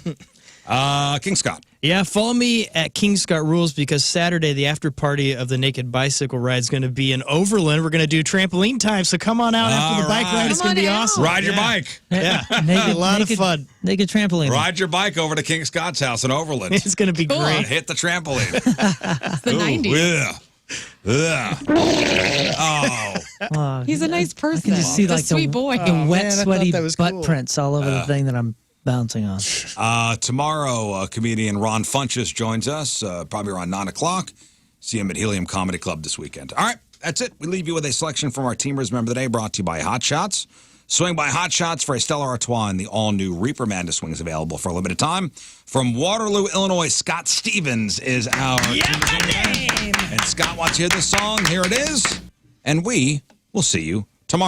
King Scott. Yeah, follow me at King Scott Rules because Saturday, the after party of the Naked Bicycle Ride is going to be in Overland. We're going to do trampoline time, so come on out after the bike ride. It's going to be awesome. Ride your bike. Yeah, a lot of fun. Naked trampoline. Ride your bike over to King Scott's house in Overland. It's going to be great. Hit the trampoline. It's the 90s. Oh. He's a nice person. I can just see He's a like sweet the boy. wet, sweaty butt cool. prints all over the thing that I'm bouncing on. Tomorrow, comedian Ron Funches joins us, probably around 9 o'clock. See him at Helium Comedy Club this weekend. All right, that's it. We leave you with a selection from our Teamers Member of the Day, brought to you by Hot Shots. Swing by Hot Shots for a Stella Artois and the all-new Reaper Manda swings available for a limited time. From Waterloo, Illinois, Scott Stevens is our Teamers Member of the Day. And Scott wants to hear this song. Here it is. And we will see you